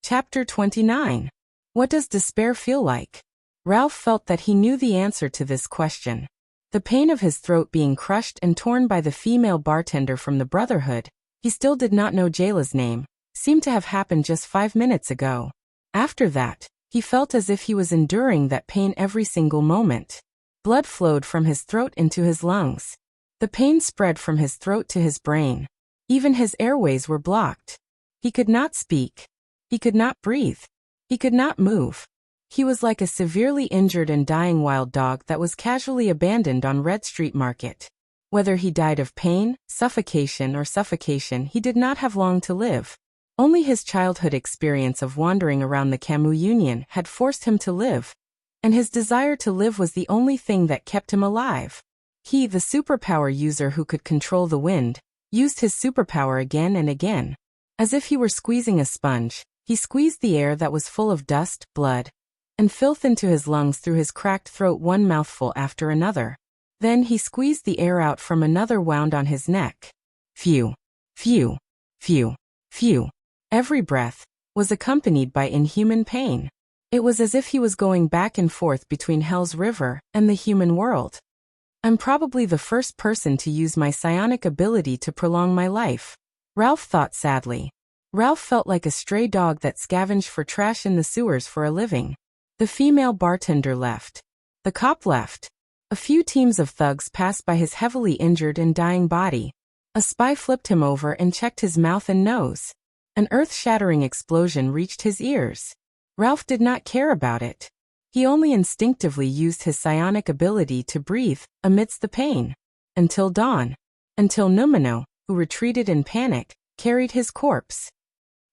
Chapter 29. What does despair feel like? Ralph felt that he knew the answer to this question. The pain of his throat being crushed and torn by the female bartender from the Brotherhood, he still did not know Jayla's name, seemed to have happened just 5 minutes ago. After that, he felt as if he was enduring that pain every single moment. Blood flowed from his throat into his lungs. The pain spread from his throat to his brain. Even his airways were blocked. He could not speak. He could not breathe. He could not move. He was like a severely injured and dying wild dog that was casually abandoned on Red Street Market. Whether he died of pain, suffocation, he did not have long to live. Only his childhood experience of wandering around the Camus Union had forced him to live, and his desire to live was the only thing that kept him alive. He, the superpower user who could control the wind, used his superpower again and again. As if he were squeezing a sponge, he squeezed the air that was full of dust, blood, and filth into his lungs through his cracked throat, one mouthful after another. Then he squeezed the air out from another wound on his neck. Phew, phew, phew, phew. Every breath was accompanied by inhuman pain. It was as if he was going back and forth between Hell's River and the human world. I'm probably the first person to use my psionic ability to prolong my life, Ralph thought sadly. Ralph felt like a stray dog that scavenged for trash in the sewers for a living. The female bartender left. The cop left. A few teams of thugs passed by his heavily injured and dying body. A spy flipped him over and checked his mouth and nose. An earth-shattering explosion reached his ears. Ralph did not care about it. He only instinctively used his psionic ability to breathe amidst the pain. Until dawn. Until Numino, who retreated in panic, carried his corpse.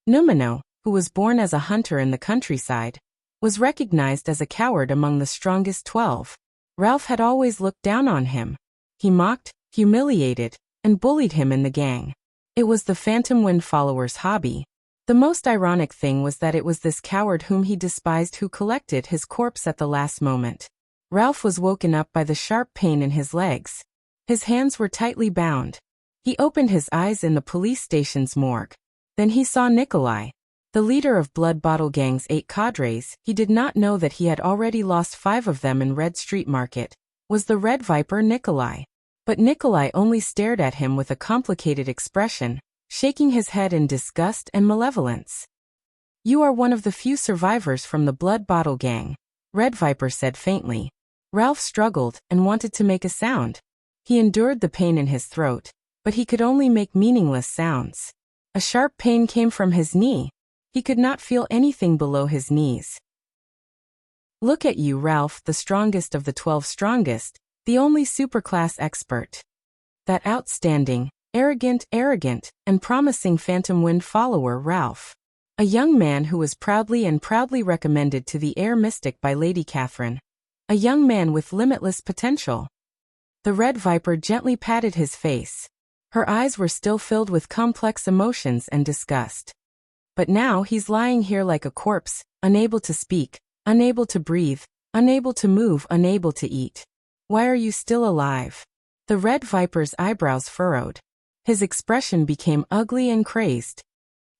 Numino, who was born as a hunter in the countryside, was recognized as a coward among the strongest 12. Ralph had always looked down on him. He mocked, humiliated, and bullied him in the gang. It was the Phantom Wind followers' hobby. The most ironic thing was that it was this coward whom he despised who collected his corpse at the last moment. Ralph was woken up by the sharp pain in his legs. His hands were tightly bound. He opened his eyes in the police station's morgue. Then he saw Nikolai. The leader of Blood Bottle Gang's 8 cadres, he did not know that he had already lost 5 of them in Red Street Market, was the Red Viper Nikolai. But Nikolai only stared at him with a complicated expression, shaking his head in disgust and malevolence. You are one of the few survivors from the Blood Bottle Gang, Red Viper said faintly. Ralph struggled and wanted to make a sound. He endured the pain in his throat, but he could only make meaningless sounds. A sharp pain came from his knee. He could not feel anything below his knees. Look at you, Ralph, the strongest of the 12 strongest, the only superclass expert. That outstanding, arrogant, and promising Phantom Wind follower, Ralph. A young man who was proudly recommended to the Air Mystic by Lady Catherine. A young man with limitless potential. The Red Viper gently patted his face. Her eyes were still filled with complex emotions and disgust. But now he's lying here like a corpse, unable to speak, unable to breathe, unable to move, unable to eat. Why are you still alive? The Red Viper's eyebrows furrowed. His expression became ugly and crazed.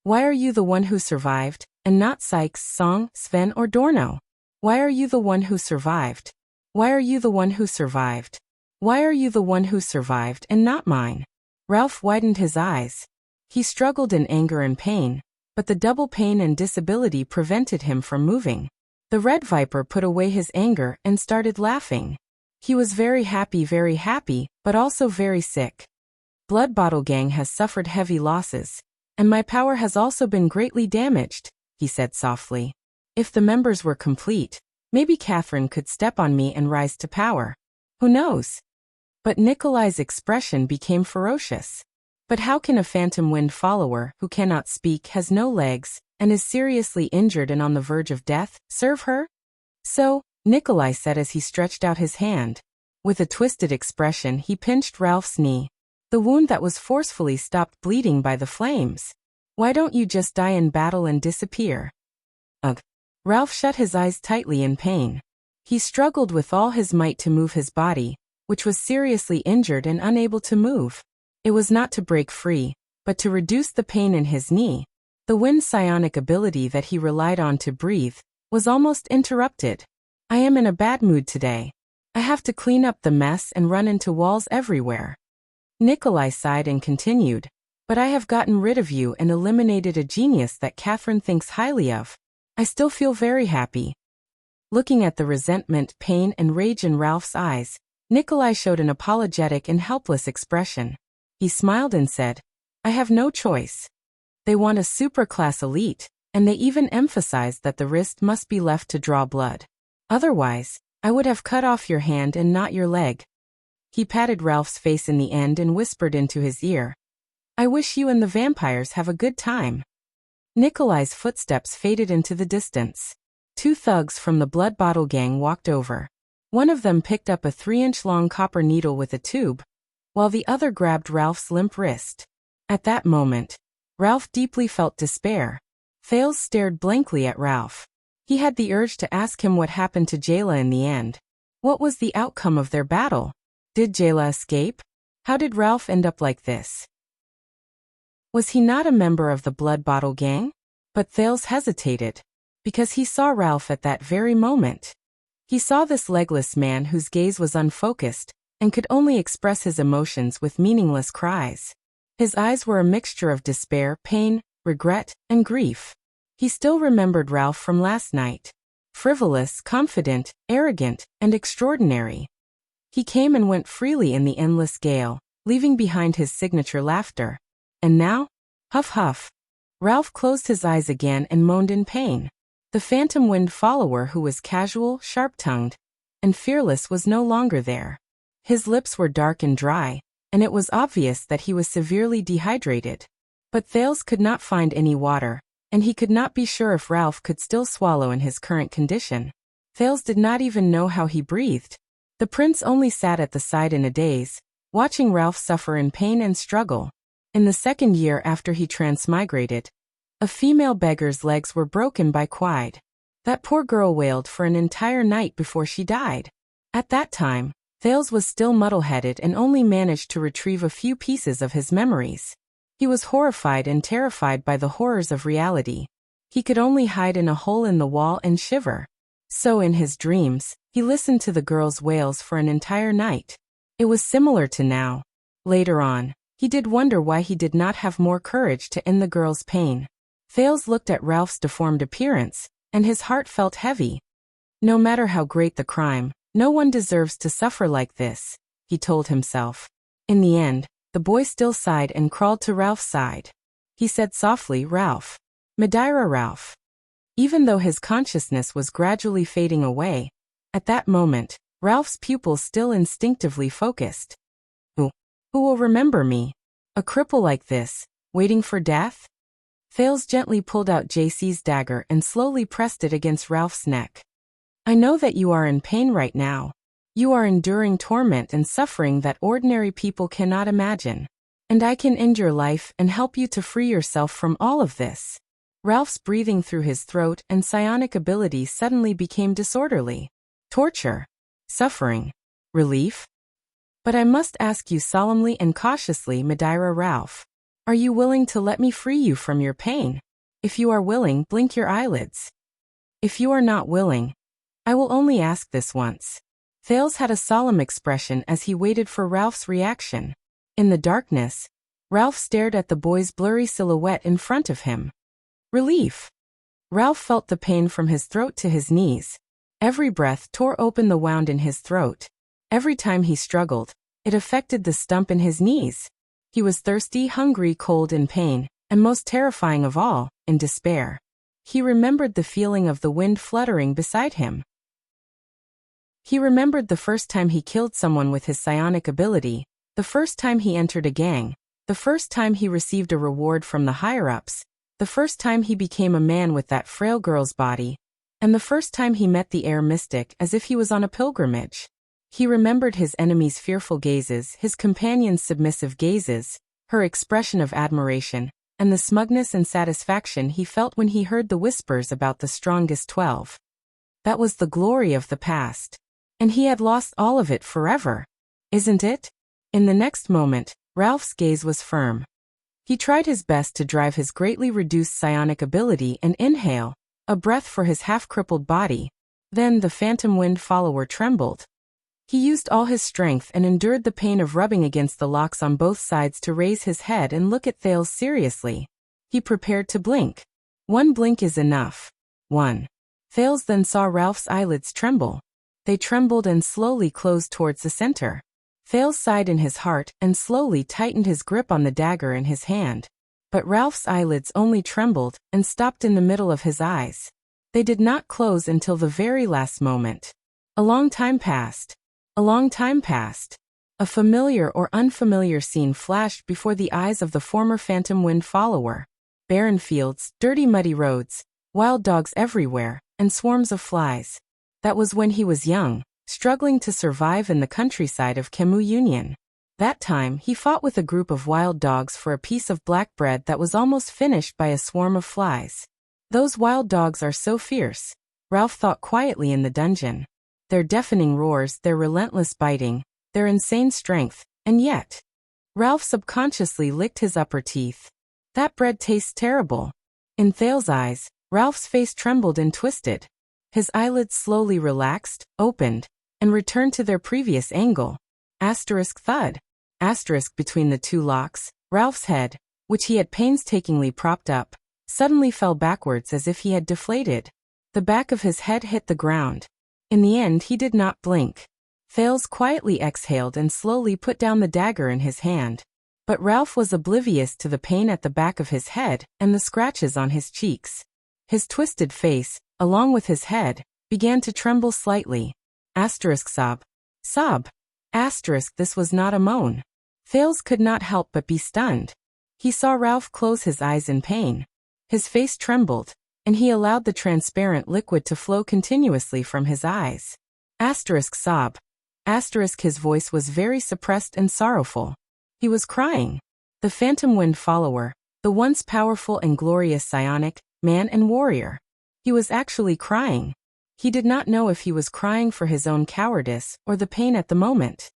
Why are you the one who survived, and not Sykes, Song, Sven, or Dorno? Why are you the one who survived? Why are you the one who survived? Why are you the one who survived and not mine? Ralph widened his eyes. He struggled in anger and pain, but the double pain and disability prevented him from moving. The Red Viper put away his anger and started laughing. He was very happy, but also very sick. Blood Bottle Gang has suffered heavy losses, and my power has also been greatly damaged, he said softly. If the members were complete, maybe Catherine could step on me and rise to power. Who knows? But Nikolai's expression became ferocious. But how can a Phantom Wind follower, who cannot speak, has no legs, and is seriously injured and on the verge of death, serve her? So, Nikolai said as he stretched out his hand. With a twisted expression he pinched Ralph's knee. The wound that was forcefully stopped bleeding by the flames. Why don't you just die in battle and disappear? Ugh. Ralph shut his eyes tightly in pain. He struggled with all his might to move his body, which was seriously injured and unable to move. It was not to break free, but to reduce the pain in his knee. The wind's psionic ability that he relied on to breathe was almost interrupted. I am in a bad mood today. I have to clean up the mess and run into walls everywhere. Nikolai sighed and continued, but I have gotten rid of you and eliminated a genius that Catherine thinks highly of. I still feel very happy. Looking at the resentment, pain, and rage in Ralph's eyes, Nikolai showed an apologetic and helpless expression. He smiled and said, I have no choice. They want a superclass elite, and they even emphasized that the wrist must be left to draw blood. Otherwise, I would have cut off your hand and not your leg. He patted Ralph's face in the end and whispered into his ear, I wish you and the vampires have a good time. Nikolai's footsteps faded into the distance. 2 thugs from the Blood Bottle Gang walked over. One of them picked up a 3-inch-long copper needle with a tube, while the other grabbed Ralph's limp wrist. At that moment, Ralph deeply felt despair. Thales stared blankly at Ralph. He had the urge to ask him what happened to Jayla in the end. What was the outcome of their battle? Did Jayla escape? How did Ralph end up like this? Was he not a member of the Blood Bottle Gang? But Thales hesitated, because he saw Ralph at that very moment. He saw this legless man whose gaze was unfocused and could only express his emotions with meaningless cries. His eyes were a mixture of despair, pain, regret, and grief. He still remembered Ralph from last night. Frivolous, confident, arrogant, and extraordinary. He came and went freely in the endless gale, leaving behind his signature laughter. And now? Huff huff. Ralph closed his eyes again and moaned in pain. The phantom wind follower who was casual, sharp-tongued, and fearless was no longer there. His lips were dark and dry, and it was obvious that he was severely dehydrated. But Thales could not find any water, and he could not be sure if Ralph could still swallow in his current condition. Thales did not even know how he breathed. The prince only sat at the side in a daze, watching Ralph suffer in pain and struggle. In the 2nd year after he transmigrated, a female beggar's legs were broken by Quide. That poor girl wailed for an entire night before she died. At that time, Thales was still muddle-headed and only managed to retrieve a few pieces of his memories. He was horrified and terrified by the horrors of reality. He could only hide in a hole in the wall and shiver. So in his dreams, he listened to the girl's wails for an entire night. It was similar to now. Later on, he did wonder why he did not have more courage to end the girl's pain. Thales looked at Ralph's deformed appearance, and his heart felt heavy. No matter how great the crime, no one deserves to suffer like this, he told himself. In the end, the boy still sighed and crawled to Ralph's side. He said softly, Ralph. Madeira Ralph. Even though his consciousness was gradually fading away, at that moment, Ralph's pupils still instinctively focused. Who will remember me? A cripple like this, waiting for death? Thales gently pulled out JC's dagger and slowly pressed it against Ralph's neck. I know that you are in pain right now. You are enduring torment and suffering that ordinary people cannot imagine. And I can end your life and help you to free yourself from all of this. Ralph's breathing through his throat and psionic ability suddenly became disorderly. Torture. Suffering. Relief. But I must ask you solemnly and cautiously, Madeira Ralph. Are you willing to let me free you from your pain? If you are willing, blink your eyelids. If you are not willing, I will only ask this once. Thales had a solemn expression as he waited for Ralph's reaction. In the darkness, Ralph stared at the boy's blurry silhouette in front of him. Relief. Ralph felt the pain from his throat to his knees. Every breath tore open the wound in his throat. Every time he struggled, it affected the stump in his knees. He was thirsty, hungry, cold, in pain, and most terrifying of all, in despair. He remembered the feeling of the wind fluttering beside him. He remembered the first time he killed someone with his psionic ability, the first time he entered a gang, the first time he received a reward from the higher-ups, the first time he became a man with that frail girl's body, and the first time he met the air mystic as if he was on a pilgrimage. He remembered his enemy's fearful gazes, his companion's submissive gazes, her expression of admiration, and the smugness and satisfaction he felt when he heard the whispers about the strongest 12. That was the glory of the past. And he had lost all of it forever. Isn't it? In the next moment, Ralph's gaze was firm. He tried his best to drive his greatly reduced psionic ability and inhale, a breath for his half-crippled body. Then the phantom wind follower trembled. He used all his strength and endured the pain of rubbing against the locks on both sides to raise his head and look at Thales seriously. He prepared to blink. One blink is enough. One. Thales then saw Ralph's eyelids tremble. They trembled and slowly closed towards the center. Thales sighed in his heart and slowly tightened his grip on the dagger in his hand. But Ralph's eyelids only trembled and stopped in the middle of his eyes. They did not close until the very last moment. A long time passed. A long time passed. A familiar or unfamiliar scene flashed before the eyes of the former phantom wind follower. Barren fields, dirty muddy roads, wild dogs everywhere, and swarms of flies. That was when he was young, struggling to survive in the countryside of Kemu Union. That time he fought with a group of wild dogs for a piece of black bread that was almost finished by a swarm of flies. Those wild dogs are so fierce, Ralph thought quietly in the dungeon. Their deafening roars, their relentless biting, their insane strength, and yet. Ralph subconsciously licked his upper teeth. That bread tastes terrible. In Thales' eyes, Ralph's face trembled and twisted. His eyelids slowly relaxed, opened, and returned to their previous angle. Asterisk thud. Asterisk between the two locks, Ralph's head, which he had painstakingly propped up, suddenly fell backwards as if he had deflated. The back of his head hit the ground. In the end he did not blink. Thales quietly exhaled and slowly put down the dagger in his hand. But Ralph was oblivious to the pain at the back of his head and the scratches on his cheeks. His twisted face, along with his head, began to tremble slightly. Asterisk sob. Sob. Asterisk this was not a moan. Thales could not help but be stunned. He saw Ralph close his eyes in pain. His face trembled, and he allowed the transparent liquid to flow continuously from his eyes. Asterisk sob. Asterisk his voice was very suppressed and sorrowful. He was crying. The phantom wind follower, the once powerful and glorious psionic, man and warrior. He was actually crying. He did not know if he was crying for his own cowardice or the pain at the moment.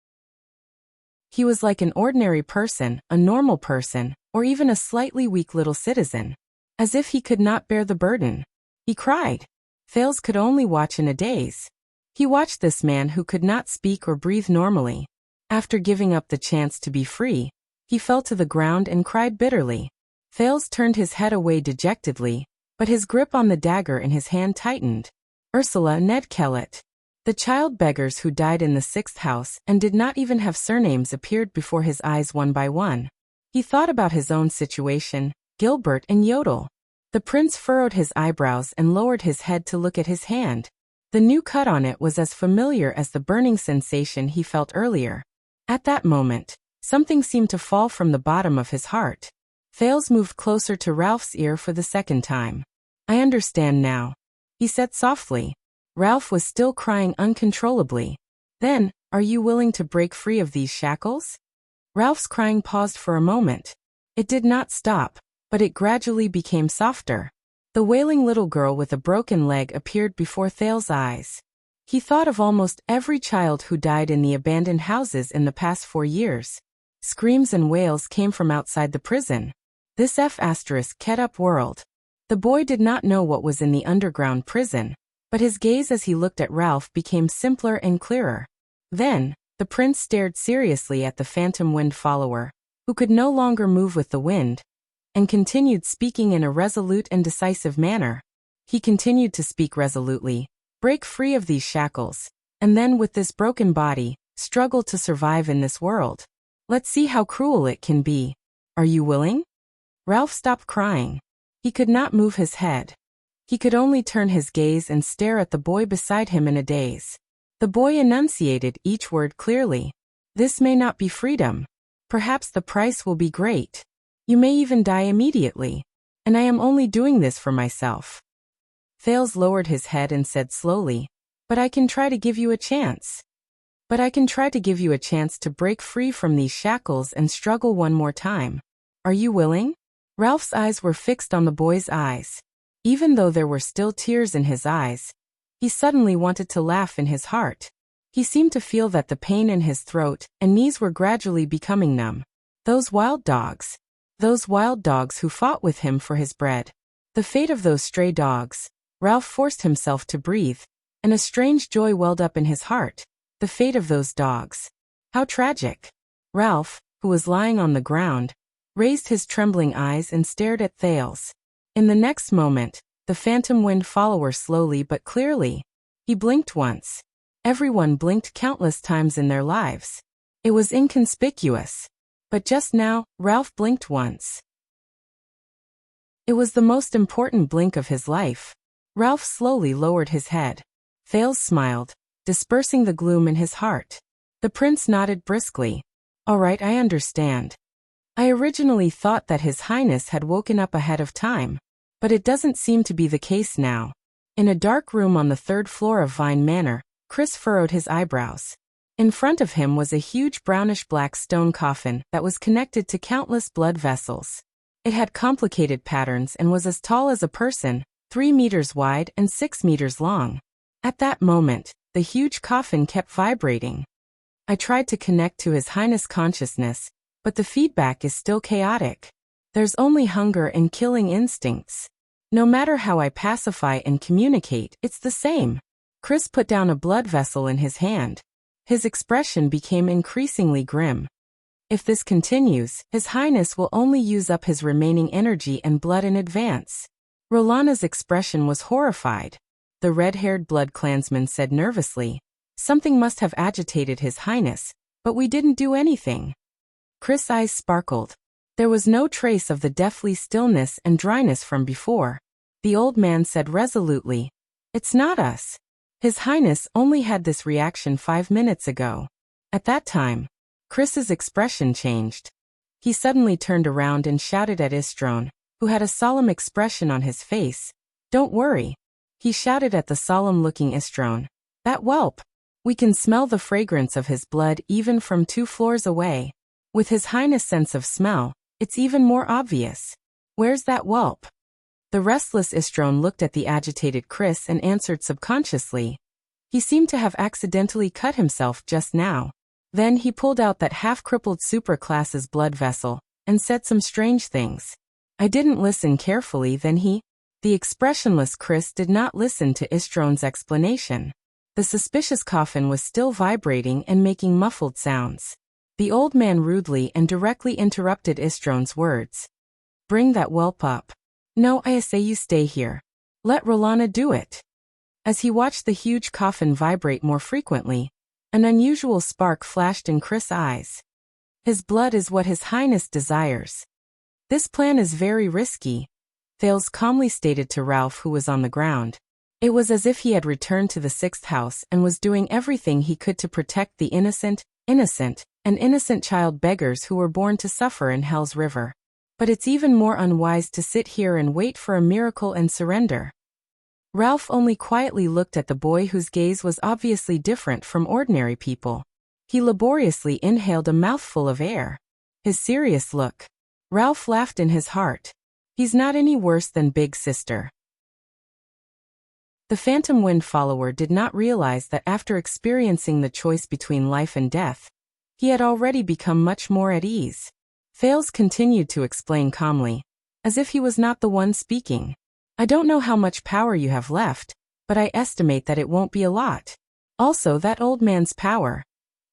He was like an ordinary person, a normal person, or even a slightly weak little citizen. As if he could not bear the burden. He cried. Thales could only watch in a daze. He watched this man who could not speak or breathe normally. After giving up the chance to be free, he fell to the ground and cried bitterly. Thales turned his head away dejectedly, but his grip on the dagger in his hand tightened. Ursula Ned Kellett. The child beggars who died in the 6th house and did not even have surnames appeared before his eyes one by one. He thought about his own situation, Gilbert and Yodel. The prince furrowed his eyebrows and lowered his head to look at his hand. The new cut on it was as familiar as the burning sensation he felt earlier. At that moment, something seemed to fall from the bottom of his heart. Thales moved closer to Ralph's ear for the second time. I understand now, he said softly. Ralph was still crying uncontrollably. Then, are you willing to break free of these shackles? Ralph's crying paused for a moment. It did not stop, but it gradually became softer. The wailing little girl with a broken leg appeared before Thales' eyes. He thought of almost every child who died in the abandoned houses in the past 4 years. Screams and wails came from outside the prison. This F***ed-up world. The boy did not know what was in the underground prison, but his gaze as he looked at Ralph became simpler and clearer. Then, the prince stared seriously at the phantom wind follower, who could no longer move with the wind, and continued speaking in a resolute and decisive manner. He continued to speak resolutely. Break free of these shackles, and then with this broken body, struggle to survive in this world. Let's see how cruel it can be. Are you willing? Ralph stopped crying. He could not move his head. He could only turn his gaze and stare at the boy beside him in a daze. The boy enunciated each word clearly. This may not be freedom. Perhaps the price will be great. You may even die immediately. And I am only doing this for myself. Thales lowered his head and said slowly, but I can try to give you a chance. But I can try to give you a chance to break free from these shackles and struggle one more time. Are you willing? Ralph's eyes were fixed on the boy's eyes. Even though there were still tears in his eyes, he suddenly wanted to laugh in his heart. He seemed to feel that the pain in his throat and knees were gradually becoming numb. Those wild dogs. Those wild dogs who fought with him for his bread. The fate of those stray dogs. Ralph forced himself to breathe, and a strange joy welled up in his heart. The fate of those dogs. How tragic. Ralph, who was lying on the ground, raised his trembling eyes and stared at Thales. In the next moment, the phantom wind follower slowly but clearly. He blinked once. Everyone blinked countless times in their lives. It was inconspicuous. But just now, Ralph blinked once. It was the most important blink of his life. Ralph slowly lowered his head. Thales smiled, dispersing the gloom in his heart. The prince nodded briskly. All right, I understand. I originally thought that His Highness had woken up ahead of time. But it doesn't seem to be the case now. In a dark room on the 3rd floor of Vine Manor, Chris furrowed his eyebrows. In front of him was a huge brownish-black stone coffin that was connected to countless blood vessels. It had complicated patterns and was as tall as a person, 3 meters wide and 6 meters long. At that moment, the huge coffin kept vibrating. I tried to connect to His Highness consciousness, but the feedback is still chaotic. There's only hunger and killing instincts. No matter how I pacify and communicate, it's the same. Chris put down a blood vessel in his hand. His expression became increasingly grim. If this continues, His Highness will only use up his remaining energy and blood in advance. Rolana's expression was horrified. The red-haired blood clansman said nervously, "Something must have agitated His Highness, but we didn't do anything." Chris' eyes sparkled. There was no trace of the deathly stillness and dryness from before. The old man said resolutely, "It's not us. His Highness only had this reaction 5 minutes ago." At that time, Chris's expression changed. He suddenly turned around and shouted at Istron, who had a solemn expression on his face. "Don't worry." He shouted at the solemn-looking Istron. "That whelp. We can smell the fragrance of his blood even from 2 floors away. With His Highness' sense of smell, it's even more obvious. Where's that whelp?" The restless Istron looked at the agitated Chris and answered subconsciously. He seemed to have accidentally cut himself just now. Then he pulled out that half-crippled superclass's blood vessel and said some strange things. I didn't listen carefully then The expressionless Chris did not listen to Istron's explanation. The suspicious coffin was still vibrating and making muffled sounds. The old man rudely and directly interrupted Istron's words. "Bring that whelp up." "No, I say you stay here. Let Rolana do it." As he watched the huge coffin vibrate more frequently, an unusual spark flashed in Chris' eyes. His blood is what His Highness desires. This plan is very risky, Thales calmly stated to Ralph, who was on the ground. It was as if he had returned to the 6th house and was doing everything he could to protect the innocent child beggars who were born to suffer in Hell's River. But it's even more unwise to sit here and wait for a miracle and surrender. Ralph only quietly looked at the boy whose gaze was obviously different from ordinary people. He laboriously inhaled a mouthful of air. His serious look. Ralph laughed in his heart. He's not any worse than Big Sister. The phantom wind follower did not realize that after experiencing the choice between life and death, he had already become much more at ease. Thales continued to explain calmly, as if he was not the one speaking. "I don't know how much power you have left, but I estimate that it won't be a lot. Also, that old man's power.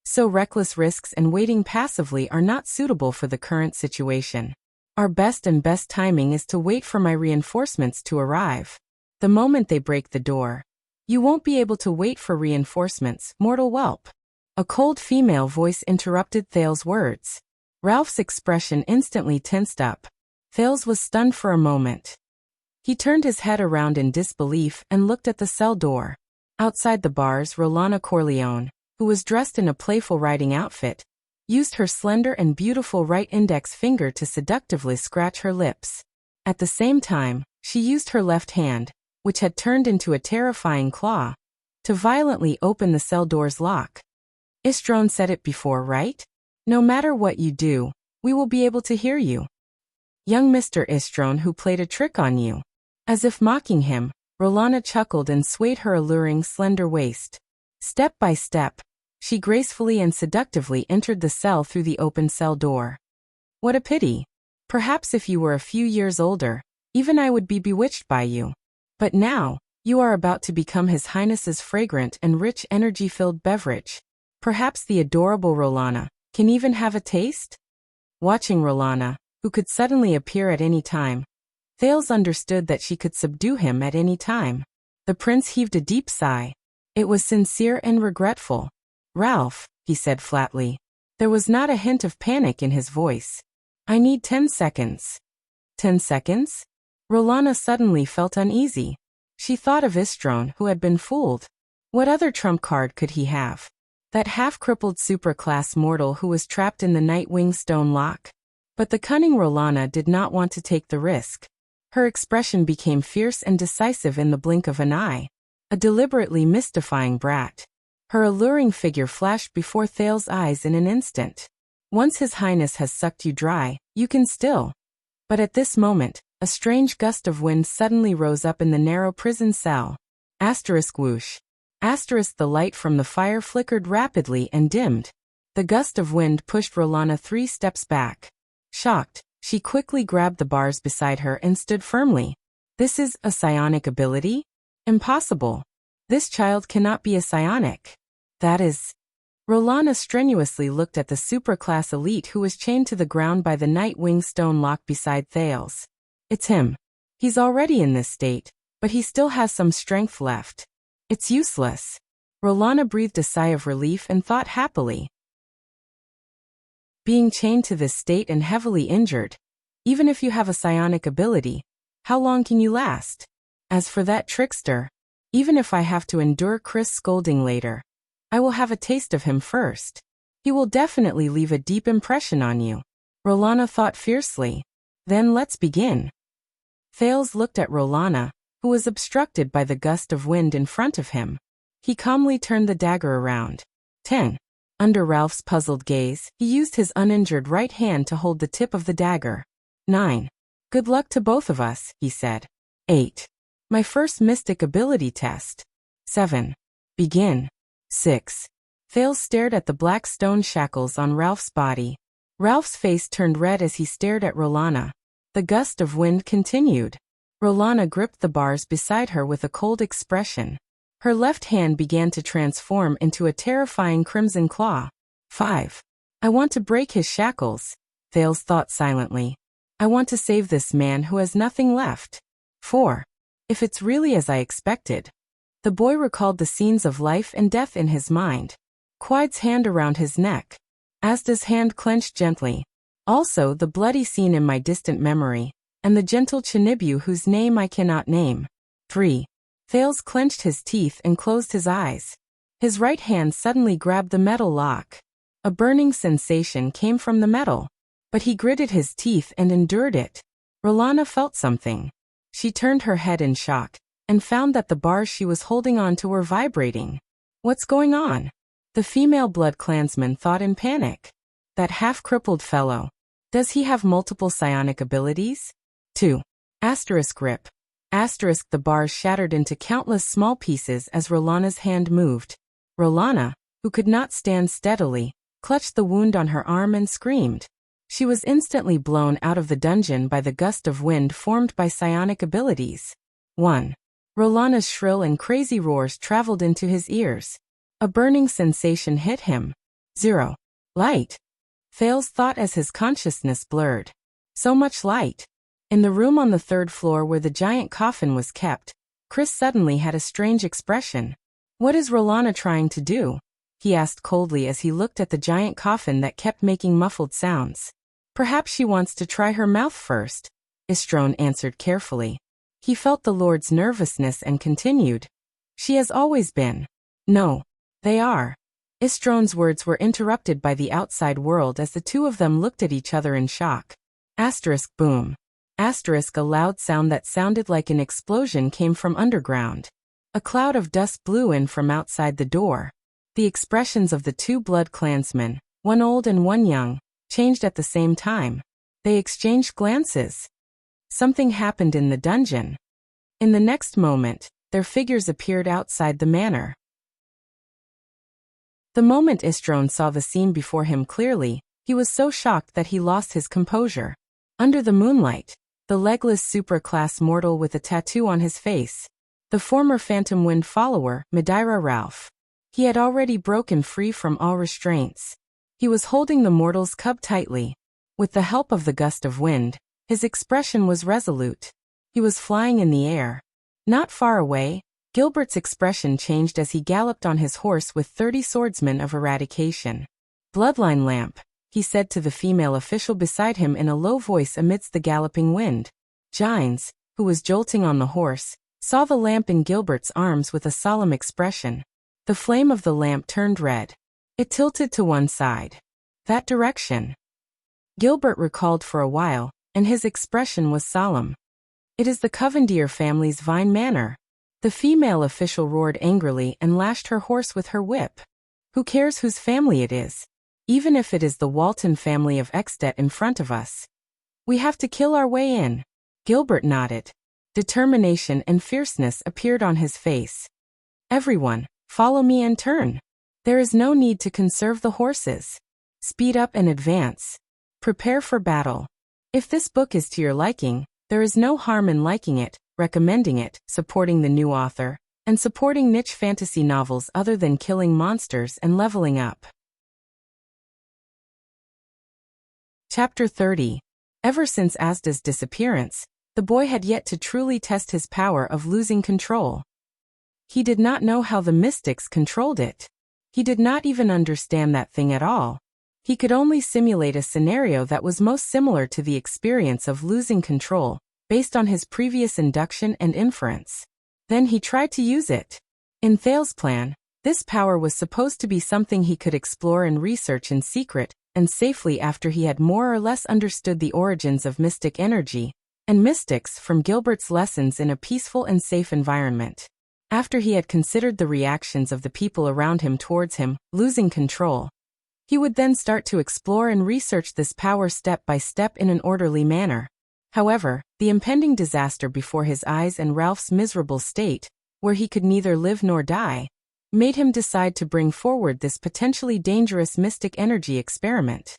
So reckless risks and waiting passively are not suitable for the current situation. Our best timing is to wait for my reinforcements to arrive. The moment they break the door, you won't be able to wait for reinforcements, mortal whelp." A cold female voice interrupted Thales' words. Ralph's expression instantly tensed up. Thales was stunned for a moment. He turned his head around in disbelief and looked at the cell door. Outside the bars, Rolana Corleone, who was dressed in a playful riding outfit, used her slender and beautiful right index finger to seductively scratch her lips. At the same time, she used her left hand, which had turned into a terrifying claw, to violently open the cell door's lock. "Istron said it before, right? No matter what you do, we will be able to hear you. Young Mr. Istron who played a trick on you." As if mocking him, Rolana chuckled and swayed her alluring slender waist. Step by step, she gracefully and seductively entered the cell through the open cell door. "What a pity. Perhaps if you were a few years older, even I would be bewitched by you. But now, you are about to become His Highness's fragrant and rich energy-filled beverage. Perhaps the adorable Rolana can even have a taste? Watching Rolana, who could suddenly appear at any time, Thales understood that she could subdue him at any time. The prince heaved a deep sigh. It was sincere and regretful. "Ralph," he said flatly. There was not a hint of panic in his voice. "I need 10 seconds. 10 seconds? Rolana suddenly felt uneasy. She thought of Istron, who had been fooled. What other trump card could he have? That half-crippled super-class mortal who was trapped in the Nightwing stone lock? But the cunning Rolana did not want to take the risk. Her expression became fierce and decisive in the blink of an eye. A deliberately mystifying brat. Her alluring figure flashed before Thales' eyes in an instant. Once His Highness has sucked you dry, you can still. But at this moment, a strange gust of wind suddenly rose up in the narrow prison cell. Asterisk whoosh. Asterisk the light from the fire flickered rapidly and dimmed. The gust of wind pushed Rolana 3 steps back. Shocked, she quickly grabbed the bars beside her and stood firmly. This is a psionic ability? Impossible. This child cannot be a psionic. That is... Rolana strenuously looked at the superclass elite who was chained to the ground by the Nightwing stone lock beside Thales. It's him. He's already in this state, but he still has some strength left. It's useless. Rolana breathed a sigh of relief and thought happily. Being chained to this state and heavily injured, even if you have a psionic ability, how long can you last? As for that trickster, even if I have to endure Chris' scolding later, I will have a taste of him first. He will definitely leave a deep impression on you. Rolana thought fiercely. Then let's begin. Thales looked at Rolana, who was obstructed by the gust of wind in front of him. He calmly turned the dagger around. 10. Under Ralph's puzzled gaze, he used his uninjured right hand to hold the tip of the dagger. 9. Good luck to both of us, he said. 8. My first mystic ability test. 7. Begin. 6. Thales stared at the black stone shackles on Ralph's body. Ralph's face turned red as he stared at Rolana. The gust of wind continued. Rolana gripped the bars beside her with a cold expression. Her left hand began to transform into a terrifying crimson claw. 5. I want to break his shackles, Thales thought silently. I want to save this man who has nothing left. 4. If it's really as I expected. The boy recalled the scenes of life and death in his mind. Quide's hand around his neck. Asda's hand clenched gently. Also the bloody scene in my distant memory, and the gentle Chinibu whose name I cannot name. 3. Thales clenched his teeth and closed his eyes. His right hand suddenly grabbed the metal lock. A burning sensation came from the metal, but he gritted his teeth and endured it. Rolana felt something. She turned her head in shock, and found that the bars she was holding on to were vibrating. What's going on? The female blood clansman thought in panic. That half-crippled fellow. Does he have multiple psionic abilities? 2. Asterisk rip. Asterisk the bars shattered into countless small pieces as Rolana's hand moved. Rolana, who could not stand steadily, clutched the wound on her arm and screamed. She was instantly blown out of the dungeon by the gust of wind formed by psionic abilities. 1. Rolana's shrill and crazy roars traveled into his ears. A burning sensation hit him. 0. Light. Thales thought as his consciousness blurred. So much light. In the room on the 3rd floor where the giant coffin was kept, Chris suddenly had a strange expression. What is Rolana trying to do? He asked coldly as he looked at the giant coffin that kept making muffled sounds. Perhaps she wants to try her mouth first, Istron answered carefully. He felt the Lord's nervousness and continued. She has always been. No. They are. Istron's words were interrupted by the outside world as the two of them looked at each other in shock. Asterisk boom. Asterisk a loud sound that sounded like an explosion came from underground. A cloud of dust blew in from outside the door. The expressions of the two blood clansmen, one old and one young, changed at the same time. They exchanged glances. Something happened in the dungeon. In the next moment, their figures appeared outside the manor. The moment Istron saw the scene before him clearly, he was so shocked that he lost his composure. Under the moonlight, the legless supra-class mortal with a tattoo on his face, the former Phantom Wind follower, Madeira Ralph. He had already broken free from all restraints. He was holding the mortal's cub tightly. With the help of the gust of wind, his expression was resolute. He was flying in the air. Not far away, Gilbert's expression changed as he galloped on his horse with 30 swordsmen of eradication. "Bloodline lamp," he said to the female official beside him in a low voice amidst the galloping wind. Gines, who was jolting on the horse, saw the lamp in Gilbert's arms with a solemn expression. The flame of the lamp turned red. It tilted to one side. That direction. Gilbert recalled for a while, and his expression was solemn. "It is the Covendier family's Vine Manor." The female official roared angrily and lashed her horse with her whip. "Who cares whose family it is? Even if it is the Walton family of Extet in front of us. We have to kill our way in." Gilbert nodded. Determination and fierceness appeared on his face. "Everyone, follow me and turn. There is no need to conserve the horses. Speed up and advance. Prepare for battle. If this book is to your liking, there is no harm in liking it, recommending it, supporting the new author, and supporting niche fantasy novels other than killing monsters and leveling up." Chapter 30. Ever since Asda's disappearance, the boy had yet to truly test his power of losing control. He did not know how the mystics controlled it. He did not even understand that thing at all. He could only simulate a scenario that was most similar to the experience of losing control, based on his previous induction and inference. Then he tried to use it. In Thale's plan, this power was supposed to be something he could explore and research in secret, and safely after he had more or less understood the origins of mystic energy, and mystics from Gilbert's lessons in a peaceful and safe environment. After he had considered the reactions of the people around him towards him, losing control, he would then start to explore and research this power step by step in an orderly manner. However, the impending disaster before his eyes and Ralph's miserable state, where he could neither live nor die, made him decide to bring forward this potentially dangerous mystic energy experiment.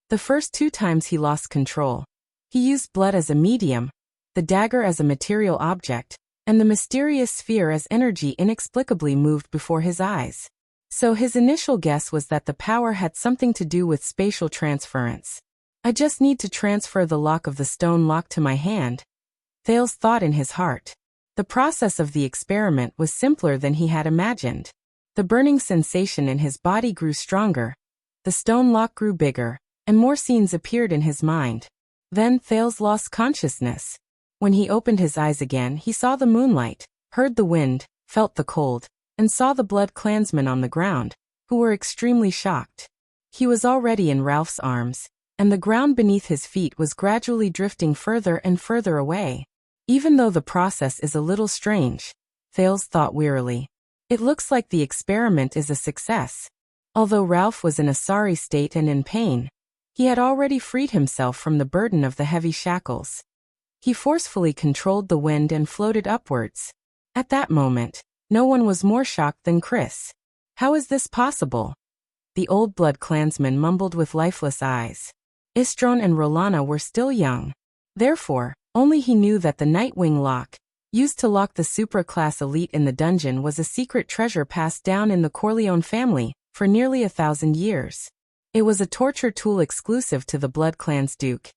The first 2 times he lost control, he used blood as a medium, the dagger as a material object, and the mysterious sphere as energy inexplicably moved before his eyes. So his initial guess was that the power had something to do with spatial transference. "I just need to transfer the lock of the stone lock to my hand," Thales thought in his heart. The process of the experiment was simpler than he had imagined. The burning sensation in his body grew stronger, the stone lock grew bigger, and more scenes appeared in his mind. Then Thales lost consciousness. When he opened his eyes again, he saw the moonlight, heard the wind, felt the cold, and saw the blood clansmen on the ground, who were extremely shocked. He was already in Ralph's arms, and the ground beneath his feet was gradually drifting further and further away. Even though the process is a little strange, Thales thought wearily, it looks like the experiment is a success. Although Ralph was in a sorry state and in pain, he had already freed himself from the burden of the heavy shackles. He forcefully controlled the wind and floated upwards. At that moment, no one was more shocked than Chris. "How is this possible?" The old blood clansman mumbled with lifeless eyes. Istron and Rolana were still young. Therefore, only he knew that the Nightwing lock, used to lock the supra-class elite in the dungeon, was a secret treasure passed down in the Corleone family for nearly 1,000 years. It was a torture tool exclusive to the Blood Clan's Duke,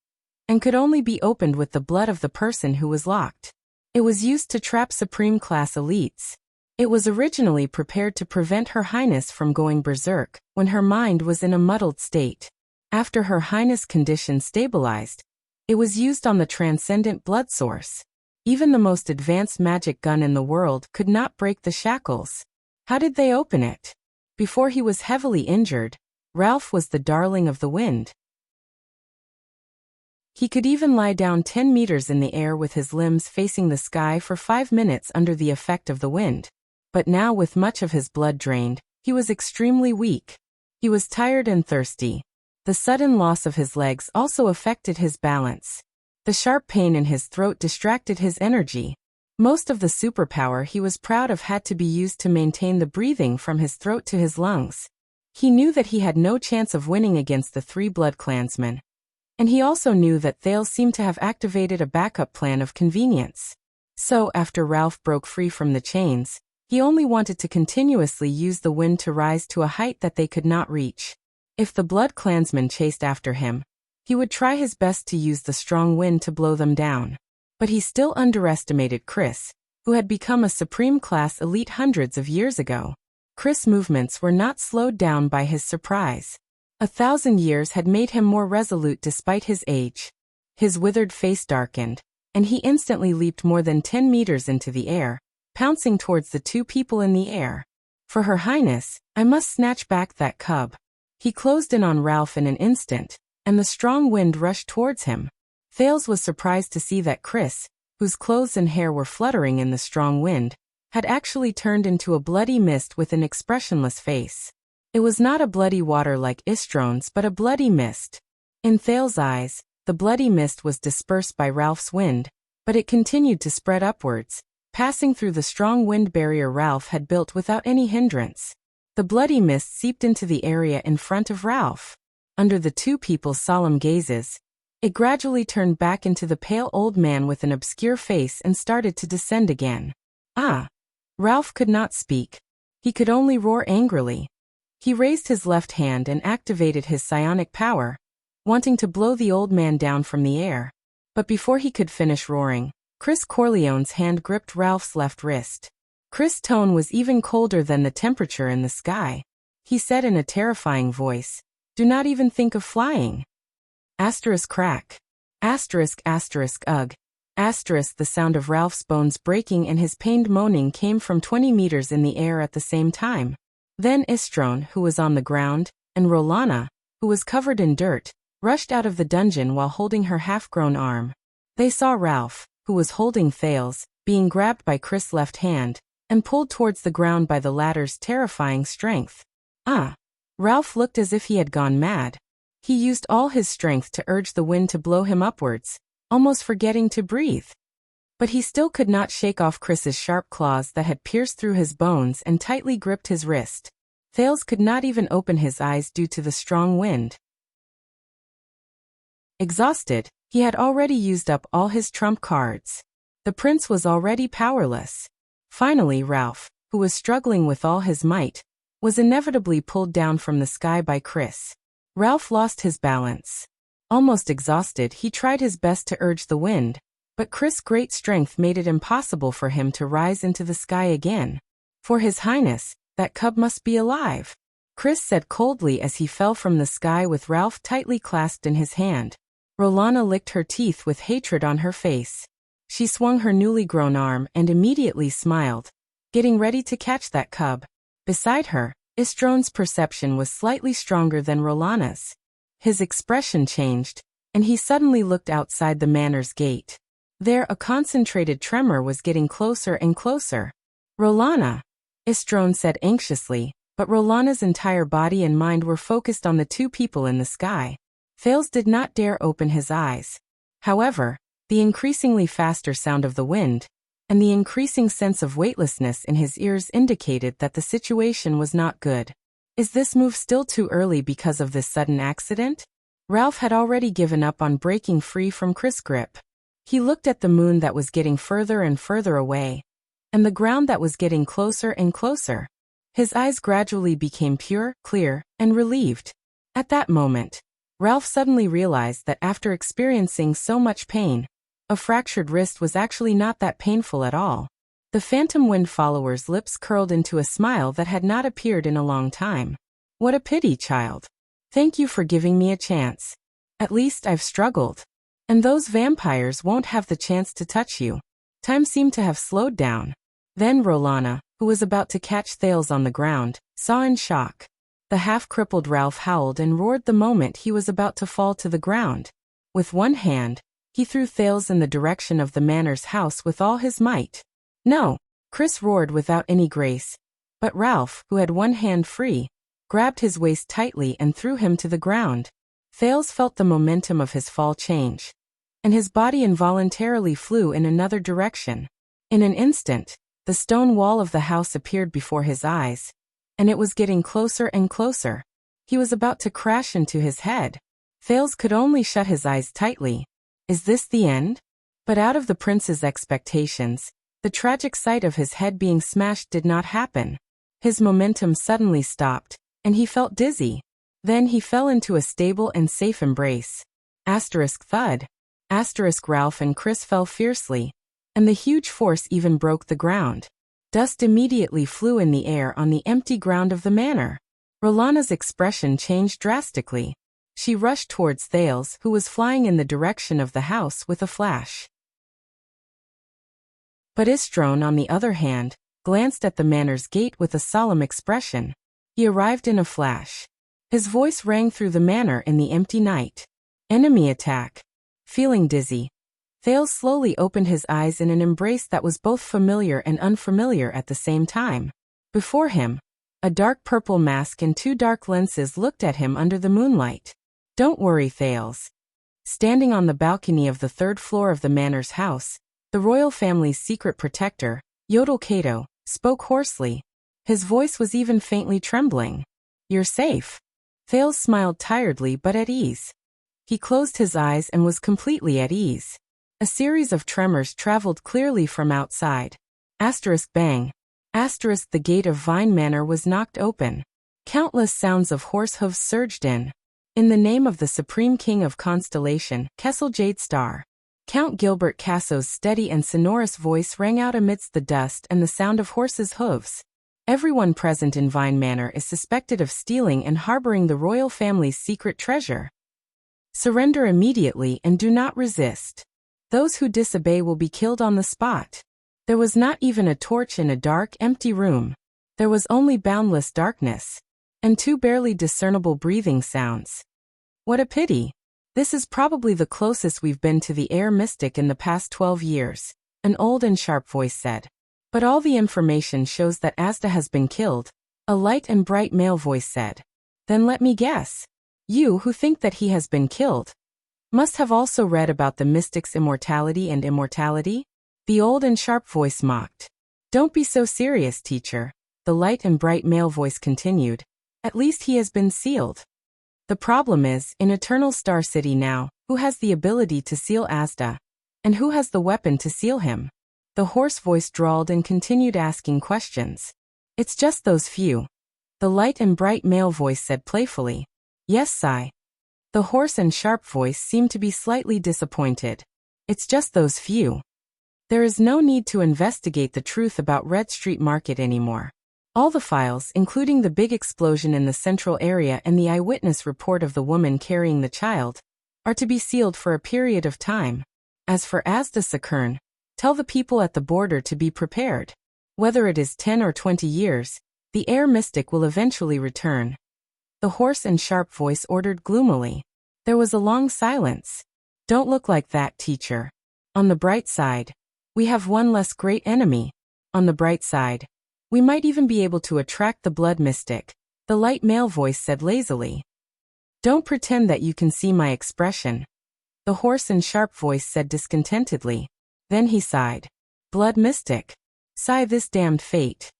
and could only be opened with the blood of the person who was locked. It was used to trap supreme-class elites. It was originally prepared to prevent Her Highness from going berserk when her mind was in a muddled state. After Her Highness' condition stabilized, it was used on the transcendent blood source. Even the most advanced magic gun in the world could not break the shackles. How did they open it? Before he was heavily injured, Ralph was the darling of the wind. He could even lie down 10 meters in the air with his limbs facing the sky for 5 minutes under the effect of the wind. But now, with much of his blood drained, he was extremely weak. He was tired and thirsty. The sudden loss of his legs also affected his balance. The sharp pain in his throat distracted his energy. Most of the superpower he was proud of had to be used to maintain the breathing from his throat to his lungs. He knew that he had no chance of winning against the 3 blood clansmen. And he also knew that Thales seemed to have activated a backup plan of convenience. So, after Ralph broke free from the chains, he only wanted to continuously use the wind to rise to a height that they could not reach. If the Blood Klansmen chased after him, he would try his best to use the strong wind to blow them down. But he still underestimated Chris, who had become a supreme-class elite hundreds of years ago. Chris' movements were not slowed down by his surprise. 1,000 years had made him more resolute despite his age. His withered face darkened, and he instantly leaped more than 10 meters into the air, pouncing towards the two people in the air. For Her Highness, I must snatch back that cub. He closed in on Ralph in an instant, and the strong wind rushed towards him. Thales was surprised to see that Chris, whose clothes and hair were fluttering in the strong wind, had actually turned into a bloody mist with an expressionless face. It was not a bloody water like Istron's but a bloody mist. In Thales' eyes, the bloody mist was dispersed by Ralph's wind, but it continued to spread upwards, passing through the strong wind barrier Ralph had built without any hindrance. The bloody mist seeped into the area in front of Ralph. Under the two people's solemn gazes, it gradually turned back into the pale old man with an obscure face and started to descend again. Ah! Ralph could not speak. He could only roar angrily. He raised his left hand and activated his psionic power, wanting to blow the old man down from the air. But before he could finish roaring, Chris Corleone's hand gripped Ralph's left wrist. Chris' tone was even colder than the temperature in the sky. He said in a terrifying voice, "Do not even think of flying." Asterisk crack. Asterisk ugh. Asterisk the sound of Ralph's bones breaking and his pained moaning came from 20 meters in the air at the same time. Then Istron, who was on the ground, and Rolana, who was covered in dirt, rushed out of the dungeon while holding her half-grown arm. They saw Ralph, who was holding Thales, being grabbed by Chris' left hand, and pulled towards the ground by the latter's terrifying strength. Ah! Ralph looked as if he had gone mad. He used all his strength to urge the wind to blow him upwards, almost forgetting to breathe. But he still could not shake off Chris's sharp claws that had pierced through his bones and tightly gripped his wrist. Thales could not even open his eyes due to the strong wind. Exhausted, he had already used up all his trump cards. The prince was already powerless. Finally Ralph, who was struggling with all his might, was inevitably pulled down from the sky by Chris. Ralph lost his balance. Almost exhausted, he tried his best to urge the wind, but Chris' great strength made it impossible for him to rise into the sky again. For His Highness, that cub must be alive, Chris said coldly as he fell from the sky with Ralph tightly clasped in his hand. Rolana licked her teeth with hatred on her face. She swung her newly grown arm and immediately smiled, getting ready to catch that cub. Beside her, Istron's perception was slightly stronger than Rolana's. His expression changed, and he suddenly looked outside the manor's gate. There a concentrated tremor was getting closer and closer. "Rolana," Istron said anxiously, but Rolana's entire body and mind were focused on the two people in the sky. Thales did not dare open his eyes. However, the increasingly faster sound of the wind, and the increasing sense of weightlessness in his ears indicated that the situation was not good. Is this move still too early because of this sudden accident? Ralph had already given up on breaking free from Chris' grip. He looked at the moon that was getting further and further away, and the ground that was getting closer and closer. His eyes gradually became pure, clear, and relieved. At that moment, Ralph suddenly realized that after experiencing so much pain, a fractured wrist was actually not that painful at all. The phantom wind follower's lips curled into a smile that had not appeared in a long time. "What a pity, child. Thank you for giving me a chance. At least I've struggled. And those vampires won't have the chance to touch you." Time seemed to have slowed down. Then Rolana, who was about to catch Thales on the ground, saw in shock. The half-crippled Ralph howled and roared the moment he was about to fall to the ground. With one hand, he threw Thales in the direction of the manor's house with all his might. "No!" Chris roared without any grace. But Ralph, who had one hand free, grabbed his waist tightly and threw him to the ground. Thales felt the momentum of his fall change, and his body involuntarily flew in another direction. In an instant, the stone wall of the house appeared before his eyes, and it was getting closer and closer. He was about to crash into his head. Thales could only shut his eyes tightly. Is this the end? But out of the prince's expectations, the tragic sight of his head being smashed did not happen. His momentum suddenly stopped, and he felt dizzy. Then he fell into a stable and safe embrace. Asterisk thud. Asterisk Ralph and Chris fell fiercely, and the huge force even broke the ground. Dust immediately flew in the air on the empty ground of the manor. Rolana's expression changed drastically. She rushed towards Thales, who was flying in the direction of the house with a flash. But Istron, on the other hand, glanced at the manor's gate with a solemn expression. He arrived in a flash. His voice rang through the manor in the empty night. Enemy attack. Feeling dizzy, Thales slowly opened his eyes in an embrace that was both familiar and unfamiliar at the same time. Before him, a dark purple mask and two dark lenses looked at him under the moonlight. Don't worry, Thales. Standing on the balcony of the third floor of the manor's house, the royal family's secret protector, Yodel Kato, spoke hoarsely. His voice was even faintly trembling. You're safe. Thales smiled tiredly but at ease. He closed his eyes and was completely at ease. A series of tremors traveled clearly from outside. Asterisk bang. Asterisk the gate of Vine Manor was knocked open. Countless sounds of horse hooves surged in. In the name of the Supreme King of Constellation, Kessel Jadestar. Count Gilbert Casso's steady and sonorous voice rang out amidst the dust and the sound of horses' hooves. Everyone present in Vine Manor is suspected of stealing and harboring the royal family's secret treasure. Surrender immediately and do not resist. Those who disobey will be killed on the spot. There was not even a torch in a dark, empty room. There was only boundless darkness. And two barely discernible breathing sounds. What a pity. This is probably the closest we've been to the air mystic in the past 12 years, an old and sharp voice said. But all the information shows that Asda has been killed, a light and bright male voice said. Then let me guess. You who think that he has been killed must have also read about the mystic's immortality and immortality? The old and sharp voice mocked. Don't be so serious, teacher, the light and bright male voice continued. At least he has been sealed. The problem is, in Eternal Star City now, who has the ability to seal Asda? And who has the weapon to seal him? The hoarse voice drawled and continued asking questions. It's just those few. The light and bright male voice said playfully. Yes, Sai. The hoarse and sharp voice seemed to be slightly disappointed. It's just those few. There is no need to investigate the truth about Red Street Market anymore. All the files, including the big explosion in the central area and the eyewitness report of the woman carrying the child, are to be sealed for a period of time. As for Asda Sakern, tell the people at the border to be prepared. Whether it is 10 or 20 years, the air mystic will eventually return. The hoarse and sharp voice ordered gloomily. There was a long silence. Don't look like that, teacher. On the bright side, we have one less great enemy. On the bright side, we might even be able to attract the blood mystic, the light male voice said lazily. Don't pretend that you can see my expression. The hoarse and sharp voice said discontentedly. Then he sighed. Blood mystic. Sigh this damned fate.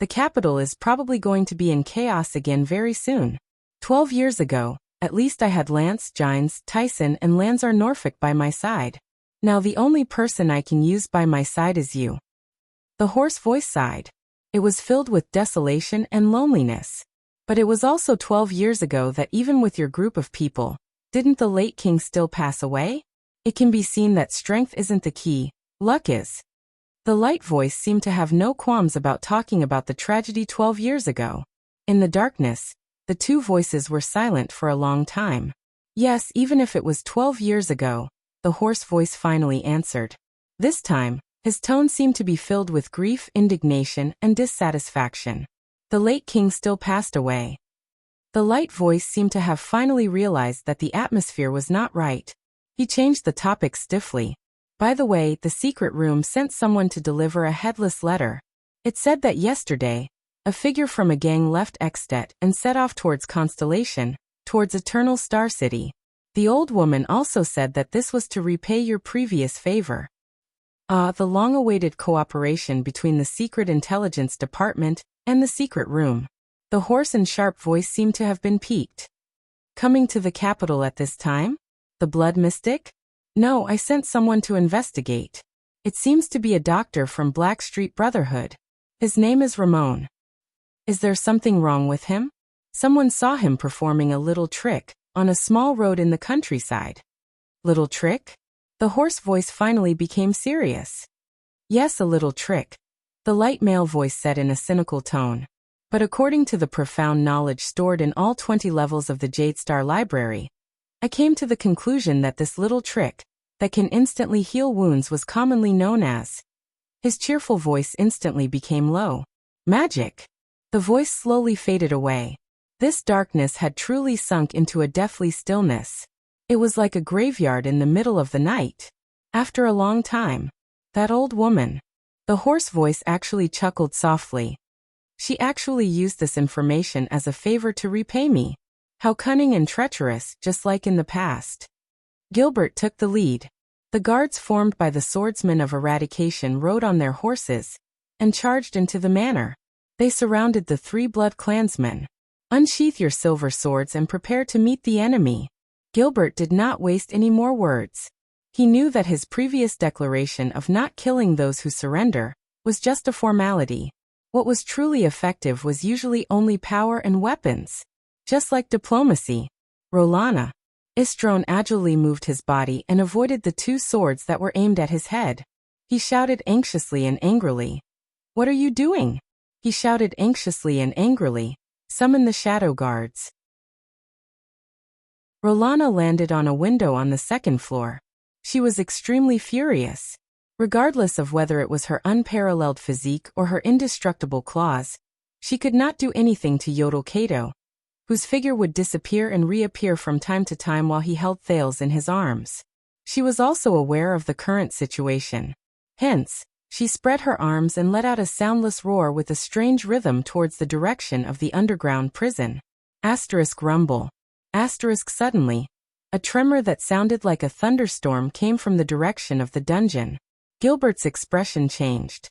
The capital is probably going to be in chaos again very soon. 12 years ago, at least I had Lance, Gines, Tyson and Lanzar Norfolk by my side. Now the only person I can use by my side is you. The hoarse voice sighed. It was filled with desolation and loneliness. But it was also 12 years ago that even with your group of people, didn't the late king still pass away? It can be seen that strength isn't the key, luck is. The light voice seemed to have no qualms about talking about the tragedy 12 years ago. In the darkness, the two voices were silent for a long time. Yes, even if it was 12 years ago, the hoarse voice finally answered. This time, his tone seemed to be filled with grief, indignation, and dissatisfaction. The late king still passed away. The light voice seemed to have finally realized that the atmosphere was not right. He changed the topic stiffly. By the way, the secret room sent someone to deliver a headless letter. It said that yesterday, a figure from a gang left Extet and set off towards Constellation, towards Eternal Star City. The old woman also said that this was to repay your previous favor. The long-awaited cooperation between the Secret Intelligence Department and the secret room. The hoarse and sharp voice seemed to have been piqued. Coming to the capital at this time? The blood mystic? No, I sent someone to investigate. It seems to be a doctor from Blackstreet Brotherhood. His name is Ramon. Is there something wrong with him? Someone saw him performing a little trick on a small road in the countryside. Little trick? The hoarse voice finally became serious. Yes, a little trick, the light male voice said in a cynical tone. But according to the profound knowledge stored in all 20 levels of the Jade Star Library, I came to the conclusion that this little trick that can instantly heal wounds was commonly known as. His cheerful voice instantly became low. Magic. The voice slowly faded away. This darkness had truly sunk into a deathly stillness. It was like a graveyard in the middle of the night. After a long time, that old woman. The hoarse voice actually chuckled softly. She actually used this information as a favor to repay me. How cunning and treacherous, just like in the past. Gilbert took the lead. The guards formed by the swordsmen of eradication rode on their horses and charged into the manor. They surrounded the 3 blood clansmen. Unsheath your silver swords and prepare to meet the enemy. Gilbert did not waste any more words. He knew that his previous declaration of not killing those who surrender was just a formality. What was truly effective was usually only power and weapons. Just like diplomacy. Rolana. Istron agilely moved his body and avoided the 2 swords that were aimed at his head. He shouted anxiously and angrily. What are you doing? He shouted anxiously and angrily. Summon the shadow guards. Rolana landed on a window on the 2nd floor. She was extremely furious. Regardless of whether it was her unparalleled physique or her indestructible claws, she could not do anything to Yodel Kato, whose figure would disappear and reappear from time to time while he held Thales in his arms. She was also aware of the current situation. Hence, she spread her arms and let out a soundless roar with a strange rhythm towards the direction of the underground prison. Asterisk rumble. Asterisk suddenly. A tremor that sounded like a thunderstorm came from the direction of the dungeon. Gilbert's expression changed.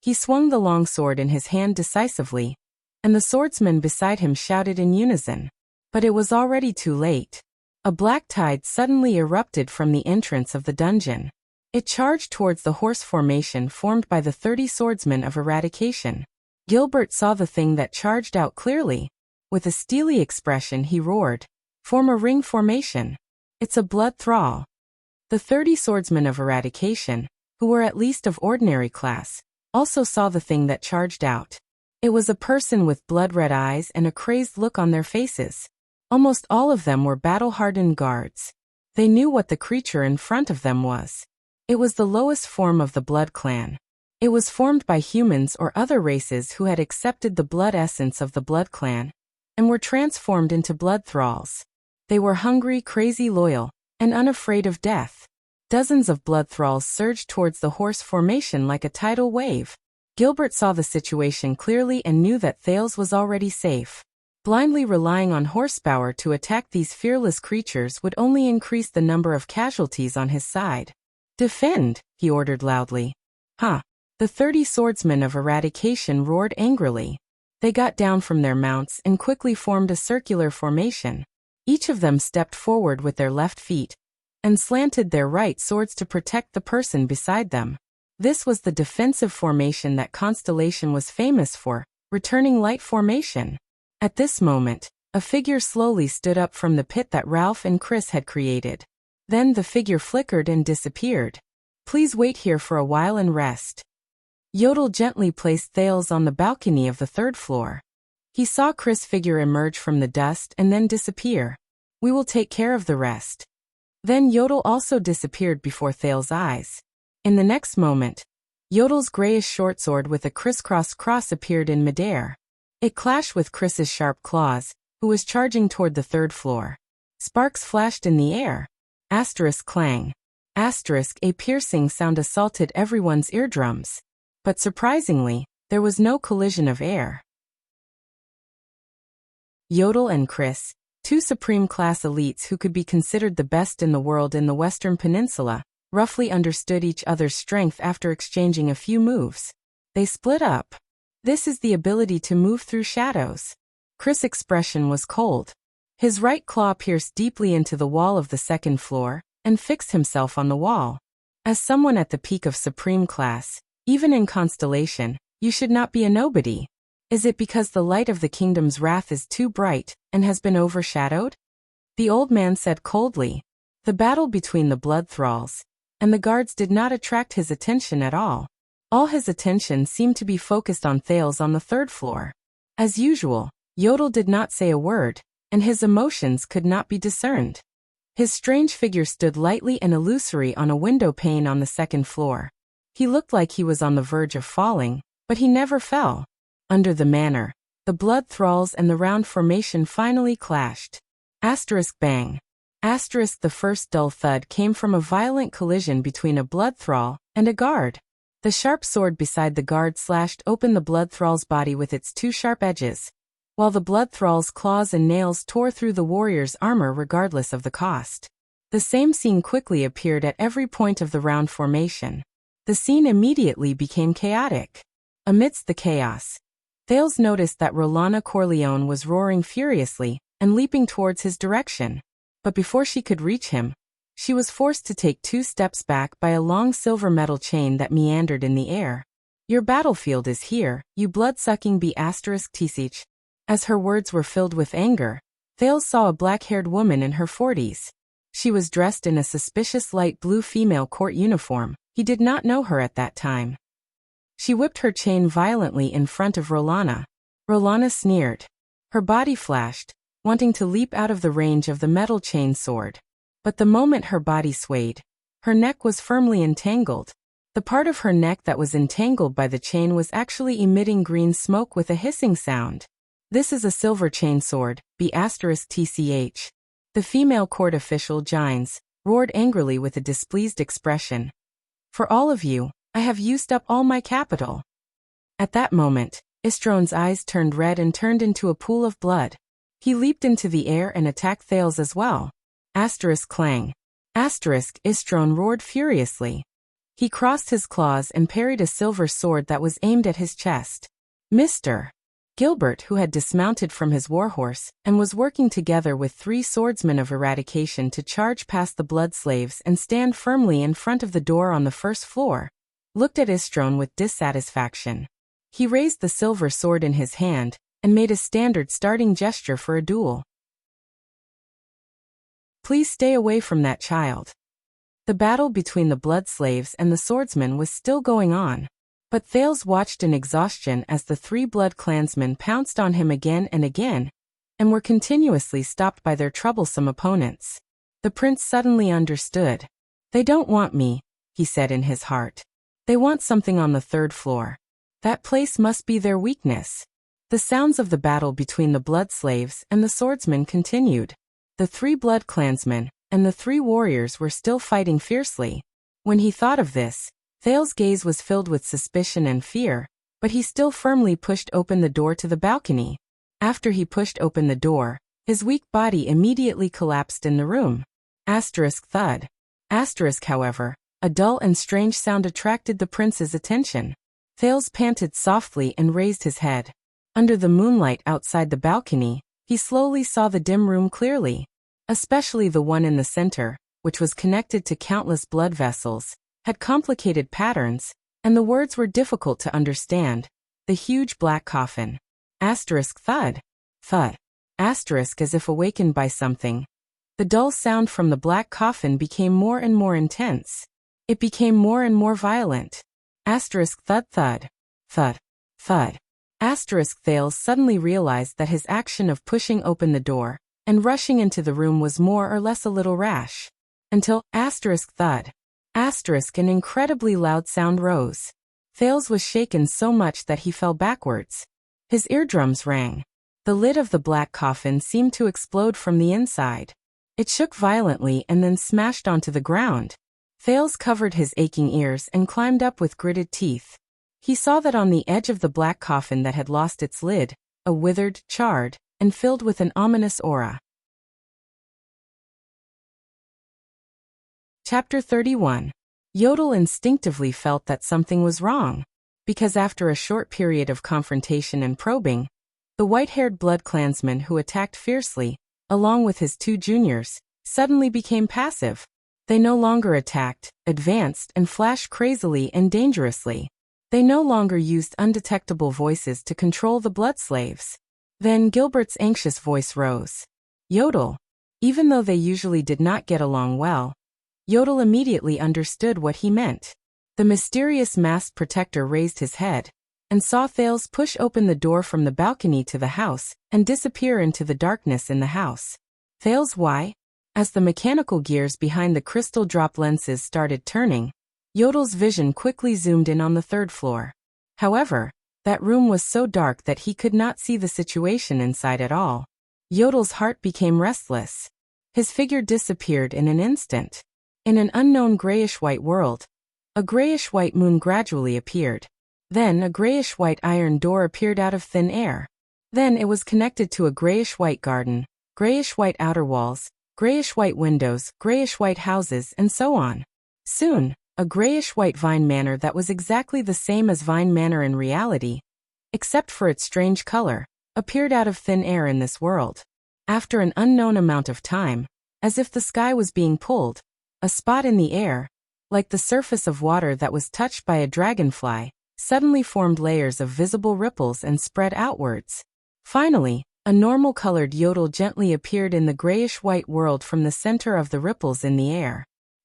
He swung the long sword in his hand decisively, and the swordsmen beside him shouted in unison. But it was already too late. A black tide suddenly erupted from the entrance of the dungeon. It charged towards the horse formation formed by the 30 swordsmen of eradication. Gilbert saw the thing that charged out clearly. With a steely expression he roared, "Form a ring formation. It's a blood thrall." The 30 swordsmen of eradication, who were at least of ordinary class, also saw the thing that charged out. It was a person with blood-red eyes and a crazed look on their faces. Almost all of them were battle-hardened guards. They knew what the creature in front of them was. It was the lowest form of the Blood Clan. It was formed by humans or other races who had accepted the blood essence of the Blood Clan and were transformed into blood thralls. They were hungry, crazy, loyal, and unafraid of death. Dozens of blood thralls surged towards the horse formation like a tidal wave. Gilbert saw the situation clearly and knew that Thales was already safe. Blindly relying on horsepower to attack these fearless creatures would only increase the number of casualties on his side. "Defend," he ordered loudly. "Huh." The 30 swordsmen of eradication roared angrily. They got down from their mounts and quickly formed a circular formation. Each of them stepped forward with their left feet and slanted their right swords to protect the person beside them. This was the defensive formation that Constellation was famous for, returning light formation. At this moment, a figure slowly stood up from the pit that Ralph and Chris had created. Then the figure flickered and disappeared. "Please wait here for a while and rest." Yodel gently placed Thales on the balcony of the 3rd floor. He saw Chris' figure emerge from the dust and then disappear. "We will take care of the rest." Then Yodel also disappeared before Thales' eyes. In the next moment, Yodel's grayish short sword with a crisscross cross appeared in midair. It clashed with Chris's sharp claws, who was charging toward the 3rd floor. Sparks flashed in the air. Asterisk clang. Asterisk a piercing sound assaulted everyone's eardrums. But surprisingly, there was no collision of air. Yodel and Chris, 2 supreme-class elites who could be considered the best in the world in the Western Peninsula, roughly understood each other's strength after exchanging a few moves. They split up. This is the ability to move through shadows. Chris' expression was cold. His right claw pierced deeply into the wall of the second floor and fixed himself on the wall. As someone at the peak of supreme class, even in constellation, you should not be a nobody. Is it because the light of the kingdom's wrath is too bright and has been overshadowed? The old man said coldly. The battle between the blood thralls and the guards did not attract his attention at all. All his attention seemed to be focused on Thales on the third floor. As usual, Yodel did not say a word, and his emotions could not be discerned. His strange figure stood lightly and illusory on a window pane on the second floor. He looked like he was on the verge of falling, but he never fell. Under the manor, the blood thralls and the round formation finally clashed. Bang. The first dull thud came from a violent collision between a blood thrall and a guard. The sharp sword beside the guard slashed open the blood thrall's body with its two sharp edges, while the blood thrall's claws and nails tore through the warrior's armor regardless of the cost. The same scene quickly appeared at every point of the round formation. The scene immediately became chaotic. Amidst the chaos, Thales noticed that Rolana Corleone was roaring furiously and leaping towards his direction. But before she could reach him, she was forced to take 2 steps back by a long silver metal chain that meandered in the air. Your battlefield is here, you blood-sucking B***Tsich. As her words were filled with anger, Thales saw a black-haired woman in her 40s. She was dressed in a suspicious light blue female court uniform. He did not know her at that time. She whipped her chain violently in front of Rolana. Rolana sneered. Her body flashed, wanting to leap out of the range of the metal chain sword. But the moment her body swayed, her neck was firmly entangled. The part of her neck that was entangled by the chain was actually emitting green smoke with a hissing sound. This is a silver chain sword, B***TCH. The female court official Gines roared angrily with a displeased expression. For all of you, I have used up all my capital. At that moment, Istron's eyes turned red and turned into a pool of blood. He leaped into the air and attacked Thales as well. Clang. Istron roared furiously. He crossed his claws and parried a silver sword that was aimed at his chest. Mr. Gilbert, who had dismounted from his warhorse and was working together with 3 swordsmen of eradication to charge past the blood slaves and stand firmly in front of the door on the first floor, looked at Istron with dissatisfaction. He raised the silver sword in his hand and made a standard starting gesture for a duel. Please stay away from that child. The battle between the blood slaves and the swordsmen was still going on, but Thales watched in exhaustion as the 3 blood clansmen pounced on him again and again, and were continuously stopped by their troublesome opponents. The prince suddenly understood. They don't want me, he said in his heart. They want something on the 3rd floor. That place must be their weakness. The sounds of the battle between the blood slaves and the swordsmen continued. The 3 blood clansmen and the 3 warriors were still fighting fiercely. When he thought of this, Thales' gaze was filled with suspicion and fear, but he still firmly pushed open the door to the balcony. After he pushed open the door, his weak body immediately collapsed in the room. Thud. However, a dull and strange sound attracted the prince's attention. Thales panted softly and raised his head. Under the moonlight outside the balcony, he slowly saw the dim room clearly. Especially the one in the center, which was connected to countless blood vessels, had complicated patterns, and the words were difficult to understand. The huge black coffin. Thud. Thud. As if awakened by something. The dull sound from the black coffin became more and more intense. It became more and more violent. Thud thud. Thud. Thud. Thales suddenly realized that his action of pushing open the door and rushing into the room was more or less a little rash. Until, thud. An incredibly loud sound rose. Thales was shaken so much that he fell backwards. His eardrums rang. The lid of the black coffin seemed to explode from the inside. It shook violently and then smashed onto the ground. Thales covered his aching ears and climbed up with gritted teeth. He saw that on the edge of the black coffin that had lost its lid, a withered, charred, and filled with an ominous aura. Chapter 31. Yodel instinctively felt that something was wrong, because after a short period of confrontation and probing, the white-haired blood clansman who attacked fiercely along with his two juniors, suddenly became passive. They no longer attacked, advanced, and flashed crazily and dangerously. They no longer used undetectable voices to control the blood slaves. Then Gilbert's anxious voice rose. Yodel. Even though they usually did not get along well, Yodel immediately understood what he meant. The mysterious masked protector raised his head and saw Thales push open the door from the balcony to the house and disappear into the darkness in the house. Thales, why? As the mechanical gears behind the crystal drop lenses started turning, Yodel's vision quickly zoomed in on the third floor. However, that room was so dark that he could not see the situation inside at all. Yodel's heart became restless. His figure disappeared in an instant. In an unknown grayish-white world, a grayish-white moon gradually appeared. Then a grayish-white iron door appeared out of thin air. Then it was connected to a grayish-white garden, grayish-white outer walls, grayish-white windows, grayish-white houses, and so on. Soon, a grayish-white Vine Manor that was exactly the same as Vine Manor in reality, except for its strange color, appeared out of thin air in this world. After an unknown amount of time, as if the sky was being pulled, a spot in the air, like the surface of water that was touched by a dragonfly, suddenly formed layers of visible ripples and spread outwards. Finally, a normal-colored Yodel gently appeared in the grayish-white world from the center of the ripples in the air.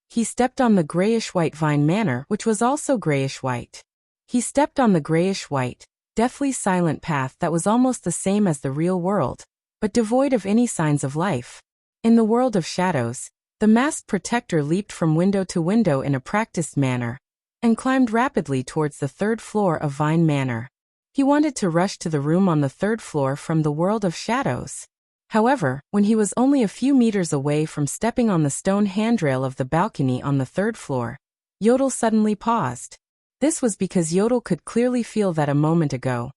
He stepped on the grayish-white Vine Manor, which was also grayish-white. He stepped on the grayish-white, deathly silent path that was almost the same as the real world, but devoid of any signs of life. In the world of shadows, the masked protector leaped from window to window in a practiced manner and climbed rapidly towards the third floor of Vine Manor. He wanted to rush to the room on the third floor from the world of shadows. However, when he was only a few meters away from stepping on the stone handrail of the balcony on the third floor, Yodel suddenly paused. This was because Yodel could clearly feel that a moment ago,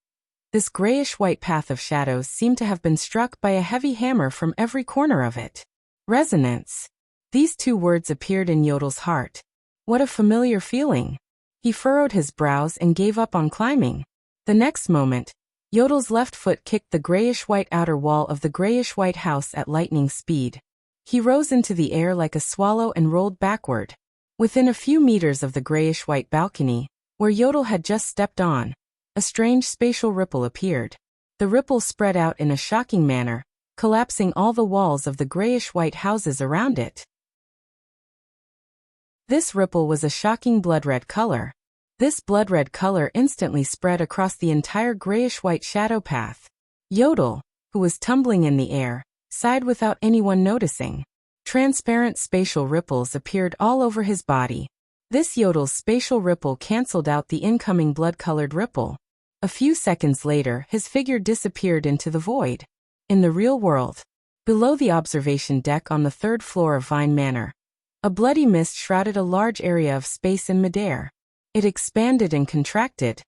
this grayish-white path of shadows seemed to have been struck by a heavy hammer from every corner of it. Resonance. These two words appeared in Yodel's heart. What a familiar feeling. He furrowed his brows and gave up on climbing. The next moment, Yodel's left foot kicked the grayish-white outer wall of the grayish-white house at lightning speed. He rose into the air like a swallow and rolled backward. Within a few meters of the grayish-white balcony, where Yodel had just stepped on, a strange spatial ripple appeared. The ripple spread out in a shocking manner, collapsing all the walls of the grayish-white houses around it. This ripple was a shocking blood-red color. This blood-red color instantly spread across the entire grayish-white shadow path. Yodel, who was tumbling in the air, sighed without anyone noticing. Transparent spatial ripples appeared all over his body. This Yodel's spatial ripple cancelled out the incoming blood-colored ripple. A few seconds later, his figure disappeared into the void. In the real world, below the observation deck on the third floor of Vine Manor, a bloody mist shrouded a large area of space in midair. It expanded and contracted,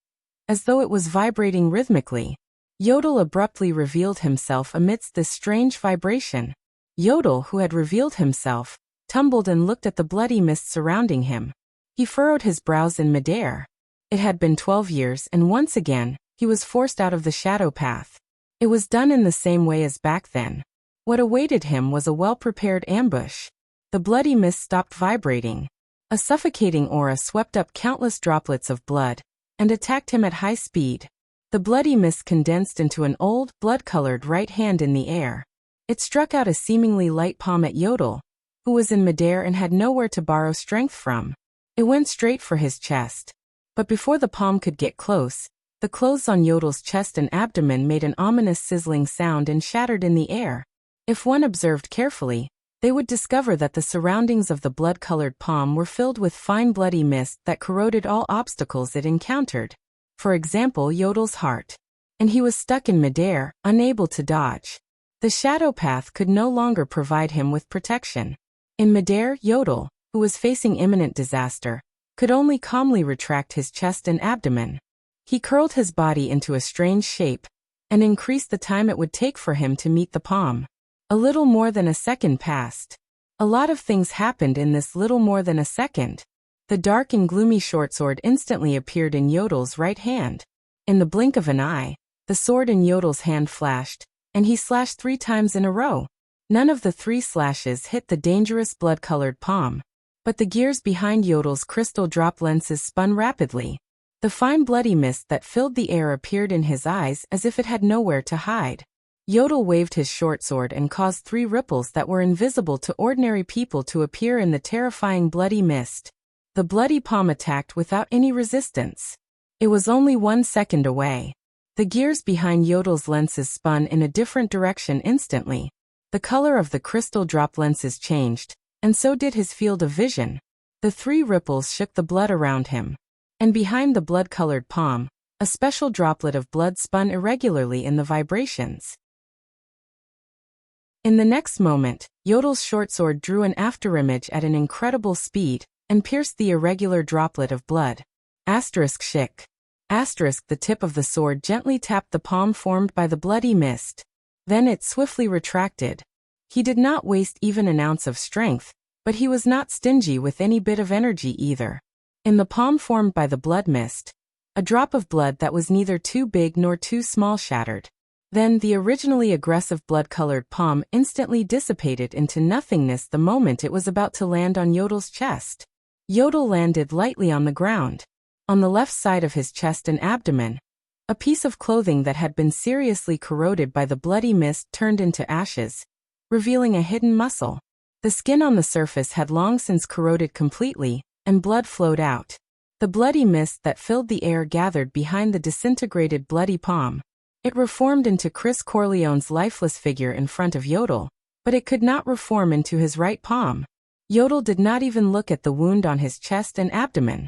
as though it was vibrating rhythmically. Yodel abruptly revealed himself amidst this strange vibration. Yodel, who had revealed himself, tumbled and looked at the bloody mist surrounding him. He furrowed his brows in midair. It had been 12 years, and once again, he was forced out of the shadow path. It was done in the same way as back then. What awaited him was a well-prepared ambush. The bloody mist stopped vibrating. A suffocating aura swept up countless droplets of blood and attacked him at high speed. The bloody mist condensed into an old, blood-colored right hand in the air. It struck out a seemingly light palm at Yodel, who was in midair and had nowhere to borrow strength from. It went straight for his chest. But before the palm could get close, the clothes on Yodel's chest and abdomen made an ominous sizzling sound and shattered in the air. If one observed carefully, they would discover that the surroundings of the blood-colored palm were filled with fine bloody mist that corroded all obstacles it encountered. For example, Yodel's heart. And he was stuck in midair, unable to dodge. The shadow path could no longer provide him with protection. In midair, Yodel, who was facing imminent disaster, could only calmly retract his chest and abdomen. He curled his body into a strange shape and increased the time it would take for him to meet the palm. A little more than a second passed. A lot of things happened in this little more than a second. The dark and gloomy short sword instantly appeared in Yodel's right hand. In the blink of an eye, the sword in Yodel's hand flashed, and he slashed 3 times in a row. None of the 3 slashes hit the dangerous blood-colored palm, but the gears behind Yodel's crystal drop lenses spun rapidly. The fine bloody mist that filled the air appeared in his eyes as if it had nowhere to hide. Yodel waved his short sword and caused 3 ripples that were invisible to ordinary people to appear in the terrifying bloody mist. The bloody palm attacked without any resistance. It was only 1 second away. The gears behind Yodel's lenses spun in a different direction instantly. The color of the crystal drop lenses changed, and so did his field of vision. The 3 ripples shook the blood around him. And behind the blood-colored palm, a special droplet of blood spun irregularly in the vibrations. In the next moment, Yodel's short sword drew an afterimage at an incredible speed and pierced the irregular droplet of blood. Shik. The tip of the sword gently tapped the palm formed by the bloody mist. Then it swiftly retracted. He did not waste even an ounce of strength, but he was not stingy with any bit of energy either. In the palm formed by the blood mist, a drop of blood that was neither too big nor too small shattered. Then the originally aggressive blood-colored palm instantly dissipated into nothingness the moment it was about to land on Yodel's chest. Yodel landed lightly on the ground. On the left side of his chest and abdomen, a piece of clothing that had been seriously corroded by the bloody mist turned into ashes, revealing a hidden muscle. The skin on the surface had long since corroded completely, and blood flowed out. The bloody mist that filled the air gathered behind the disintegrated bloody palm. It reformed into Chris Corleone's lifeless figure in front of Yodel, but it could not reform into his right palm. Yodel did not even look at the wound on his chest and abdomen.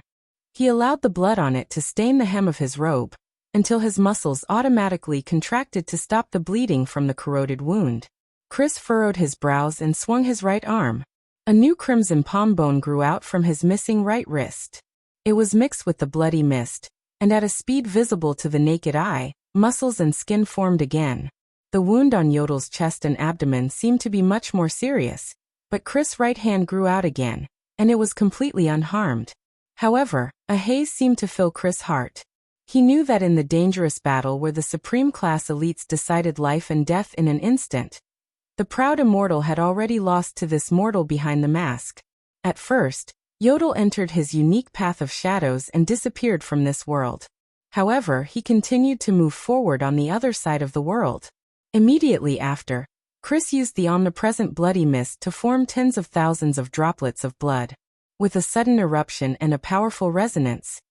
He allowed the blood on it to stain the hem of his robe, until his muscles automatically contracted to stop the bleeding from the corroded wound. Chris furrowed his brows and swung his right arm. A new crimson palm bone grew out from his missing right wrist. It was mixed with the bloody mist, and at a speed visible to the naked eye, muscles and skin formed again. The wound on Yodel's chest and abdomen seemed to be much more serious, but Chris' right hand grew out again, and it was completely unharmed. However, a haze seemed to fill Chris' heart. He knew that in the dangerous battle where the supreme class elites decided life and death in an instant, the proud immortal had already lost to this mortal behind the mask. At first, Yodel entered his unique path of shadows and disappeared from this world. However, he continued to move forward on the other side of the world. Immediately after, Chris used the omnipresent bloody mist to form tens of thousands of droplets of blood. With a sudden eruption and a powerful resonance,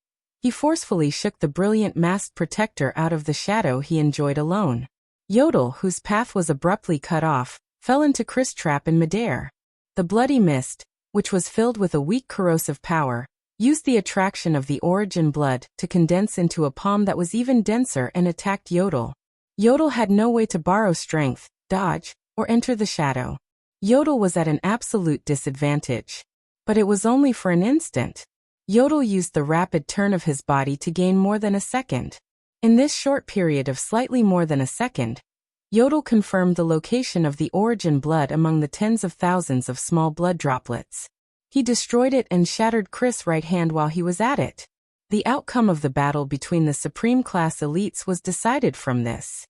he forcefully shook the brilliant masked protector out of the shadow he enjoyed alone. Yodel, whose path was abruptly cut off, fell into Chris' trap in midair. The bloody mist, which was filled with a weak corrosive power, used the attraction of the origin blood to condense into a palm that was even denser and attacked Yodel. Yodel had no way to borrow strength, dodge, or enter the shadow. Yodel was at an absolute disadvantage. But it was only for an instant. Yodel used the rapid turn of his body to gain more than a second. In this short period of slightly more than a second, Yodel confirmed the location of the origin blood among the tens of thousands of small blood droplets. He destroyed it and shattered Chris' right hand while he was at it. The outcome of the battle between the supreme class elites was decided from this.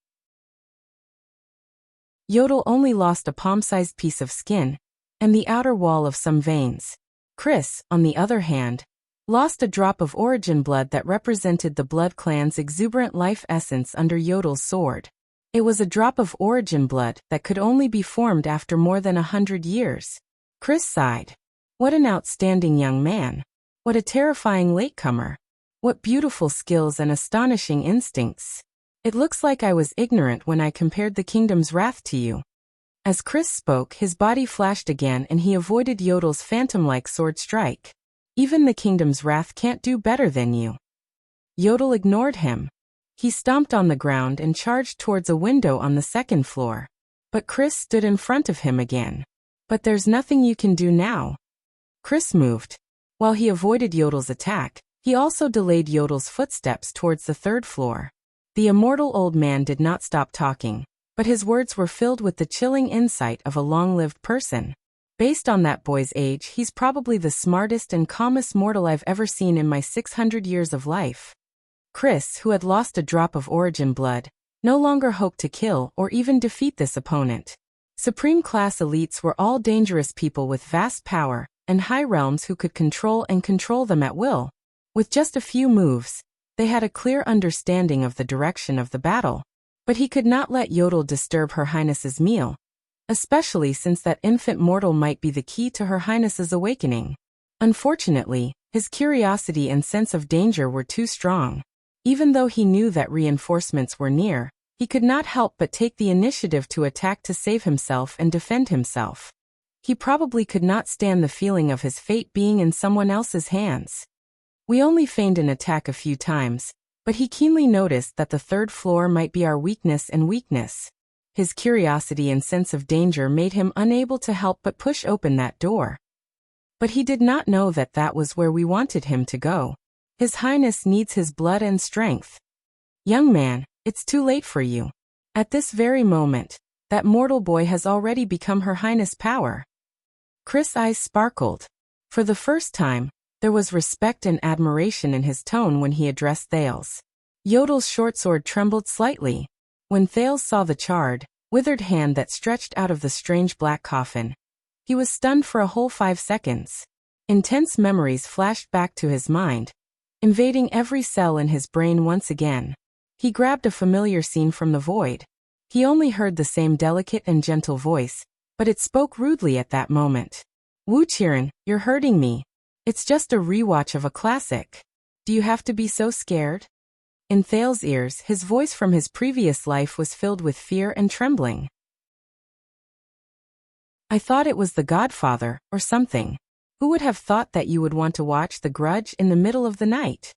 Yodel only lost a palm-sized piece of skin and the outer wall of some veins. Chris, on the other hand, lost a drop of origin blood that represented the blood clan's exuberant life essence under Yodel's sword. It was a drop of origin blood that could only be formed after more than 100 years. Chris sighed. What an outstanding young man. What a terrifying latecomer. What beautiful skills and astonishing instincts. It looks like I was ignorant when I compared the kingdom's wrath to you. As Chris spoke, his body flashed again and he avoided Yodel's phantom-like sword strike. Even the kingdom's wrath can't do better than you. Yodel ignored him. He stomped on the ground and charged towards a window on the second floor. But Chris stood in front of him again. But there's nothing you can do now. Chris moved. While he avoided Yodel's attack, he also delayed Yodel's footsteps towards the third floor. The immortal old man did not stop talking, but his words were filled with the chilling insight of a long-lived person. Based on that boy's age, he's probably the smartest and calmest mortal I've ever seen in my 600 years of life. Chris, who had lost a drop of origin blood, no longer hoped to kill or even defeat this opponent. Supreme class elites were all dangerous people with vast power, and high realms who could control them at will. With just a few moves, they had a clear understanding of the direction of the battle. But he could not let Yodel disturb Her Highness's meal, especially since that infant mortal might be the key to Her Highness's awakening. Unfortunately, his curiosity and sense of danger were too strong. Even though he knew that reinforcements were near, he could not help but take the initiative to attack to save himself and defend himself. He probably could not stand the feeling of his fate being in someone else's hands. We only feigned an attack a few times, but he keenly noticed that the third floor might be our weakness. His curiosity and sense of danger made him unable to help but push open that door. But he did not know that that was where we wanted him to go. His Highness needs his blood and strength. Young man, it's too late for you. At this very moment, that mortal boy has already become Her Highness power. Chris' eyes sparkled. For the first time, there was respect and admiration in his tone when he addressed Thales. Yodel's short sword trembled slightly. When Thales saw the charred, withered hand that stretched out of the strange black coffin, he was stunned for a whole 5 seconds. Intense memories flashed back to his mind, invading every cell in his brain once again. He grabbed a familiar scene from the void. He only heard the same delicate and gentle voice, but it spoke rudely at that moment. Wu Qiren, you're hurting me. It's just a rewatch of a classic. Do you have to be so scared? In Thales' ears, his voice from his previous life was filled with fear and trembling. I thought it was The Godfather, or something. Who would have thought that you would want to watch The Grudge in the middle of the night?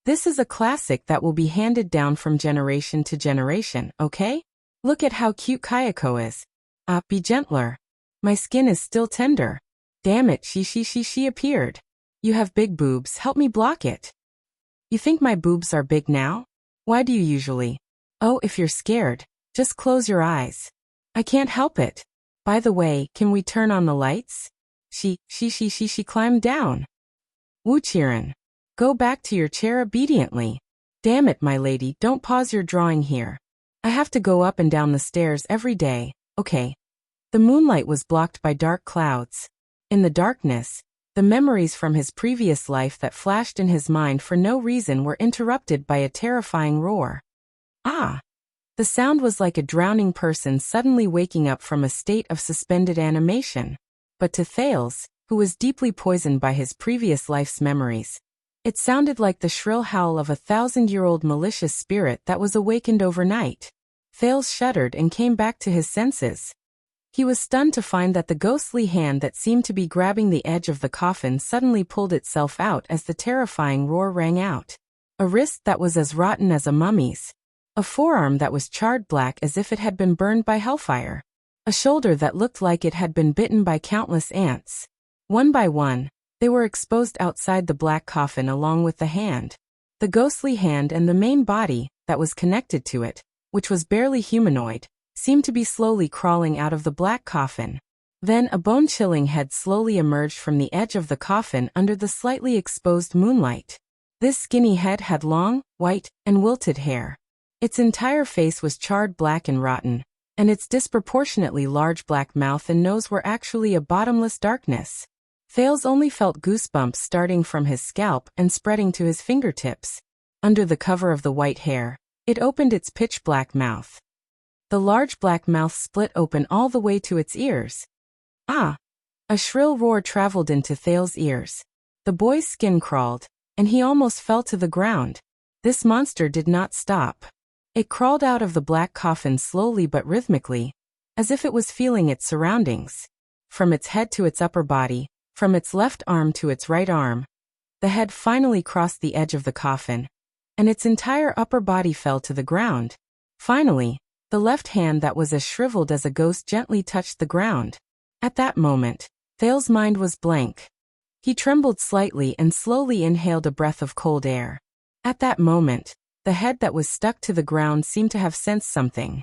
This is a classic that will be handed down from generation to generation, okay? Look at how cute Kayako is. Be gentler. My skin is still tender. Damn it, she appeared. You have big boobs, help me block it. You think my boobs are big now? Why do you usually? Oh, if you're scared, just close your eyes. I can't help it. By the way, can we turn on the lights? She climbed down. Wu Qiren, go back to your chair obediently. Damn it, my lady, don't pause your drawing here. I have to go up and down the stairs every day, okay? The moonlight was blocked by dark clouds. In the darkness, the memories from his previous life that flashed in his mind for no reason were interrupted by a terrifying roar. Ah! The sound was like a drowning person suddenly waking up from a state of suspended animation. But to Thales, who was deeply poisoned by his previous life's memories, it sounded like the shrill howl of a 1,000-year-old malicious spirit that was awakened overnight. Thales shuddered and came back to his senses. He was stunned to find that the ghostly hand that seemed to be grabbing the edge of the coffin suddenly pulled itself out as the terrifying roar rang out. A wrist that was as rotten as a mummy's. A forearm that was charred black as if it had been burned by hellfire. A shoulder that looked like it had been bitten by countless ants. One by one, they were exposed outside the black coffin along with the hand. The ghostly hand and the main body that was connected to it, which was barely humanoid, seemed to be slowly crawling out of the black coffin. Then a bone-chilling head slowly emerged from the edge of the coffin under the slightly exposed moonlight. This skinny head had long, white, and wilted hair. Its entire face was charred black and rotten, and its disproportionately large black mouth and nose were actually a bottomless darkness. Thales only felt goosebumps starting from his scalp and spreading to his fingertips. Under the cover of the white hair, it opened its pitch-black mouth. The large black mouth split open all the way to its ears. Ah! A shrill roar traveled into Thales' ears. The boy's skin crawled, and he almost fell to the ground. This monster did not stop. It crawled out of the black coffin slowly but rhythmically, as if it was feeling its surroundings. From its head to its upper body, from its left arm to its right arm, the head finally crossed the edge of the coffin, and its entire upper body fell to the ground. Finally, the left hand that was as shriveled as a ghost gently touched the ground. At that moment, Thales' mind was blank. He trembled slightly and slowly inhaled a breath of cold air. At that moment, the head that was stuck to the ground seemed to have sensed something.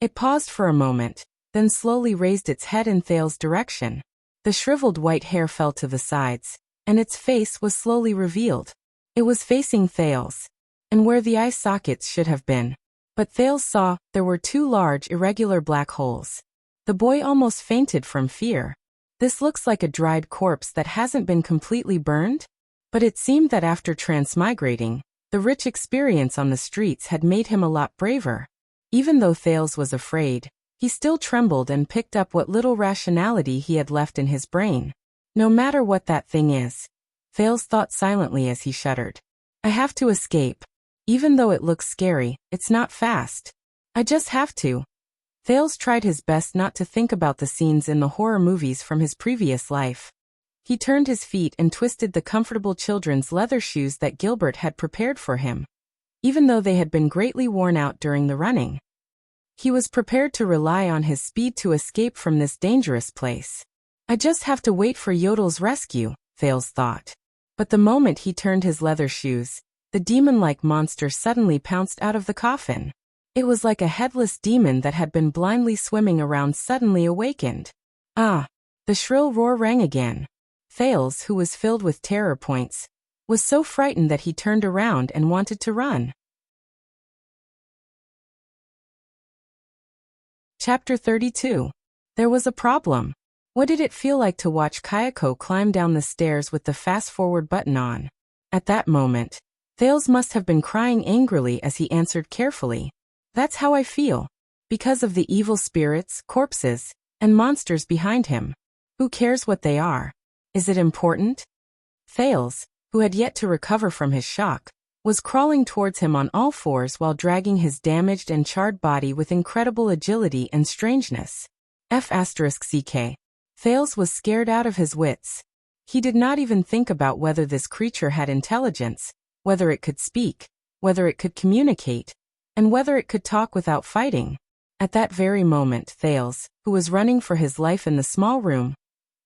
It paused for a moment, then slowly raised its head in Thales' direction. The shriveled white hair fell to the sides, and its face was slowly revealed. It was facing Thales, and where the eye sockets should have been, But Thales saw there were two large, irregular black holes. The boy almost fainted from fear. This looks like a dried corpse that hasn't been completely burned? But it seemed that after transmigrating, the rich experience on the streets had made him a lot braver. Even though Thales was afraid, he still trembled and picked up what little rationality he had left in his brain. No matter what that thing is, Thales thought silently as he shuddered. I have to escape. Even though it looks scary, it's not fast. I just have to. Thales tried his best not to think about the scenes in the horror movies from his previous life. He turned his feet and twisted the comfortable children's leather shoes that Gilbert had prepared for him. Even though they had been greatly worn out during the running, he was prepared to rely on his speed to escape from this dangerous place. I just have to wait for Yodel's rescue, Thales thought. But the moment he turned his leather shoes, the demon-like monster suddenly pounced out of the coffin. It was like a headless demon that had been blindly swimming around suddenly awakened. Ah! The shrill roar rang again. Thales, who was filled with terror points, was so frightened that he turned around and wanted to run. Chapter 32. There was a problem. What did it feel like to watch Kayako climb down the stairs with the fast-forward button on? At that moment, Thales must have been crying angrily as he answered carefully. That's how I feel. Because of the evil spirits, corpses, and monsters behind him. Who cares what they are? Is it important? Thales, who had yet to recover from his shock, was crawling towards him on all fours while dragging his damaged and charred body with incredible agility and strangeness. F***ck. Thales was scared out of his wits. He did not even think about whether this creature had intelligence, whether it could speak, whether it could communicate, and whether it could talk without fighting. At that very moment, Thales, who was running for his life in the small room,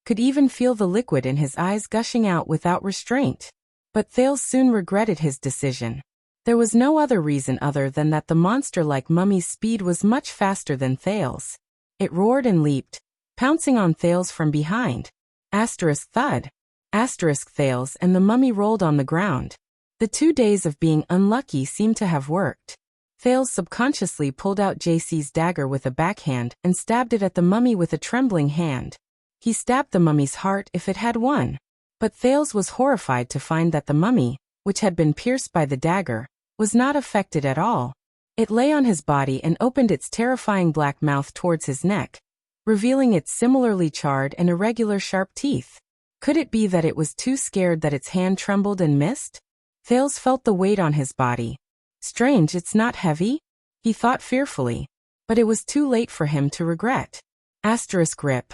could even feel the liquid in his eyes gushing out without restraint. But Thales soon regretted his decision. There was no other reason other than that the monster-like mummy's speed was much faster than Thales. It roared and leaped, pouncing on Thales from behind. Thud. Thales and the mummy rolled on the ground. The 2 days of being unlucky seemed to have worked. Thales subconsciously pulled out JC's dagger with a backhand and stabbed it at the mummy with a trembling hand. He stabbed the mummy's heart if it had one. But Thales was horrified to find that the mummy, which had been pierced by the dagger, was not affected at all. It lay on his body and opened its terrifying black mouth towards his neck, revealing its similarly charred and irregular sharp teeth. Could it be that it was too scared that its hand trembled and missed? Thales felt the weight on his body. Strange, it's not heavy? He thought fearfully. But it was too late for him to regret. Rip.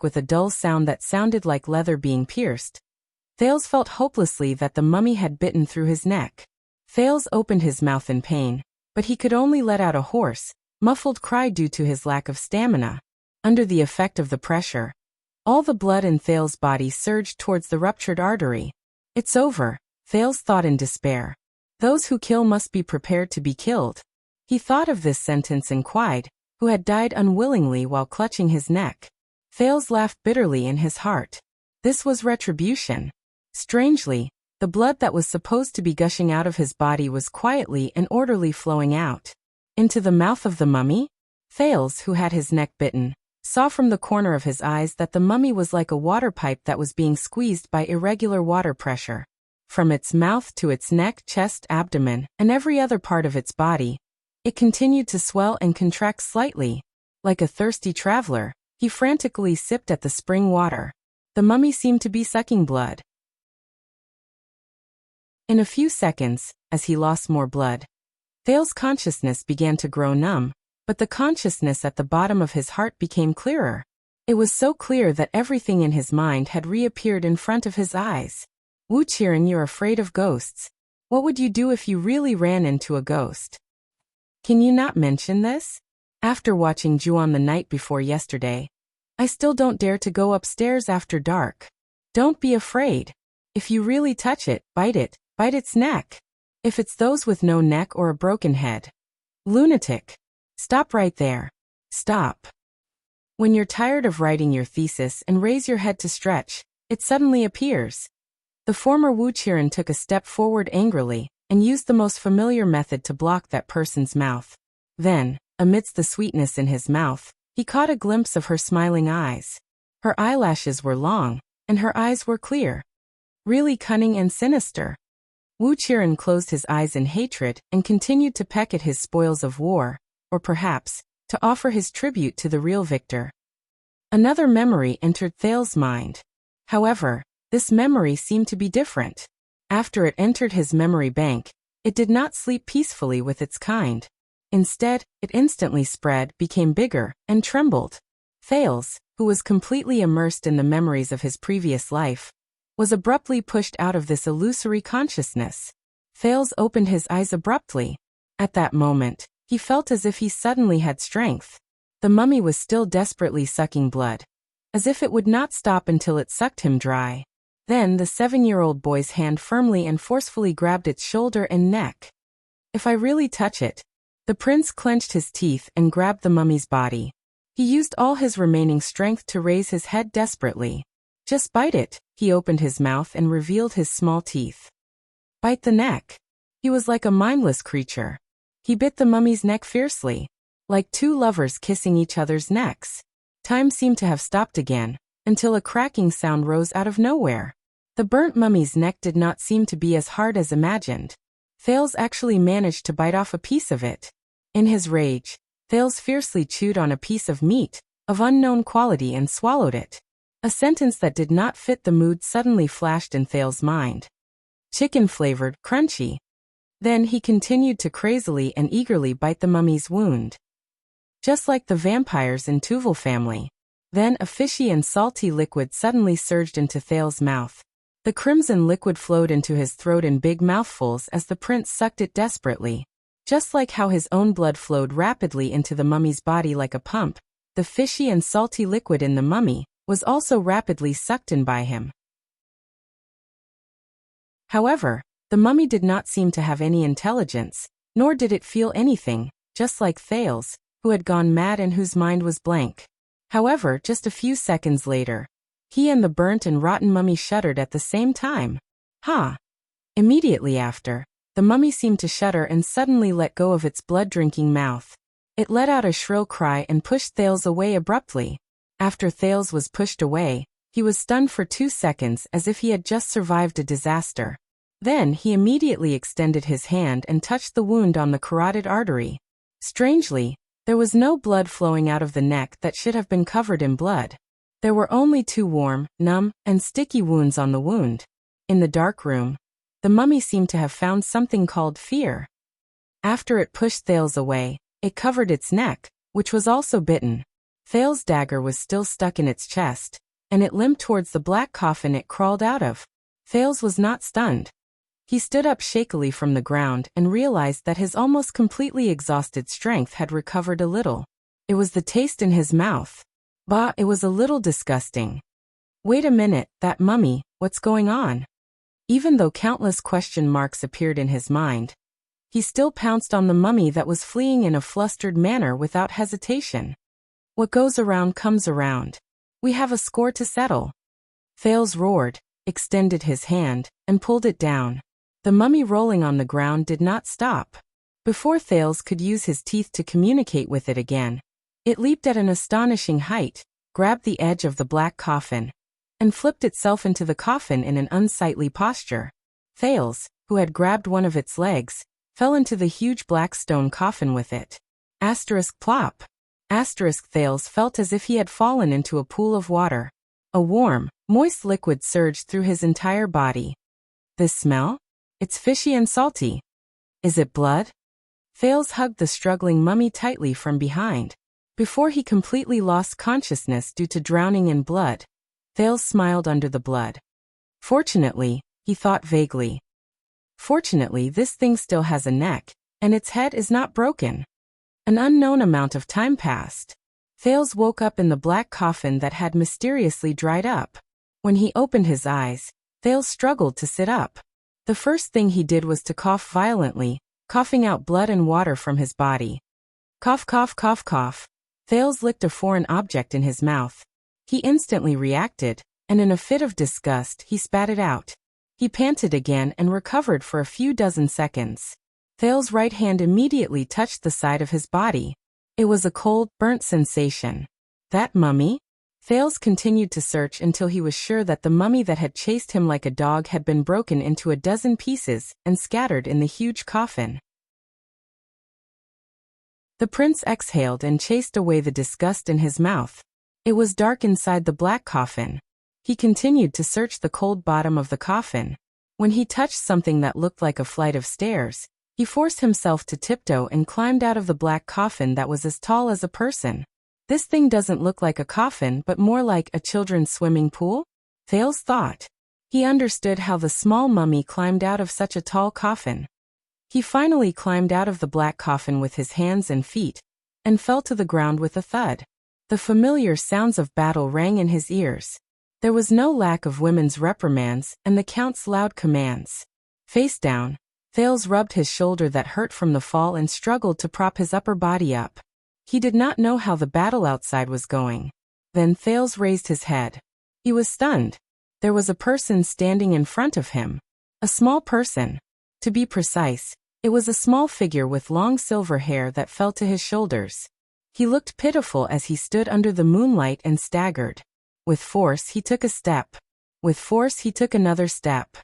With a dull sound that sounded like leather being pierced. Thales felt hopelessly that the mummy had bitten through his neck. Thales opened his mouth in pain, but he could only let out a hoarse, muffled cry due to his lack of stamina. Under the effect of the pressure, all the blood in Thales' body surged towards the ruptured artery. It's over, Thales thought in despair. Those who kill must be prepared to be killed. He thought of this sentence in Quide, who had died unwillingly while clutching his neck. Thales laughed bitterly in his heart. This was retribution. Strangely, the blood that was supposed to be gushing out of his body was quietly and orderly flowing out. Into the mouth of the mummy? Thales, who had his neck bitten, saw from the corner of his eyes that the mummy was like a water pipe that was being squeezed by irregular water pressure. From its mouth to its neck, chest, abdomen, and every other part of its body, it continued to swell and contract slightly. Like a thirsty traveler, he frantically sipped at the spring water. The mummy seemed to be sucking blood. In a few seconds, as he lost more blood, Thales' consciousness began to grow numb, but the consciousness at the bottom of his heart became clearer. It was so clear that everything in his mind had reappeared in front of his eyes. Wu Qiren, you're afraid of ghosts. What would you do if you really ran into a ghost? Can you not mention this? After watching Ju-on the night before yesterday, I still don't dare to go upstairs after dark. Don't be afraid. If you really touch it, bite its neck. If it's those with no neck or a broken head. Lunatic. Stop right there. Stop. When you're tired of writing your thesis and raise your head to stretch, it suddenly appears. The former Wu Qiren took a step forward angrily, and used the most familiar method to block that person's mouth. Then, amidst the sweetness in his mouth, he caught a glimpse of her smiling eyes. Her eyelashes were long, and her eyes were clear. Really cunning and sinister. Wu Qiren closed his eyes in hatred and continued to peck at his spoils of war, or perhaps, to offer his tribute to the real victor. Another memory entered Thale's mind. However, this memory seemed to be different. After it entered his memory bank, it did not sleep peacefully with its kind. Instead, it instantly spread, became bigger, and trembled. Thales, who was completely immersed in the memories of his previous life, was abruptly pushed out of this illusory consciousness. Thales opened his eyes abruptly. At that moment, he felt as if he suddenly had strength. The mummy was still desperately sucking blood, as if it would not stop until it sucked him dry. Then the 7-year-old boy's hand firmly and forcefully grabbed its shoulder and neck. If I really touch it. The prince clenched his teeth and grabbed the mummy's body. He used all his remaining strength to raise his head desperately. Just bite it. He opened his mouth and revealed his small teeth. Bite the neck. He was like a mindless creature. He bit the mummy's neck fiercely, like two lovers kissing each other's necks. Time seemed to have stopped again, until a cracking sound rose out of nowhere. The burnt mummy's neck did not seem to be as hard as imagined. Thales actually managed to bite off a piece of it. In his rage, Thales fiercely chewed on a piece of meat, of unknown quality, and swallowed it. A sentence that did not fit the mood suddenly flashed in Thales' mind. Chicken-flavored, crunchy. Then he continued to crazily and eagerly bite the mummy's wound. Just like the vampires in Tuval family. Then a fishy and salty liquid suddenly surged into Thales' mouth. The crimson liquid flowed into his throat in big mouthfuls as the prince sucked it desperately. Just like how his own blood flowed rapidly into the mummy's body like a pump, the fishy and salty liquid in the mummy was also rapidly sucked in by him. However, the mummy did not seem to have any intelligence, nor did it feel anything, just like Thales, who had gone mad and whose mind was blank. However, just a few seconds later, he and the burnt and rotten mummy shuddered at the same time. Immediately after, the mummy seemed to shudder and suddenly let go of its blood-drinking mouth. It let out a shrill cry and pushed Thales away abruptly. After Thales was pushed away, he was stunned for 2 seconds as if he had just survived a disaster. Then he immediately extended his hand and touched the wound on the carotid artery. Strangely, there was no blood flowing out of the neck that should have been covered in blood. There were only 2 warm, numb, and sticky wounds on the wound. In the dark room, the mummy seemed to have found something called fear. After it pushed Thales away, it covered its neck, which was also bitten. Thales' dagger was still stuck in its chest, and it limped towards the black coffin it crawled out of. Thales was not stunned. He stood up shakily from the ground and realized that his almost completely exhausted strength had recovered a little. It was the taste in his mouth. Bah, it was a little disgusting. Wait a minute, that mummy, what's going on? Even though countless question marks appeared in his mind, he still pounced on the mummy that was fleeing in a flustered manner without hesitation. What goes around comes around. We have a score to settle. Thales roared, extended his hand, and pulled it down. The mummy rolling on the ground did not stop. Before Thales could use his teeth to communicate with it again, it leaped at an astonishing height, grabbed the edge of the black coffin, and flipped itself into the coffin in an unsightly posture. Thales, who had grabbed one of its legs, fell into the huge black stone coffin with it. Plop. Thales felt as if he had fallen into a pool of water. A warm, moist liquid surged through his entire body. This smell? It's fishy and salty. Is it blood? Thales hugged the struggling mummy tightly from behind. Before he completely lost consciousness due to drowning in blood, Thales smiled under the blood. Fortunately, he thought vaguely. Fortunately, this thing still has a neck, and its head is not broken. An unknown amount of time passed. Thales woke up in the black coffin that had mysteriously dried up. When he opened his eyes, Thales struggled to sit up. The first thing he did was to cough violently, coughing out blood and water from his body. Cough, cough, cough, cough. Thales licked a foreign object in his mouth. He instantly reacted, and in a fit of disgust he spat it out. He panted again and recovered for a few dozen seconds. Thales's right hand immediately touched the side of his body. It was a cold, burnt sensation. That mummy? Thales continued to search until he was sure that the mummy that had chased him like a dog had been broken into a dozen pieces and scattered in the huge coffin. The prince exhaled and chased away the disgust in his mouth. It was dark inside the black coffin. He continued to search the cold bottom of the coffin. When he touched something that looked like a flight of stairs, he forced himself to tiptoe and climbed out of the black coffin that was as tall as a person. This thing doesn't look like a coffin but more like a children's swimming pool? Thales thought. He understood how the small mummy climbed out of such a tall coffin. He finally climbed out of the black coffin with his hands and feet, and fell to the ground with a thud. The familiar sounds of battle rang in his ears. There was no lack of women's reprimands and the count's loud commands. Face down, Thales rubbed his shoulder that hurt from the fall and struggled to prop his upper body up. He did not know how the battle outside was going. Then Thales raised his head. He was stunned. There was a person standing in front of him. A small person. To be precise, it was a small figure with long silver hair that fell to his shoulders. He looked pitiful as he stood under the moonlight and staggered. With force he took a step. With force he took another step.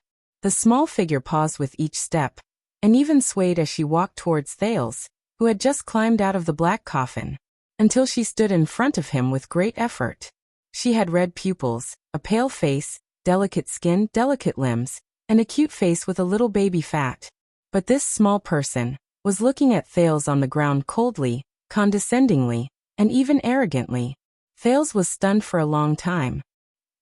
The small figure paused with each step, and even swayed as she walked towards Thales, who had just climbed out of the black coffin, until she stood in front of him with great effort. She had red pupils, a pale face, delicate skin, delicate limbs, and a cute face with a little baby fat. But this small person was looking at Thales on the ground coldly, condescendingly, and even arrogantly. Thales was stunned for a long time.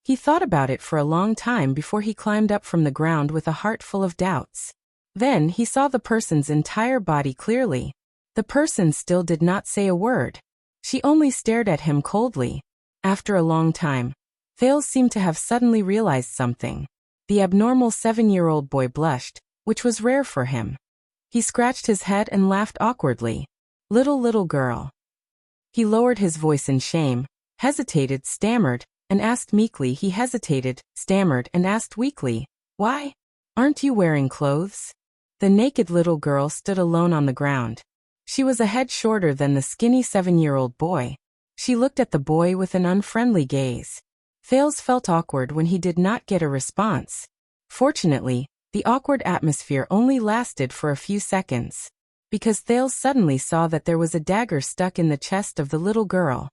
He thought about it for a long time before he climbed up from the ground with a heart full of doubts. Then he saw the person's entire body clearly. The person still did not say a word. She only stared at him coldly. After a long time, Thales seemed to have suddenly realized something. The abnormal 7-year-old boy blushed, which was rare for him. He scratched his head and laughed awkwardly. Little girl. He lowered his voice in shame, hesitated, stammered, and asked meekly. He hesitated, stammered, and asked weakly, "Why? Aren't you wearing clothes?" The naked little girl stood alone on the ground. She was a head shorter than the skinny 7-year-old boy. She looked at the boy with an unfriendly gaze. Thales felt awkward when he did not get a response. Fortunately, the awkward atmosphere only lasted for a few seconds, because Thales suddenly saw that there was a dagger stuck in the chest of the little girl.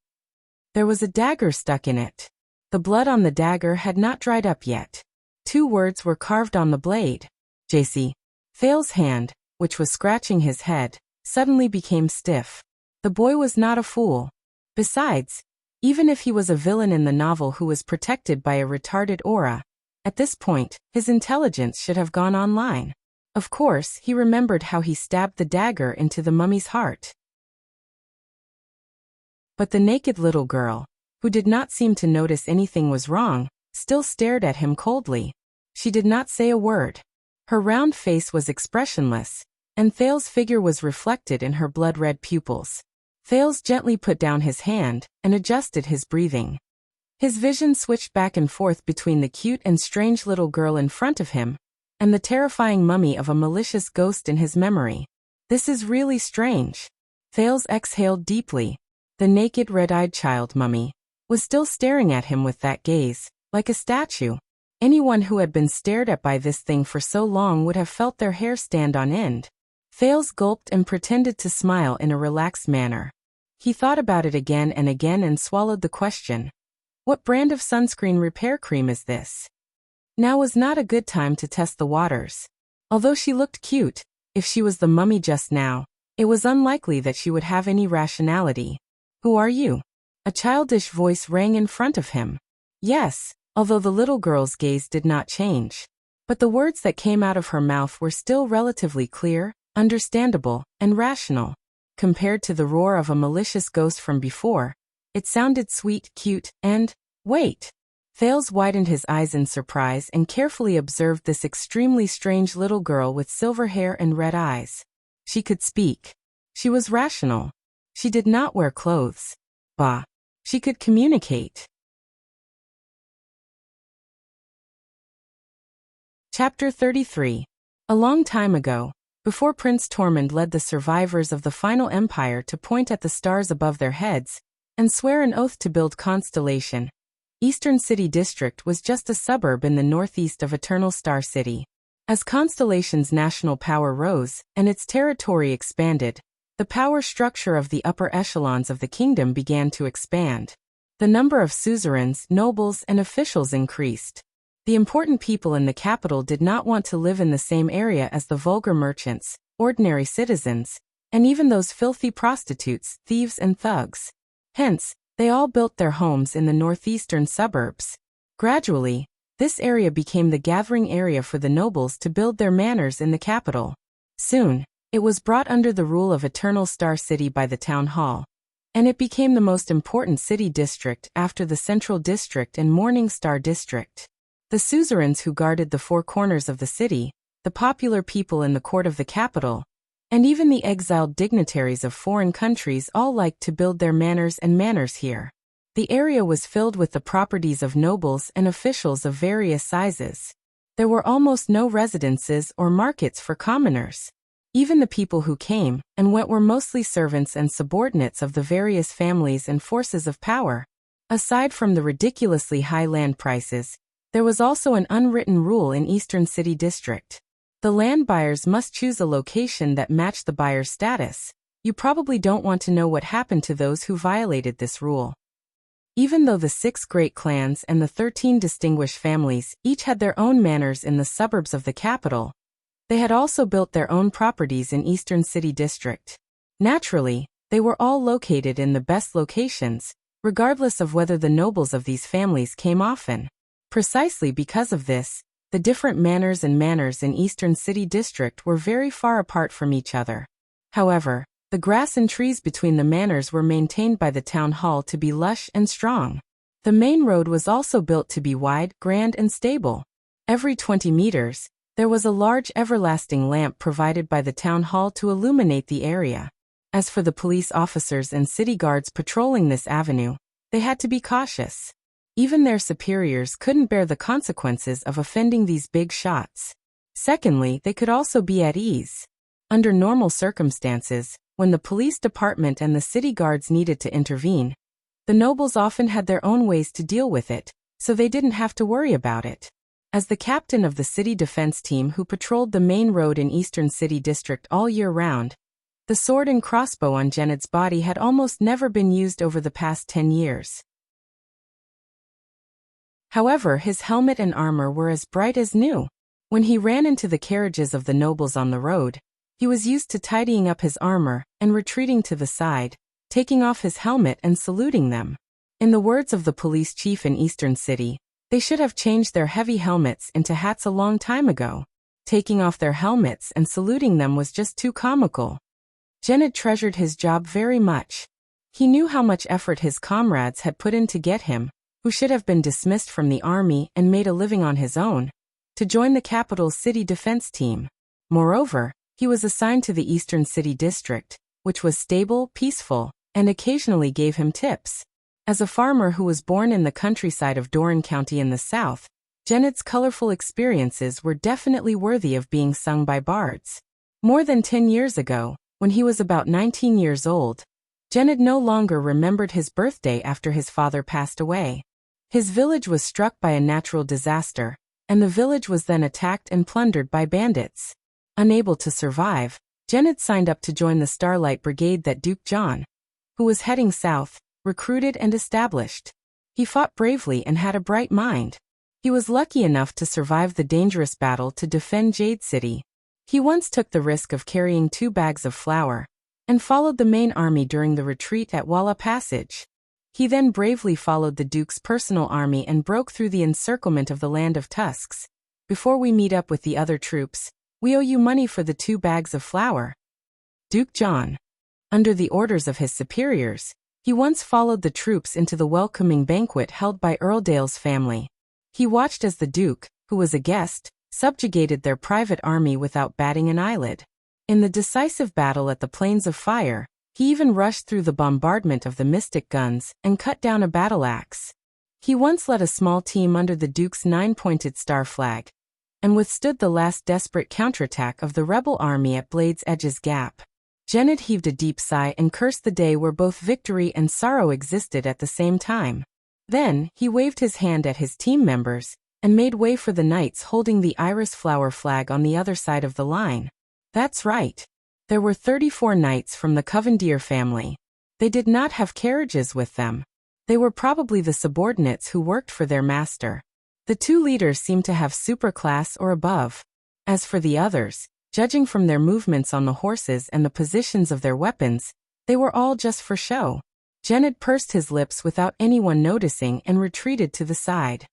There was a dagger stuck in it. The blood on the dagger had not dried up yet. 2 words were carved on the blade. JC. Thales' hand, which was scratching his head, suddenly became stiff. The boy was not a fool. Besides, even if he was a villain in the novel who was protected by a retarded aura, at this point, his intelligence should have gone online. Of course, he remembered how he stabbed the dagger into the mummy's heart. But the naked little girl, who did not seem to notice anything was wrong, still stared at him coldly. She did not say a word. Her round face was expressionless, and Thales' figure was reflected in her blood-red pupils. Thales gently put down his hand and adjusted his breathing. His vision switched back and forth between the cute and strange little girl in front of him and the terrifying mummy of a malicious ghost in his memory. This is really strange. Thales exhaled deeply. The naked red-eyed child mummy was still staring at him with that gaze, like a statue. Anyone who had been stared at by this thing for so long would have felt their hair stand on end. Thales gulped and pretended to smile in a relaxed manner. He thought about it again and swallowed the question. What brand of sunscreen repair cream is this? Now was not a good time to test the waters. Although she looked cute, if she was the mummy just now, it was unlikely that she would have any rationality. Who are you? A childish voice rang in front of him. Yes, although the little girl's gaze did not change. But the words that came out of her mouth were still relatively clear, understandable, and rational. Compared to the roar of a malicious ghost from before, it sounded sweet, cute, and, wait. Thales widened his eyes in surprise and carefully observed this extremely strange little girl with silver hair and red eyes. She could speak. She was rational. She did not wear clothes. Bah. She could communicate. Chapter 33. A long time ago, before Prince Tormund led the survivors of the final empire to point at the stars above their heads and swear an oath to build Constellation, Eastern City District was just a suburb in the northeast of Eternal Star City. As Constellation's national power rose and its territory expanded, the power structure of the upper echelons of the kingdom began to expand. The number of suzerains, nobles, and officials increased. The important people in the capital did not want to live in the same area as the vulgar merchants, ordinary citizens, and even those filthy prostitutes, thieves, and thugs. Hence, they all built their homes in the northeastern suburbs. Gradually, this area became the gathering area for the nobles to build their manors in the capital. Soon, it was brought under the rule of Eternal Star City by the town hall, and it became the most important city district after the Central District and Morning Star District. The suzerains who guarded the four corners of the city, the popular people in the court of the capital, and even the exiled dignitaries of foreign countries all liked to build their manors here. The area was filled with the properties of nobles and officials of various sizes. There were almost no residences or markets for commoners. Even the people who came and went were mostly servants and subordinates of the various families and forces of power. Aside from the ridiculously high land prices, there was also an unwritten rule in Eastern City District. The land buyers must choose a location that matched the buyer's status. You probably don't want to know what happened to those who violated this rule. Even though the 6 great clans and the 13 distinguished families each had their own manors in the suburbs of the capital, they had also built their own properties in Eastern City District. Naturally, they were all located in the best locations, regardless of whether the nobles of these families came often. Precisely because of this, the different manors in Eastern City District were very far apart from each other. However, the grass and trees between the manors were maintained by the town hall to be lush and strong. The main road was also built to be wide, grand, and stable. Every 20 meters, there was a large everlasting lamp provided by the town hall to illuminate the area. As for the police officers and city guards patrolling this avenue, they had to be cautious. Even their superiors couldn't bear the consequences of offending these big shots. Secondly, they could also be at ease. Under normal circumstances, when the police department and the city guards needed to intervene, the nobles often had their own ways to deal with it, so they didn't have to worry about it. As the captain of the city defense team who patrolled the main road in Eastern City District all year round, the sword and crossbow on Gened's body had almost never been used over the past 10 years. However, his helmet and armor were as bright as new. When he ran into the carriages of the nobles on the road, he was used to tidying up his armor and retreating to the side, taking off his helmet and saluting them. In the words of the police chief in Eastern City, they should have changed their heavy helmets into hats a long time ago. Taking off their helmets and saluting them was just too comical. Gened treasured his job very much. He knew how much effort his comrades had put in to get him, who should have been dismissed from the army and made a living on his own, to join the capital's city defense team. Moreover, he was assigned to the Eastern City District, which was stable, peaceful, and occasionally gave him tips. As a farmer who was born in the countryside of Doran County in the south, Gened's colorful experiences were definitely worthy of being sung by bards. More than 10 years ago, when he was about 19 years old, Gened no longer remembered his birthday after his father passed away. His village was struck by a natural disaster, and the village was then attacked and plundered by bandits. Unable to survive, Gened signed up to join the Starlight Brigade that Duke John, who was heading south, recruited and established. He fought bravely and had a bright mind. He was lucky enough to survive the dangerous battle to defend Jade City. He once took the risk of carrying 2 bags of flour, and followed the main army during the retreat at Walla Passage. He then bravely followed the Duke's personal army and broke through the encirclement of the Land of Tusks. Before we meet up with the other troops, we owe you money for the 2 bags of flour. Duke John. Under the orders of his superiors, he once followed the troops into the welcoming banquet held by Earldale's family. He watched as the Duke, who was a guest, subjugated their private army without batting an eyelid. In the decisive battle at the Plains of Fire, he even rushed through the bombardment of the Mystic guns and cut down a battle axe. He once led a small team under the Duke's 9-pointed star flag, and withstood the last desperate counterattack of the rebel army at Blade's Edge's Gap. Janet heaved a deep sigh and cursed the day where both victory and sorrow existed at the same time. Then, he waved his hand at his team members, and made way for the knights holding the iris flower flag on the other side of the line. That's right. There were 34 knights from the Covendier family. They did not have carriages with them. They were probably the subordinates who worked for their master. The two leaders seemed to have superclass or above. As for the others, judging from their movements on the horses and the positions of their weapons, they were all just for show. Janet pursed his lips without anyone noticing and retreated to the side.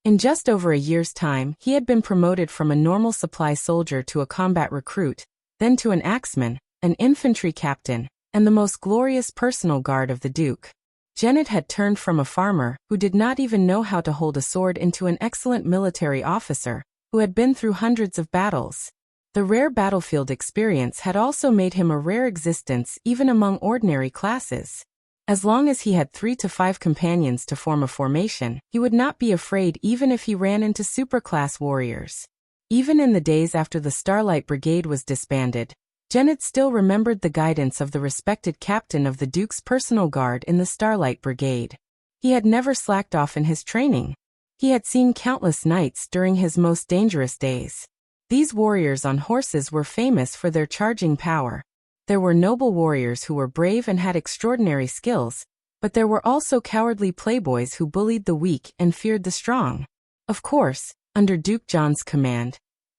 In just over a year's time, he had been promoted from a normal supply soldier to a combat recruit, then to an axeman, an infantry captain, and the most glorious personal guard of the Duke. Janet had turned from a farmer, who did not even know how to hold a sword, into an excellent military officer, who had been through hundreds of battles. The rare battlefield experience had also made him a rare existence even among ordinary classes. As long as he had 3 to 5 companions to form a formation, he would not be afraid even if he ran into superclass warriors. Even in the days after the Starlight Brigade was disbanded, Janet still remembered the guidance of the respected captain of the Duke's personal guard in the Starlight Brigade. He had never slacked off in his training. He had seen countless knights during his most dangerous days. These warriors on horses were famous for their charging power. There were noble warriors who were brave and had extraordinary skills, but there were also cowardly playboys who bullied the weak and feared the strong. Of course, under Duke John's command,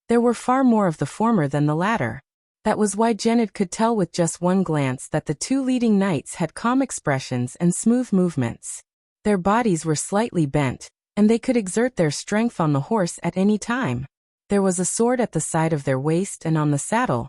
there were far more of the former than the latter. That was why Janet could tell with just one glance that the two leading knights had calm expressions and smooth movements. Their bodies were slightly bent, and they could exert their strength on the horse at any time. There was a sword at the side of their waist and on the saddle,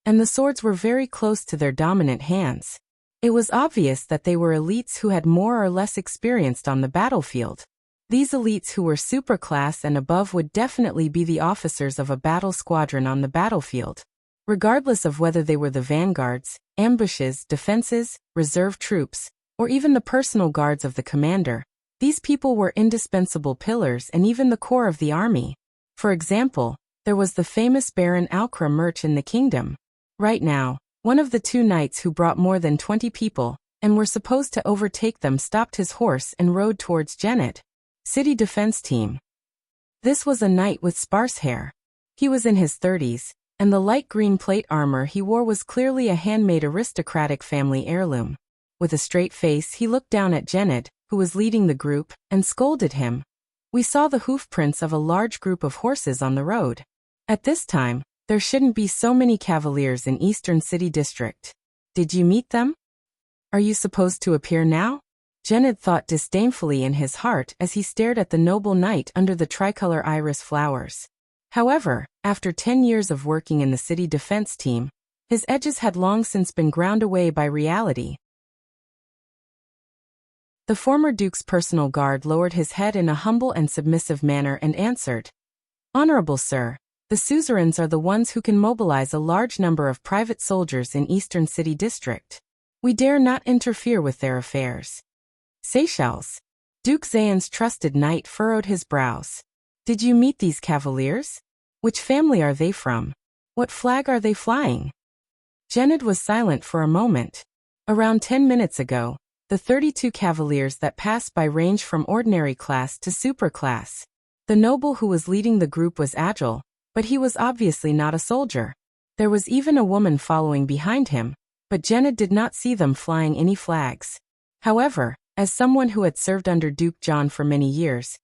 and the swords were very close to their dominant hands. It was obvious that they were elites who had more or less experienced on the battlefield. These elites who were superclass and above would definitely be the officers of a battle squadron on the battlefield. Regardless of whether they were the vanguards, ambushes, defenses, reserve troops, or even the personal guards of the commander, these people were indispensable pillars and even the core of the army. For example, there was the famous Baron Alcra Murch in the kingdom. Right now, one of the two knights who brought more than 20 people, and were supposed to overtake them, stopped his horse and rode towards Janet. City Defense Team. This was a knight with sparse hair. He was in his 30s, and the light green plate armor he wore was clearly a handmade aristocratic family heirloom. With a straight face he looked down at Janet, who was leading the group, and scolded him. We saw the hoofprints of a large group of horses on the road. At this time, there shouldn't be so many cavaliers in Eastern City District. Did you meet them? Are you supposed to appear now? Janet thought disdainfully in his heart as he stared at the noble knight under the tricolor iris flowers. However, after 10 years of working in the city defense team, his edges had long since been ground away by reality. The former Duke's personal guard lowered his head in a humble and submissive manner and answered, "Honorable sir, the suzerains are the ones who can mobilize a large number of private soldiers in Eastern City District. We dare not interfere with their affairs." Seychelles. Duke Zayan's trusted knight furrowed his brows. "Did you meet these cavaliers? Which family are they from? What flag are they flying?" Janet was silent for a moment. Around 10 minutes ago, the 32 cavaliers that passed by ranged from ordinary class to superclass. The noble who was leading the group was agile, but he was obviously not a soldier. There was even a woman following behind him, but Janet did not see them flying any flags. However, as someone who had served under Duke John for many years,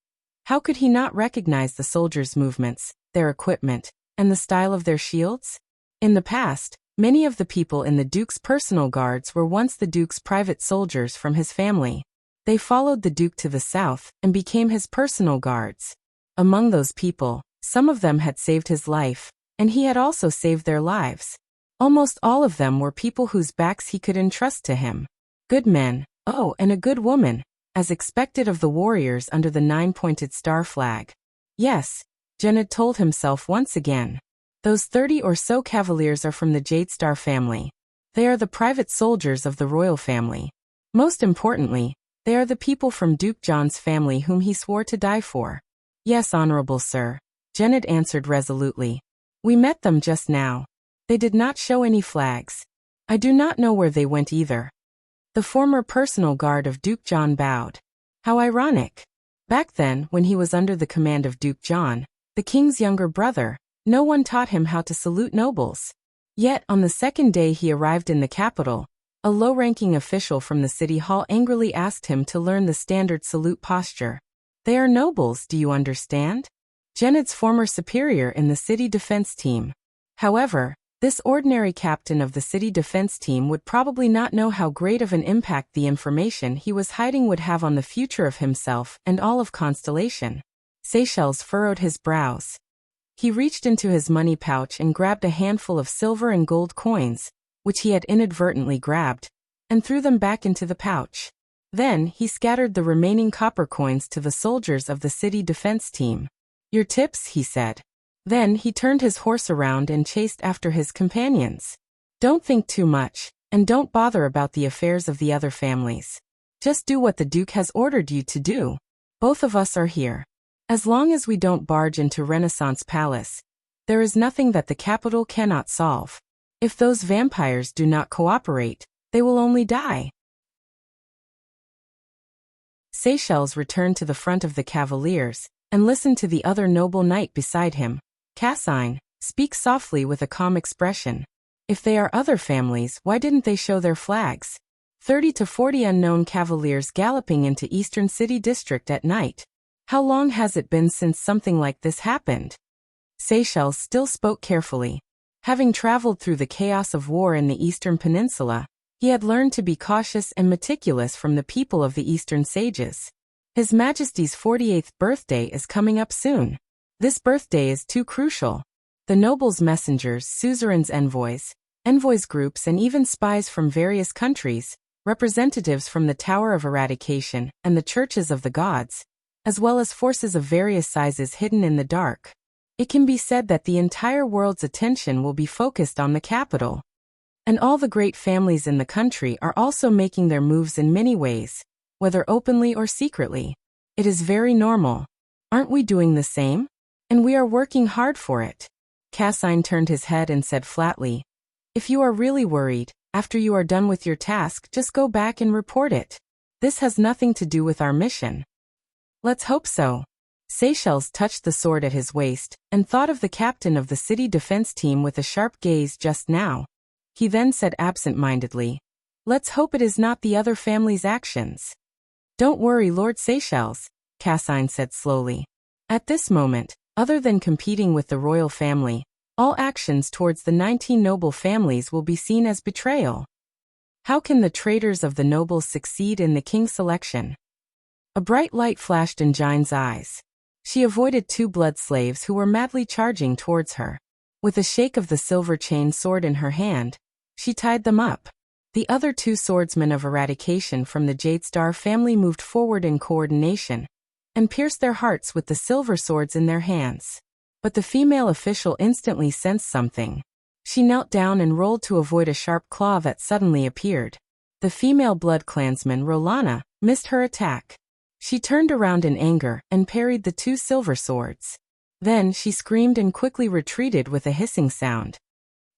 how could he not recognize the soldiers' movements, their equipment, and the style of their shields? In the past, many of the people in the Duke's personal guards were once the Duke's private soldiers from his family. They followed the Duke to the south and became his personal guards. Among those people, some of them had saved his life, and he had also saved their lives. Almost all of them were people whose backs he could entrust to him. Good men, oh, and a good woman, as expected of the warriors under the 9-pointed star flag. Yes, Janet told himself once again. Those 30 or so cavaliers are from the Jade Star family. They are the private soldiers of the royal family. Most importantly, they are the people from Duke John's family whom he swore to die for. Yes, honorable sir, Janet answered resolutely. We met them just now. They did not show any flags. I do not know where they went either. The former personal guard of Duke John bowed. How ironic. Back then, when he was under the command of Duke John, the king's younger brother, no one taught him how to salute nobles. Yet, on the second day he arrived in the capital, a low-ranking official from the city hall angrily asked him to learn the standard salute posture. They are nobles, do you understand? Janet's former superior in the city defense team. However, this ordinary captain of the city defense team would probably not know how great of an impact the information he was hiding would have on the future of himself and all of Constellation. Seychelles furrowed his brows. He reached into his money pouch and grabbed a handful of silver and gold coins, which he had inadvertently grabbed, and threw them back into the pouch. Then, he scattered the remaining copper coins to the soldiers of the city defense team. Your tips, he said. Then he turned his horse around and chased after his companions. Don't think too much, and don't bother about the affairs of the other families. Just do what the Duke has ordered you to do. Both of us are here. As long as we don't barge into Renaissance Palace, there is nothing that the capital cannot solve. If those vampires do not cooperate, they will only die. Seychelles returned to the front of the cavaliers, and listened to the other noble knight beside him. Cassine, speak softly with a calm expression. If they are other families, why didn't they show their flags? 30 to 40 unknown cavaliers galloping into Eastern City District at night. How long has it been since something like this happened? Seychelles still spoke carefully. Having traveled through the chaos of war in the Eastern Peninsula, he had learned to be cautious and meticulous from the people of the Eastern sages. His Majesty's 48th birthday is coming up soon. This birthday is too crucial. The nobles' messengers, suzerains' envoys groups and even spies from various countries, representatives from the Tower of Eradication and the Churches of the Gods, as well as forces of various sizes hidden in the dark. It can be said that the entire world's attention will be focused on the capital. And all the great families in the country are also making their moves in many ways, whether openly or secretly. It is very normal. Aren't we doing the same? And we are working hard for it. Cassine turned his head and said flatly, if you are really worried, after you are done with your task, just go back and report it. This has nothing to do with our mission. Let's hope so. Seychelles touched the sword at his waist, and thought of the captain of the city defense team with a sharp gaze just now. He then said absent-mindedly, let's hope it is not the other family's actions. Don't worry, Lord Seychelles, Cassine said slowly. At this moment, other than competing with the royal family, all actions towards the 19 noble families will be seen as betrayal. How can the traitors of the nobles succeed in the king's selection? A bright light flashed in Jine's eyes. She avoided 2 blood slaves who were madly charging towards her. With a shake of the silver-chained sword in her hand, she tied them up. The other 2 swordsmen of eradication from the Jadestar family moved forward in coordination, and pierced their hearts with the silver swords in their hands. But the female official instantly sensed something. She knelt down and rolled to avoid a sharp claw that suddenly appeared. The female blood clansman, Rolana, missed her attack. She turned around in anger and parried the 2 silver swords. Then she screamed and quickly retreated with a hissing sound.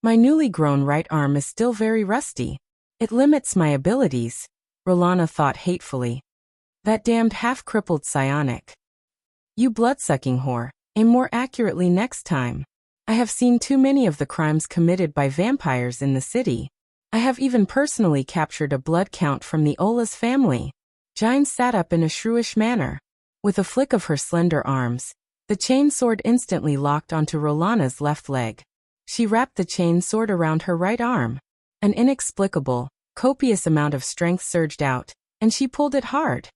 My newly grown right arm is still very rusty. It limits my abilities, Rolana thought hatefully. That damned half-crippled psionic. You blood-sucking whore, aim more accurately next time. I have seen too many of the crimes committed by vampires in the city. I have even personally captured a blood count from the Ola's family. Jine sat up in a shrewish manner. With a flick of her slender arms, the chain sword instantly locked onto Rolana's left leg. She wrapped the chain sword around her right arm. An inexplicable, copious amount of strength surged out, and she pulled it hard.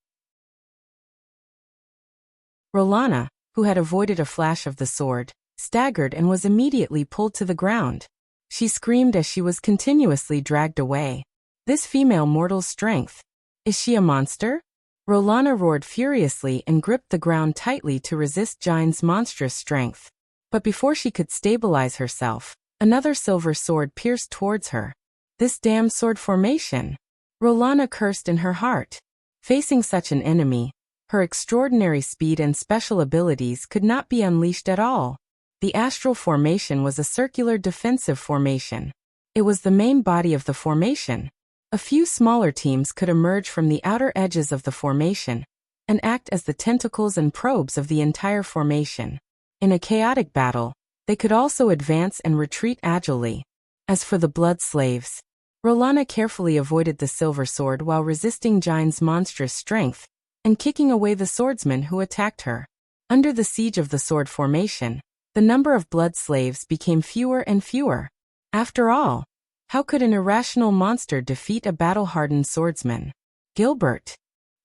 Rolana, who had avoided a flash of the sword, staggered and was immediately pulled to the ground. She screamed as she was continuously dragged away. This female mortal's strength. Is she a monster? Rolana roared furiously and gripped the ground tightly to resist Jine's monstrous strength. But before she could stabilize herself, another silver sword pierced towards her. This damned sword formation! Rolana cursed in her heart. Facing such an enemy, Her extraordinary speed and special abilities could not be unleashed at all. The astral formation was a circular defensive formation. It was the main body of the formation. A few smaller teams could emerge from the outer edges of the formation and act as the tentacles and probes of the entire formation. In a chaotic battle, they could also advance and retreat agilely. As for the blood slaves, Rolana carefully avoided the silver sword while resisting Jine's monstrous strength and kicking away the swordsmen who attacked her. Under the siege of the sword formation, the number of blood slaves became fewer and fewer. After all, how could an irrational monster defeat a battle-hardened swordsman? Gilbert!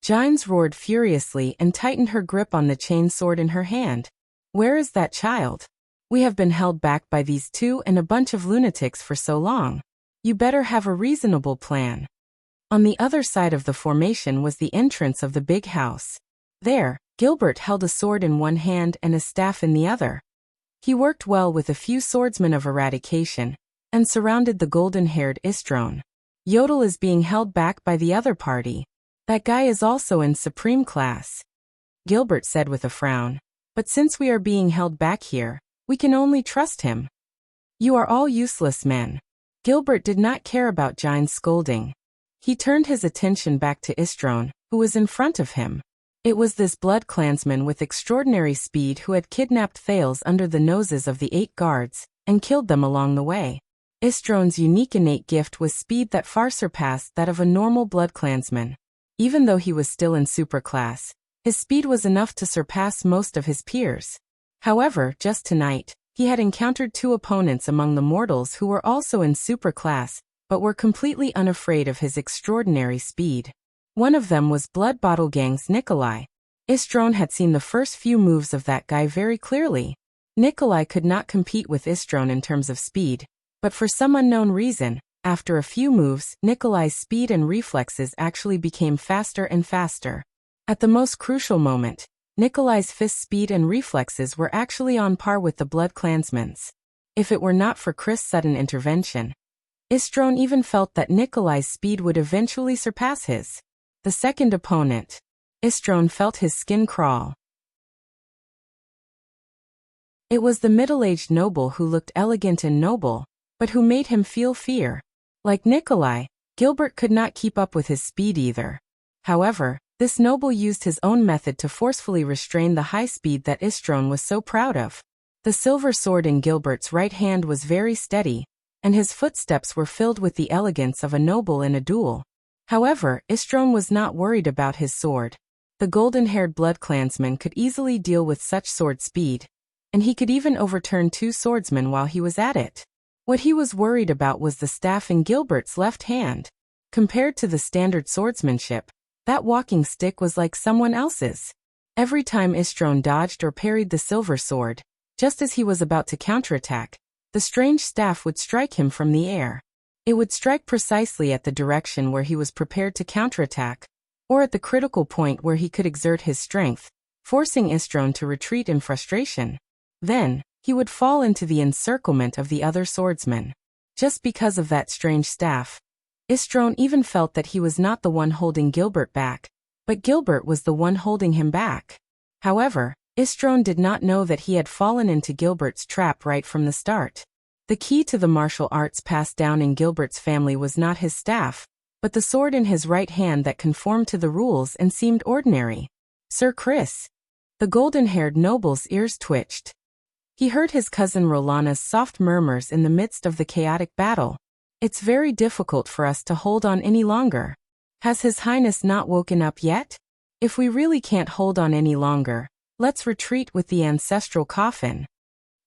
Gines roared furiously and tightened her grip on the chain sword in her hand. Where is that child? We have been held back by these two and a bunch of lunatics for so long. You better have a reasonable plan. On the other side of the formation was the entrance of the big house. There, Gilbert held a sword in one hand and a staff in the other. He worked well with a few swordsmen of eradication and surrounded the golden-haired Istrone. Yodel is being held back by the other party. That guy is also in supreme class, Gilbert said with a frown. But since we are being held back here, we can only trust him. You are all useless men. Gilbert did not care about Gine's scolding. He turned his attention back to Istrone, who was in front of him. It was this blood clansman with extraordinary speed who had kidnapped Thales under the noses of the 8 guards and killed them along the way. Istrone's unique innate gift was speed that far surpassed that of a normal blood clansman. Even though he was still in superclass, his speed was enough to surpass most of his peers. However, just tonight, he had encountered 2 opponents among the mortals who were also in superclass, but were completely unafraid of his extraordinary speed. One of them was Blood Bottle Gang's Nikolai. Istrone had seen the first few moves of that guy very clearly. Nikolai could not compete with Istrone in terms of speed, but for some unknown reason, after a few moves, Nikolai's speed and reflexes actually became faster and faster. At the most crucial moment, Nikolai's fist speed and reflexes were actually on par with the Blood Clansman's. If it were not for Chris' sudden intervention, Istrone even felt that Nikolai's speed would eventually surpass his. The second opponent. Istrone felt his skin crawl. It was the middle-aged noble who looked elegant and noble, but who made him feel fear. Like Nikolai, Gilbert could not keep up with his speed either. However, this noble used his own method to forcefully restrain the high speed that Istrone was so proud of. The silver sword in Gilbert's right hand was very steady, and his footsteps were filled with the elegance of a noble in a duel. However, Istrone was not worried about his sword. The golden-haired blood clansman could easily deal with such sword speed, and he could even overturn 2 swordsmen while he was at it. What he was worried about was the staff in Gilbert's left hand. Compared to the standard swordsmanship, that walking stick was like someone else's. Every time Istrone dodged or parried the silver sword, just as he was about to counterattack, the strange staff would strike him from the air. It would strike precisely at the direction where he was prepared to counterattack, or at the critical point where he could exert his strength, forcing Istrone to retreat in frustration. Then, he would fall into the encirclement of the other swordsmen. Just because of that strange staff, Istrone even felt that he was not the one holding Gilbert back, but Gilbert was the one holding him back. However, Istrone did not know that he had fallen into Gilbert's trap right from the start. The key to the martial arts passed down in Gilbert's family was not his staff, but the sword in his right hand that conformed to the rules and seemed ordinary. Sir Chris. The golden-haired noble's ears twitched. He heard his cousin Rolana's soft murmurs in the midst of the chaotic battle. It's very difficult for us to hold on any longer. Has His Highness not woken up yet? If we really can't hold on any longer, let's retreat with the ancestral coffin.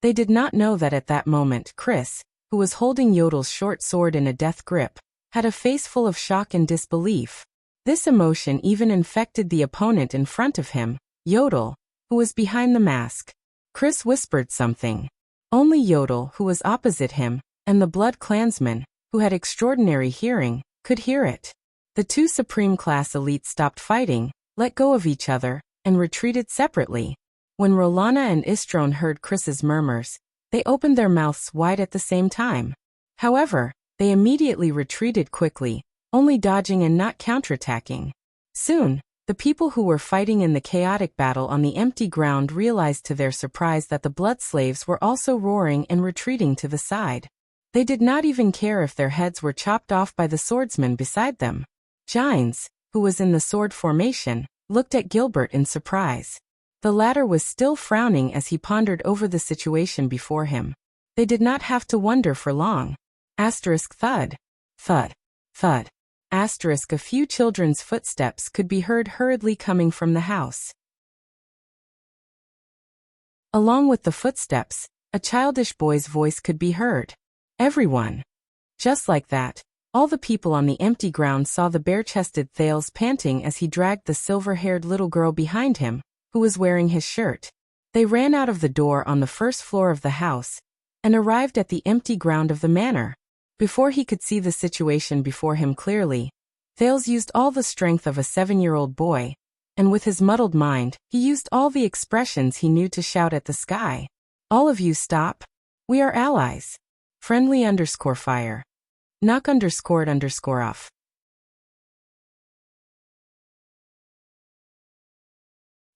They did not know that at that moment Chris, who was holding Yodel's short sword in a death grip, had a face full of shock and disbelief. This emotion even infected the opponent in front of him, Yodel, who was behind the mask. Chris whispered something. Only Yodel, who was opposite him, and the Blood Clansman, who had extraordinary hearing, could hear it. The 2 Supreme Class elites stopped fighting, let go of each other, and retreated separately. When Rolana and Istrone heard Chris's murmurs, they opened their mouths wide at the same time. However, they immediately retreated quickly, only dodging and not counterattacking. Soon, The people who were fighting in the chaotic battle on the empty ground realized to their surprise that the blood slaves were also roaring and retreating to the side. They did not even care if their heads were chopped off by the swordsman beside them. Gines, who was in the sword formation, looked at Gilbert in surprise. The latter was still frowning as he pondered over the situation before him. They did not have to wonder for long. Asterisk thud. Thud. Thud. Asterisk a few children's footsteps could be heard hurriedly coming from the house. Along with the footsteps, a childish boy's voice could be heard. Everyone. Just like that, all the people on the empty ground saw the bare-chested Thales panting as he dragged the silver-haired little girl behind him, who was wearing his shirt. They ran out of the door on the first floor of the house and arrived at the empty ground of the manor. Before he could see the situation before him clearly, Thales used all the strength of a 7-year-old boy, and with his muddled mind, he used all the expressions he knew to shout at the sky. All of you stop. We are allies. Friendly _fire. Knock _off.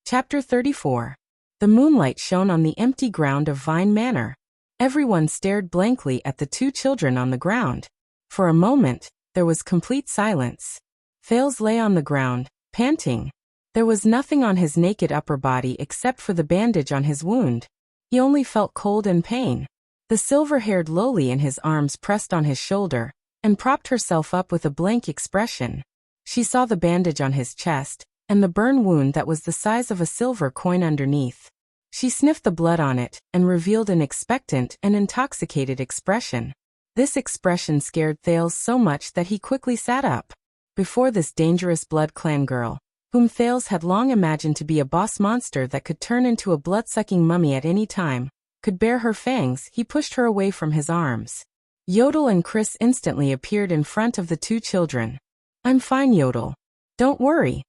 Chapter 34. The moonlight shone on the empty ground of Vine Manor. Everyone stared blankly at the two children on the ground. For a moment, there was complete silence. Thales lay on the ground, panting. There was nothing on his naked upper body except for the bandage on his wound. He only felt cold and pain. The silver-haired Loli in his arms pressed on his shoulder and propped herself up with a blank expression. She saw the bandage on his chest and the burn wound that was the size of a silver coin underneath. She sniffed the blood on it and revealed an expectant and intoxicated expression. This expression scared Thales so much that he quickly sat up. Before this dangerous Blood Clan girl, whom Thales had long imagined to be a boss monster that could turn into a blood-sucking mummy at any time, could bare her fangs, he pushed her away from his arms. Yodel and Chris instantly appeared in front of the two children. I'm fine, Yodel. Don't worry.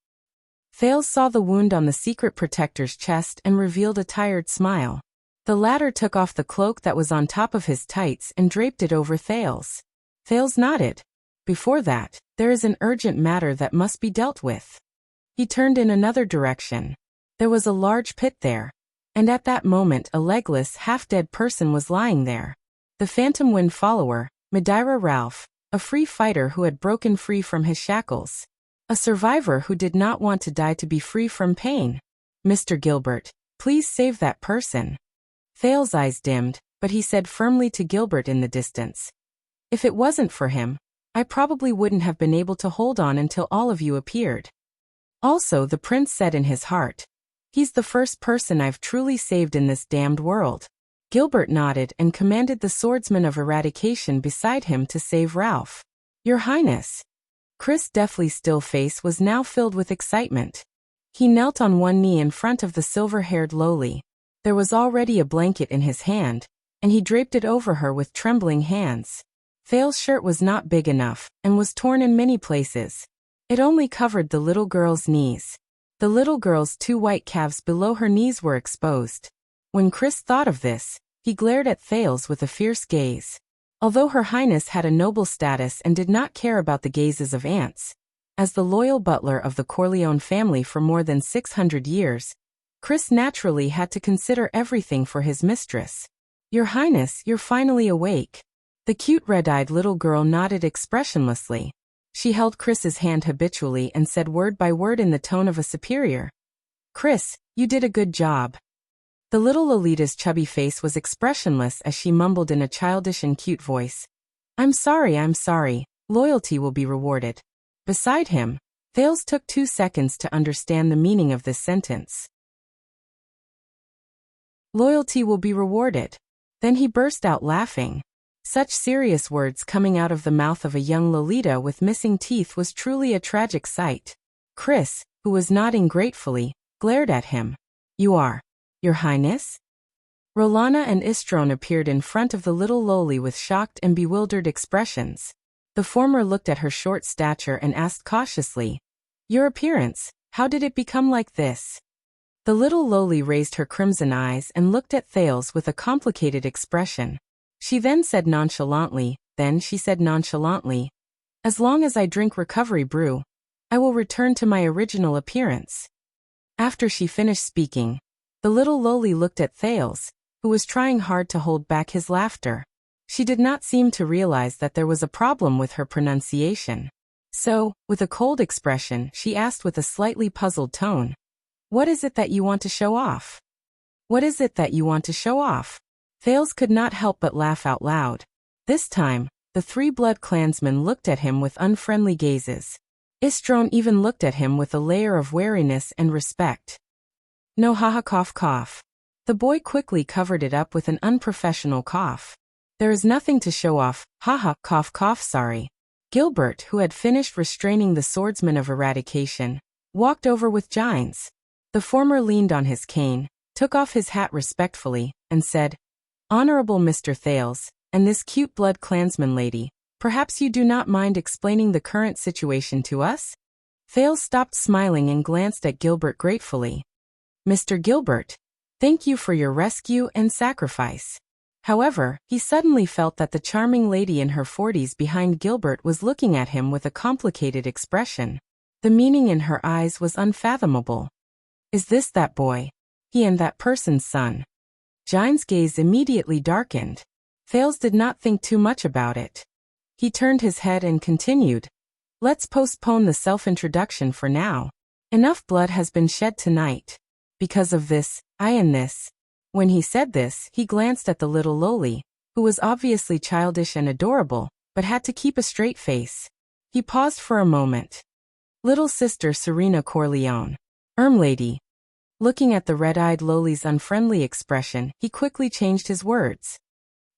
Thales saw the wound on the secret protector's chest and revealed a tired smile. The latter took off the cloak that was on top of his tights and draped it over Thales. Thales nodded. Before that, there is an urgent matter that must be dealt with. He turned in another direction. There was a large pit there, and at that moment a legless, half-dead person was lying there. The Phantom Wind follower, Madeira Ralph, a free fighter who had broken free from his shackles. A survivor who did not want to die to be free from pain. Mr. Gilbert, please save that person. Thales' eyes dimmed, but he said firmly to Gilbert in the distance. If it wasn't for him, I probably wouldn't have been able to hold on until all of you appeared. Also, the prince said in his heart, he's the first person I've truly saved in this damned world. Gilbert nodded and commanded the swordsman of eradication beside him to save Ralph. Your Highness. Chris' deathly still face was now filled with excitement. He knelt on one knee in front of the silver-haired Loli. There was already a blanket in his hand, and he draped it over her with trembling hands. Thales' shirt was not big enough, and was torn in many places. It only covered the little girl's knees. The little girl's 2 white calves below her knees were exposed. When Chris thought of this, he glared at Thales with a fierce gaze. Although Her Highness had a noble status and did not care about the gazes of ants, as the loyal butler of the Corleone family for more than 600 years, Chris naturally had to consider everything for his mistress. Your Highness, you're finally awake. The cute red-eyed little girl nodded expressionlessly. She held Chris's hand habitually and said word by word in the tone of a superior. Chris, you did a good job. The little Lolita's chubby face was expressionless as she mumbled in a childish and cute voice. I'm sorry, loyalty will be rewarded. Beside him, Thales took 2 seconds to understand the meaning of this sentence. Loyalty will be rewarded. Then he burst out laughing. Such serious words coming out of the mouth of a young Lolita with missing teeth was truly a tragic sight. Chris, who was nodding gratefully, glared at him. You are, Your Highness? Rolana and Istron appeared in front of the little Loli with shocked and bewildered expressions. The former looked at her short stature and asked cautiously, Your appearance, how did it become like this? The little Loli raised her crimson eyes and looked at Thales with a complicated expression. She then said nonchalantly, As long as I drink recovery brew, I will return to my original appearance. After she finished speaking, the little loli looked at Thales, who was trying hard to hold back his laughter. She did not seem to realize that there was a problem with her pronunciation. So, with a cold expression, she asked with a slightly puzzled tone, "What is it that you want to show off? What is it that you want to show off?" Thales could not help but laugh out loud. This time, the three blood clansmen looked at him with unfriendly gazes. Istron even looked at him with a layer of wariness and respect. "No, haha, cough cough." The boy quickly covered it up with an unprofessional cough. "There is nothing to show off, haha, cough cough, sorry." Gilbert, who had finished restraining the swordsman of eradication, walked over with Gines. The former leaned on his cane, took off his hat respectfully, and said, "Honorable Mr. Thales, and this cute blood clansman lady, perhaps you do not mind explaining the current situation to us?" Thales stopped smiling and glanced at Gilbert gratefully. "Mr. Gilbert, thank you for your rescue and sacrifice." However, he suddenly felt that the charming lady in her 40s behind Gilbert was looking at him with a complicated expression. The meaning in her eyes was unfathomable. Is this that boy? He and that person's son? Gines' gaze immediately darkened. Thales did not think too much about it. He turned his head and continued, "Let's postpone the self-introduction for now. Enough blood has been shed tonight. Because of this, I and this." When he said this, he glanced at the little loli, who was obviously childish and adorable, but had to keep a straight face. He paused for a moment. "Little sister Serena Corleone. Lady." Looking at the red-eyed loli's unfriendly expression, he quickly changed his words.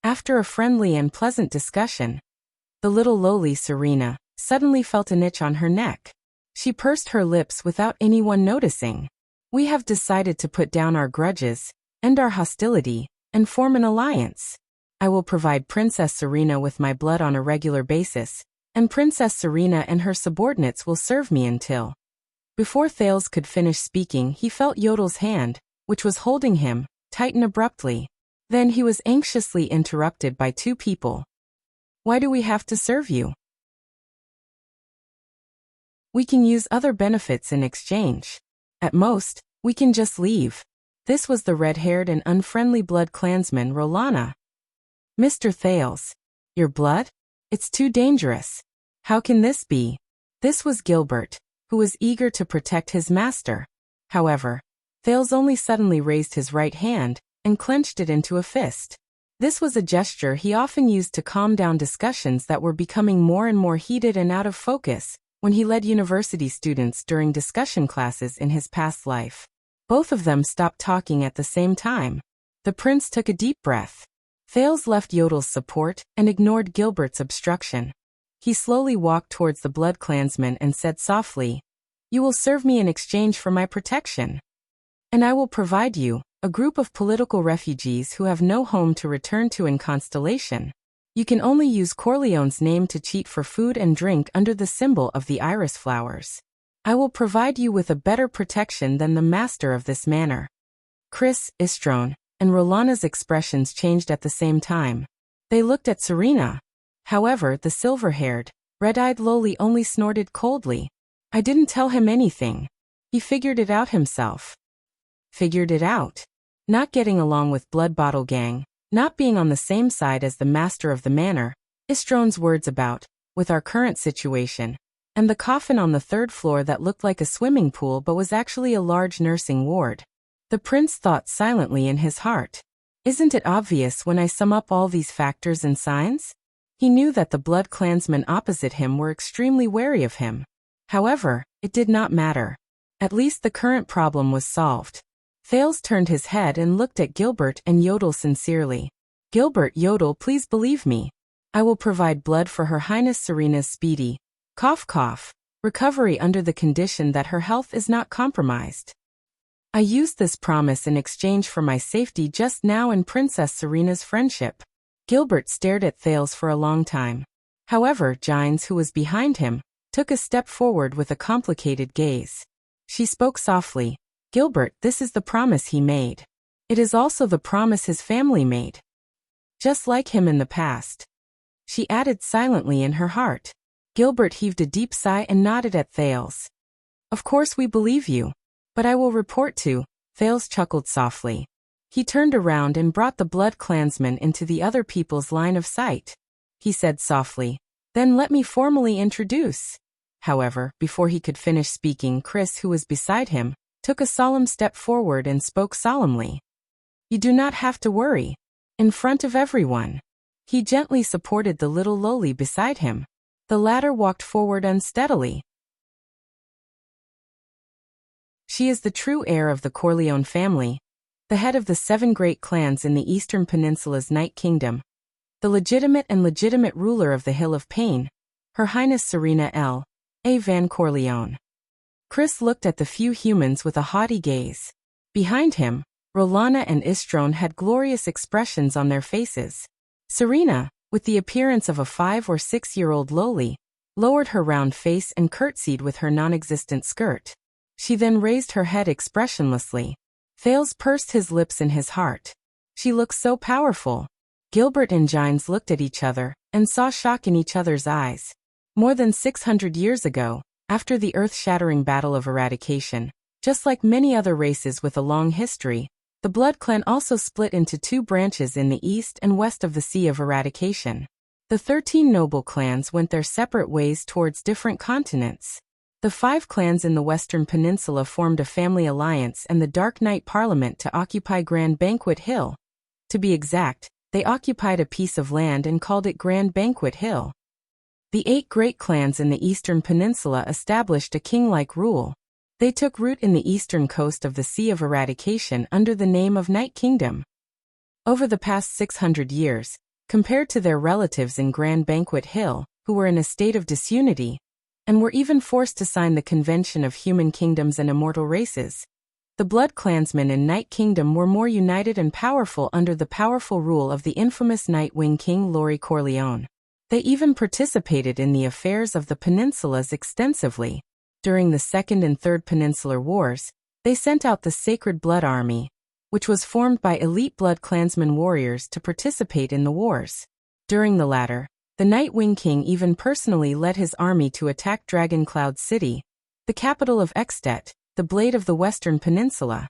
After a friendly and pleasant discussion, the little loli Serena suddenly felt an itch on her neck. She pursed her lips without anyone noticing. "We have decided to put down our grudges, end our hostility, and form an alliance. I will provide Princess Serena with my blood on a regular basis, and Princess Serena and her subordinates will serve me until..." Before Thales could finish speaking, he felt Yodel's hand, which was holding him, tighten abruptly. Then he was anxiously interrupted by two people. "Why do we have to serve you? We can use other benefits in exchange. At most, we can just leave." This was the red-haired and unfriendly blood clansman Rolana. "Mr. Thales, your blood? It's too dangerous. How can this be?" This was Gilbert, who was eager to protect his master. However, Thales only suddenly raised his right hand and clenched it into a fist. This was a gesture he often used to calm down discussions that were becoming more and more heated and out of focus when he led university students during discussion classes in his past life. Both of them stopped talking at the same time. The prince took a deep breath. Thales left Yodel's support and ignored Gilbert's obstruction. He slowly walked towards the blood clansman and said softly, "You will serve me in exchange for my protection. And I will provide you, a group of political refugees who have no home to return to in Constellation. You can only use Corleone's name to cheat for food and drink under the symbol of the iris flowers. I will provide you with a better protection than the master of this manor." Chris, Istron, and Rolana's expressions changed at the same time. They looked at Serena. However, the silver-haired, red-eyed loli only snorted coldly. "I didn't tell him anything. He figured it out himself." Figured it out? Not getting along with Blood Bottle Gang, not being on the same side as the master of the manor, Istron's words about, with our current situation, and the coffin on the third floor that looked like a swimming pool but was actually a large nursing ward. The prince thought silently in his heart. Isn't it obvious when I sum up all these factors and signs? He knew that the blood clansmen opposite him were extremely wary of him. However, it did not matter. At least the current problem was solved. Thales turned his head and looked at Gilbert and Yodel sincerely. "Gilbert, Yodel, please believe me. I will provide blood for Her Highness Serena's speedy, cough cough, recovery under the condition that her health is not compromised. I used this promise in exchange for my safety just now and Princess Serena's friendship." Gilbert stared at Thales for a long time. However, Gines, who was behind him, took a step forward with a complicated gaze. She spoke softly. "Gilbert, this is the promise he made. It is also the promise his family made. Just like him in the past." She added silently in her heart. Gilbert heaved a deep sigh and nodded at Thales. Of course we believe you. But I will report to, Thales chuckled softly. He turned around and brought the Blood Clansman into the other people's line of sight. He said softly, then let me formally introduce. However, before he could finish speaking, Chris, who was beside him, took a solemn step forward and spoke solemnly. You do not have to worry. In front of everyone. He gently supported the little lowly beside him. The latter walked forward unsteadily. She is the true heir of the Corleone family, the head of the 7 great clans in the Eastern Peninsula's Night Kingdom, the legitimate ruler of the Hill of Pain, Her Highness Serena L. A. Van Corleone. Chris looked at the few humans with a haughty gaze. Behind him, Rolana and Istrone had glorious expressions on their faces. Serena, with the appearance of a 5 or 6-year-old lowly, lowered her round face and curtsied with her non-existent skirt. She then raised her head expressionlessly. Thales pursed his lips in his heart. She looks so powerful. Gilbert and Gines looked at each other and saw shock in each other's eyes. More than 600 years ago, after the earth-shattering Battle of Eradication, just like many other races with a long history, the Blood Clan also split into 2 branches in the east and west of the Sea of Eradication. The 13 noble clans went their separate ways towards different continents. The 5 clans in the Western Peninsula formed a family alliance and the Dark Knight Parliament to occupy Grand Banquet Hill. To be exact, they occupied a piece of land and called it Grand Banquet Hill. The 8 great clans in the Eastern Peninsula established a king-like rule. They took root in the eastern coast of the Sea of Eradication under the name of Night Kingdom. Over the past 600 years, compared to their relatives in Grand Banquet Hill, who were in a state of disunity, and were even forced to sign the Convention of Human Kingdoms and Immortal Races, the Blood Clansmen in Night Kingdom were more united and powerful under the powerful rule of the infamous Night Wing King Lory Corleone. They even participated in the affairs of the peninsulas extensively. During the Second and Third Peninsular Wars, they sent out the Sacred Blood Army, which was formed by elite Blood Clansman warriors to participate in the wars. During the latter, the Night Wing King even personally led his army to attack Dragon Cloud City, the capital of Extet, the Blade of the Western Peninsula.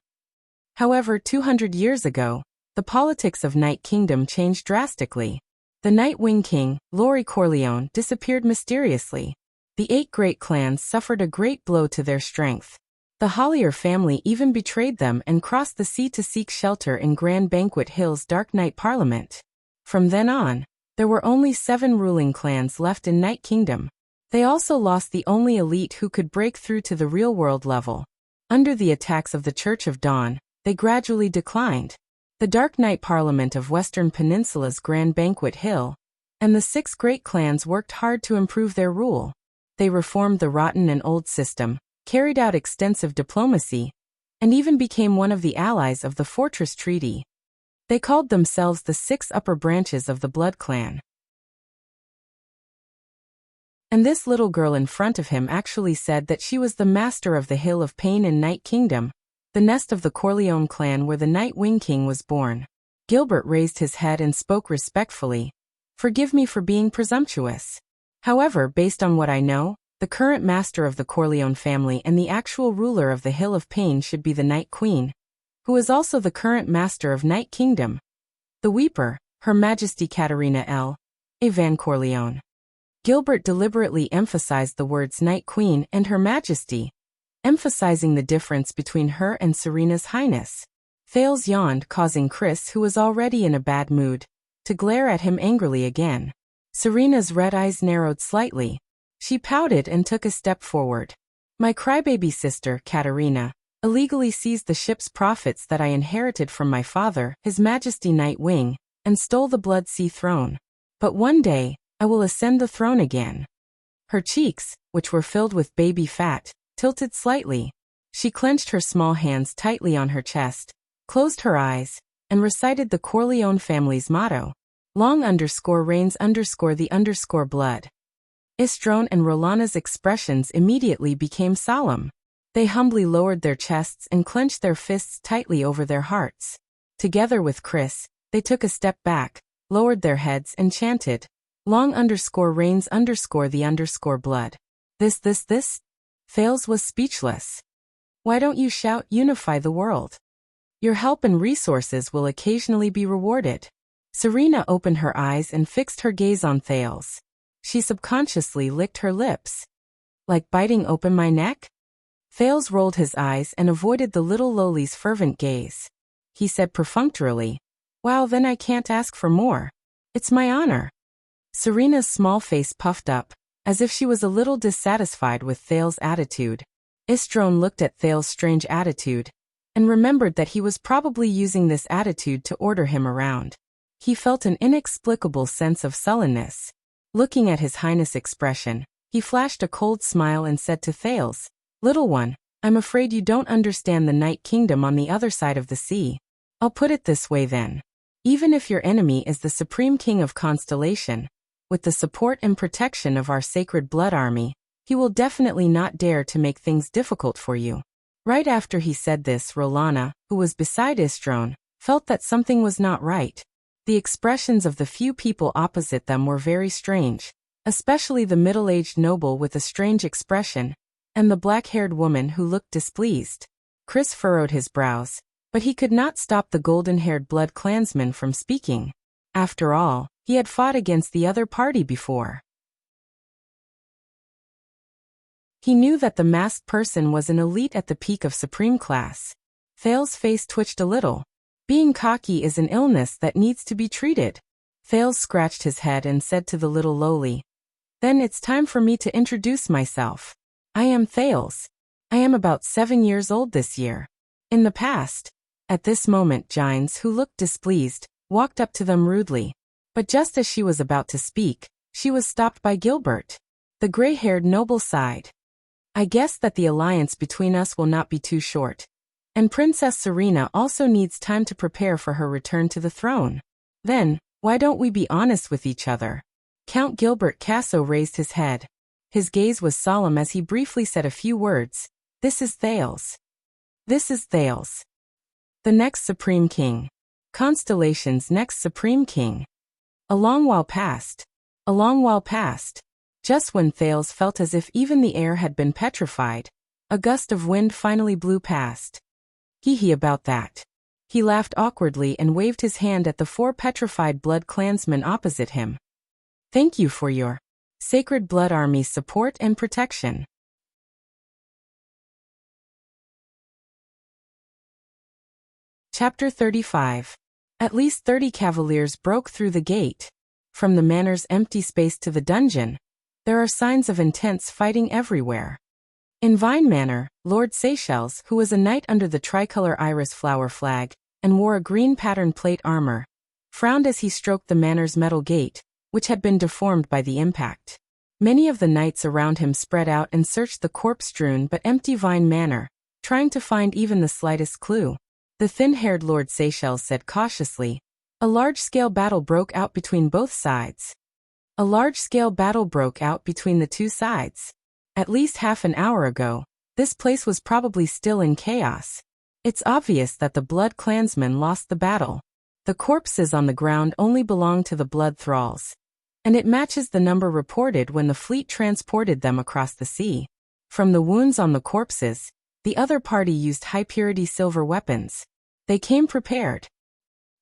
However, 200 years ago, the politics of Night Kingdom changed drastically. The Night Wing King, Lory Corleone, disappeared mysteriously. The 8 great clans suffered a great blow to their strength. The Hollier family even betrayed them and crossed the sea to seek shelter in Grand Banquet Hill's Dark Knight Parliament. From then on, there were only 7 ruling clans left in Night Kingdom. They also lost the only elite who could break through to the real-world level. Under the attacks of the Church of Dawn, they gradually declined. The Dark Knight Parliament of Western Peninsula's Grand Banquet Hill, and the 6 great clans worked hard to improve their rule. They reformed the rotten and old system, carried out extensive diplomacy, and even became one of the allies of the Fortress Treaty. They called themselves the 6 upper branches of the Blood Clan. And this little girl in front of him actually said that she was the master of the Hill of Pain in Night Kingdom, the nest of the Corleone clan where the Night Wing King was born. Gilbert raised his head and spoke respectfully. Forgive me for being presumptuous. However, based on what I know, the current master of the Corleone family and the actual ruler of the Hill of Pain should be the Night Queen, who is also the current master of Night Kingdom. The Weeper, Her Majesty Katerina L. A. Van Corleone. Gilbert deliberately emphasized the words Night Queen and Her Majesty, emphasizing the difference between her and Serena's Highness. Thales yawned, causing Chris, who was already in a bad mood, to glare at him angrily again. Serena's red eyes narrowed slightly. She pouted and took a step forward. My crybaby sister, Katerina, illegally seized the ship's profits that I inherited from my father, His Majesty Night Wing, and stole the Blood Sea throne. But one day, I will ascend the throne again. Her cheeks, which were filled with baby fat, tilted slightly. She clenched her small hands tightly on her chest, closed her eyes, and recited the Corleone family's motto. Long _reigns _ blood. Istrone and Rolana's expressions immediately became solemn. They humbly lowered their chests and clenched their fists tightly over their hearts. Together with Chris, they took a step back, lowered their heads and chanted, Long underscore reigns underscore the underscore blood. This. Thales was speechless. Why don't you shout, unify the world? Your help and resources will occasionally be rewarded. Serena opened her eyes and fixed her gaze on Thales. She subconsciously licked her lips. Like biting open my neck? Thales rolled his eyes and avoided the little lowly's fervent gaze. He said perfunctorily, "Wow, then I can't ask for more. It's my honor." Serena's small face puffed up, as if she was a little dissatisfied with Thales' attitude. Istrone looked at Thales' strange attitude, and remembered that he was probably using this attitude to order him around. He felt an inexplicable sense of sullenness. Looking at His Highness' expression, he flashed a cold smile and said to Thales, "Little one, I'm afraid you don't understand the Night Kingdom on the other side of the sea. I'll put it this way then. Even if your enemy is the Supreme King of Constellation, with the support and protection of our Sacred Blood Army, he will definitely not dare to make things difficult for you." Right after he said this, Rolana, who was beside Istrone, felt that something was not right. The expressions of the few people opposite them were very strange, especially the middle-aged noble with a strange expression, and the black-haired woman who looked displeased. Chris furrowed his brows, but he could not stop the golden-haired blood clansman from speaking. After all, he had fought against the other party before. He knew that the masked person was an elite at the peak of supreme class. Thales' face twitched a little. Being cocky is an illness that needs to be treated. Thales scratched his head and said to the little lowly, "Then it's time for me to introduce myself. I am Thales. I am about 7 years old this year. In the past." At this moment Gines, who looked displeased, walked up to them rudely. But just as she was about to speak, she was stopped by Gilbert. The gray-haired noble sighed. "I guess that the alliance between us will not be too short. And Princess Serena also needs time to prepare for her return to the throne. Then, why don't we be honest with each other?" Count Gilbert Casso raised his head. His gaze was solemn as he briefly said a few words. "This is Thales. This is Thales. The next Supreme King. Constellation's next Supreme King." A long while passed. A long while passed. Just when Thales felt as if even the air had been petrified, a gust of wind finally blew past. Hee about that. He laughed awkwardly and waved his hand at the 4 petrified blood clansmen opposite him. "Thank you for your Sacred Blood Army's support and protection." Chapter 35. At least 30 cavaliers broke through the gate. From the manor's empty space to the dungeon, there are signs of intense fighting everywhere. In Vine Manor, Lord Seychelles, who was a knight under the tricolor iris flower flag, and wore a green patterned plate armor, frowned as he stroked the manor's metal gate, which had been deformed by the impact. Many of the knights around him spread out and searched the corpse-strewn but empty Vine Manor, trying to find even the slightest clue. The thin-haired Lord Seychelles said cautiously, "A large-scale battle broke out between both sides." A large-scale battle broke out between the two sides. At least half an hour ago, this place was probably still in chaos. It's obvious that the Blood Clansmen lost the battle. The corpses on the ground only belong to the Blood Thralls, and it matches the number reported when the fleet transported them across the sea. From the wounds on the corpses, the other party used high-purity silver weapons. They came prepared.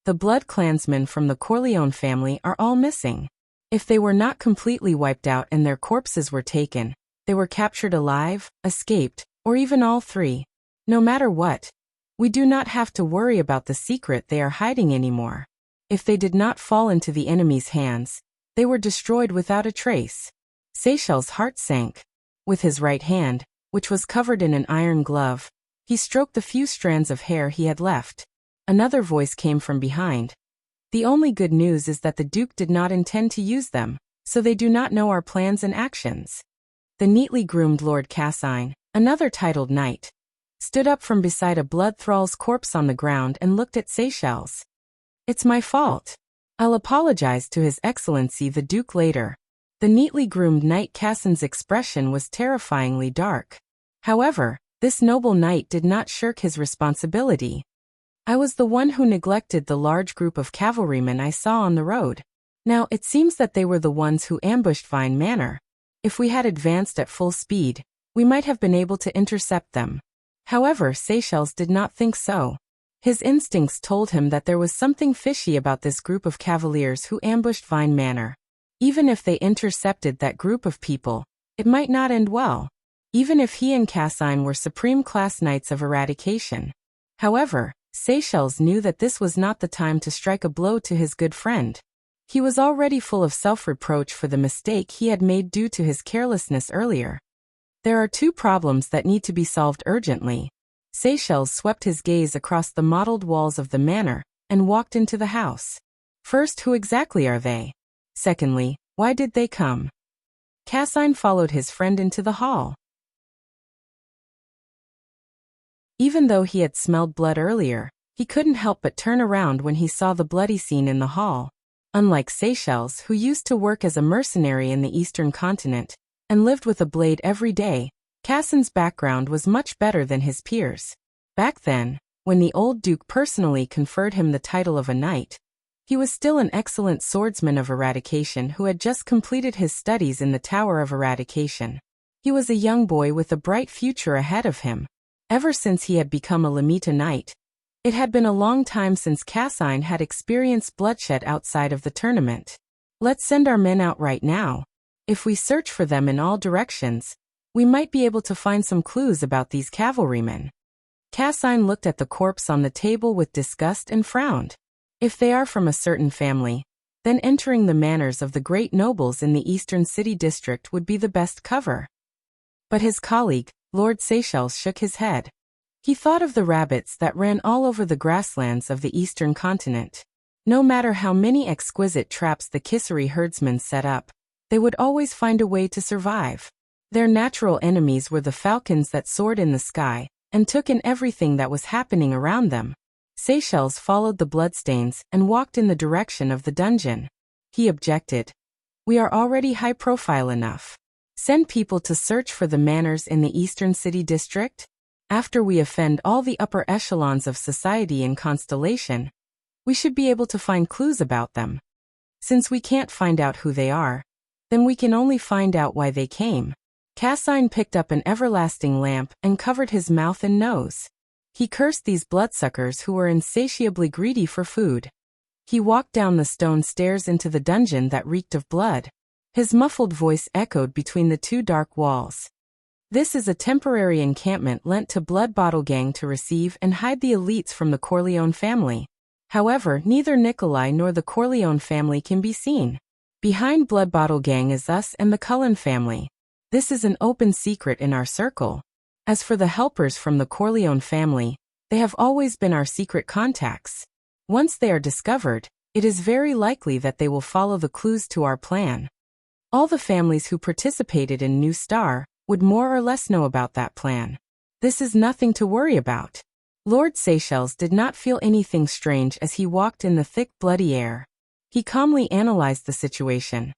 The Blood Clansmen from the Corleone family are all missing. If they were not completely wiped out and their corpses were taken, they were captured alive, escaped, or even all three. No matter what, we do not have to worry about the secret they are hiding anymore. If they did not fall into the enemy's hands, they were destroyed without a trace. Seychelles' heart sank. With his right hand, which was covered in an iron glove, he stroked the few strands of hair he had left. Another voice came from behind. "The only good news is that the Duke did not intend to use them, so they do not know our plans and actions." The neatly groomed Lord Cassine, another titled knight, stood up from beside a blood thrall's corpse on the ground and looked at Seychelles. "It's my fault. I'll apologize to His Excellency the Duke later." The neatly groomed knight Cassin's expression was terrifyingly dark. However, this noble knight did not shirk his responsibility. "I was the one who neglected the large group of cavalrymen I saw on the road. Now, it seems that they were the ones who ambushed Vine Manor. If we had advanced at full speed, we might have been able to intercept them. However, Seychelles did not think so. His instincts told him that there was something fishy about this group of cavaliers who ambushed Vine Manor. Even if they intercepted that group of people, it might not end well, even if he and Cassine were supreme class knights of eradication. However, Seychelles knew that this was not the time to strike a blow to his good friend. He was already full of self-reproach for the mistake he had made due to his carelessness earlier. There are two problems that need to be solved urgently. Seychelles swept his gaze across the mottled walls of the manor and walked into the house. First, who exactly are they? Secondly, why did they come? Cassine followed his friend into the hall. Even though he had smelled blood earlier, he couldn't help but turn around when he saw the bloody scene in the hall. Unlike Seychelles, who used to work as a mercenary in the Eastern continent and lived with a blade every day, Cassine's background was much better than his peers. Back then, when the old duke personally conferred him the title of a knight, he was still an excellent swordsman of eradication who had just completed his studies in the Tower of Eradication. He was a young boy with a bright future ahead of him. Ever since he had become a Lamita knight, it had been a long time since Cassine had experienced bloodshed outside of the tournament. Let's send our men out right now. If we search for them in all directions, we might be able to find some clues about these cavalrymen. Cassine looked at the corpse on the table with disgust and frowned. If they are from a certain family, then entering the manors of the great nobles in the Eastern City District would be the best cover. But his colleague, Lord Seychelles, shook his head. He thought of the rabbits that ran all over the grasslands of the Eastern continent. No matter how many exquisite traps the Kissery herdsmen set up, they would always find a way to survive. Their natural enemies were the falcons that soared in the sky and took in everything that was happening around them. Seychelles followed the bloodstains and walked in the direction of the dungeon. He objected. We are already high-profile enough. Send people to search for the manors in the Eastern City District? After we offend all the upper echelons of society in Constellation, we should be able to find clues about them. Since we can't find out who they are, then we can only find out why they came. Cassine picked up an everlasting lamp and covered his mouth and nose. He cursed these bloodsuckers who were insatiably greedy for food. He walked down the stone stairs into the dungeon that reeked of blood. His muffled voice echoed between the two dark walls. This is a temporary encampment lent to Blood Bottle Gang to receive and hide the elites from the Corleone family. However, neither Nikolai nor the Corleone family can be seen. Behind Blood Bottle Gang is us and the Cullen family. This is an open secret in our circle. As for the helpers from the Corleone family, they have always been our secret contacts. Once they are discovered, it is very likely that they will follow the clues to our plan. All the families who participated in New Star would more or less know about that plan. This is nothing to worry about. Lord Seychelles did not feel anything strange as he walked in the thick, bloody air. He calmly analyzed the situation.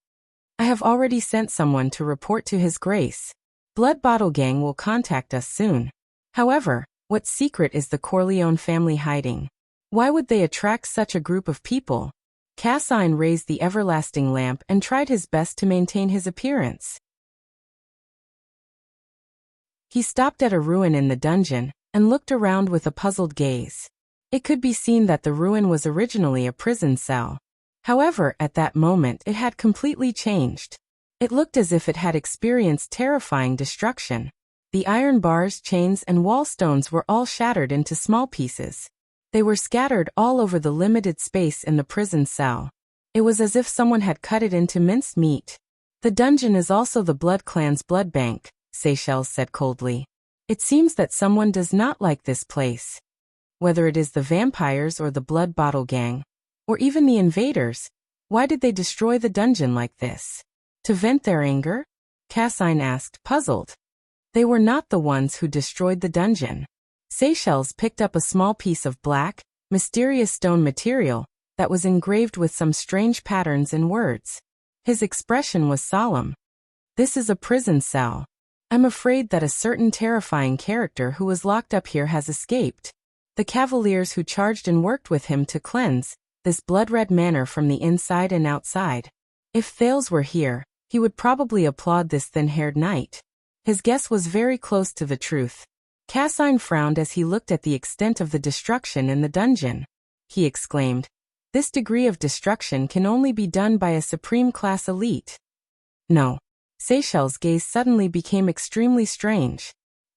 I have already sent someone to report to His Grace. Blood Bottle Gang will contact us soon. However, what secret is the Corleone family hiding? Why would they attract such a group of people? Cassine raised the everlasting lamp and tried his best to maintain his appearance. He stopped at a ruin in the dungeon and looked around with a puzzled gaze. It could be seen that the ruin was originally a prison cell. However, at that moment it had completely changed. It looked as if it had experienced terrifying destruction. The iron bars, chains, and wall stones were all shattered into small pieces. They were scattered all over the limited space in the prison cell. It was as if someone had cut it into minced meat. The dungeon is also the Blood Clan's blood bank, Seychelles said coldly. It seems that someone does not like this place. Whether it is the vampires or the Blood Bottle Gang, or even the invaders, why did they destroy the dungeon like this? To vent their anger? Cassine asked, puzzled. They were not the ones who destroyed the dungeon. Seychelles picked up a small piece of black, mysterious stone material that was engraved with some strange patterns and words. His expression was solemn. This is a prison cell. I'm afraid that a certain terrifying character who was locked up here has escaped. The cavaliers who charged and worked with him to cleanse this blood-red manner from the inside and outside. If Thales were here, he would probably applaud this thin-haired knight. His guess was very close to the truth. Cassine frowned as he looked at the extent of the destruction in the dungeon. He exclaimed, "This degree of destruction can only be done by a supreme-class elite." No. Seychelles' gaze suddenly became extremely strange.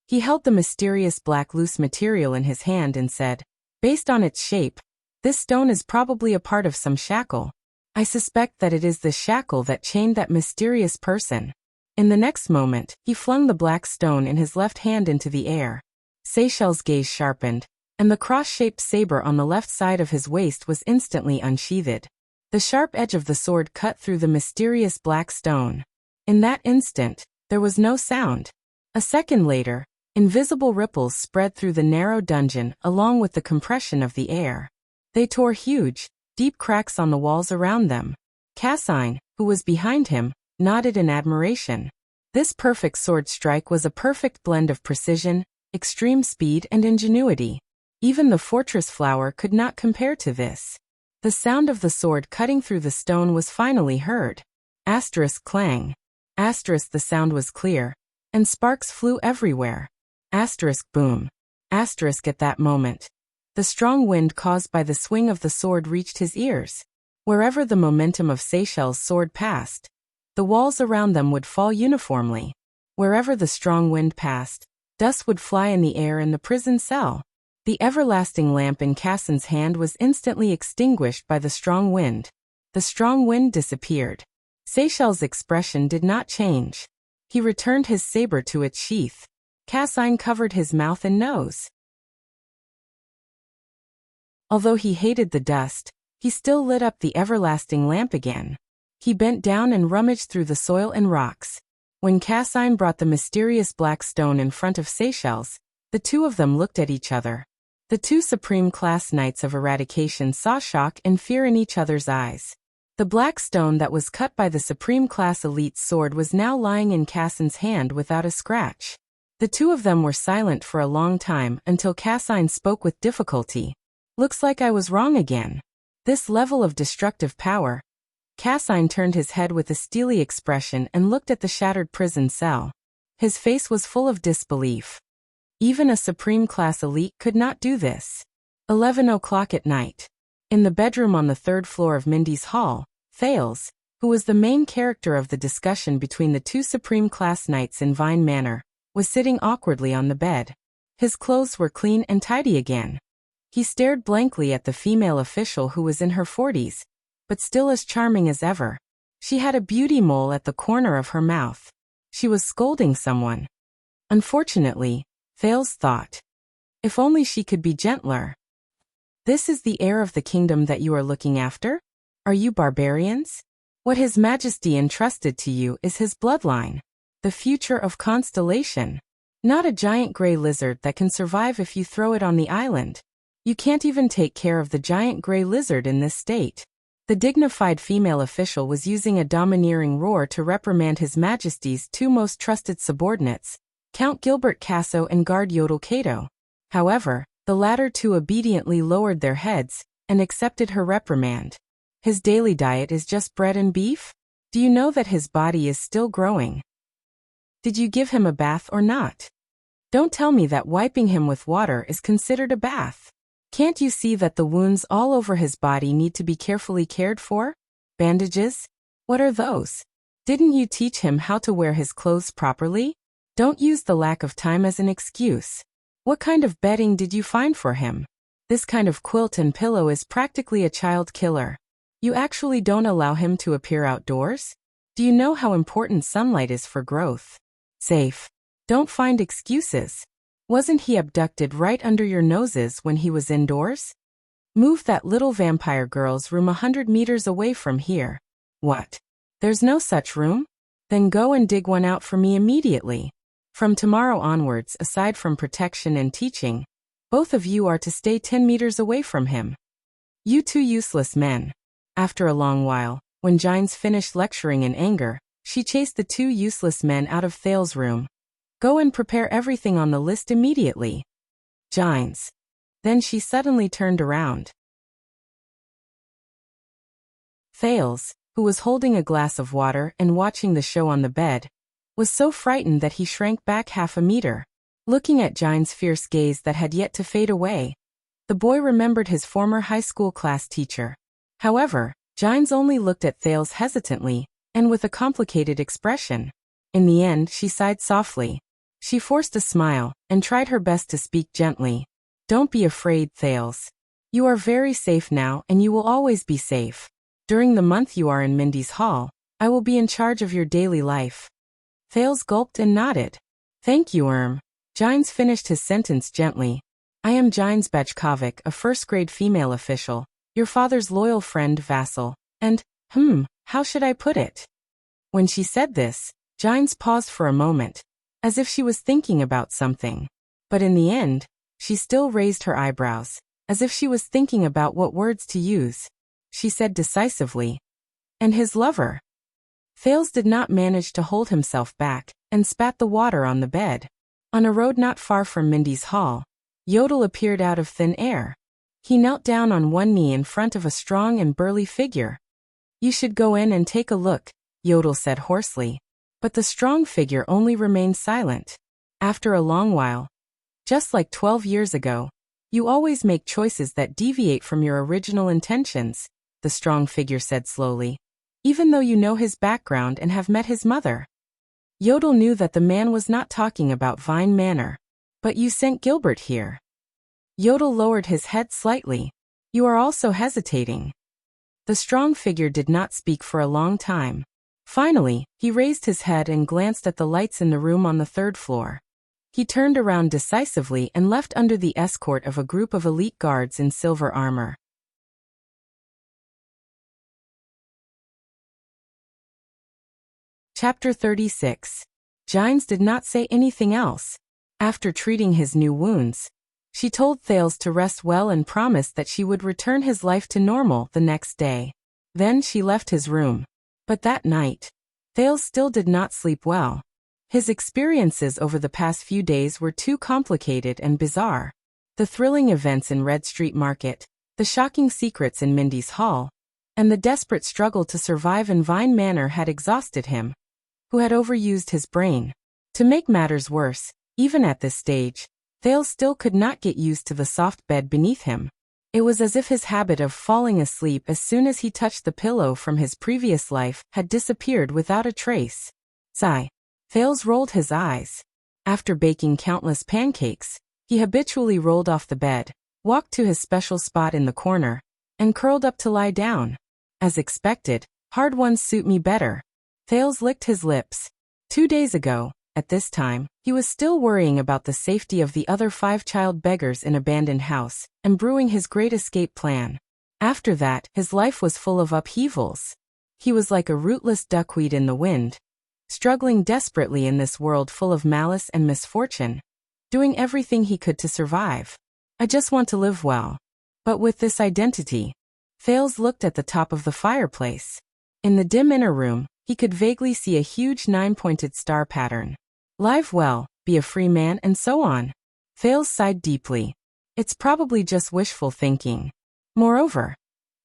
He held the mysterious black loose material in his hand and said, "Based on its shape, this stone is probably a part of some shackle. I suspect that it is the shackle that chained that mysterious person." In the next moment, he flung the black stone in his left hand into the air. Seychelles' gaze sharpened, and the cross-shaped saber on the left side of his waist was instantly unsheathed. The sharp edge of the sword cut through the mysterious black stone. In that instant, there was no sound. A second later, invisible ripples spread through the narrow dungeon along with the compression of the air. They tore huge, deep cracks on the walls around them. Cassine, who was behind him, nodded in admiration. This perfect sword strike was a perfect blend of precision, extreme speed and ingenuity. Even the fortress flower could not compare to this. The sound of the sword cutting through the stone was finally heard. Asterisk clang. Asterisk the sound was clear, and sparks flew everywhere. Asterisk boom. Asterisk at that moment, the strong wind caused by the swing of the sword reached his ears. Wherever the momentum of Seychelles' sword passed, the walls around them would fall uniformly. Wherever the strong wind passed, dust would fly in the air in the prison cell. The everlasting lamp in Cassin's hand was instantly extinguished by the strong wind. The strong wind disappeared. Seychelles' expression did not change. He returned his saber to its sheath. Cassine covered his mouth and nose. Although he hated the dust, he still lit up the everlasting lamp again. He bent down and rummaged through the soil and rocks. When Cassine brought the mysterious black stone in front of Seychelles, the two of them looked at each other. The two supreme-class knights of eradication saw shock and fear in each other's eyes. The black stone that was cut by the supreme-class elite's sword was now lying in Cassin's hand without a scratch. The two of them were silent for a long time until Cassine spoke with difficulty. "Looks like I was wrong again. This level of destructive power." Cassine turned his head with a steely expression and looked at the shattered prison cell. His face was full of disbelief. Even a supreme-class elite could not do this. 11 o'clock at night. In the bedroom on the third floor of Mindy's hall, Thales, who was the main character of the discussion between the two supreme-class knights in Vine Manor, was sitting awkwardly on the bed. His clothes were clean and tidy again. He stared blankly at the female official who was in her 40s, but still as charming as ever. She had a beauty mole at the corner of her mouth. She was scolding someone. Unfortunately, Thales thought, if only she could be gentler. "This is the heir of the kingdom that you are looking after? Are you barbarians? What His Majesty entrusted to you is his bloodline. The future of Constellation. Not a giant gray lizard that can survive if you throw it on the island. You can't even take care of the giant gray lizard in this state." The dignified female official was using a domineering roar to reprimand His Majesty's two most trusted subordinates, Count Gilbert Casso and Guard Yodel Cato. However, the latter two obediently lowered their heads and accepted her reprimand. "His daily diet is just bread and beef? Do you know that his body is still growing? Did you give him a bath or not? Don't tell me that wiping him with water is considered a bath. Can't you see that the wounds all over his body need to be carefully cared for? Bandages? What are those? Didn't you teach him how to wear his clothes properly? Don't use the lack of time as an excuse. What kind of bedding did you find for him? This kind of quilt and pillow is practically a child killer. You actually don't allow him to appear outdoors? Do you know how important sunlight is for growth? Safe. Don't find excuses. Wasn't he abducted right under your noses when he was indoors? Move that little vampire girl's room 100 meters away from here." "What? There's no such room? Then go and dig one out for me immediately. From tomorrow onwards, aside from protection and teaching, both of you are to stay 10 meters away from him. You two useless men." After a long while, when Gines finished lecturing in anger, she chased the two useless men out of Thales' room. "Go and prepare everything on the list immediately. Gines." Then she suddenly turned around. Thales, who was holding a glass of water and watching the show on the bed, was so frightened that he shrank back half a meter. Looking at Gines's fierce gaze that had yet to fade away, the boy remembered his former high school class teacher. However, Gines only looked at Thales hesitantly, and with a complicated expression. In the end, she sighed softly. She forced a smile, and tried her best to speak gently. "Don't be afraid, Thales. You are very safe now, and you will always be safe. During the month you are in Mindy's hall, I will be in charge of your daily life." Thales gulped and nodded. "Thank you, Gines finished his sentence gently. "I am Gines Bachkovic, a first-grade female official, your father's loyal friend vassal, and, how should I put it?" When she said this, Gines paused for a moment, as if she was thinking about something. But in the end, she still raised her eyebrows, as if she was thinking about what words to use. She said decisively, "And his lover." Thales did not manage to hold himself back, and spat the water on the bed. On a road not far from Mindy's hall, Yodel appeared out of thin air. He knelt down on one knee in front of a strong and burly figure. "You should go in and take a look," Yodel said hoarsely. But the strong figure only remained silent. After a long while, "Just like 12 years ago, you always make choices that deviate from your original intentions," the strong figure said slowly. "Even though you know his background and have met his mother." Yodel knew that the man was not talking about Vine Manor. "But you sent Gilbert here." Yodel lowered his head slightly. "You are also hesitating." The strong figure did not speak for a long time. Finally, he raised his head and glanced at the lights in the room on the third floor. He turned around decisively and left under the escort of a group of elite guards in silver armor. Chapter 36. Gines did not say anything else. After treating his new wounds, she told Thales to rest well and promised that she would return his life to normal the next day. Then she left his room. But that night, Thales still did not sleep well. His experiences over the past few days were too complicated and bizarre. The thrilling events in Red Street Market, the shocking secrets in Mindy's hall, and the desperate struggle to survive in Vine Manor had exhausted him, who had overused his brain. To make matters worse, even at this stage, Thales still could not get used to the soft bed beneath him. It was as if his habit of falling asleep as soon as he touched the pillow from his previous life had disappeared without a trace. Sigh. Thales rolled his eyes. After baking countless pancakes, he habitually rolled off the bed, walked to his special spot in the corner, and curled up to lie down. As expected, hard ones suit me better. Thales licked his lips. 2 days ago, at this time, he was still worrying about the safety of the other 5 child beggars in abandoned house, and brewing his great escape plan. After that, his life was full of upheavals. He was like a rootless duckweed in the wind, struggling desperately in this world full of malice and misfortune, doing everything he could to survive. "I just want to live well." But with this identity, Thales looked at the top of the fireplace. In the dim inner room, he could vaguely see a huge 9-pointed star pattern. Live well, be a free man, and so on. Thales sighed deeply. It's probably just wishful thinking. Moreover,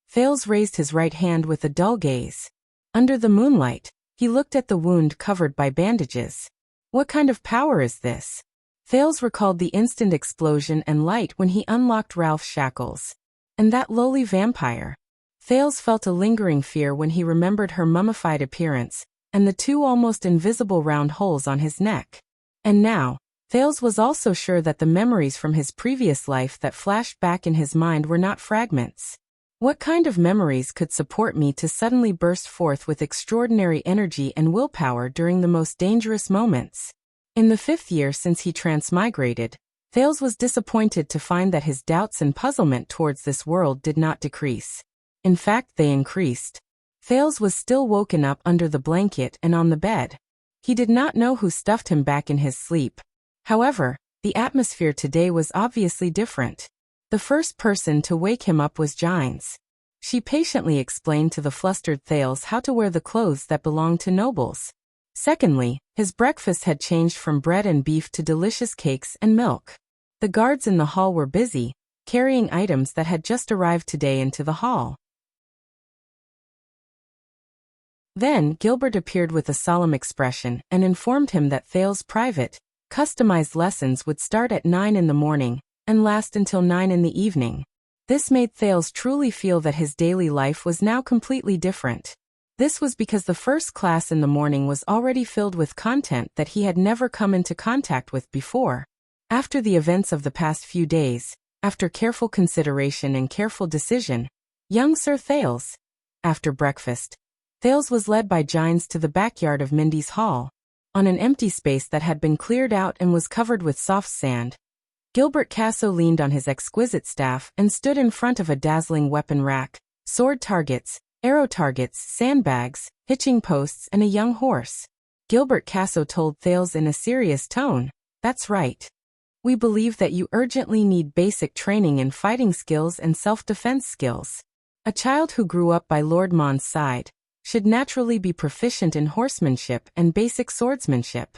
Thales raised his right hand with a dull gaze. Under the moonlight, he looked at the wound covered by bandages. What kind of power is this? Thales recalled the instant explosion and light when he unlocked Ralph's shackles. And that lowly vampire. Thales felt a lingering fear when he remembered her mummified appearance, and the 2 almost invisible round holes on his neck. And now, Thales was also sure that the memories from his previous life that flashed back in his mind were not fragments. What kind of memories could support me to suddenly burst forth with extraordinary energy and willpower during the most dangerous moments? In the 5th year since he transmigrated, Thales was disappointed to find that his doubts and puzzlement towards this world did not decrease. In fact, they increased. Thales was still woken up under the blanket and on the bed. He did not know who stuffed him back in his sleep. However, the atmosphere today was obviously different. The first person to wake him up was Gines. She patiently explained to the flustered Thales how to wear the clothes that belonged to nobles. Secondly, his breakfast had changed from bread and beef to delicious cakes and milk. The guards in the hall were busy, carrying items that had just arrived today into the hall. Then, Gilbert appeared with a solemn expression and informed him that Thales' private, customized lessons would start at 9 in the morning and last until 9 in the evening. This made Thales truly feel that his daily life was now completely different. This was because the first class in the morning was already filled with content that he had never come into contact with before. After the events of the past few days, after careful consideration and careful decision, young Sir Thales, after breakfast, Thales was led by Gines to the backyard of Mindy's Hall. On an empty space that had been cleared out and was covered with soft sand, Gilbert Casso leaned on his exquisite staff and stood in front of a dazzling weapon rack, sword targets, arrow targets, sandbags, hitching posts, and a young horse. Gilbert Casso told Thales in a serious tone, "That's right. We believe that you urgently need basic training in fighting skills and self-defense skills. A child who grew up by Lord Mon's side should naturally be proficient in horsemanship and basic swordsmanship.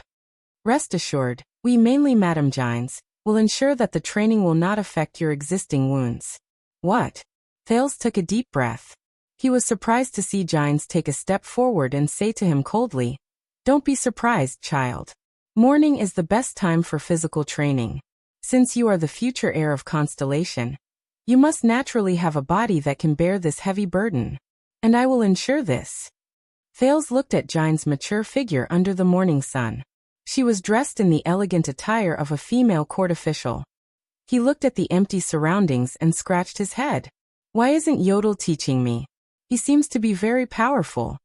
Rest assured, we mainly Madame Gines, will ensure that the training will not affect your existing wounds." What? Thales took a deep breath. He was surprised to see Gines take a step forward and say to him coldly, "Don't be surprised, child. Morning is the best time for physical training. Since you are the future heir of Constellation, you must naturally have a body that can bear this heavy burden. And I will ensure this." Thales looked at Gines' mature figure under the morning sun. She was dressed in the elegant attire of a female court official. He looked at the empty surroundings and scratched his head. "Why isn't Yodel teaching me? He seems to be very powerful."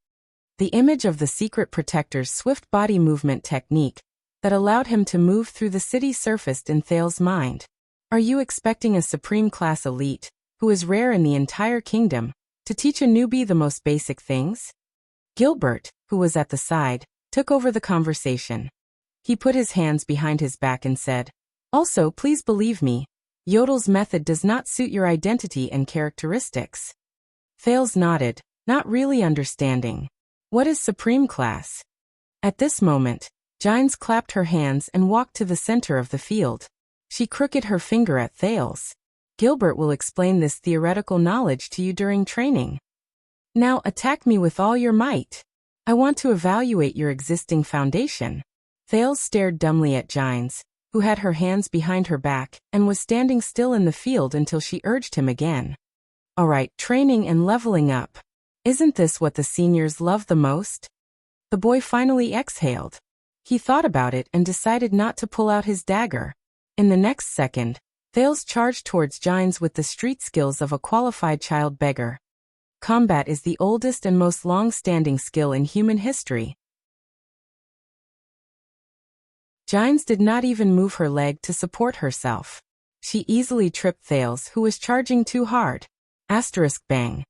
The image of the secret protector's swift body movement technique that allowed him to move through the city surfaced in Thales' mind. Are you expecting a supreme class elite, who is rare in the entire kingdom, to teach a newbie the most basic things? Gilbert, who was at the side, took over the conversation. He put his hands behind his back and said, "Also, please believe me, Yodel's method does not suit your identity and characteristics." Thales nodded, not really understanding. What is supreme class? At this moment, Gines clapped her hands and walked to the center of the field. She crooked her finger at Thales. "Gilbert will explain this theoretical knowledge to you during training. Now attack me with all your might. I want to evaluate your existing foundation." Thales stared dumbly at Gines, who had her hands behind her back and was standing still in the field until she urged him again. "All right, training and leveling up. Isn't this what the seniors love the most?" The boy finally exhaled. He thought about it and decided not to pull out his dagger. In the next second, Thales charged towards Gines with the street skills of a qualified child beggar. Combat is the oldest and most long-standing skill in human history. Gines did not even move her leg to support herself. She easily tripped Thales, who was charging too hard. Bang.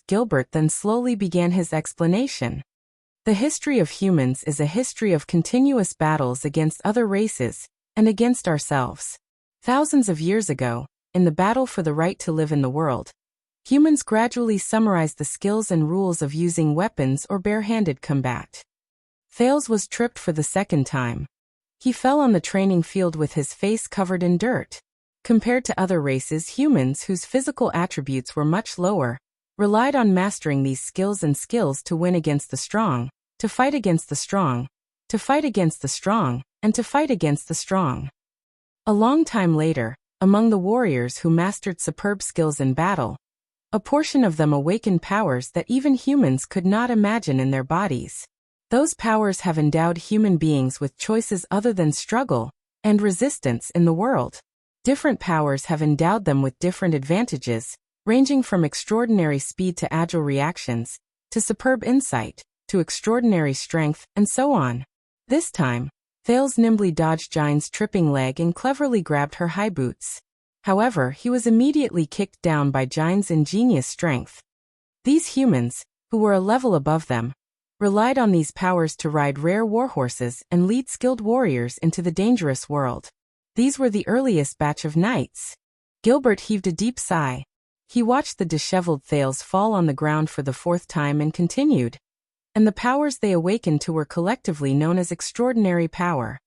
Gilbert then slowly began his explanation. The history of humans is a history of continuous battles against other races, and against ourselves. Thousands of years ago, in the battle for the right to live in the world, humans gradually summarized the skills and rules of using weapons or bare-handed combat. Thales was tripped for the second time. He fell on the training field with his face covered in dirt. Compared to other races, humans whose physical attributes were much lower relied on mastering these skills to win against the strong, to fight against the strong, to fight against the strong, and to fight against the strong. A long time later, among the warriors who mastered superb skills in battle, a portion of them awakened powers that even humans could not imagine in their bodies. Those powers have endowed human beings with choices other than struggle and resistance in the world. Different powers have endowed them with different advantages, ranging from extraordinary speed to agile reactions, to superb insight, to extraordinary strength, and so on. This time, Thales nimbly dodged Gines' tripping leg and cleverly grabbed her high boots. However, he was immediately kicked down by Gines' ingenious strength. These humans, who were a level above them, relied on these powers to ride rare warhorses and lead skilled warriors into the dangerous world. These were the earliest batch of knights. Gilbert heaved a deep sigh. He watched the disheveled Thales fall on the ground for the fourth time and continued. And the powers they awakened to were collectively known as extraordinary power.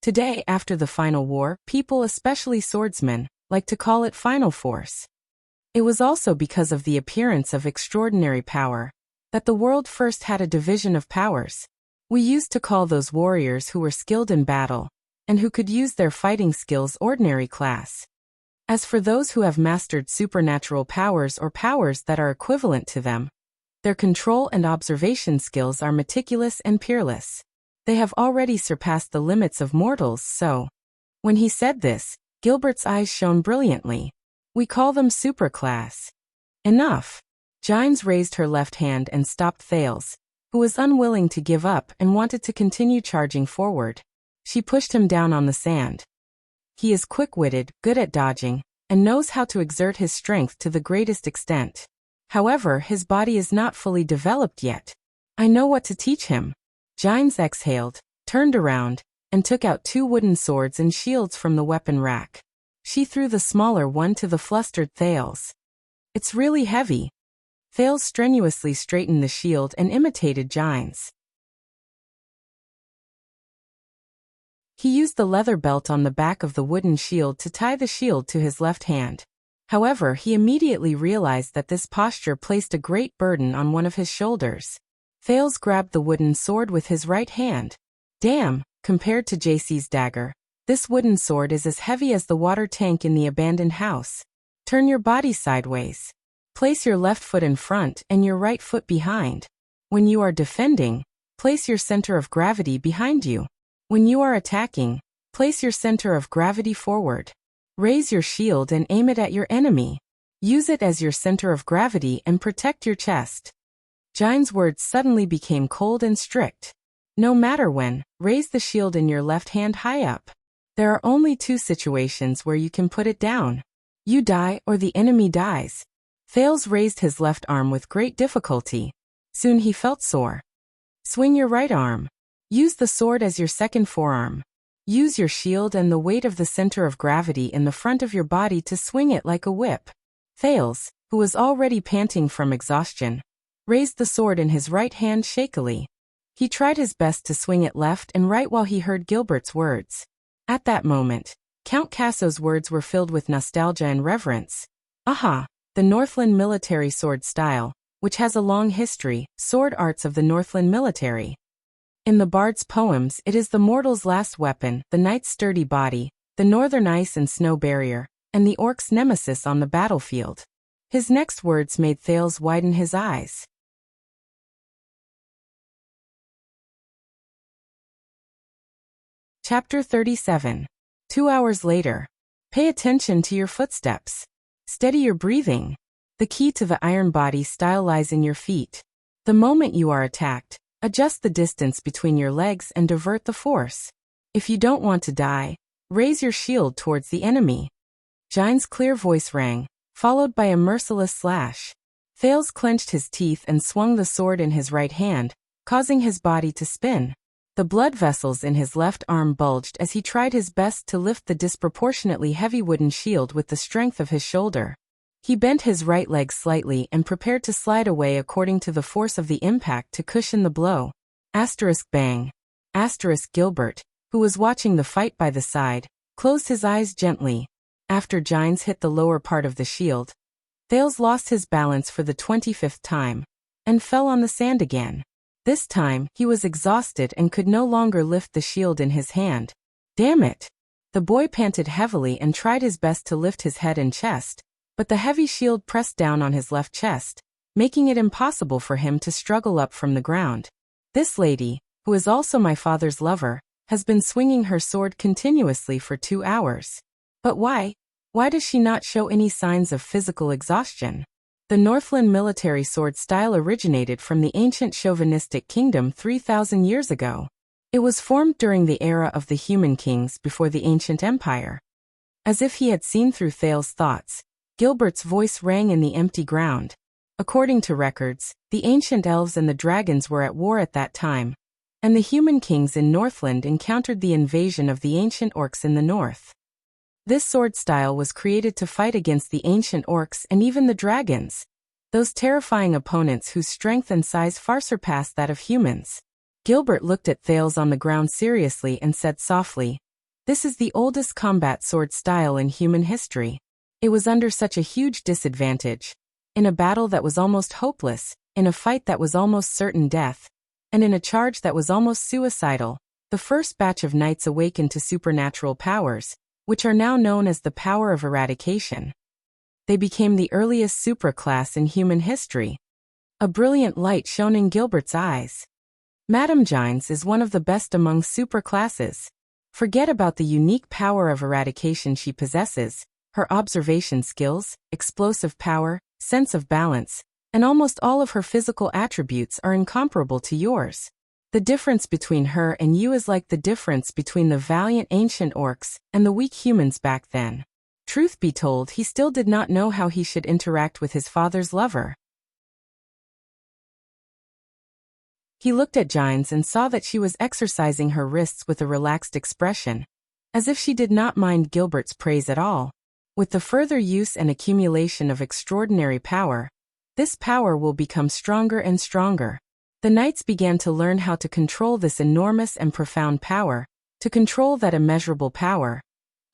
Today, after the final war, people, especially swordsmen, like to call it final force. It was also because of the appearance of extraordinary power that the world first had a division of powers. We used to call those warriors who were skilled in battle, and who could use their fighting skills ordinary class. As for those who have mastered supernatural powers or powers that are equivalent to them, their control and observation skills are meticulous and peerless. They have already surpassed the limits of mortals, so. When he said this, Gilbert's eyes shone brilliantly. We call them superclass. Enough. Gines raised her left hand and stopped Thales, who was unwilling to give up and wanted to continue charging forward. She pushed him down on the sand. He is quick-witted, good at dodging, and knows how to exert his strength to the greatest extent. However, his body is not fully developed yet. I know what to teach him. Gines exhaled, turned around, and took out 2 wooden swords and shields from the weapon rack. She threw the smaller one to the flustered Thales. It's really heavy. Thales strenuously straightened the shield and imitated Gines. He used the leather belt on the back of the wooden shield to tie the shield to his left hand. However, he immediately realized that this posture placed a great burden on one of his shoulders. Thales grabbed the wooden sword with his right hand. Damn, compared to JC's dagger, this wooden sword is as heavy as the water tank in the abandoned house. Turn your body sideways. Place your left foot in front and your right foot behind. When you are defending, place your center of gravity behind you. When you are attacking, place your center of gravity forward. Raise your shield and aim it at your enemy. Use it as your center of gravity and protect your chest. Gines' words suddenly became cold and strict. No matter when, raise the shield in your left hand high up. There are only 2 situations where you can put it down. You die or the enemy dies. Thales raised his left arm with great difficulty. Soon he felt sore. Swing your right arm. Use the sword as your second forearm. Use your shield and the weight of the center of gravity in the front of your body to swing it like a whip. Thales, who was already panting from exhaustion, raised the sword in his right hand shakily. He tried his best to swing it left and right while he heard Gilbert's words. At that moment, Count Casso's words were filled with nostalgia and reverence. Aha! The Northland military sword style, which has a long history, sword arts of the Northland military. In the bard's poems, it is the mortal's last weapon, the knight's sturdy body, the northern ice and snow barrier, and the orc's nemesis on the battlefield. His next words made Thales widen his eyes. Chapter 37. 2 hours later. Pay attention to your footsteps. Steady your breathing. The key to the iron body style lies in your feet. The moment you are attacked, adjust the distance between your legs and divert the force. If you don't want to die, raise your shield towards the enemy. Gines' clear voice rang, followed by a merciless slash. Thales clenched his teeth and swung the sword in his right hand, causing his body to spin. The blood vessels in his left arm bulged as he tried his best to lift the disproportionately heavy wooden shield with the strength of his shoulder. He bent his right leg slightly and prepared to slide away according to the force of the impact to cushion the blow. Bang. Gilbert, who was watching the fight by the side, closed his eyes gently. After Gines hit the lower part of the shield, Thales lost his balance for the 25th time, and fell on the sand again. This time, he was exhausted and could no longer lift the shield in his hand. Damn it! The boy panted heavily and tried his best to lift his head and chest, but the heavy shield pressed down on his left chest, making it impossible for him to struggle up from the ground. This lady, who is also my father's lover, has been swinging her sword continuously for 2 hours. But why? Why does she not show any signs of physical exhaustion? The Northland military sword style originated from the ancient chauvinistic kingdom 3,000 years ago. It was formed during the era of the human kings before the ancient empire. As if he had seen through Thales' thoughts, Gilbert's voice rang in the empty ground. According to records, the ancient elves and the dragons were at war at that time, and the human kings in Northland encountered the invasion of the ancient orcs in the north. This sword style was created to fight against the ancient orcs and even the dragons, those terrifying opponents whose strength and size far surpassed that of humans. Gilbert looked at Thales on the ground seriously and said softly, "This is the oldest combat sword style in human history. It was under such a huge disadvantage. In a battle that was almost hopeless, in a fight that was almost certain death, and in a charge that was almost suicidal, the first batch of knights awakened to supernatural powers, which are now known as the power of eradication. They became the earliest supraclass in human history. A brilliant light shone in Gilbert's eyes. Madame Gines is one of the best among superclasses. Forget about the unique power of eradication she possesses. Her observation skills, explosive power, sense of balance, and almost all of her physical attributes are incomparable to yours. The difference between her and you is like the difference between the valiant ancient orcs and the weak humans back then. Truth be told, he still did not know how he should interact with his father's lover. He looked at Gines and saw that she was exercising her wrists with a relaxed expression, as if she did not mind Gilbert's praise at all. With the further use and accumulation of extraordinary power, this power will become stronger and stronger. The knights began to learn how to control this enormous and profound power, to control that immeasurable power,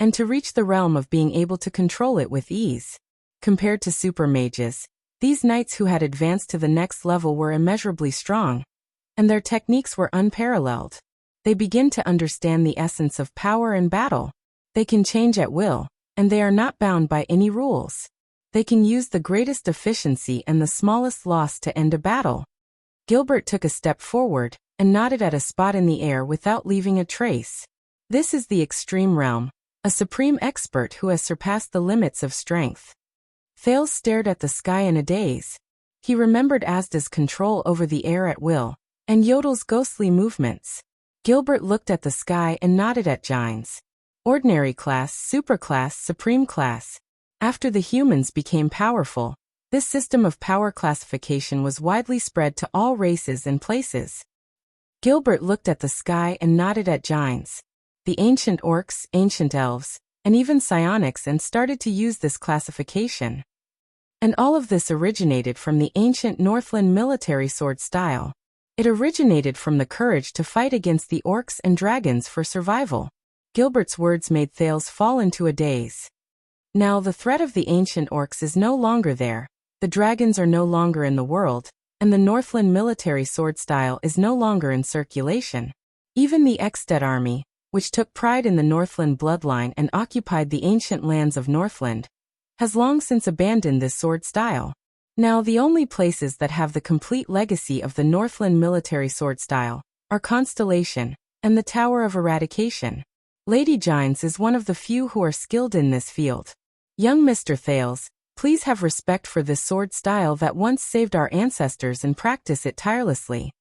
and to reach the realm of being able to control it with ease. Compared to super mages, these knights who had advanced to the next level were immeasurably strong, and their techniques were unparalleled. They begin to understand the essence of power in battle. They can change at will, and they are not bound by any rules. They can use the greatest efficiency and the smallest loss to end a battle. Gilbert took a step forward and nodded at a spot in the air without leaving a trace. This is the extreme realm, a supreme expert who has surpassed the limits of strength. Thales stared at the sky in a daze. He remembered Asda's control over the air at will, and Yodel's ghostly movements. Gilbert looked at the sky and nodded at Gines. Ordinary class, superclass, supreme class. After the humans became powerful, this system of power classification was widely spread to all races and places. Gilbert looked at the sky and nodded at Gines. The ancient orcs, ancient elves, and even psionics and started to use this classification. And all of this originated from the ancient Northland military sword style. It originated from the courage to fight against the orcs and dragons for survival. Gilbert's words made Thales fall into a daze. Now the threat of the ancient orcs is no longer there, the dragons are no longer in the world, and the Northland military sword style is no longer in circulation. Even the Ekstead army, which took pride in the Northland bloodline and occupied the ancient lands of Northland, has long since abandoned this sword style. Now the only places that have the complete legacy of the Northland military sword style are Constellation and the Tower of Eradication. Lady Gines is one of the few who are skilled in this field. Young Mr. Thales, please have respect for this sword style that once saved our ancestors and practice it tirelessly.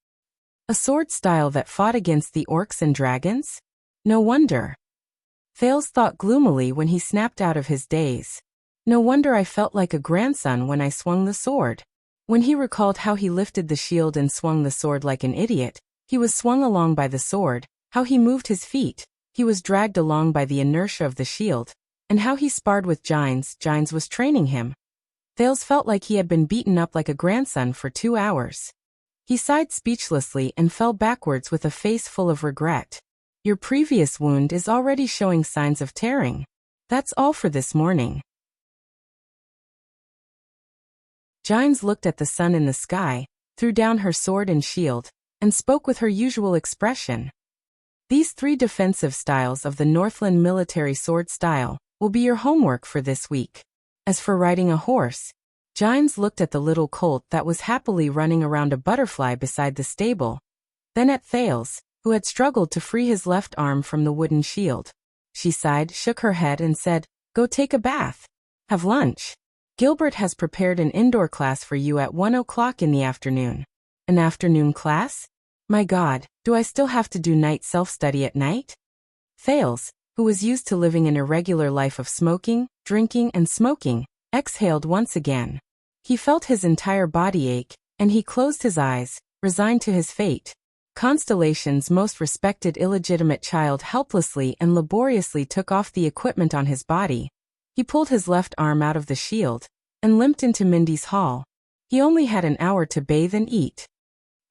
A sword style that fought against the orcs and dragons? No wonder. Thales thought gloomily when he snapped out of his daze. No wonder I felt like a grandson when I swung the sword. When he recalled how he lifted the shield and swung the sword like an idiot, he was swung along by the sword, how he moved his feet, he was dragged along by the inertia of the shield, and how he sparred with Gines was training him. Thales felt like he had been beaten up like a grandson for 2 hours. He sighed speechlessly and fell backwards with a face full of regret. Your previous wound is already showing signs of tearing. That's all for this morning. Gines looked at the sun in the sky, threw down her sword and shield, and spoke with her usual expression. These 3 defensive styles of the Northland military sword style will be your homework for this week. As for riding a horse, Gines looked at the little colt that was happily running around a butterfly beside the stable, then at Thales, who had struggled to free his left arm from the wooden shield. She sighed, shook her head and said, "Go take a bath. Have lunch. Gilbert has prepared an indoor class for you at 1 o'clock in the afternoon." An afternoon class? My God, do I still have to do night self-study at night? Thales, who was used to living an irregular life of smoking, drinking and smoking, exhaled once again. He felt his entire body ache, and he closed his eyes, resigned to his fate. Constellation's most respected illegitimate child helplessly and laboriously took off the equipment on his body. He pulled his left arm out of the shield and limped into Mindy's hall. He only had an hour to bathe and eat.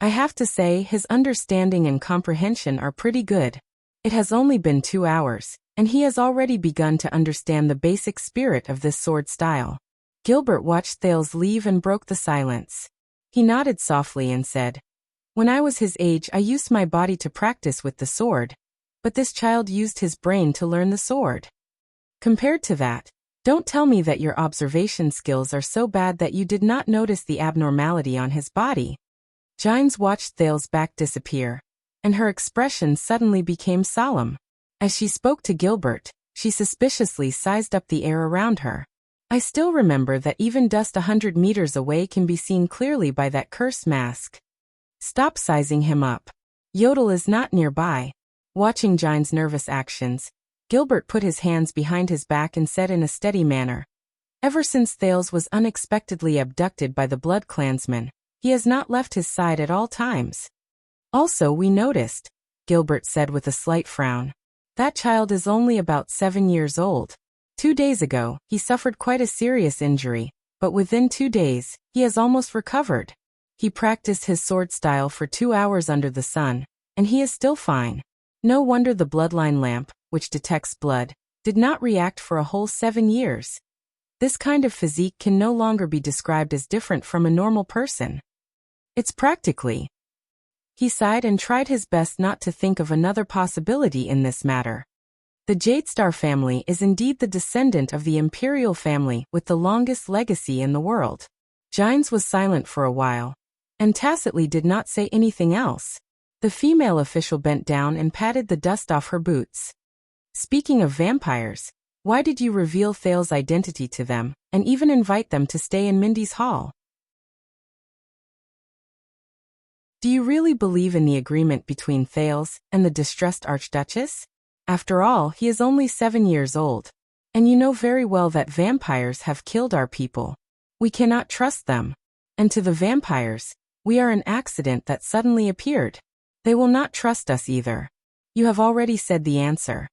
I have to say his understanding and comprehension are pretty good. It has only been 2 hours, and he has already begun to understand the basic spirit of this sword style. Gilbert watched Thales leave and broke the silence. He nodded softly and said, "When I was his age, I used my body to practice with the sword, but this child used his brain to learn the sword. Compared to that, don't tell me that your observation skills are so bad that you did not notice the abnormality on his body." Gines watched Thale's back disappear, and her expression suddenly became solemn. As she spoke to Gilbert, she suspiciously sized up the air around her. "I still remember that even dust 100 meters away can be seen clearly by that cursed mask. Stop sizing him up. Yodel is not nearby." Watching Gine's nervous actions, Gilbert put his hands behind his back and said in a steady manner, "Ever since Thales was unexpectedly abducted by the Blood Clansmen, he has not left his side at all times. Also, we noticed," Gilbert said with a slight frown, "that child is only about 7 years old. 2 days ago, he suffered quite a serious injury, but within 2 days, he has almost recovered. He practiced his sword style for 2 hours under the sun, and he is still fine. No wonder the bloodline lamp, which detects blood, did not react for a whole 7 years. This kind of physique can no longer be described as different from a normal person. It's practically..." He sighed and tried his best not to think of another possibility in this matter. The Jadestar family is indeed the descendant of the imperial family with the longest legacy in the world. Gines was silent for a while, and tacitly did not say anything else. The female official bent down and patted the dust off her boots. "Speaking of vampires, why did you reveal Thale's identity to them, and even invite them to stay in Mindy's hall? Do you really believe in the agreement between Thales and the distressed Archduchess? After all, he is only 7 years old, and you know very well that vampires have killed our people. We cannot trust them. And to the vampires, we are an accident that suddenly appeared. They will not trust us either. You have already said the answer."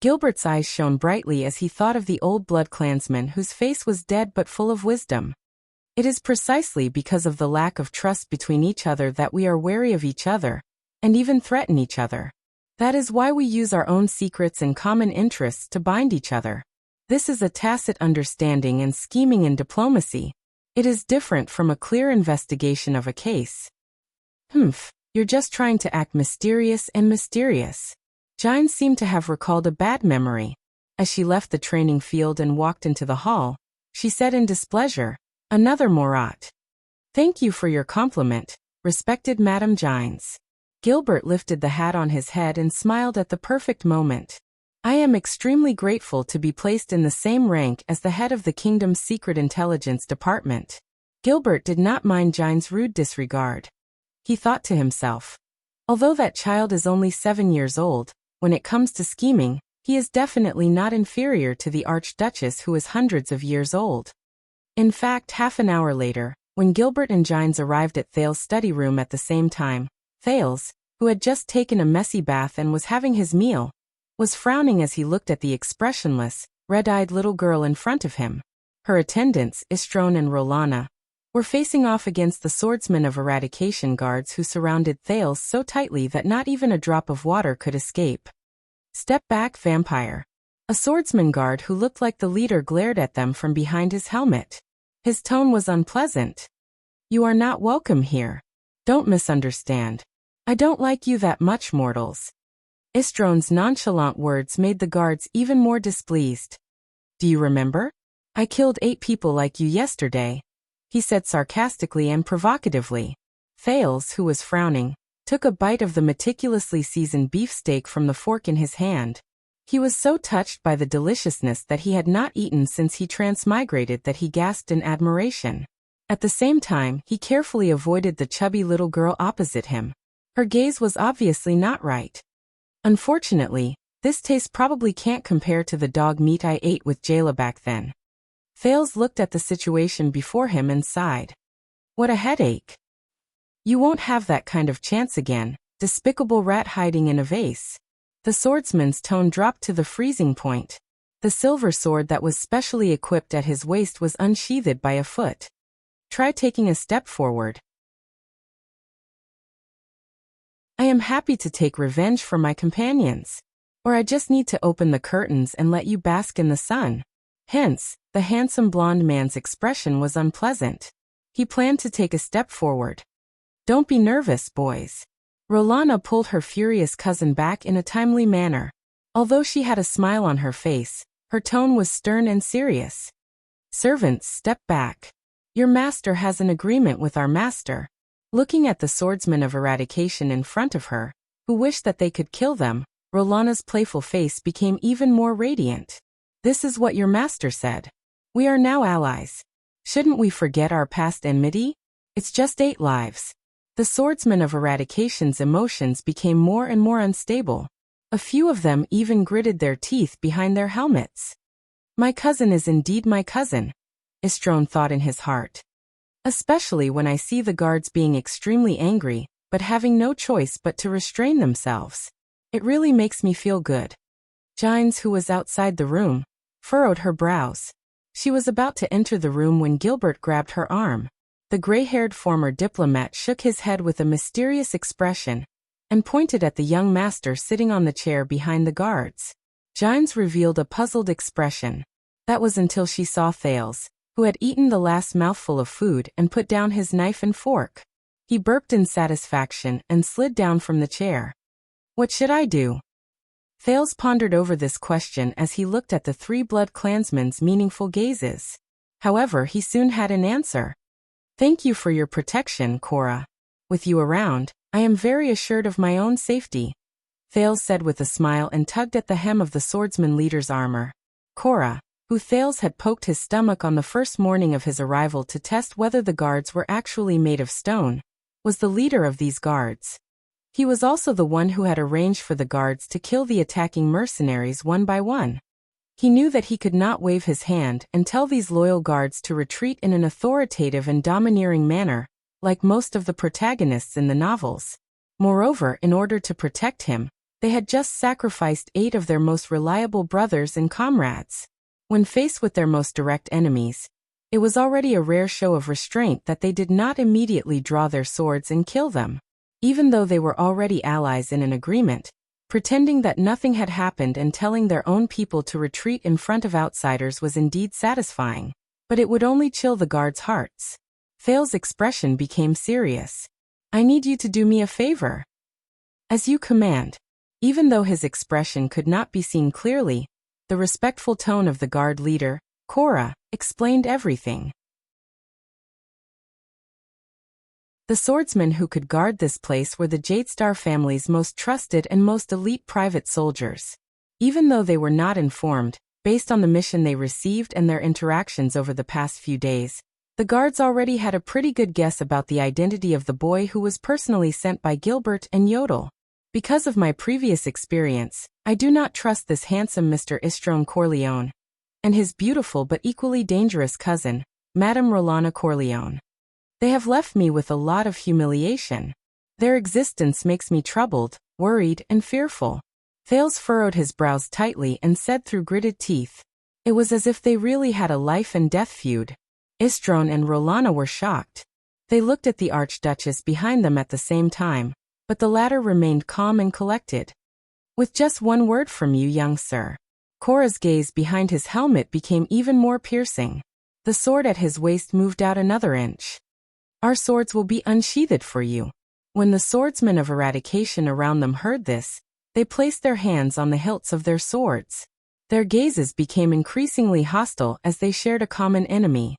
Gilbert's eyes shone brightly as he thought of the old Blood Clansman whose face was dead but full of wisdom. "It is precisely because of the lack of trust between each other that we are wary of each other, and even threaten each other. That is why we use our own secrets and common interests to bind each other. This is a tacit understanding and scheming in diplomacy. It is different from a clear investigation of a case." "Humph, you're just trying to act mysterious and mysterious." Gines seemed to have recalled a bad memory. As she left the training field and walked into the hall, she said in displeasure, "Another Morat. Thank you for your compliment, respected Madame Gines." Gilbert lifted the hat on his head and smiled at the perfect moment. "I am extremely grateful to be placed in the same rank as the head of the kingdom's secret intelligence department." Gilbert did not mind Gines' rude disregard. He thought to himself, although that child is only 7 years old, when it comes to scheming, he is definitely not inferior to the Archduchess who is hundreds of years old. In fact, half an hour later, when Gilbert and Gines arrived at Thales' study room at the same time, Thales, who had just taken a messy bath and was having his meal, was frowning as he looked at the expressionless, red-eyed little girl in front of him. Her attendants, Istrone and Rolana, were facing off against the swordsmen of eradication guards who surrounded Thales so tightly that not even a drop of water could escape. "Step back, vampire." A swordsman guard who looked like the leader glared at them from behind his helmet. His tone was unpleasant. "You are not welcome here. Don't misunderstand. I don't like you that much, mortals." Istrone's nonchalant words made the guards even more displeased. "Do you remember? I killed 8 people like you yesterday," he said sarcastically and provocatively. Thales, who was frowning, took a bite of the meticulously seasoned beefsteak from the fork in his hand. He was so touched by the deliciousness that he had not eaten since he transmigrated that he gasped in admiration. At the same time, he carefully avoided the chubby little girl opposite him. Her gaze was obviously not right. "Unfortunately, this taste probably can't compare to the dog meat I ate with Jayla back then." Thales looked at the situation before him and sighed. "What a headache. You won't have that kind of chance again, despicable rat hiding in a vase." The swordsman's tone dropped to the freezing point. The silver sword that was specially equipped at his waist was unsheathed by a foot. "Try taking a step forward." "I am happy to take revenge for my companions. Or I just need to open the curtains and let you bask in the sun." Hence, the handsome blonde man's expression was unpleasant. He planned to take a step forward. "Don't be nervous, boys." Rolana pulled her furious cousin back in a timely manner. Although she had a smile on her face, her tone was stern and serious. "Servants, step back. Your master has an agreement with our master." Looking at the swordsman of eradication in front of her, who wished that they could kill them, Rolana's playful face became even more radiant. "This is what your master said. We are now allies. Shouldn't we forget our past enmity? It's just 8 lives." The swordsman of eradication's emotions became more and more unstable. A few of them even gritted their teeth behind their helmets. "My cousin is indeed my cousin," Istron thought in his heart. "Especially when I see the guards being extremely angry, but having no choice but to restrain themselves. It really makes me feel good." Gines, who was outside the room, furrowed her brows. She was about to enter the room when Gilbert grabbed her arm. The gray-haired former diplomat shook his head with a mysterious expression and pointed at the young master sitting on the chair behind the guards. Gines revealed a puzzled expression. That was until she saw Thales, who had eaten the last mouthful of food and put down his knife and fork. He burped in satisfaction and slid down from the chair. "What should I do?" Thales pondered over this question as he looked at the 3 blood clansmen's meaningful gazes. However, he soon had an answer. "Thank you for your protection, Cora. With you around, I am very assured of my own safety," Thales said with a smile and tugged at the hem of the swordsman leader's armor. Cora, who Thales had poked his stomach on the first morning of his arrival to test whether the guards were actually made of stone, was the leader of these guards. He was also the one who had arranged for the guards to kill the attacking mercenaries one by one. He knew that he could not wave his hand and tell these loyal guards to retreat in an authoritative and domineering manner, like most of the protagonists in the novels. Moreover, in order to protect him, they had just sacrificed 8 of their most reliable brothers and comrades. When faced with their most direct enemies, it was already a rare show of restraint that they did not immediately draw their swords and kill them. Even though they were already allies in an agreement, pretending that nothing had happened and telling their own people to retreat in front of outsiders was indeed satisfying, but it would only chill the guards' hearts. Thales' expression became serious. "I need you to do me a favor." "As you command." Even though his expression could not be seen clearly, the respectful tone of the guard leader, Cora, explained everything. The swordsmen who could guard this place were the Jadestar family's most trusted and most elite private soldiers. Even though they were not informed, based on the mission they received and their interactions over the past few days, the guards already had a pretty good guess about the identity of the boy who was personally sent by Gilbert and Yodel. "Because of my previous experience, I do not trust this handsome Mr. Istron Corleone and his beautiful but equally dangerous cousin, Madame Rolana Corleone. They have left me with a lot of humiliation. Their existence makes me troubled, worried, and fearful." Thales furrowed his brows tightly and said through gritted teeth. It was as if they really had a life-and-death feud. Istron and Rolana were shocked. They looked at the Archduchess behind them at the same time, but the latter remained calm and collected. "With just one word from you, young sir." Cora's gaze behind his helmet became even more piercing. The sword at his waist moved out another inch. "Our swords will be unsheathed for you." When the swordsmen of eradication around them heard this, they placed their hands on the hilts of their swords. Their gazes became increasingly hostile as they shared a common enemy.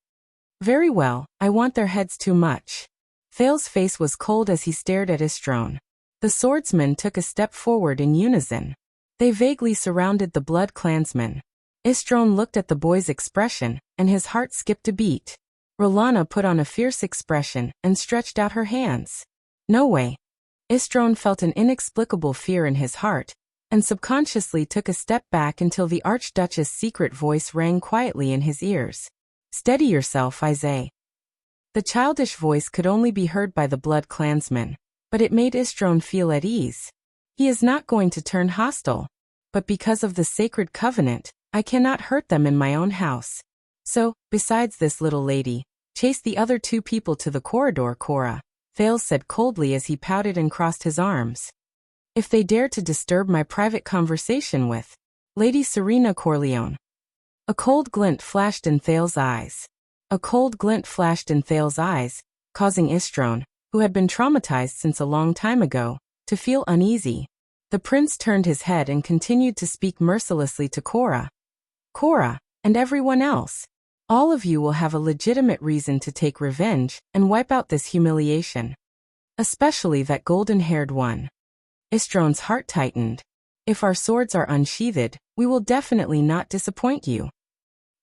"Very well, I want their heads too much." Thales' face was cold as he stared at Istron. The swordsmen took a step forward in unison. They vaguely surrounded the blood clansmen. Istron looked at the boy's expression, and his heart skipped a beat. Rolana put on a fierce expression and stretched out her hands. "No way." Istron felt an inexplicable fear in his heart, and subconsciously took a step back until the Archduchess' secret voice rang quietly in his ears. "Steady yourself, Isaiah." The childish voice could only be heard by the blood clansmen, but it made Istron feel at ease. He is not going to turn hostile, but because of the sacred covenant, I cannot hurt them in my own house. So, besides this little lady, chase the other 2 people to the corridor, Cora, Thales said coldly as he pouted and crossed his arms. "If they dare to disturb my private conversation with Lady Serena Corleone." A cold glint flashed in Thales' eyes. A cold glint flashed in Thales's eyes, causing Istrone, who had been traumatized since a long time ago, to feel uneasy. The prince turned his head and continued to speak mercilessly to Cora. Cora, and everyone else. All of you will have a legitimate reason to take revenge and wipe out this humiliation. Especially that golden-haired one. Istrone's heart tightened. If our swords are unsheathed, we will definitely not disappoint you.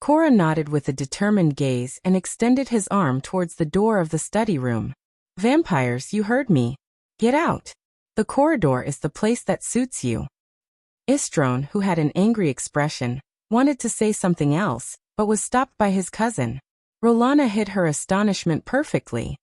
Cora nodded with a determined gaze and extended his arm towards the door of the study room. Vampires, you heard me. Get out. The corridor is the place that suits you. Istrone, who had an angry expression, wanted to say something else, but was stopped by his cousin. Rolana hid her astonishment perfectly.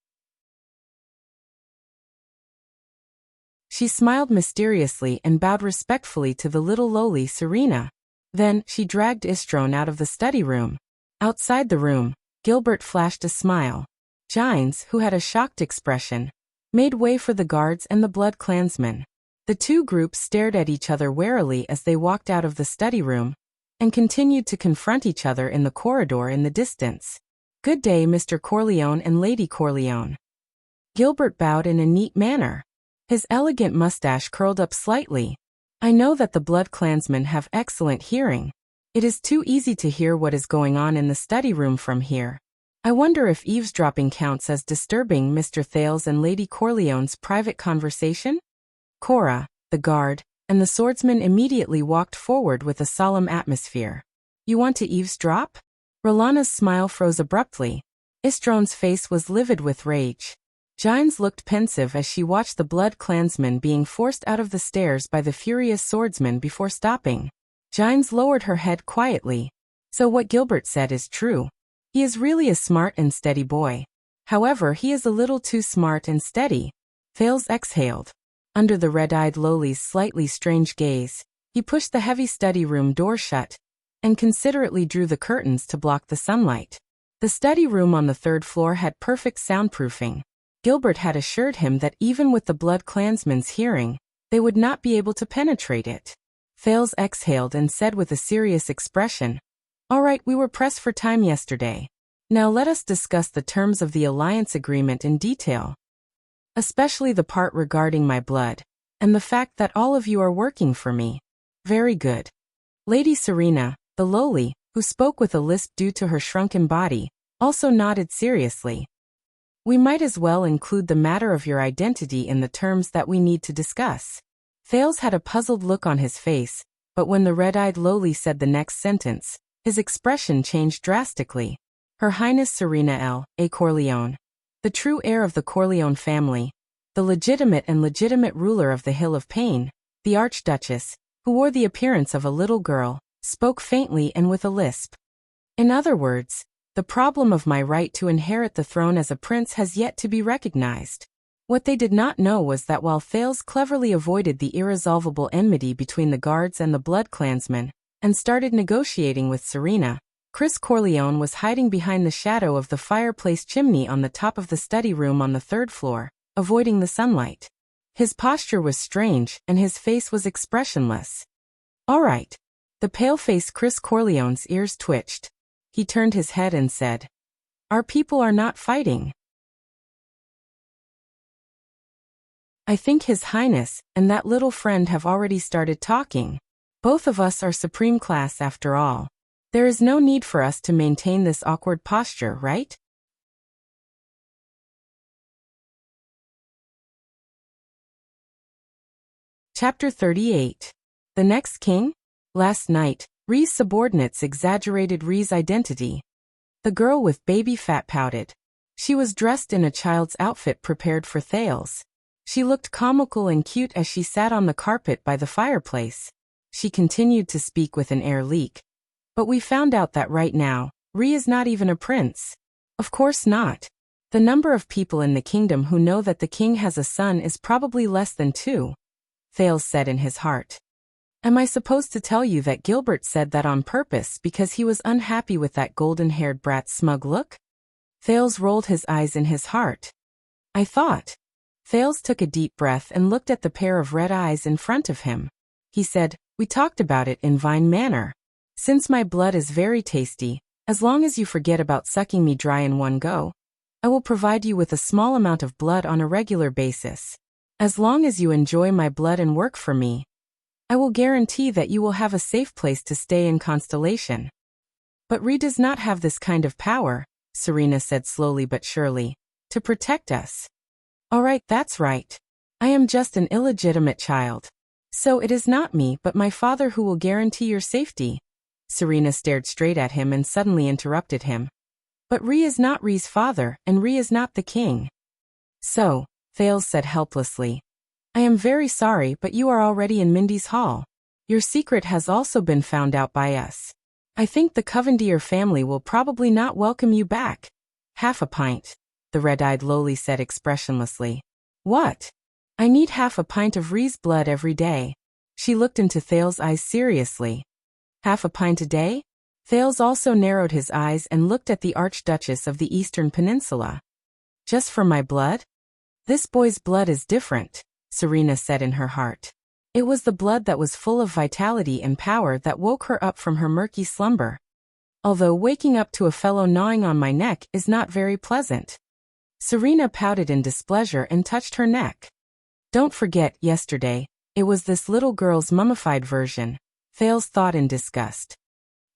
She smiled mysteriously and bowed respectfully to the little lowly Serena. Then, she dragged Istrone out of the study room. Outside the room, Gilbert flashed a smile. Gines, who had a shocked expression, made way for the guards and the Blood Klansmen. The two groups stared at each other warily as they walked out of the study room, and continued to confront each other in the corridor in the distance. Good day, Mr. Corleone and Lady Corleone. Gilbert bowed in a neat manner. His elegant mustache curled up slightly. I know that the Blood Klansmen have excellent hearing. It is too easy to hear what is going on in the study room from here. I wonder if eavesdropping counts as disturbing Mr. Thales and Lady Corleone's private conversation? Cora, the guard, and the swordsman immediately walked forward with a solemn atmosphere. You want to eavesdrop? Rolana's smile froze abruptly. Istrone's face was livid with rage. Gines looked pensive as she watched the Blood Klansman being forced out of the stairs by the furious swordsman before stopping. Gines lowered her head quietly. So what Gilbert said is true. He is really a smart and steady boy. However, he is a little too smart and steady. Thales exhaled. Under the red-eyed lowly's slightly strange gaze, he pushed the heavy study room door shut, and considerately drew the curtains to block the sunlight. The study room on the third floor had perfect soundproofing. Gilbert had assured him that even with the Blood Klansmen's hearing, they would not be able to penetrate it. Thales exhaled and said with a serious expression, All right, we were pressed for time yesterday. Now let us discuss the terms of the alliance agreement in detail. Especially the part regarding my blood, and the fact that all of you are working for me. Very good. Lady Serena, the lowly, who spoke with a lisp due to her shrunken body, also nodded seriously. We might as well include the matter of your identity in the terms that we need to discuss. Thales had a puzzled look on his face, but when the red-eyed lowly said the next sentence, his expression changed drastically. Her Highness Serena L.A. Corleone, the true heir of the Corleone family, the legitimate ruler of the Hill of Pain, the Archduchess, who wore the appearance of a little girl, spoke faintly and with a lisp. In other words, the problem of my right to inherit the throne as a prince has yet to be recognized. What they did not know was that while Thales cleverly avoided the irresolvable enmity between the guards and the Blood Klansmen, and started negotiating with Serena, Chris Corleone was hiding behind the shadow of the fireplace chimney on the top of the study room on the third floor, avoiding the sunlight. His posture was strange, and his face was expressionless. All right. The pale-faced Chris Corleone's ears twitched. He turned his head and said, Our people are not fighting. I think His Highness and that little friend have already started talking. Both of us are supreme class after all. There is no need for us to maintain this awkward posture, right? Chapter 38. The Next King? Last night, Rhee's subordinates exaggerated Rhee's identity. The girl with baby fat pouted. She was dressed in a child's outfit prepared for Thales. She looked comical and cute as she sat on the carpet by the fireplace. She continued to speak with an air leak. But we found out that right now, Rhee is not even a prince. Of course not. The number of people in the kingdom who know that the king has a son is probably less than 2. Thales said in his heart. Am I supposed to tell you that Gilbert said that on purpose because he was unhappy with that golden-haired brat's smug look? Thales rolled his eyes in his heart. I thought. Thales took a deep breath and looked at the pair of red eyes in front of him. He said, We talked about it in Vine Manor. Since my blood is very tasty, As long as you forget about sucking me dry in one go, I will provide you with a small amount of blood on a regular basis. As long as you enjoy my blood and work for me, I will guarantee that you will have a safe place to stay in Constellation. But Ree does not have this kind of power, Serena said slowly but surely, to protect us. All right, that's right. I am just an illegitimate child. So it is not me but my father who will guarantee your safety. Serena stared straight at him and suddenly interrupted him. But Ree is not Ree's father, and Ree is not the king. So, Thales said helplessly, I am very sorry, but you are already in Mindy's hall. Your secret has also been found out by us. I think the Covendier family will probably not welcome you back. Half a pint, the red-eyed lowly said expressionlessly. What? I need half a pint of Ree's blood every day. She looked into Thales' eyes seriously. Half a pint a day? Thales also narrowed his eyes and looked at the Archduchess of the Eastern Peninsula. Just for my blood? This boy's blood is different, Serena said in her heart. It was the blood that was full of vitality and power that woke her up from her murky slumber. Although waking up to a fellow gnawing on my neck is not very pleasant. Serena pouted in displeasure and touched her neck. Don't forget, yesterday, it was this little girl's mummified version, Thales thought in disgust.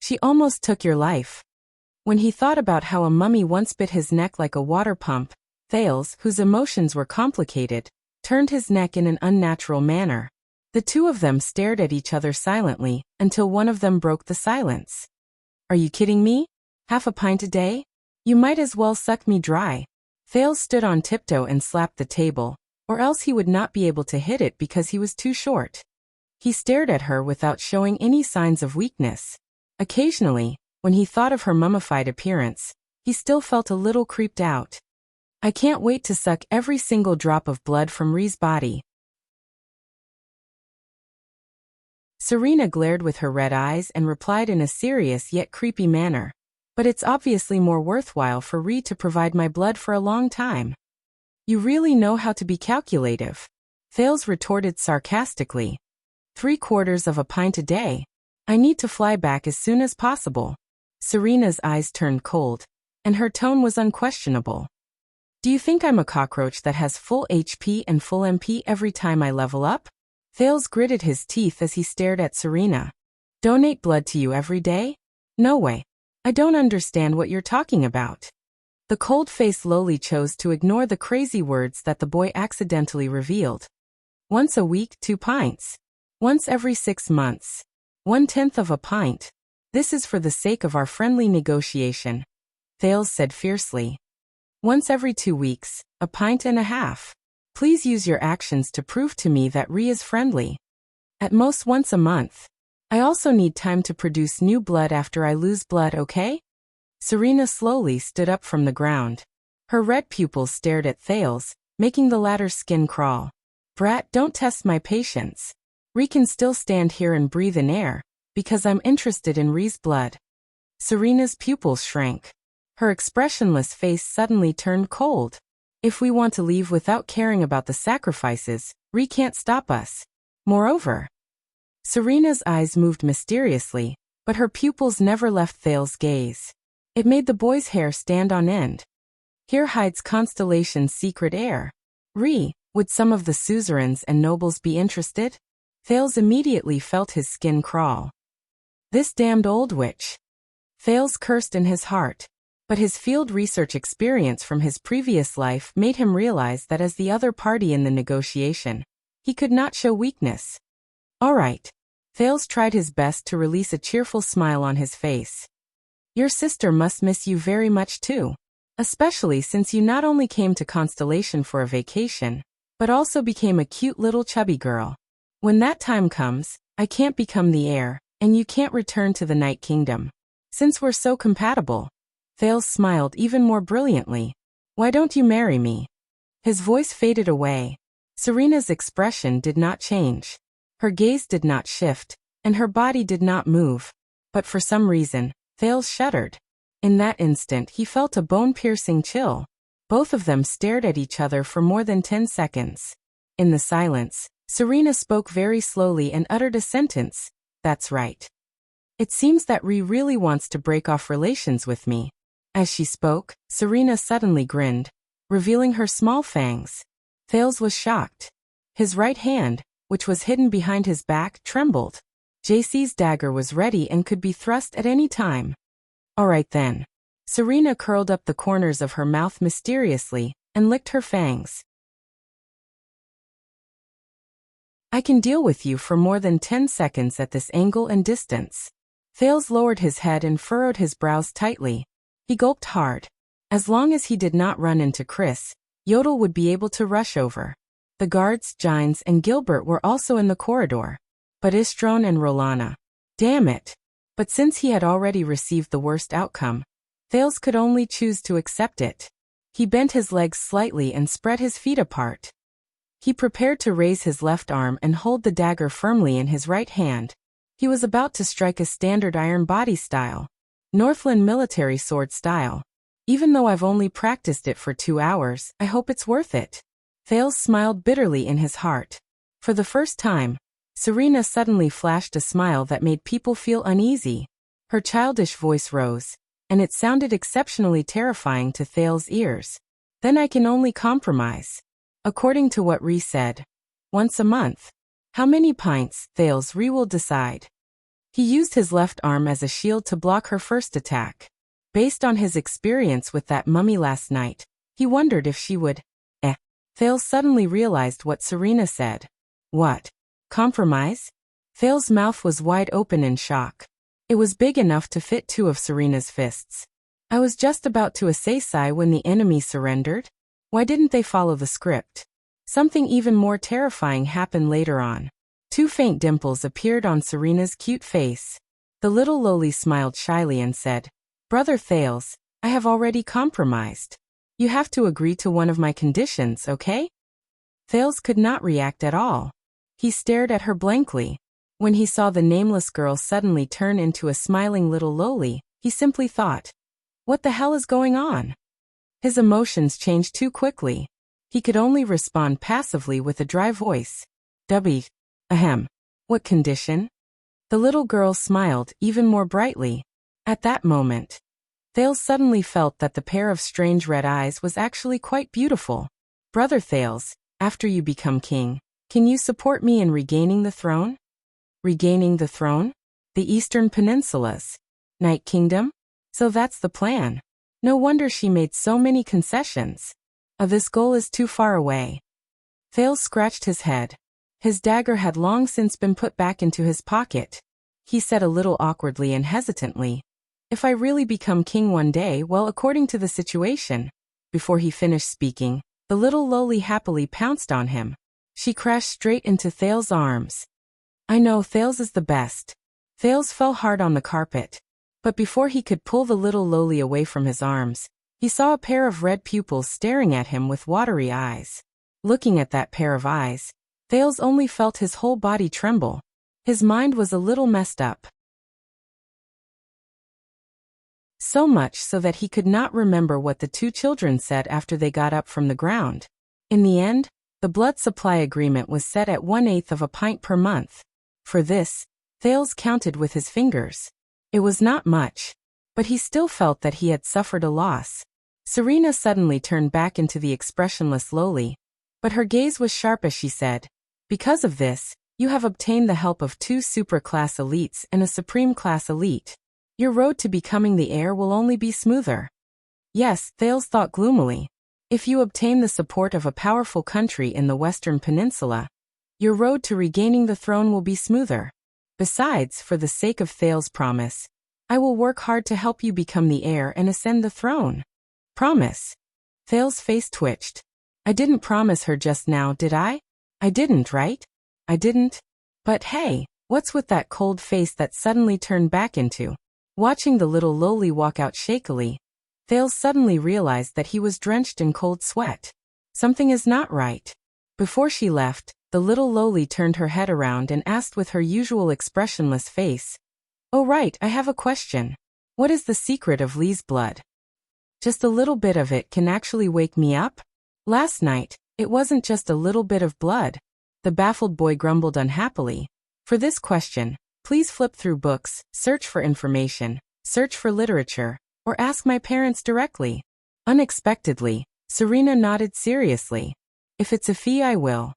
She almost took your life. When he thought about how a mummy once bit his neck like a water pump, Thales, whose emotions were complicated, turned his neck in an unnatural manner. The two of them stared at each other silently, until one of them broke the silence. Are you kidding me? Half a pint a day? You might as well suck me dry. Thales stood on tiptoe and slapped the table, or else he would not be able to hit it because he was too short. He stared at her without showing any signs of weakness. Occasionally, when he thought of her mummified appearance, he still felt a little creeped out. I can't wait to suck every single drop of blood from Ree's body. Serena glared with her red eyes and replied in a serious yet creepy manner. But it's obviously more worthwhile for Ree to provide my blood for a long time. You really know how to be calculative, Thales retorted sarcastically. 3/4 of a pint a day. I need to fly back as soon as possible. Serena's eyes turned cold, and her tone was unquestionable. Do you think I'm a cockroach that has full HP and full MP every time I level up? Thales gritted his teeth as he stared at Serena. Donate blood to you every day? No way. I don't understand what you're talking about. The cold-faced lowly chose to ignore the crazy words that the boy accidentally revealed. Once a week, 2 pints. Once every 6 months. 1/10 of a pint. This is for the sake of our friendly negotiation, Thales said fiercely. Once every 2 weeks, 1.5 pints. Please use your actions to prove to me that Ree is friendly. At most once a month. I also need time to produce new blood after I lose blood, okay? Serena slowly stood up from the ground. Her red pupils stared at Thales, making the latter's skin crawl. Brat, don't test my patience. Ree can still stand here and breathe in air, because I'm interested in Ree's blood. Serena's pupils shrank. Her expressionless face suddenly turned cold. If we want to leave without caring about the sacrifices, Ree can't stop us. Moreover, Serena's eyes moved mysteriously, but her pupils never left Thales' gaze. It made the boy's hair stand on end. Here hides Constellation's secret heir. Ree, would some of the suzerains and nobles be interested? Thales immediately felt his skin crawl. This damned old witch. Thales cursed in his heart, but his field research experience from his previous life made him realize that as the other party in the negotiation, he could not show weakness. All right. Thales tried his best to release a cheerful smile on his face. Your sister must miss you very much too, especially since you not only came to Constellation for a vacation, but also became a cute little chubby girl. When that time comes, I can't become the heir, and you can't return to the Night Kingdom. Since we're so compatible. Thales smiled even more brilliantly. Why don't you marry me? His voice faded away. Serena's expression did not change. Her gaze did not shift, and her body did not move. But for some reason, Thales shuddered. In that instant he felt a bone-piercing chill. Both of them stared at each other for more than 10 seconds. In the silence, Serena spoke very slowly and uttered a sentence. That's right. It seems that Ree really wants to break off relations with me. As she spoke, Serena suddenly grinned, revealing her small fangs. Thales was shocked. His right hand, which was hidden behind his back, trembled. JC's dagger was ready and could be thrust at any time. All right then. Serena curled up the corners of her mouth mysteriously and licked her fangs. I can deal with you for more than 10 seconds at this angle and distance. Thales lowered his head and furrowed his brows tightly. He gulped hard. As long as he did not run into Chris, Yodel would be able to rush over. The guards, Gines and Gilbert were also in the corridor. But Istron and Rolana. Damn it. But since he had already received the worst outcome, Thales could only choose to accept it. He bent his legs slightly and spread his feet apart. He prepared to raise his left arm and hold the dagger firmly in his right hand. He was about to strike a standard iron body style. Northland military sword style. Even though I've only practiced it for 2 hours, I hope it's worth it. Thales smiled bitterly in his heart. For the first time, Serena suddenly flashed a smile that made people feel uneasy. Her childish voice rose, and it sounded exceptionally terrifying to Thales' ears. Then I can only compromise. According to what Ree said. Once a month. How many pints, Thales? Ree will decide. He used his left arm as a shield to block her first attack. Based on his experience with that mummy last night, he wondered if she would. Thales suddenly realized what Serena said. What? Compromise? Thales' mouth was wide open in shock. It was big enough to fit 2 of Serena's fists. I was just about to assay when the enemy surrendered. Why didn't they follow the script? Something even more terrifying happened later on. 2 faint dimples appeared on Serena's cute face. The little loli smiled shyly and said, Brother Thales, I have already compromised. You have to agree to one of my conditions, okay? Thales could not react at all. He stared at her blankly. When he saw the nameless girl suddenly turn into a smiling little loli, he simply thought, what the hell is going on? His emotions changed too quickly. He could only respond passively with a dry voice. Ahem. What condition? The little girl smiled even more brightly. At that moment, Thales suddenly felt that the pair of strange red eyes was actually quite beautiful. Brother Thales, after you become king, can you support me in regaining the throne? Regaining the throne? The Eastern Peninsula's Night Kingdom? So that's the plan. No wonder she made so many concessions. This goal is too far away. Thales scratched his head. His dagger had long since been put back into his pocket. He said a little awkwardly and hesitantly, if I really become king one day, well, according to the situation. Before he finished speaking, the little loli happily pounced on him. She crashed straight into Thales' arms. I know Thales is the best. Thales fell hard on the carpet. But before he could pull the little loli away from his arms, he saw a pair of red pupils staring at him with watery eyes. Looking at that pair of eyes, Thales only felt his whole body tremble. His mind was a little messed up. So much so that he could not remember what the 2 children said after they got up from the ground. In the end, the blood supply agreement was set at 1/8 of a pint per month. For this, Thales counted with his fingers. It was not much, but he still felt that he had suffered a loss. Serena suddenly turned back into the expressionless loli, but her gaze was sharp as she said, because of this, you have obtained the help of 2 super-class elites and a supreme-class elite. Your road to becoming the heir will only be smoother. Yes, Thales thought gloomily. If you obtain the support of a powerful country in the Western Peninsula, your road to regaining the throne will be smoother. Besides, for the sake of Thales' promise, I will work hard to help you become the heir and ascend the throne. Promise. Thales' face twitched. I didn't promise her just now, did I? I didn't, right? I didn't. But hey, what's with that cold face that suddenly turned back into? Watching the little loli walk out shakily, Thales suddenly realized that he was drenched in cold sweat. Something is not right. Before she left, the little loli turned her head around and asked with her usual expressionless face, Oh right, I have a question. What is the secret of Lee's blood? Just a little bit of it can actually wake me up? Last night, it wasn't just a little bit of blood. The baffled boy grumbled unhappily. For this question, Please flip through books, search for information, search for literature, or ask my parents directly. Unexpectedly, Serena nodded seriously. If it's a fee, I will.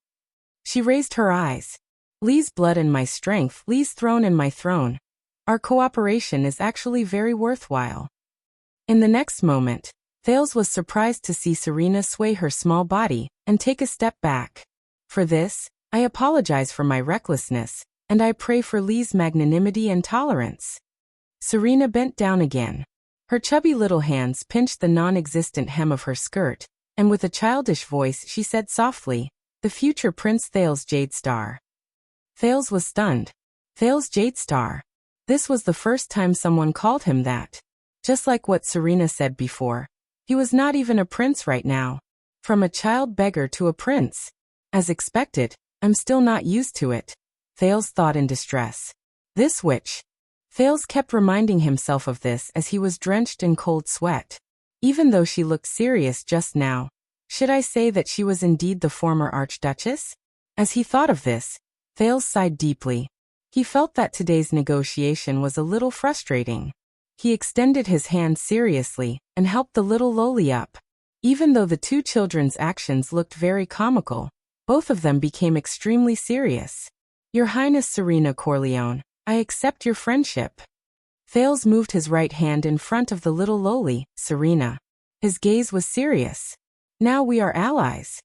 She raised her eyes. Lee's blood in my strength, Lee's throne in my throne. Our cooperation is actually very worthwhile. In the next moment, Thales was surprised to see Serena sway her small body and take a step back. For this, I apologize for my recklessness, and I pray for Lee's magnanimity and tolerance. Serena bent down again. Her chubby little hands pinched the non-existent hem of her skirt, and with a childish voice she said softly, "The future Prince Thales Jadestar." Thales was stunned. Thales Jadestar. This was the first time someone called him that. Just like what Serena said before. He was not even a prince right now. From a child beggar to a prince. As expected, I'm still not used to it. Thales thought in distress. This witch. Thales kept reminding himself of this as he was drenched in cold sweat. Even though she looked serious just now, should I say that she was indeed the former Archduchess? As he thought of this, Thales sighed deeply. He felt that today's negotiation was a little frustrating. He extended his hand seriously and helped the little lowly up. Even though the two children's actions looked very comical, both of them became extremely serious. Your Highness Serena Corleone, I accept your friendship. Thales moved his right hand in front of the little lowly, Serena. His gaze was serious. Now we are allies.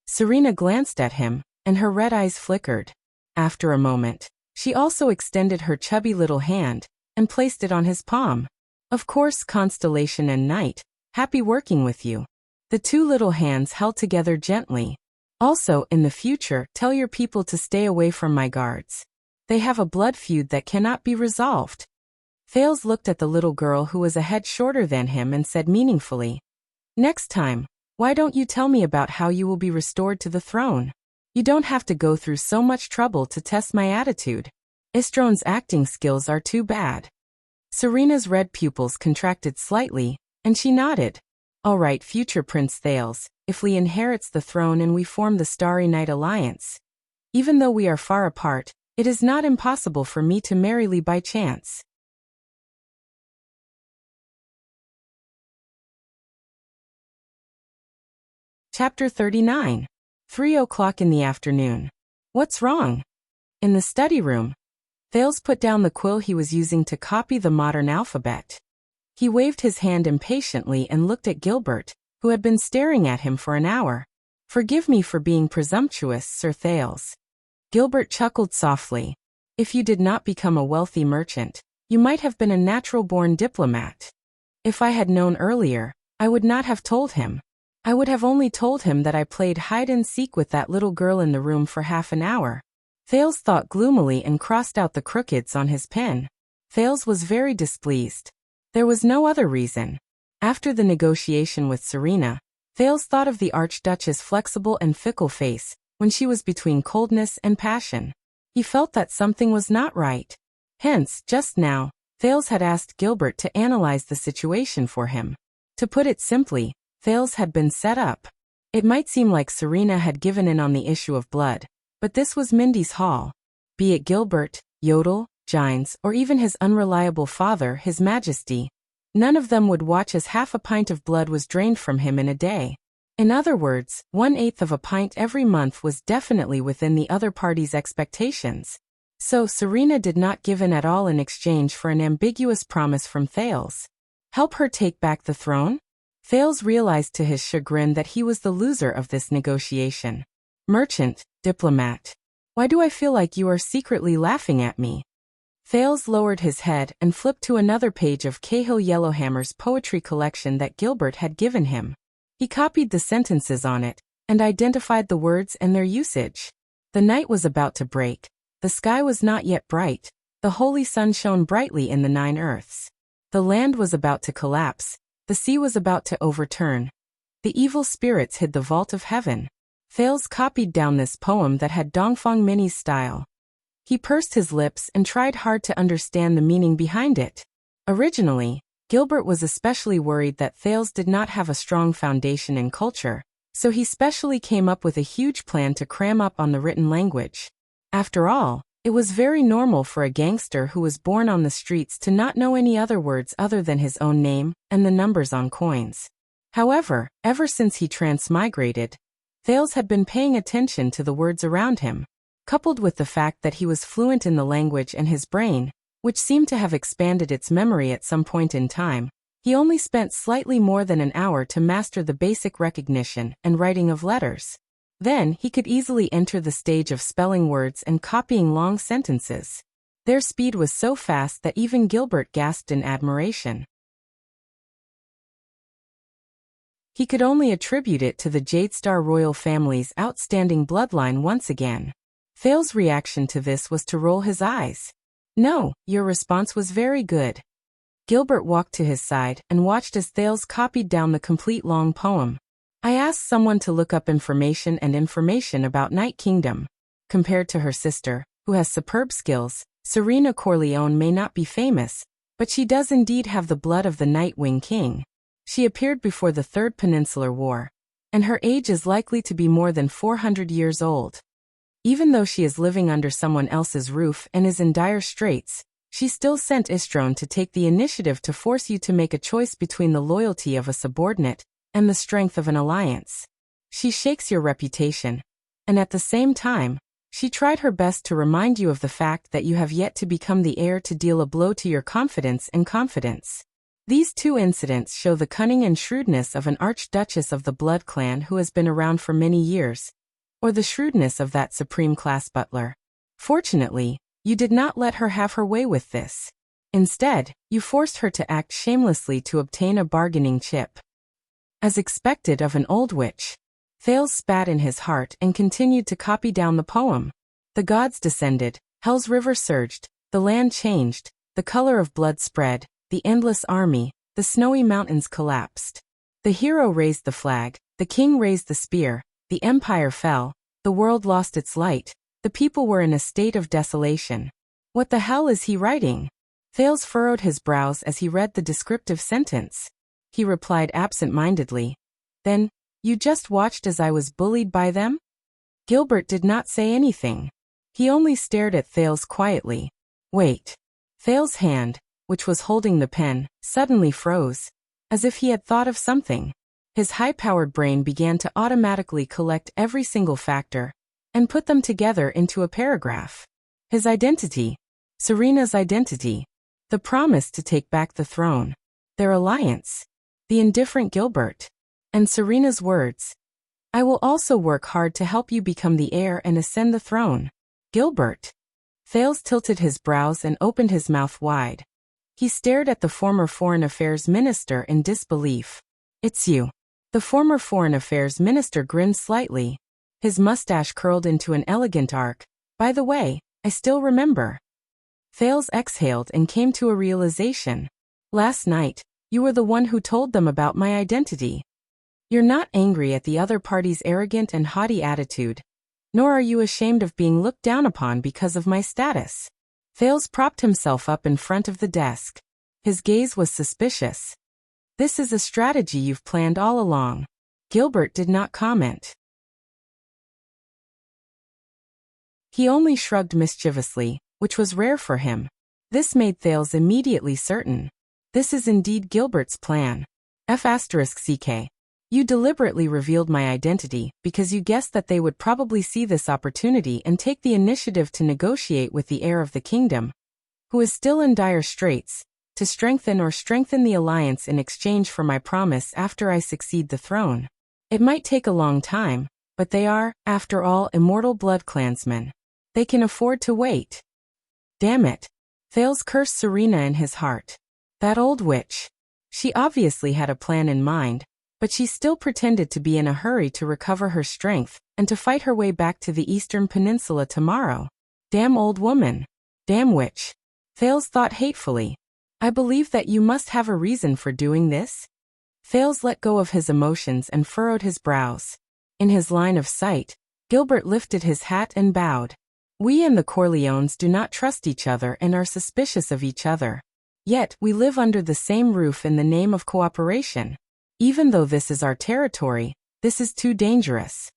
Serena glanced at him, and her red eyes flickered. After a moment, she also extended her chubby little hand and placed it on his palm. Of course, Constellation and Knight, happy working with you. The two little hands held together gently. Also, in the future, tell your people to stay away from my guards. They have a blood feud that cannot be resolved. Thales looked at the little girl who was a head shorter than him and said meaningfully, "Next time, why don't you tell me about how you will be restored to the throne? You don't have to go through so much trouble to test my attitude. Istrone's acting skills are too bad." Serena's red pupils contracted slightly, and she nodded. "All right, future Prince Thales, if Lee inherits the throne and we form the Starry Night Alliance. Even though we are far apart, it is not impossible for me to marry Lee by chance." Chapter 39. 3 o'clock in the afternoon. What's wrong? In the study room, Thales put down the quill he was using to copy the modern alphabet. He waved his hand impatiently and looked at Gilbert, who had been staring at him for an hour. "Forgive me for being presumptuous, Sir Thales." Gilbert chuckled softly. "If you did not become a wealthy merchant, you might have been a natural-born diplomat. If I had known earlier, I would not have told him. I would have only told him that I played hide-and-seek with that little girl in the room for half an hour." Thales thought gloomily and crossed out the crookeds on his pen. Thales was very displeased. There was no other reason. After the negotiation with Serena, Thales thought of the Archduchess' flexible and fickle face when she was between coldness and passion. He felt that something was not right. Hence, just now, Thales had asked Gilbert to analyze the situation for him. To put it simply, Thales had been set up. It might seem like Serena had given in on the issue of blood, but this was Mindy's Hall. Be it Gilbert, Yodel, Gines, or even his unreliable father, His Majesty, none of them would watch as half a pint of blood was drained from him in a day. In other words, 1/8 of a pint every month was definitely within the other party's expectations. So Serena did not give in at all in exchange for an ambiguous promise from Thales. Help her take back the throne? Thales realized to his chagrin that he was the loser of this negotiation. Merchant, diplomat. Why do I feel like you are secretly laughing at me? Thales lowered his head and flipped to another page of Cahill Yellowhammer's poetry collection that Gilbert had given him. He copied the sentences on it and identified the words and their usage. The night was about to break. The sky was not yet bright. The holy sun shone brightly in the 9 earths. The land was about to collapse. The sea was about to overturn. The evil spirits hid the vault of heaven. Thales copied down this poem that had Dongfang Minnie's style. He pursed his lips and tried hard to understand the meaning behind it. Originally, Gilbert was especially worried that Thales did not have a strong foundation in culture, so he specially came up with a huge plan to cram up on the written language. After all, it was very normal for a gangster who was born on the streets to not know any other words other than his own name and the numbers on coins. However, ever since he transmigrated, Thales had been paying attention to the words around him, coupled with the fact that he was fluent in the language and his brain, which seemed to have expanded its memory at some point in time. He only spent slightly more than an hour to master the basic recognition and writing of letters. Then he could easily enter the stage of spelling words and copying long sentences. Their speed was so fast that even Gilbert gasped in admiration. He could only attribute it to the Jadestar royal family's outstanding bloodline once again. Thales' reaction to this was to roll his eyes. "No, your response was very good." Gilbert walked to his side and watched as Thales copied down the complete long poem. "I asked someone to look up information about Night Kingdom. Compared to her sister, who has superb skills, Serena Corleone may not be famous, but she does indeed have the blood of the Nightwing King. She appeared before the Third Peninsular War, and her age is likely to be more than 400 years old. Even though she is living under someone else's roof and is in dire straits, she still sent Istrone to take the initiative to force you to make a choice between the loyalty of a subordinate and the strength of an alliance. She shakes your reputation, and at the same time, she tried her best to remind you of the fact that you have yet to become the heir to deal a blow to your confidence and confidence. These two incidents show the cunning and shrewdness of an archduchess of the blood clan who has been around for many years, or the shrewdness of that supreme-class butler. Fortunately, you did not let her have her way with this. Instead, you forced her to act shamelessly to obtain a bargaining chip. As expected of an old witch, Thales spat in his heart and continued to copy down the poem. The gods descended, hell's river surged, the land changed, the color of blood spread, the endless army, the snowy mountains collapsed. The hero raised the flag, the king raised the spear, the empire fell, the world lost its light, the people were in a state of desolation. What the hell is he writing? Thales furrowed his brows as he read the descriptive sentence. He replied absent-mindedly, "Then, you just watched as I was bullied by them?" Gilbert did not say anything. He only stared at Thales quietly. "Wait." Thales' hand, which was holding the pen, suddenly froze, as if he had thought of something. His high-powered brain began to automatically collect every single factor and put them together into a paragraph. His identity, Serena's identity, the promise to take back the throne, their alliance, the indifferent Gilbert, and Serena's words, "I will also work hard to help you become the heir and ascend the throne." Gilbert. Thales tilted his brows and opened his mouth wide. He stared at the former Foreign Affairs Minister in disbelief. "It's you." The former Foreign Affairs Minister grinned slightly. His mustache curled into an elegant arc. "By the way, I still remember." Thales exhaled and came to a realization. "Last night, you were the one who told them about my identity. You're not angry at the other party's arrogant and haughty attitude, nor are you ashamed of being looked down upon because of my status." Thales propped himself up in front of the desk. His gaze was suspicious. "This is a strategy you've planned all along." Gilbert did not comment. He only shrugged mischievously, which was rare for him. This made Thales immediately certain. This is indeed Gilbert's plan. F***ck. You deliberately revealed my identity because you guessed that they would probably see this opportunity and take the initiative to negotiate with the heir of the kingdom, who is still in dire straits, to strengthen the alliance in exchange for my promise after I succeed the throne. It might take a long time, but they are, after all, immortal blood clansmen. They can afford to wait. Damn it. Thales cursed Serena in his heart. That old witch. She obviously had a plan in mind, but she still pretended to be in a hurry to recover her strength and to fight her way back to the Eastern Peninsula tomorrow. Damn old woman. Damn witch. Thales thought hatefully. I believe that you must have a reason for doing this. Thales let go of his emotions and furrowed his brows. In his line of sight, Gilbert lifted his hat and bowed. We and the Corleones do not trust each other and are suspicious of each other. Yet, we live under the same roof in the name of cooperation. Even though this is our territory, this is too dangerous.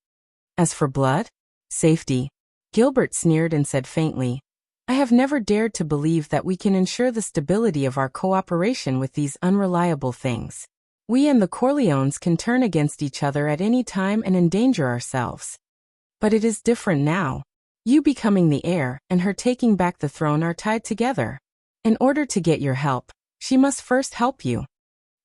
As for blood, safety, Gilbert sneered and said faintly, I have never dared to believe that we can ensure the stability of our cooperation with these unreliable things. We and the Corleones can turn against each other at any time and endanger ourselves. But it is different now. You becoming the heir and her taking back the throne are tied together. In order to get your help, she must first help you.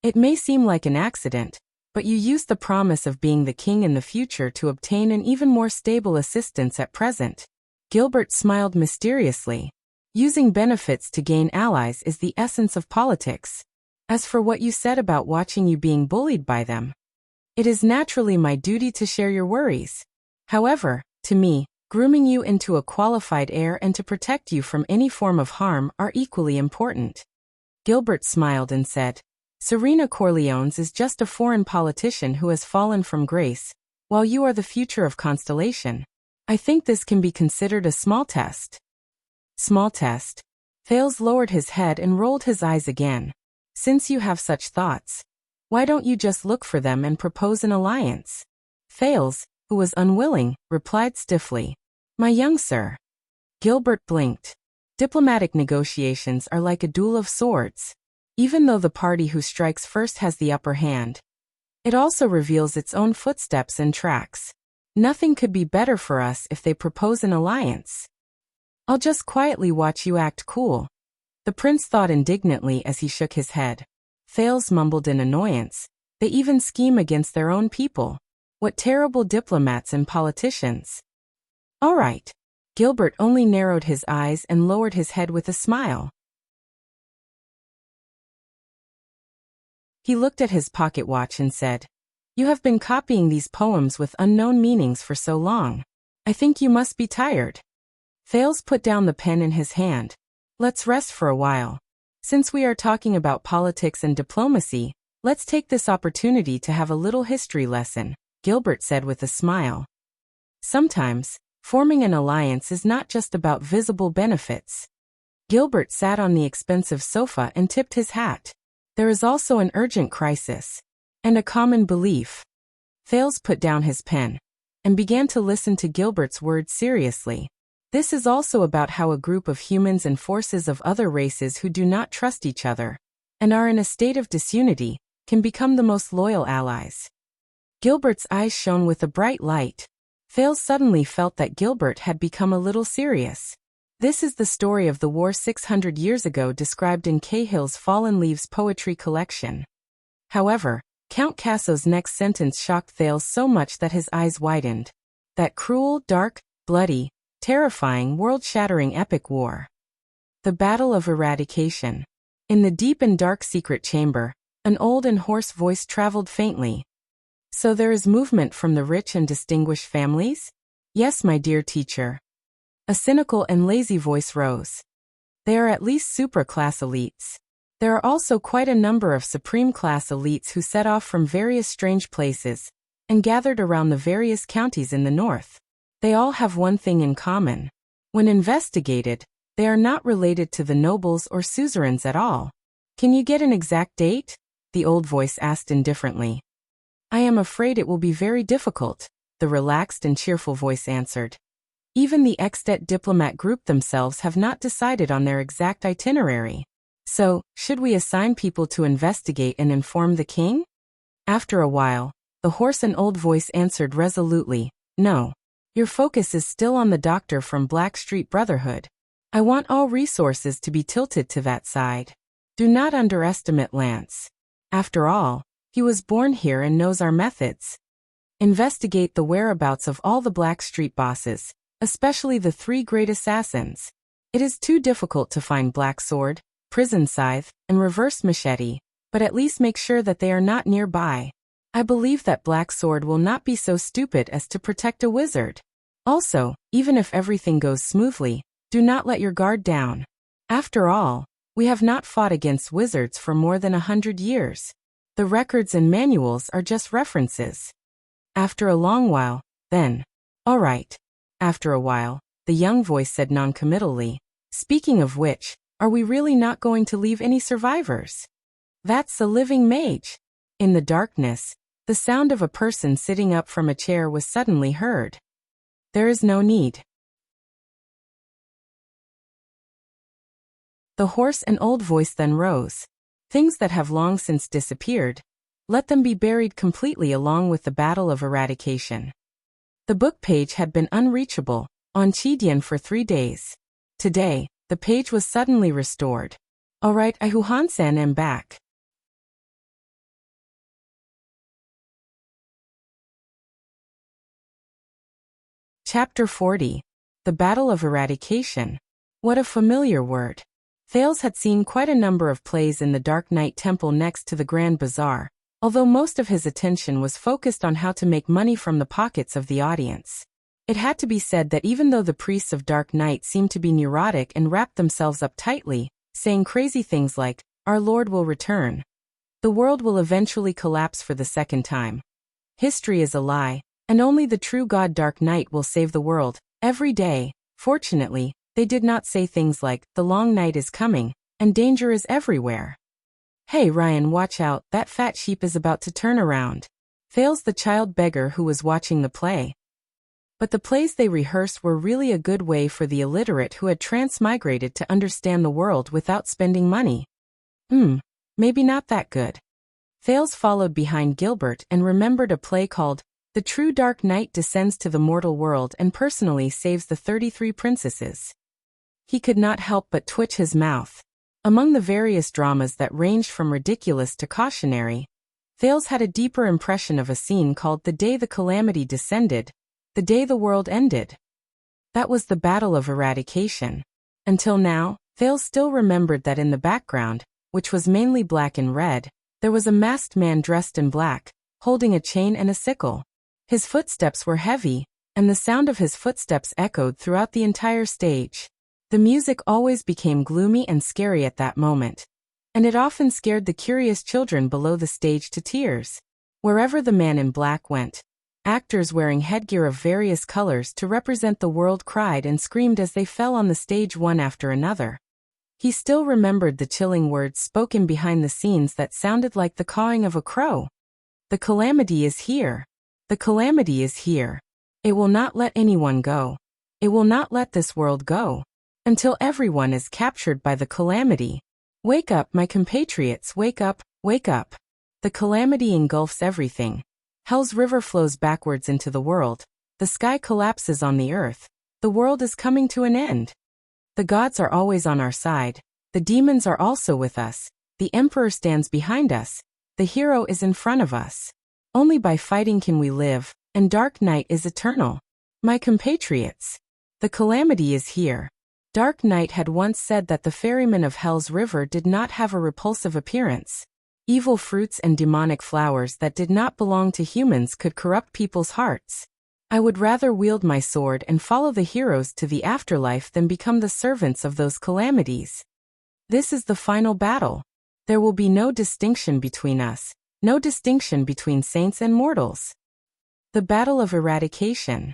It may seem like an accident, but you used the promise of being the king in the future to obtain an even more stable assistance at present. Gilbert smiled mysteriously. Using benefits to gain allies is the essence of politics. As for what you said about watching you being bullied by them, it is naturally my duty to share your worries. However, to me, grooming you into a qualified heir and to protect you from any form of harm are equally important. Gilbert smiled and said, Serena Corleones is just a foreign politician who has fallen from grace, while you are the future of Constellation. I think this can be considered a small test. Small test? Thales lowered his head and rolled his eyes again. Since you have such thoughts, why don't you just look for them and propose an alliance? Thales, who was unwilling, replied stiffly, My young sir. Gilbert blinked. Diplomatic negotiations are like a duel of swords. Even though the party who strikes first has the upper hand, it also reveals its own footsteps and tracks. Nothing could be better for us if they propose an alliance. I'll just quietly watch you act cool. The prince thought indignantly as he shook his head. Thales mumbled in annoyance. They even scheme against their own people. What terrible diplomats and politicians. All right. Gilbert only narrowed his eyes and lowered his head with a smile. He looked at his pocket watch and said, You have been copying these poems with unknown meanings for so long. I think you must be tired. Thales put down the pen in his hand. Let's rest for a while. Since we are talking about politics and diplomacy, let's take this opportunity to have a little history lesson, Gilbert said with a smile. Sometimes, forming an alliance is not just about visible benefits. Gilbert sat on the expensive sofa and tipped his hat. There is also an urgent crisis. And a common belief. Thales put down his pen and began to listen to Gilbert's words seriously. This is also about how a group of humans and forces of other races who do not trust each other and are in a state of disunity can become the most loyal allies. Gilbert's eyes shone with a bright light. Thales suddenly felt that Gilbert had become a little serious. This is the story of the war 600 years ago described in Cahill's Fallen Leaves poetry collection. However, Count Casso's next sentence shocked Thales so much that his eyes widened. That cruel, dark, bloody, terrifying, world-shattering epic war. The Battle of Eradication. In the deep and dark secret chamber, an old and hoarse voice traveled faintly. So there is movement from the rich and distinguished families? Yes, my dear teacher. A cynical and lazy voice rose. They are at least super-class elites. There are also quite a number of supreme-class elites who set off from various strange places and gathered around the various counties in the north. They all have one thing in common. When investigated, they are not related to the nobles or suzerains at all. Can you get an exact date? The old voice asked indifferently. I am afraid it will be very difficult, the relaxed and cheerful voice answered. Even the extant diplomat group themselves have not decided on their exact itinerary. So, should we assign people to investigate and inform the king? After a while, the hoarse and old voice answered resolutely, No. Your focus is still on the doctor from Blackstreet Brotherhood. I want all resources to be tilted to that side. Do not underestimate Lance. After all, he was born here and knows our methods. Investigate the whereabouts of all the Blackstreet bosses, especially the 3 great assassins. It is too difficult to find Black Sword, Prison Scythe, and Reverse Machete, but at least make sure that they are not nearby. I believe that Black Sword will not be so stupid as to protect a wizard. Also, even if everything goes smoothly, do not let your guard down. After all, we have not fought against wizards for more than 100 years. The records and manuals are just references. After a long while, then. All right. After a while, the young voice said noncommittally. Speaking of which, are we really not going to leave any survivors? That's a living mage. In the darkness, the sound of a person sitting up from a chair was suddenly heard. There is no need. The hoarse and old voice then rose. Things that have long since disappeared, let them be buried completely along with the battle of eradication. The book page had been unreachable on Chidian for 3 days. Today, the page was suddenly restored. Alright, Ihuhan-san, am back. Chapter 40. The Battle of Eradication. What a familiar word. Thales had seen quite a number of plays in the Dark Knight Temple next to the Grand Bazaar, although most of his attention was focused on how to make money from the pockets of the audience. It had to be said that even though the priests of Dark Knight seemed to be neurotic and wrapped themselves up tightly, saying crazy things like, "Our Lord will return. The world will eventually collapse for the second time. History is a lie, and only the true God Dark Knight will save the world," every day, fortunately, they did not say things like, "The long night is coming, and danger is everywhere. Hey Ryan, watch out, that fat sheep is about to turn around." Thales, the child beggar who was watching the play. But the plays they rehearsed were really a good way for the illiterate who had transmigrated to understand the world without spending money. Maybe not that good. Thales followed behind Gilbert and remembered a play called "The True Dark Knight Descends to the Mortal World and Personally Saves the 33 Princesses." He could not help but twitch his mouth. Among the various dramas that ranged from ridiculous to cautionary, Thales had a deeper impression of a scene called "The Day the Calamity Descended, the Day the World Ended." That was the Battle of Eradication. Until now, Thales still remembered that in the background, which was mainly black and red, there was a masked man dressed in black, holding a chain and a sickle. His footsteps were heavy, and the sound of his footsteps echoed throughout the entire stage. The music always became gloomy and scary at that moment, and it often scared the curious children below the stage to tears. Wherever the man in black went, actors wearing headgear of various colors to represent the world cried and screamed as they fell on the stage one after another. He still remembered the chilling words spoken behind the scenes that sounded like the cawing of a crow. "The calamity is here. The calamity is here. It will not let anyone go. It will not let this world go until everyone is captured by the calamity. Wake up, my compatriots, wake up, wake up. The calamity engulfs everything. Hell's river flows backwards into the world. The sky collapses on the earth. The world is coming to an end. The gods are always on our side. The demons are also with us. The emperor stands behind us. The hero is in front of us. Only by fighting can we live, and Dark Knight is eternal. My compatriots. The calamity is here." Dark Knight had once said that the ferrymen of Hell's River did not have a repulsive appearance. Evil fruits and demonic flowers that did not belong to humans could corrupt people's hearts. "I would rather wield my sword and follow the heroes to the afterlife than become the servants of those calamities. This is the final battle. There will be no distinction between us, no distinction between saints and mortals. The Battle of Eradication."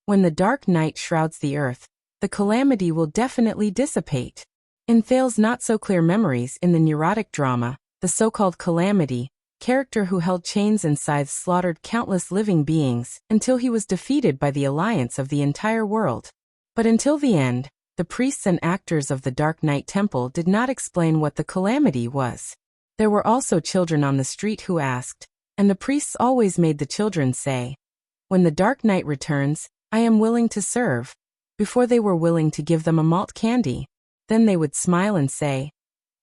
When the Dark Knight shrouds the earth, the calamity will definitely dissipate. In Thales' not-so-clear memories in the neurotic drama, the so-called calamity, character who held chains and scythes slaughtered countless living beings until he was defeated by the alliance of the entire world. But until the end, the priests and actors of the Dark Knight Temple did not explain what the calamity was. There were also children on the street who asked, and the priests always made the children say, "When the Dark Knight returns, I am willing to serve," before they were willing to give them a malt candy. Then they would smile and say,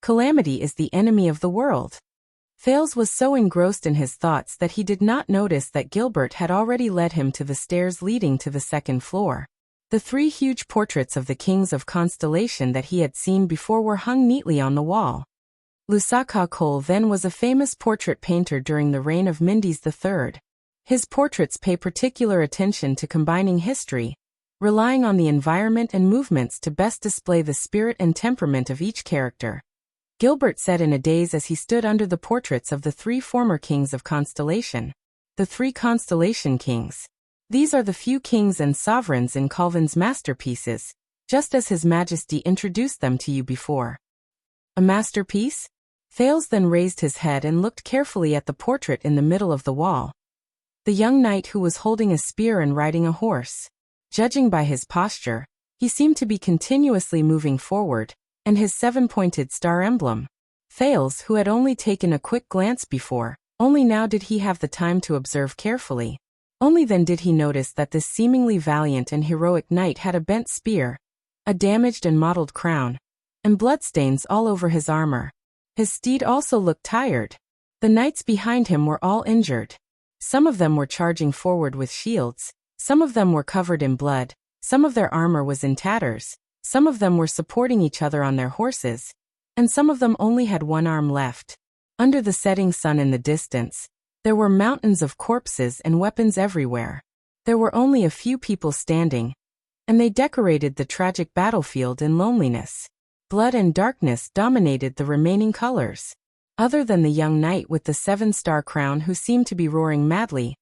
"Calamity is the enemy of the world." Thales was so engrossed in his thoughts that he did not notice that Gilbert had already led him to the stairs leading to the second floor. The 3 huge portraits of the kings of Constellation that he had seen before were hung neatly on the wall. Lusaka Cole then was a famous portrait painter during the reign of Mendes III. His portraits pay particular attention to combining history, relying on the environment and movements to best display the spirit and temperament of each character. Gilbert said in a daze as he stood under the portraits of the 3 former kings of Constellation. The 3 Constellation kings. These are the few kings and sovereigns in Calvin's masterpieces, just as His Majesty introduced them to you before. A masterpiece? Thales then raised his head and looked carefully at the portrait in the middle of the wall. The young knight who was holding a spear and riding a horse. Judging by his posture, He seemed to be continuously moving forward, and his seven-pointed star emblem. Thales, who had only taken a quick glance before, only now did he have the time to observe carefully. Only then did he notice that this seemingly valiant and heroic knight had a bent spear, a damaged and mottled crown, and bloodstains all over his armor. His steed also looked tired. The knights behind him were all injured. Some of them were charging forward with shields, some of them were covered in blood, some of their armor was in tatters, some of them were supporting each other on their horses, and some of them only had one arm left. Under the setting sun in the distance, there were mountains of corpses and weapons everywhere. There were only a few people standing, and they decorated the tragic battlefield in loneliness. Blood and darkness dominated the remaining colors. Other than the young knight with the seven-star crown who seemed to be roaring madly,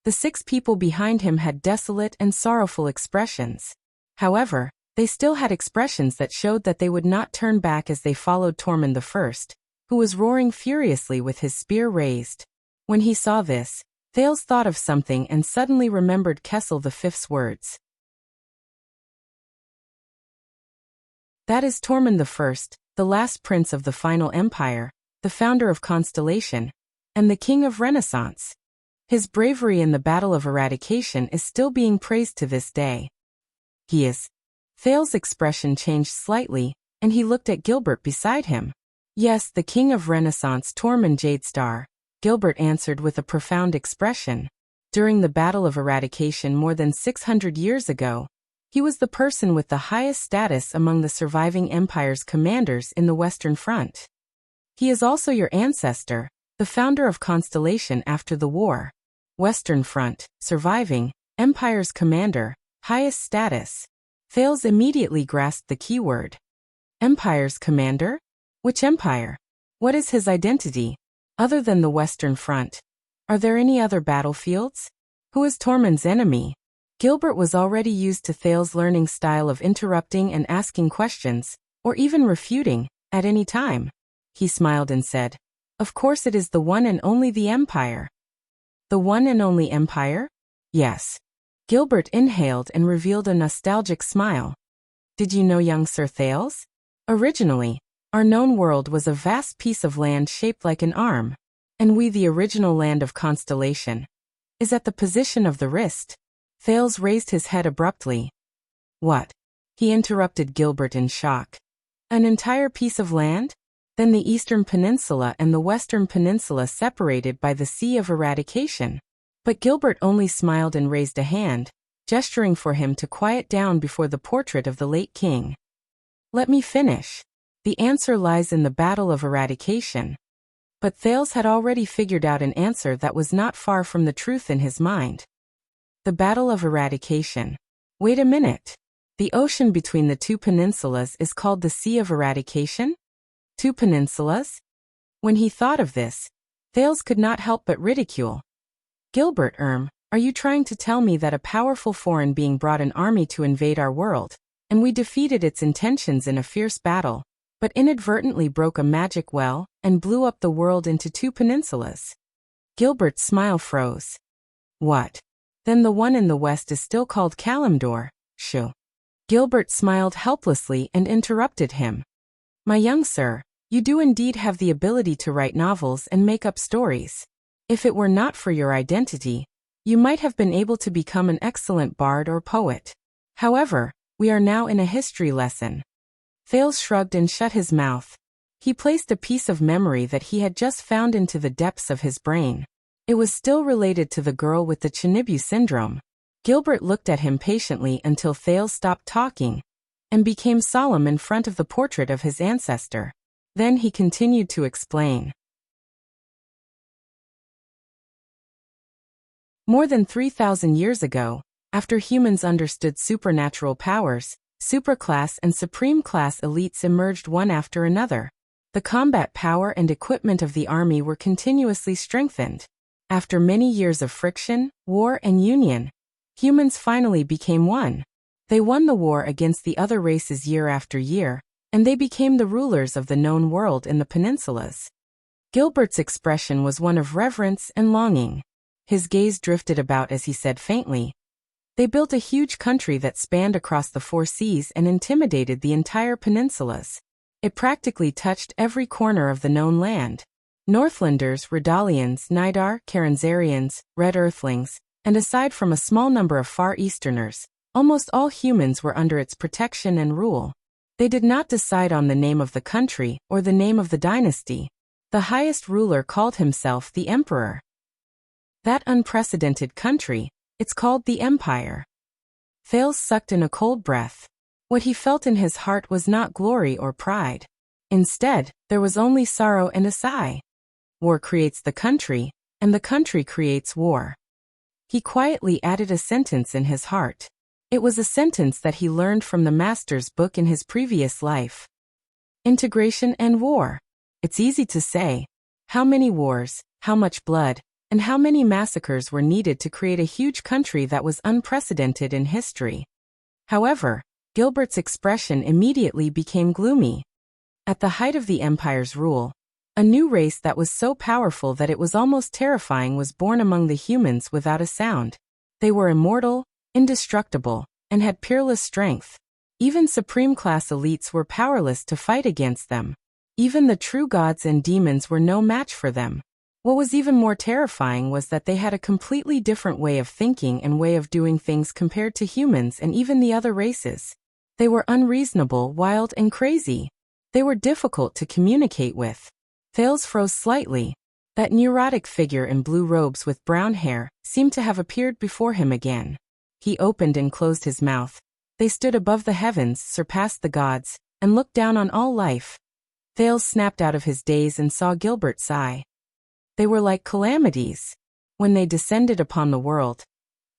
the 6 people behind him had desolate and sorrowful expressions. However, they still had expressions that showed that they would not turn back as they followed Tormund I, who was roaring furiously with his spear raised. When he saw this, Thales thought of something and suddenly remembered Kessel V's words. That is Tormund I, the last prince of the final empire, the founder of Constellation, and the king of Renaissance. His bravery in the Battle of Eradication is still being praised to this day. He is. Thales' expression changed slightly, and he looked at Gilbert beside him. Yes, the king of Renaissance, Tormund Jadestar, Gilbert answered with a profound expression. During the Battle of Eradication more than 600 years ago, he was the person with the highest status among the surviving empire's commanders in the Western Front. He is also your ancestor, the founder of Constellation after the war. Western Front, surviving, empire's commander, highest status. Thales immediately grasped the keyword. Empire's commander? Which empire? What is his identity? Other than the Western Front, are there any other battlefields? Who is Tormund's enemy? Gilbert was already used to Thales' learning style of interrupting and asking questions, or even refuting, at any time. He smiled and said, "Of course it is the one and only the Empire." The one and only Empire? Yes. Gilbert inhaled and revealed a nostalgic smile. Did you know, young Sir Thales? Originally, our known world was a vast piece of land shaped like an arm, and we, the original land of Constellation, is at the position of the wrist. Thales raised his head abruptly. What? He interrupted Gilbert in shock. An entire piece of land? Then the Eastern Peninsula and the Western Peninsula separated by the Sea of Eradication. But Gilbert only smiled and raised a hand, gesturing for him to quiet down before the portrait of the late king. Let me finish. The answer lies in the Battle of Eradication. But Thales had already figured out an answer that was not far from the truth in his mind. The Battle of Eradication. Wait a minute. The ocean between the 2 peninsulas is called the Sea of Eradication? 2 peninsulas? When he thought of this, Thales could not help but ridicule. Gilbert, are you trying to tell me that a powerful foreign being brought an army to invade our world, and we defeated its intentions in a fierce battle, but inadvertently broke a magic well and blew up the world into 2 peninsulas? Gilbert's smile froze. What? Then the one in the west is still called Kalimdor, shoo. Gilbert smiled helplessly and interrupted him. My young sir, you do indeed have the ability to write novels and make up stories. If it were not for your identity, you might have been able to become an excellent bard or poet. However, we are now in a history lesson. Thales shrugged and shut his mouth. He placed a piece of memory that he had just found into the depths of his brain. It was still related to the girl with the Chinibu syndrome. Gilbert looked at him patiently until Thales stopped talking and became solemn in front of the portrait of his ancestor. Then he continued to explain. More than 3,000 years ago, after humans understood supernatural powers, superclass and supreme class elites emerged one after another. The combat power and equipment of the army were continuously strengthened. After many years of friction, war, and union, humans finally became one. They won the war against the other races year after year, and they became the rulers of the known world in the peninsulas. Gilbert's expression was one of reverence and longing. His gaze drifted about as he said faintly, They built a huge country that spanned across the 4 seas and intimidated the entire peninsulas. It practically touched every corner of the known land. Northlanders, Redalians, Nidar, Karanzarians, Red Earthlings, and aside from a small number of Far Easterners, almost all humans were under its protection and rule. They did not decide on the name of the country or the name of the dynasty. The highest ruler called himself the emperor. That unprecedented country, it's called the empire. Thales sucked in a cold breath. What he felt in his heart was not glory or pride. Instead, there was only sorrow and a sigh. War creates the country, and the country creates war. He quietly added a sentence in his heart. It was a sentence that he learned from the master's book in his previous life. Integration and war. It's easy to say. How many wars, how much blood, and how many massacres were needed to create a huge country that was unprecedented in history. However, Gilbert's expression immediately became gloomy. At the height of the empire's rule, a new race that was so powerful that it was almost terrifying was born among the humans without a sound. They were immortal, indestructible, and had peerless strength. Even supreme-class elites were powerless to fight against them. Even the true gods and demons were no match for them. What was even more terrifying was that they had a completely different way of thinking and way of doing things compared to humans and even the other races. They were unreasonable, wild, and crazy. They were difficult to communicate with. Thales froze slightly. That neurotic figure in blue robes with brown hair seemed to have appeared before him again. He opened and closed his mouth. They stood above the heavens, surpassed the gods, and looked down on all life. Thales snapped out of his daze and saw Gilbert sigh. They were like calamities. When they descended upon the world,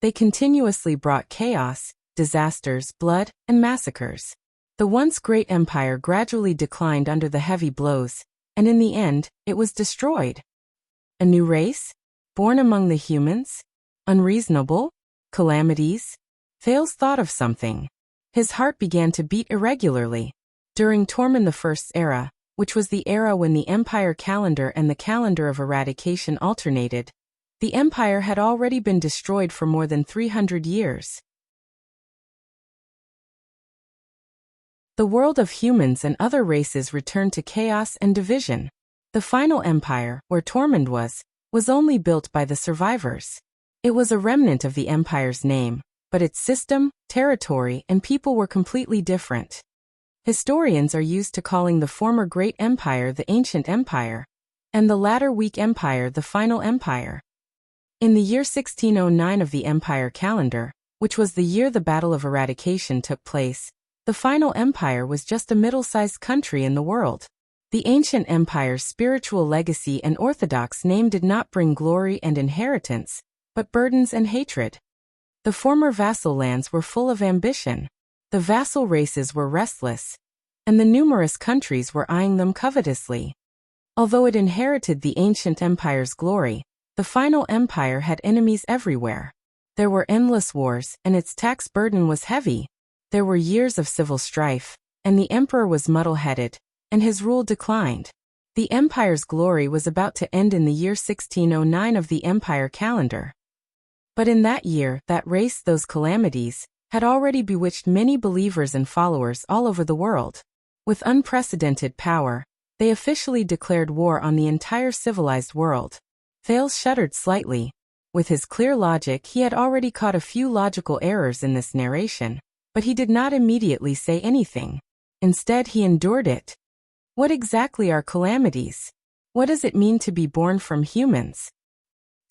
they continuously brought chaos, disasters, blood, and massacres. The once great empire gradually declined under the heavy blows, and in the end, it was destroyed. A new race? Born among the humans? Unreasonable? Calamities? Thales thought of something. His heart began to beat irregularly. During Tormund I's era, which was the era when the empire calendar and the calendar of eradication alternated, the empire had already been destroyed for more than 300 years. The world of humans and other races returned to chaos and division. The final empire, where Tormund was only built by the survivors. It was a remnant of the empire's name, but its system, territory, and people were completely different. Historians are used to calling the former great empire the ancient empire, and the latter weak empire the final empire. In the year 1609 of the empire calendar, which was the year the Battle of Eradication took place, the final empire was just a middle-sized country in the world. The ancient empire's spiritual legacy and orthodox name did not bring glory and inheritance, but burdens and hatred. The former vassal lands were full of ambition. The vassal races were restless, and the numerous countries were eyeing them covetously. Although it inherited the ancient empire's glory, the final empire had enemies everywhere. There were endless wars, and its tax burden was heavy. There were years of civil strife, and the emperor was muddle-headed, and his rule declined. The empire's glory was about to end in the year 1609 of the empire calendar. But in that year, that race, those calamities, had already bewitched many believers and followers all over the world. With unprecedented power, they officially declared war on the entire civilized world. Thales shuddered slightly. With his clear logic, he had already caught a few logical errors in this narration, but he did not immediately say anything. Instead, he endured it. What exactly are calamities? What does it mean to be born from humans?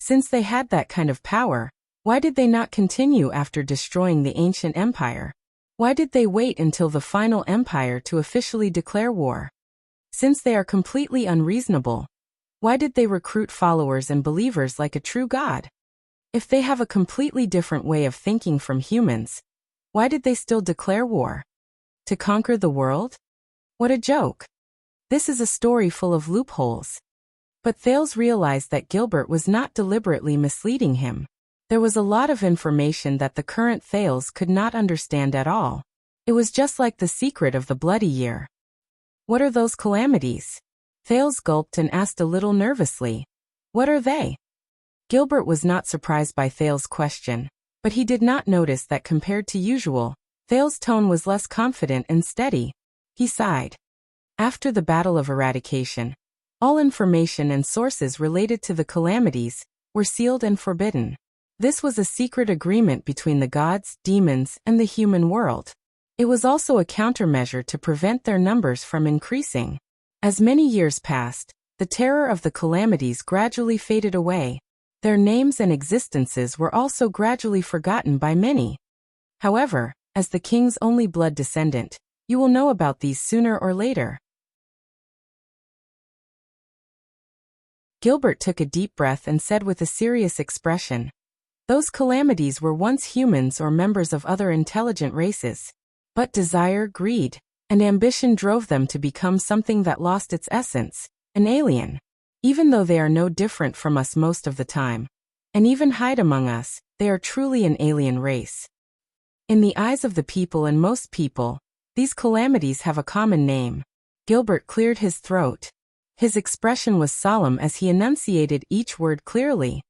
Since they had that kind of power, why did they not continue after destroying the ancient empire? Why did they wait until the final empire to officially declare war? Since they are completely unreasonable, why did they recruit followers and believers like a true god? If they have a completely different way of thinking from humans, why did they still declare war? To conquer the world? What a joke. This is a story full of loopholes. But Thales realized that Gilbert was not deliberately misleading him. There was a lot of information that the current Thales could not understand at all. It was just like the secret of the bloody year. What are those calamities? Thales gulped and asked a little nervously. What are they? Gilbert was not surprised by Thales' question. But he did not notice that compared to usual, Thale's tone was less confident and steady. He sighed. After the Battle of Eradication, all information and sources related to the calamities were sealed and forbidden. This was a secret agreement between the gods, demons, and the human world. It was also a countermeasure to prevent their numbers from increasing. As many years passed, the terror of the calamities gradually faded away. Their names and existences were also gradually forgotten by many. However, as the king's only blood descendant, you will know about these sooner or later. Gilbert took a deep breath and said with a serious expression, "Those calamities were once humans or members of other intelligent races. But desire, greed, and ambition drove them to become something that lost its essence, an alien. Even though they are no different from us most of the time, and even hide among us, they are truly an alien race. In the eyes of the people and most people, these calamities have a common name." Gilbert cleared his throat. His expression was solemn as he enunciated each word clearly.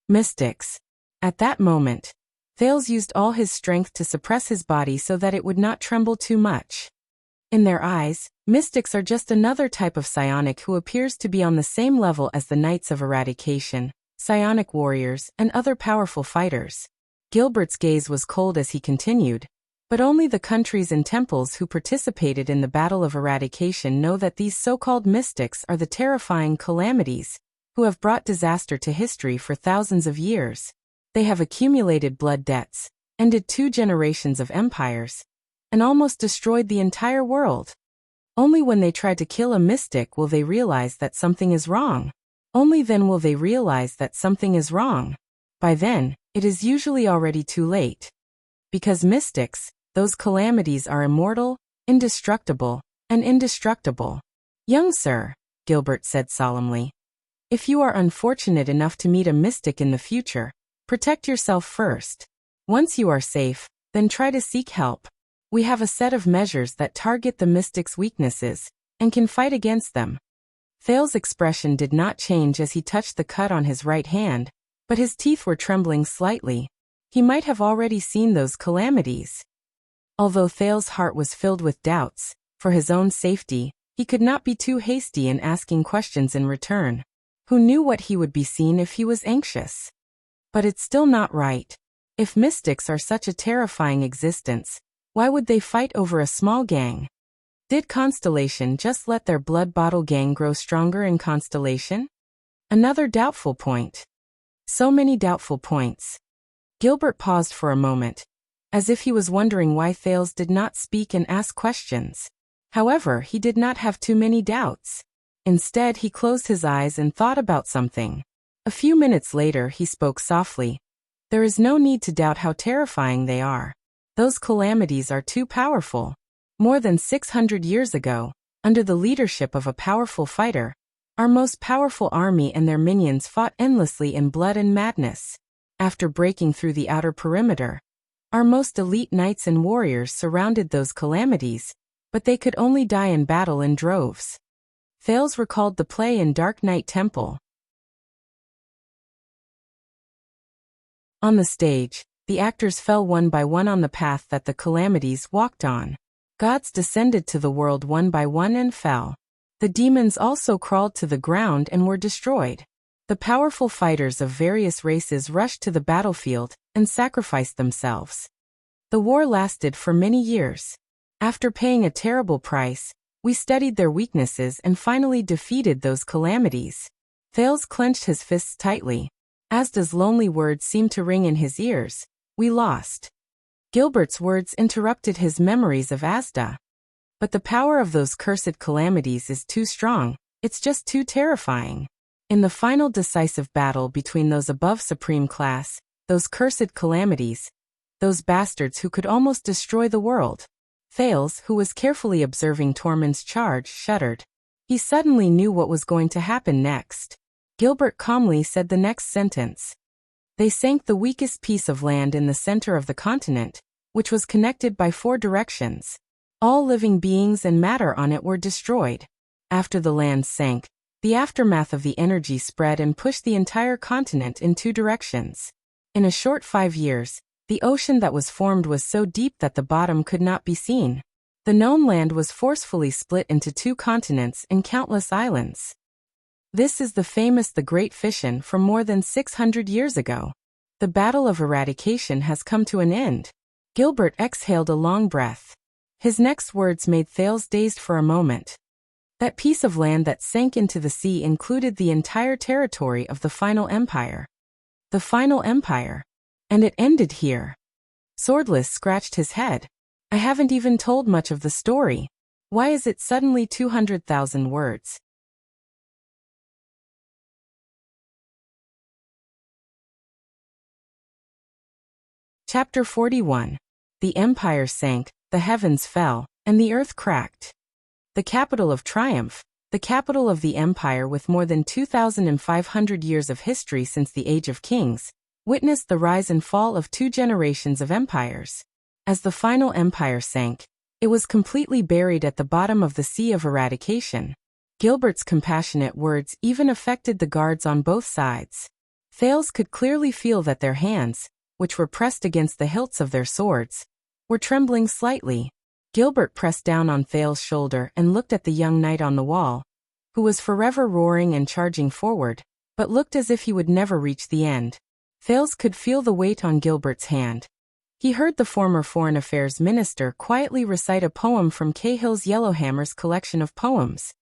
Mystics. At that moment, Thales used all his strength to suppress his body so that it would not tremble too much. In their eyes, mystics are just another type of psionic who appears to be on the same level as the Knights of Eradication, psionic warriors, and other powerful fighters. Gilbert's gaze was cold as he continued, but only the countries and temples who participated in the Battle of Eradication know that these so-called mystics are the terrifying calamities, who have brought disaster to history for thousands of years. They have accumulated blood debts, ended 2 generations of empires, and almost destroyed the entire world. Only when they try to kill a mystic will they realize that something is wrong. Only then will they realize that something is wrong. By then, it is usually already too late. Because mystics, those calamities are immortal, indestructible, and indestructible. Young sir, Gilbert said solemnly, if you are unfortunate enough to meet a mystic in the future, protect yourself first. Once you are safe, then try to seek help. We have a set of measures that target the mystic's weaknesses, and can fight against them. Thale's expression did not change as he touched the cut on his right hand, but his teeth were trembling slightly. He might have already seen those calamities. Although Thale's heart was filled with doubts, for his own safety, he could not be too hasty in asking questions in return. Who knew what he would be seen if he was anxious? But it's still not right. If mystics are such a terrifying existence, why would they fight over a small gang? Did Constellation just let their blood bottle gang grow stronger in Constellation? Another doubtful point. So many doubtful points. Gilbert paused for a moment, as if he was wondering why Thales did not speak and ask questions. However, he did not have too many doubts. Instead, he closed his eyes and thought about something. A few minutes later, he spoke softly. There is no need to doubt how terrifying they are. Those calamities are too powerful. More than 600 years ago, under the leadership of a powerful fighter, our most powerful army and their minions fought endlessly in blood and madness. After breaking through the outer perimeter, our most elite knights and warriors surrounded those calamities, but they could only die in battle in droves. Thales recalled the play in Dark Knight Temple. On the stage, the actors fell one by one on the path that the calamities walked on. Gods descended to the world one by one and fell. The demons also crawled to the ground and were destroyed. The powerful fighters of various races rushed to the battlefield and sacrificed themselves. The war lasted for many years. After paying a terrible price, we studied their weaknesses and finally defeated those calamities. Thales clenched his fists tightly. Asda's lonely words seemed to ring in his ears. We lost. Gilbert's words interrupted his memories of Asda. But the power of those cursed calamities is too strong, it's just too terrifying. In the final decisive battle between those above supreme class, those cursed calamities, those bastards who could almost destroy the world. Thales, who was carefully observing Tormund's charge, shuddered. He suddenly knew what was going to happen next. Gilbert calmly said the next sentence. They sank the weakest piece of land in the center of the continent, which was connected by 4 directions. All living beings and matter on it were destroyed. After the land sank, the aftermath of the energy spread and pushed the entire continent in 2 directions. In a short 5 years, The ocean that was formed was so deep that the bottom could not be seen. The known land was forcefully split into 2 continents and countless islands. This is the famous The Great Fission from more than 600 years ago. The battle of eradication has come to an end. Gilbert exhaled a long breath. His next words made Thales dazed for a moment. That piece of land that sank into the sea included the entire territory of the final empire. The final empire. And it ended here. Swordless scratched his head. I haven't even told much of the story. Why is it suddenly 200,000 words? Chapter 41. The empire sank, the heavens fell, and the earth cracked. The capital of triumph, the capital of the empire with more than 2,500 years of history since the Age of Kings, witnessed the rise and fall of 2 generations of empires. As the final empire sank, it was completely buried at the bottom of the sea of eradication. Gilbert's compassionate words even affected the guards on both sides. Thales could clearly feel that their hands, which were pressed against the hilts of their swords, were trembling slightly. Gilbert pressed down on Thales' shoulder and looked at the young knight on the wall, who was forever roaring and charging forward, but looked as if he would never reach the end. Thales could feel the weight on Gilbert's hand. He heard the former Foreign Affairs Minister quietly recite a poem from Cahill's Yellowhammer's collection of poems.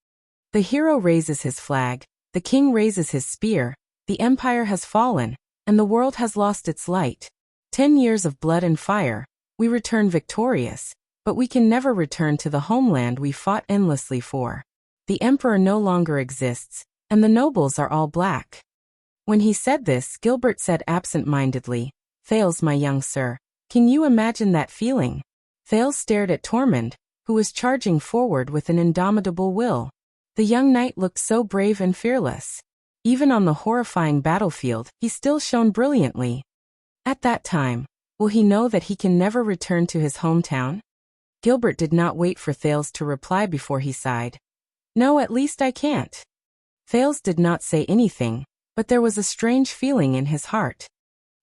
The hero raises his flag, the king raises his spear, the empire has fallen, and the world has lost its light. 10 years of blood and fire, we return victorious, but we can never return to the homeland we fought endlessly for. The emperor no longer exists, and the nobles are all black. When he said this, Gilbert said absent-mindedly, Thales, my young sir, can you imagine that feeling? Thales stared at Tormund, who was charging forward with an indomitable will. The young knight looked so brave and fearless. Even on the horrifying battlefield, he still shone brilliantly. At that time, will he know that he can never return to his hometown? Gilbert did not wait for Thales to reply before he sighed. No, at least I can't. Thales did not say anything, but there was a strange feeling in his heart.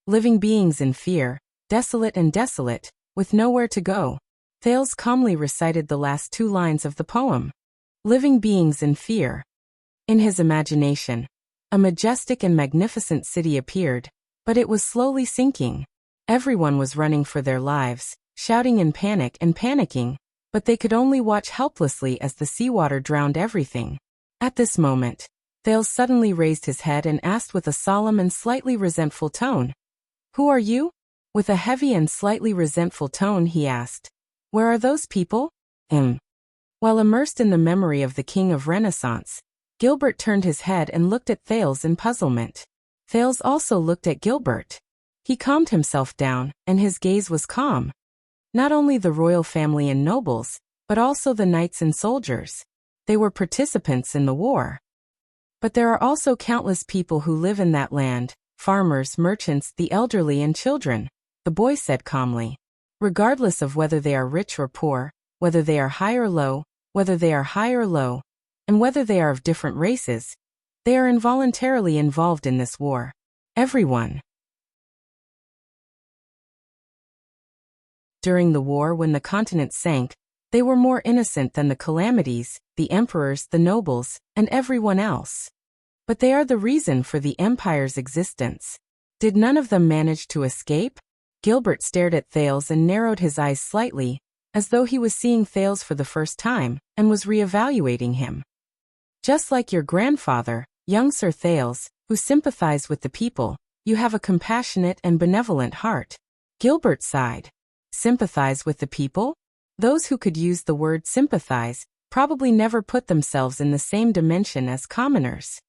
Living beings in fear, desolate, with nowhere to go. Thales calmly recited the last 2 lines of the poem. Living beings in fear. In his imagination, a majestic and magnificent city appeared, but it was slowly sinking. Everyone was running for their lives, shouting in panic and panicking, but they could only watch helplessly as the seawater drowned everything. At this moment, Thales suddenly raised his head and asked with a solemn and slightly resentful tone, "Who are you?" With a heavy and slightly resentful tone he asked, "Where are those people?" While immersed in the memory of the King of Renaissance, Gilbert turned his head and looked at Thales in puzzlement. Thales also looked at Gilbert. He calmed himself down, and his gaze was calm. Not only the royal family and nobles, but also the knights and soldiers. They were participants in the war. But there are also countless people who live in that land, farmers, merchants, the elderly and children, the boy said calmly. Regardless of whether they are rich or poor, whether they are high or low, and whether they are of different races, they are involuntarily involved in this war. Everyone. During the war, when the continent sank, they were more innocent than the calamities, the emperors, the nobles, and everyone else. But they are the reason for the empire's existence. Did none of them manage to escape? Gilbert stared at Thales and narrowed his eyes slightly, as though he was seeing Thales for the first time, and was re-evaluating him. Just like your grandfather, young Sir Thales, who sympathized with the people, you have a compassionate and benevolent heart. Gilbert sighed. Sympathize with the people? Those who could use the word sympathize probably never put themselves in the same dimension as commoners.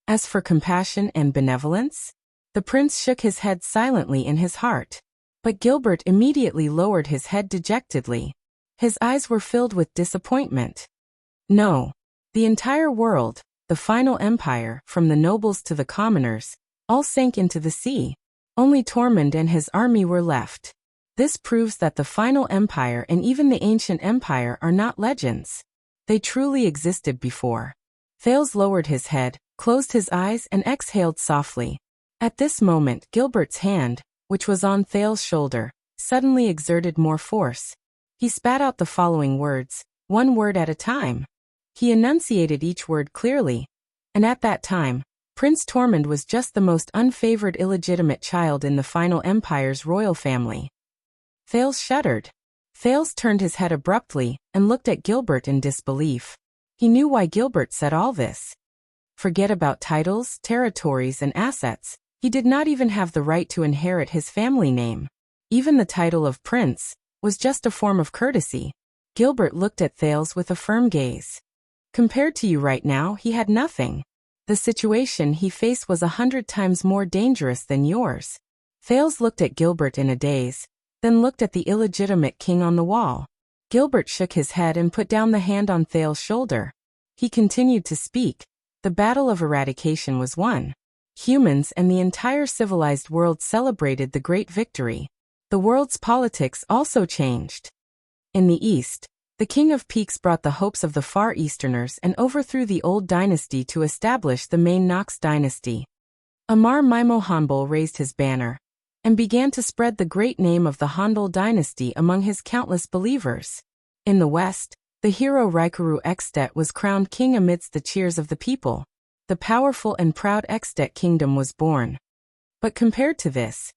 As for compassion and benevolence? The prince shook his head silently in his heart. But Gilbert immediately lowered his head dejectedly. His eyes were filled with disappointment. No. The entire world, the final empire, from the nobles to the commoners, all sank into the sea. Only Tormund and his army were left. This proves that the final empire and even the ancient empire are not legends. They truly existed before. Thales lowered his head, closed his eyes and exhaled softly. At this moment Gilbert's hand, which was on Thales' shoulder, suddenly exerted more force. He spat out the following words, one word at a time. He enunciated each word clearly, and at that time, Prince Tormund was just the most unfavored illegitimate child in the final empire's royal family. Thales shuddered. Thales turned his head abruptly and looked at Gilbert in disbelief. He knew why Gilbert said all this. Forget about titles, territories, and assets. He did not even have the right to inherit his family name. Even the title of prince was just a form of courtesy. Gilbert looked at Thales with a firm gaze. Compared to you right now, he had nothing. The situation he faced was 100 times more dangerous than yours. Thales looked at Gilbert in a daze, then looked at the illegitimate king on the wall. Gilbert shook his head and put down the hand on Thales' shoulder. He continued to speak. The battle of eradication was won. Humans and the entire civilized world celebrated the great victory. The world's politics also changed. In the east, the King of Peaks brought the hopes of the Far Easterners and overthrew the old dynasty to establish the main Nox dynasty. Amar Maimo Hanbol raised his banner and began to spread the great name of the Handel dynasty among his countless believers. In the west, the hero Raikuru Extet was crowned king amidst the cheers of the people. The powerful and proud Extet kingdom was born. But compared to this,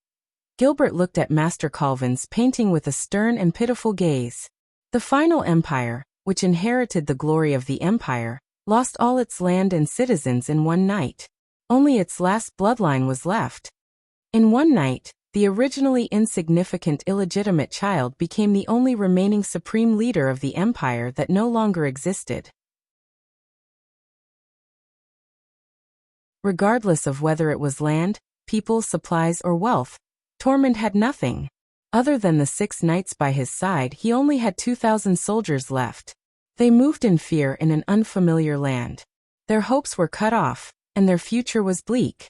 Gilbert looked at Master Calvin's painting with a stern and pitiful gaze. The final empire, which inherited the glory of the empire, lost all its land and citizens in one night. Only its last bloodline was left. In one night, the originally insignificant illegitimate child became the only remaining supreme leader of the empire that no longer existed. Regardless of whether it was land, people, supplies, or wealth, Tormund had nothing. Other than the 6 knights by his side, he only had 2,000 soldiers left. They moved in fear in an unfamiliar land. Their hopes were cut off, and their future was bleak.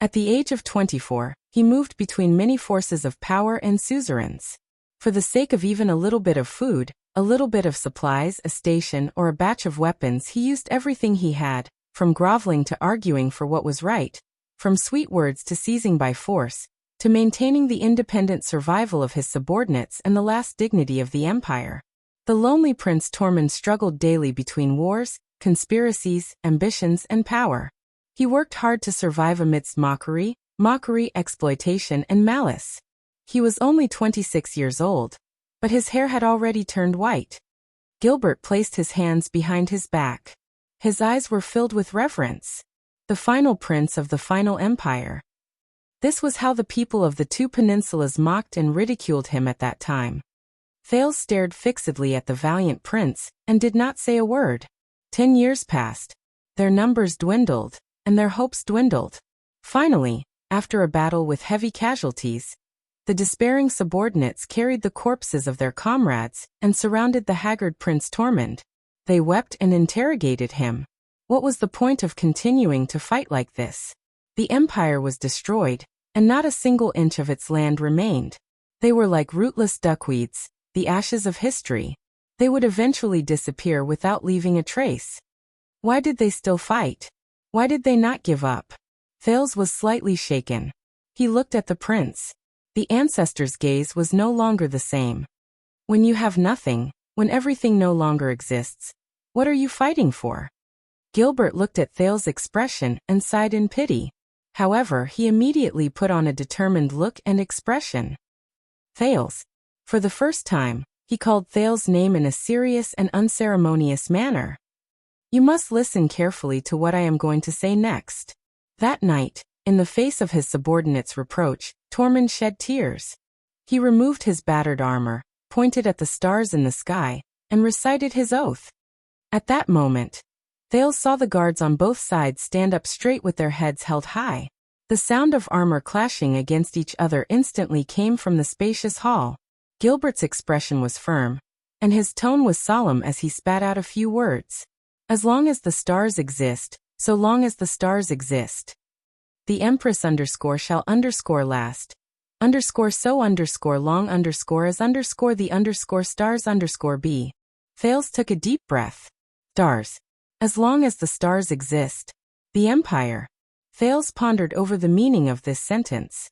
At the age of 24, he moved between many forces of power and suzerains. For the sake of even a little bit of food, a little bit of supplies, a station, or a batch of weapons, he used everything he had, from groveling to arguing for what was right, from sweet words to seizing by force, to maintaining the independent survival of his subordinates and the last dignity of the empire. The lonely Prince Tormund struggled daily between wars, conspiracies, ambitions, and power. He worked hard to survive amidst mockery, exploitation, and malice. He was only 26 years old, but his hair had already turned white. Gilbert placed his hands behind his back. His eyes were filled with reverence. The final prince of the final empire. This was how the people of the 2 peninsulas mocked and ridiculed him at that time. Thales stared fixedly at the valiant prince and did not say a word. 10 years passed. Their numbers dwindled, and their hopes dwindled. Finally, after a battle with heavy casualties, the despairing subordinates carried the corpses of their comrades and surrounded the haggard Prince Tormund. They wept and interrogated him. What was the point of continuing to fight like this? The empire was destroyed, and not a single inch of its land remained. They were like rootless duckweeds, the ashes of history. They would eventually disappear without leaving a trace. Why did they still fight? Why did they not give up? Thales was slightly shaken. He looked at the prince. The ancestor's gaze was no longer the same. When you have nothing, when everything no longer exists, what are you fighting for? Gilbert looked at Thales' expression and sighed in pity. However, he immediately put on a determined look and expression. Thales. For the first time, he called Thales' name in a serious and unceremonious manner. You must listen carefully to what I am going to say next. That night, in the face of his subordinates' reproach, Tormund shed tears. He removed his battered armor, pointed at the stars in the sky, and recited his oath. At that moment, Thales saw the guards on both sides stand up straight with their heads held high. The sound of armor clashing against each other instantly came from the spacious hall. Gilbert's expression was firm, and his tone was solemn as he spat out a few words. As long as the stars exist, so long as the stars exist. The Empress shall last. So long as the stars be. Thales took a deep breath. Stars. As long as the stars exist. The Empire. Thales pondered over the meaning of this sentence.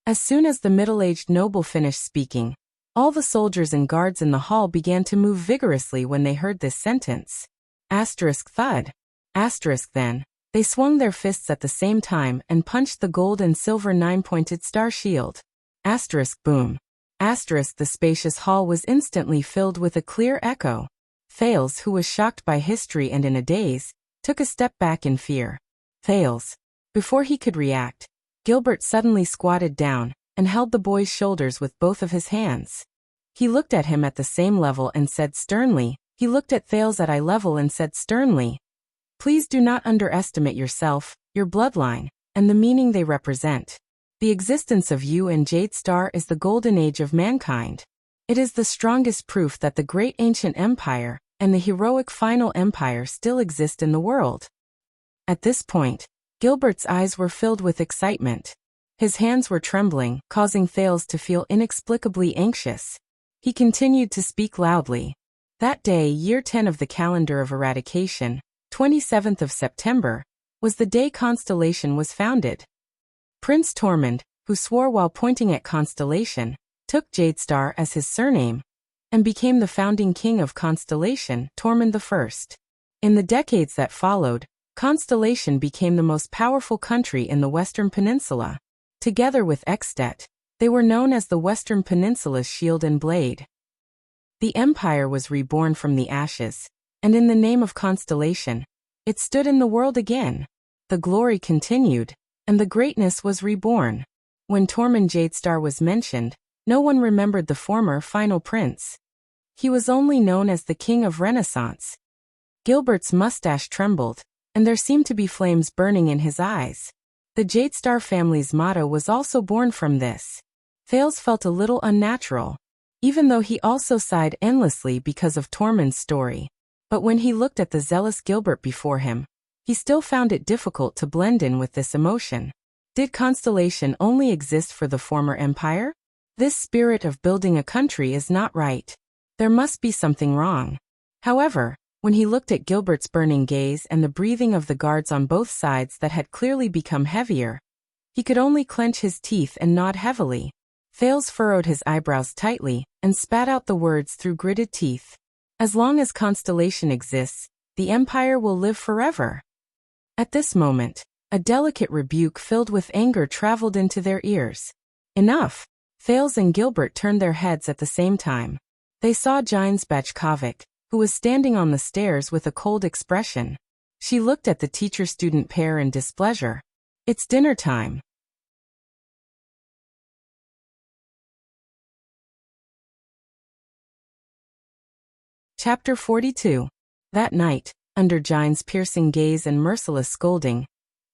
As soon as the middle-aged noble finished speaking, all the soldiers and guards in the hall began to move vigorously when they heard this sentence. Asterisk thud. Asterisk then. They swung their fists at the same time and punched the gold and silver 9-pointed star shield. Asterisk boom. Asterisk the spacious hall was instantly filled with a clear echo. Thales, who was shocked by history and in a daze, took a step back in fear. Thales. Before he could react, Gilbert suddenly squatted down and held the boy's shoulders with both of his hands. He looked at him at the same level and said sternly, he looked at Thales at eye level and said sternly, "Please do not underestimate yourself, your bloodline, and the meaning they represent. The existence of you and Jade Star is the golden age of mankind. It is the strongest proof that the great ancient empire and the heroic final empire still exist in the world." At this point, Gilbert's eyes were filled with excitement. His hands were trembling, causing Thales to feel inexplicably anxious. He continued to speak loudly. That day, year 10 of the calendar of eradication, 27th of September, was the day Constellation was founded. Prince Tormund, who swore while pointing at Constellation, took Jadestar as his surname, and became the founding king of Constellation, Tormund I. In the decades that followed, Constellation became the most powerful country in the Western Peninsula. Together with Extet, they were known as the Western Peninsula's shield and blade. The empire was reborn from the ashes, and in the name of Constellation, it stood in the world again. The glory continued, and the greatness was reborn. When Tormund Jadestar was mentioned, no one remembered the former final prince. He was only known as the King of Renaissance. Gilbert's mustache trembled, and there seemed to be flames burning in his eyes. The Jadestar family's motto was also born from this. Thales felt a little unnatural, even though he also sighed endlessly because of Tormund's story. But when he looked at the zealous Gilbert before him, he still found it difficult to blend in with this emotion. Did Constellation only exist for the former empire? This spirit of building a country is not right. There must be something wrong. However, when he looked at Gilbert's burning gaze and the breathing of the guards on both sides that had clearly become heavier, he could only clench his teeth and nod heavily. Thales furrowed his eyebrows tightly and spat out the words through gritted teeth. As long as Constellation exists, the empire will live forever. At this moment, a delicate rebuke filled with anger traveled into their ears. Enough! Thales and Gilbert turned their heads at the same time. They saw Jines Bachkovic, who was standing on the stairs with a cold expression. She looked at the teacher-student pair in displeasure. "It's dinner time." Chapter 42. That night, under Jines' piercing gaze and merciless scolding,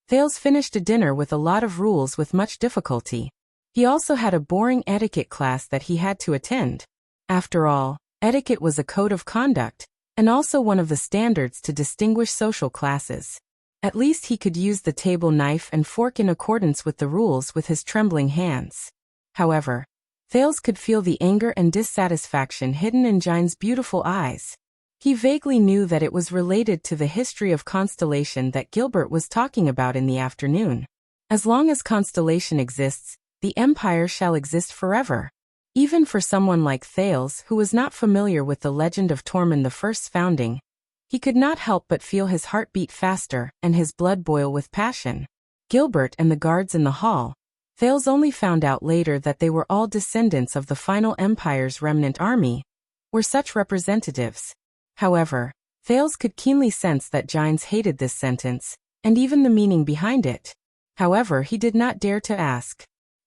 Thales finished a dinner with a lot of rules with much difficulty. He also had a boring etiquette class that he had to attend. After all, etiquette was a code of conduct, and also one of the standards to distinguish social classes. At least he could use the table knife and fork in accordance with the rules with his trembling hands. However, Thales could feel the anger and dissatisfaction hidden in Jines' beautiful eyes. He vaguely knew that it was related to the history of Constellation that Gilbert was talking about in the afternoon. As long as Constellation exists, the empire shall exist forever. Even for someone like Thales, who was not familiar with the legend of Tormund I's founding, he could not help but feel his heart beat faster and his blood boil with passion. Gilbert and the guards in the hall, Thales only found out later that they were all descendants of the final empire's remnant army, were such representatives. However, Thales could keenly sense that Jines hated this sentence, and even the meaning behind it. However, he did not dare to ask.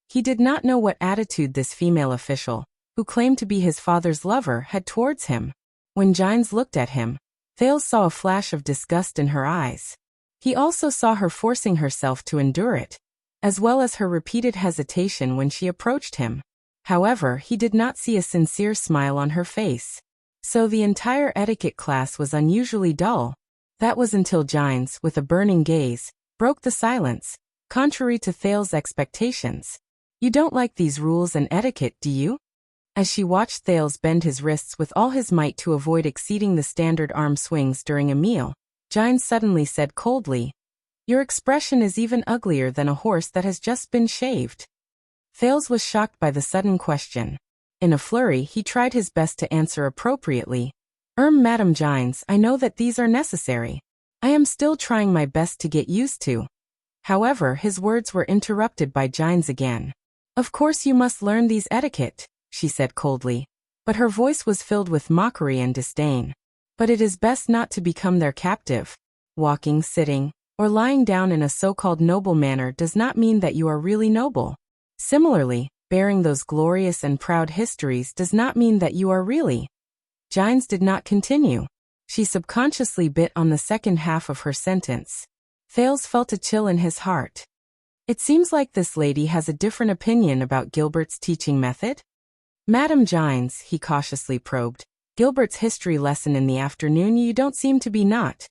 He did not know what attitude this female official, who claimed to be his father's lover, had towards him. When Jines looked at him, Thales saw a flash of disgust in her eyes. He also saw her forcing herself to endure it, as well as her repeated hesitation when she approached him. However, he did not see a sincere smile on her face. So the entire etiquette class was unusually dull. That was until Jines, with a burning gaze, broke the silence, contrary to Thales' expectations. "You don't like these rules and etiquette, do you?" As she watched Thales bend his wrists with all his might to avoid exceeding the standard arm swings during a meal, Jines suddenly said coldly, "Your expression is even uglier than a horse that has just been shaved." Thales was shocked by the sudden question. In a flurry, he tried his best to answer appropriately. Madam Gines, I know that these are necessary. I am still trying my best to get used to. However, his words were interrupted by Gines again. Of course you must learn these etiquette, she said coldly. But her voice was filled with mockery and disdain. But it is best not to become their captive. Walking, sitting, or lying down in a so-called noble manner does not mean that you are really noble. Similarly, bearing those glorious and proud histories does not mean that you are really. Gines did not continue. She subconsciously bit on the second half of her sentence. Thales felt a chill in his heart. It seems like this lady has a different opinion about Gilbert's teaching method. Madam Gines, he cautiously probed, Gilbert's history lesson in the afternoon, you don't seem to be not.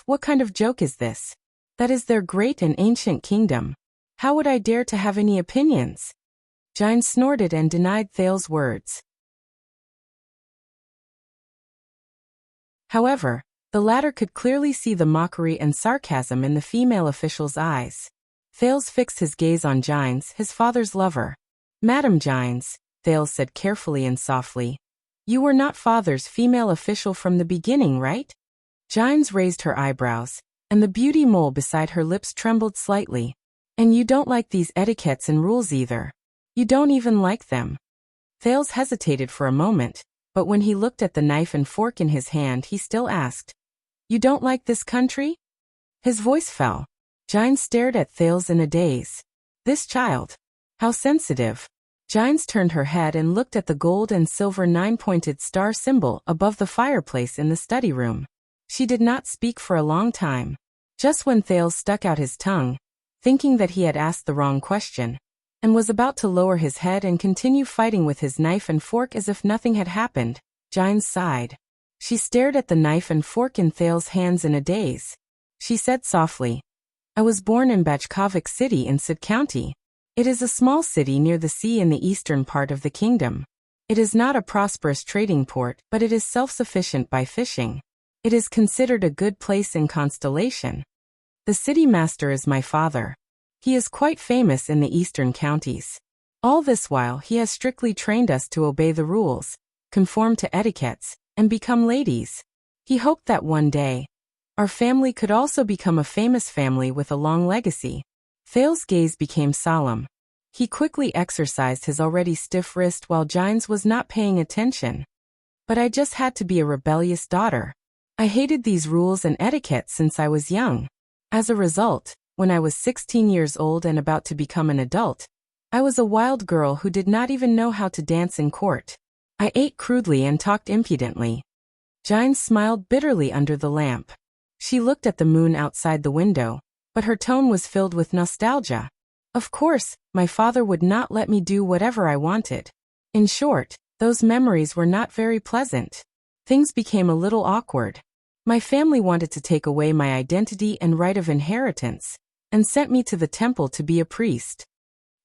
What kind of joke is this? That is their great and ancient kingdom. How would I dare to have any opinions? Gines snorted and denied Thales' words. However, the latter could clearly see the mockery and sarcasm in the female official's eyes. Thales fixed his gaze on Gines, his father's lover. Madam Gines, Thales said carefully and softly. You were not father's female official from the beginning, right? Gines raised her eyebrows, and the beauty mole beside her lips trembled slightly. And you don't like these etiquettes and rules either. You don't even like them. Thales hesitated for a moment, but when he looked at the knife and fork in his hand, he still asked, You don't like this country? His voice fell. Gines stared at Thales in a daze. This child. How sensitive. Gines turned her head and looked at the gold and silver 9-pointed star symbol above the fireplace in the study room. She did not speak for a long time. Just when Thales stuck out his tongue, thinking that he had asked the wrong question, and was about to lower his head and continue fighting with his knife and fork as if nothing had happened, Gines sighed. She stared at the knife and fork in Thales' hands in a daze. She said softly, I was born in Bajkovic City in Sud County. It is a small city near the sea in the eastern part of the kingdom. It is not a prosperous trading port, but it is self-sufficient by fishing. It is considered a good place in Constellation. The city master is my father. He is quite famous in the eastern counties. All this while he has strictly trained us to obey the rules, conform to etiquettes, and become ladies. He hoped that one day, our family could also become a famous family with a long legacy. Thales' gaze became solemn. He quickly exercised his already stiff wrist while Gines was not paying attention. But I just had to be a rebellious daughter. I hated these rules and etiquette since I was young. As a result, when I was 16 years old and about to become an adult, I was a wild girl who did not even know how to dance in court. I ate crudely and talked impudently. Gines smiled bitterly under the lamp. She looked at the moon outside the window, but her tone was filled with nostalgia. Of course, my father would not let me do whatever I wanted. In short, those memories were not very pleasant. Things became a little awkward. My family wanted to take away my identity and right of inheritance, and sent me to the temple to be a priest.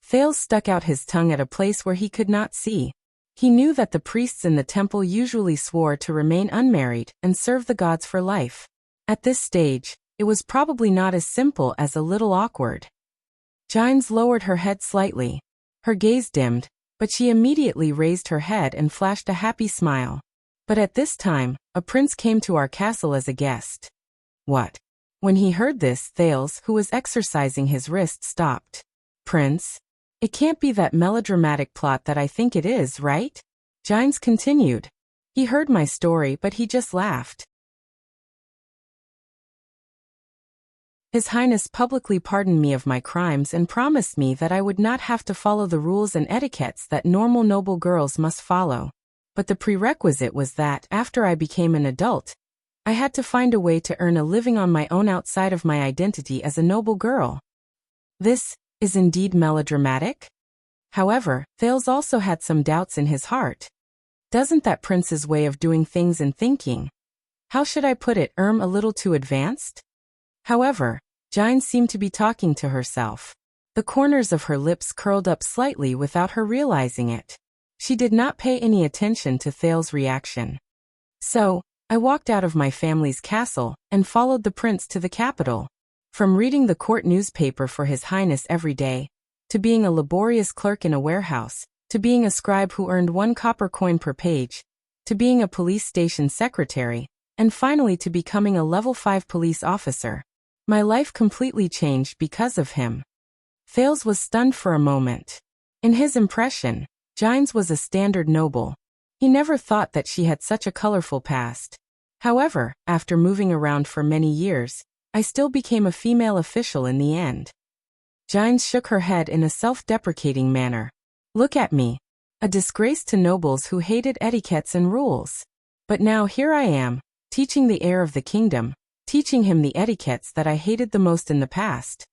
Thales stuck out his tongue at a place where he could not see. He knew that the priests in the temple usually swore to remain unmarried and serve the gods for life. At this stage, it was probably not as simple as a little awkward. Gines lowered her head slightly. Her gaze dimmed, but she immediately raised her head and flashed a happy smile. But at this time, a prince came to our castle as a guest. What? When he heard this, Thales, who was exercising his wrist, stopped. Prince? It can't be that melodramatic plot that I think it is, right? Gines continued. He heard my story, but he just laughed. His Highness publicly pardoned me of my crimes and promised me that I would not have to follow the rules and etiquettes that normal noble girls must follow. But the prerequisite was that, after I became an adult, I had to find a way to earn a living on my own outside of my identity as a noble girl. This is indeed melodramatic? However, Thales also had some doubts in his heart. Doesn't that prince's way of doing things and thinking, how should I put it, a little too advanced? However, Gines seemed to be talking to herself. The corners of her lips curled up slightly without her realizing it. She did not pay any attention to Thales' reaction. So, I walked out of my family's castle and followed the prince to the capital. From reading the court newspaper for His Highness every day, to being a laborious clerk in a warehouse, to being a scribe who earned 1 copper coin per page, to being a police station secretary, and finally to becoming a level 5 police officer. My life completely changed because of him. Thales was stunned for a moment. In his impression, Gines was a standard noble. He never thought that she had such a colorful past. However, after moving around for many years, I still became a female official in the end. Gines shook her head in a self-deprecating manner. Look at me. A disgrace to nobles who hated etiquettes and rules. But now here I am, teaching the heir of the kingdom, teaching him the etiquettes that I hated the most in the past.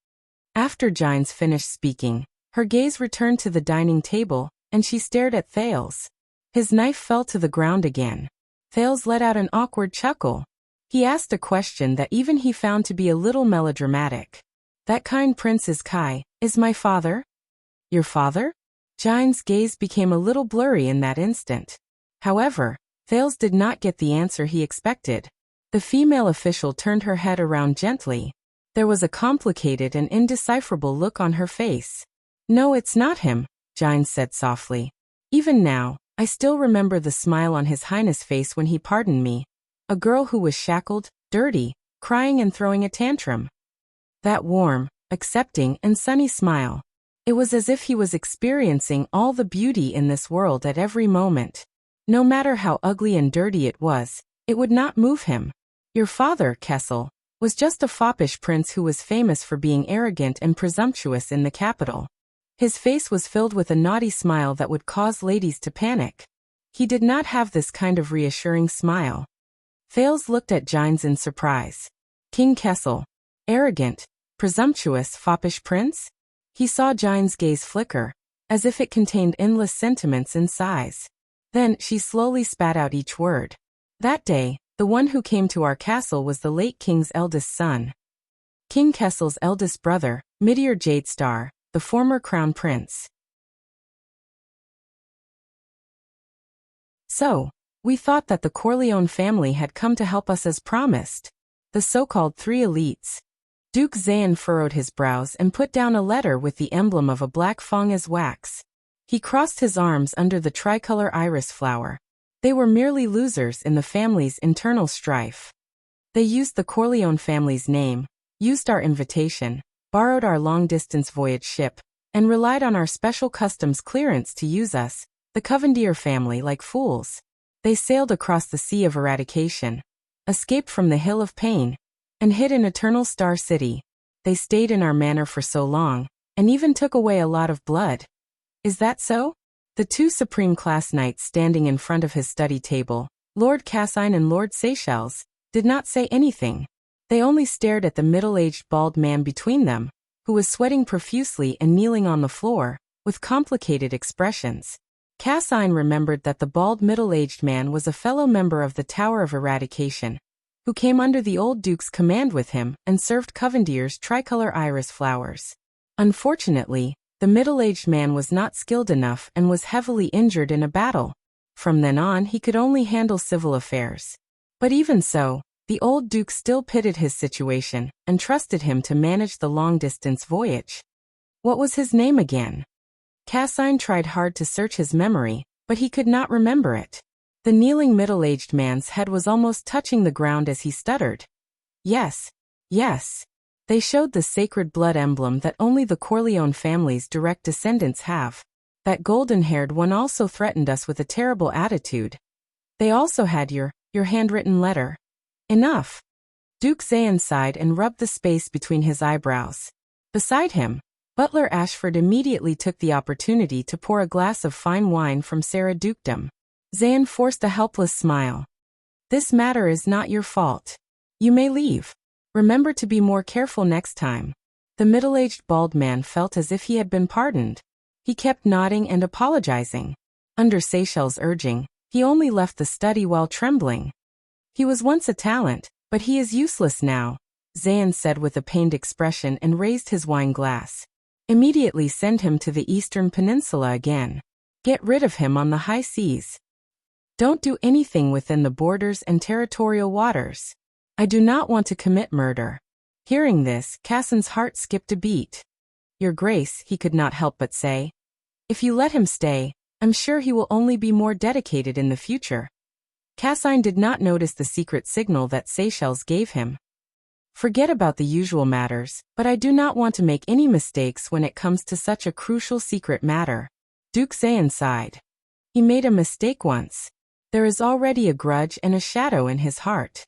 After Gines finished speaking, her gaze returned to the dining table, and she stared at Thales. His knife fell to the ground again. Thales let out an awkward chuckle. He asked a question that even he found to be a little melodramatic. That kind prince is Kai, is my father? Your father? Gines' gaze became a little blurry in that instant. However, Thales did not get the answer he expected. The female official turned her head around gently. There was a complicated and indecipherable look on her face. No, it's not him, Gines said softly. Even now, I still remember the smile on His Highness' face when he pardoned me. A girl who was shackled, dirty, crying and throwing a tantrum. That warm, accepting and sunny smile. It was as if he was experiencing all the beauty in this world at every moment. No matter how ugly and dirty it was, it would not move him. Your father, Kessel, was just a foppish prince who was famous for being arrogant and presumptuous in the capital. His face was filled with a naughty smile that would cause ladies to panic. He did not have this kind of reassuring smile. Thales looked at Gines in surprise. King Kessel. Arrogant, presumptuous, foppish prince? He saw Gines' gaze flicker, as if it contained endless sentiments and sighs. Then she slowly spat out each word. That day, the one who came to our castle was the late king's eldest son. King Kessel's eldest brother, Meteor Jadestar, the former crown prince. So, we thought that the Corleone family had come to help us as promised. The so-called 3 elites. Duke Zayn furrowed his brows and put down a letter with the emblem of a black fawn as wax. He crossed his arms under the tricolor iris flower. They were merely losers in the family's internal strife. They used the Corleone family's name, used our invitation, borrowed our long-distance voyage ship, and relied on our special customs clearance to use us, the Covendier family, like fools. They sailed across the Sea of Eradication, escaped from the Hill of Pain, and hid in Eternal Star City. They stayed in our manor for so long, and even took away a lot of blood. Is that so? The 2 supreme class knights standing in front of his study table, Lord Cassine and Lord Seychelles, did not say anything. They only stared at the middle-aged bald man between them, who was sweating profusely and kneeling on the floor, with complicated expressions. Cassine remembered that the bald middle-aged man was a fellow member of the Tower of Eradication, who came under the old duke's command with him and served Covendier's tricolor iris flowers. Unfortunately, the middle-aged man was not skilled enough and was heavily injured in a battle. From then on he could only handle civil affairs. But even so, the old duke still pitied his situation and trusted him to manage the long-distance voyage. What was his name again? Cassine tried hard to search his memory, but he could not remember it. The kneeling middle-aged man's head was almost touching the ground as he stuttered. Yes, yes. They showed the sacred blood emblem that only the Corleone family's direct descendants have. That golden-haired one also threatened us with a terrible attitude. They also had your handwritten letter. Enough. Duke Zayn sighed and rubbed the space between his eyebrows. Beside him, Butler Ashford immediately took the opportunity to pour a glass of fine wine from Sarah Dukedom. Zayn forced a helpless smile. This matter is not your fault. You may leave. Remember to be more careful next time. The middle-aged bald man felt as if he had been pardoned. He kept nodding and apologizing. Under Seychelles' urging, he only left the study while trembling. He was once a talent, but he is useless now, Zayn said with a pained expression and raised his wine glass. Immediately send him to the Eastern Peninsula again. Get rid of him on the high seas. Don't do anything within the borders and territorial waters. I do not want to commit murder. Hearing this, Cassin's heart skipped a beat. Your Grace, he could not help but say. If you let him stay, I'm sure he will only be more dedicated in the future. Cassine did not notice the secret signal that Seychelles gave him. Forget about the usual matters, but I do not want to make any mistakes when it comes to such a crucial secret matter. Duke Zayan sighed. He made a mistake once. There is already a grudge and a shadow in his heart.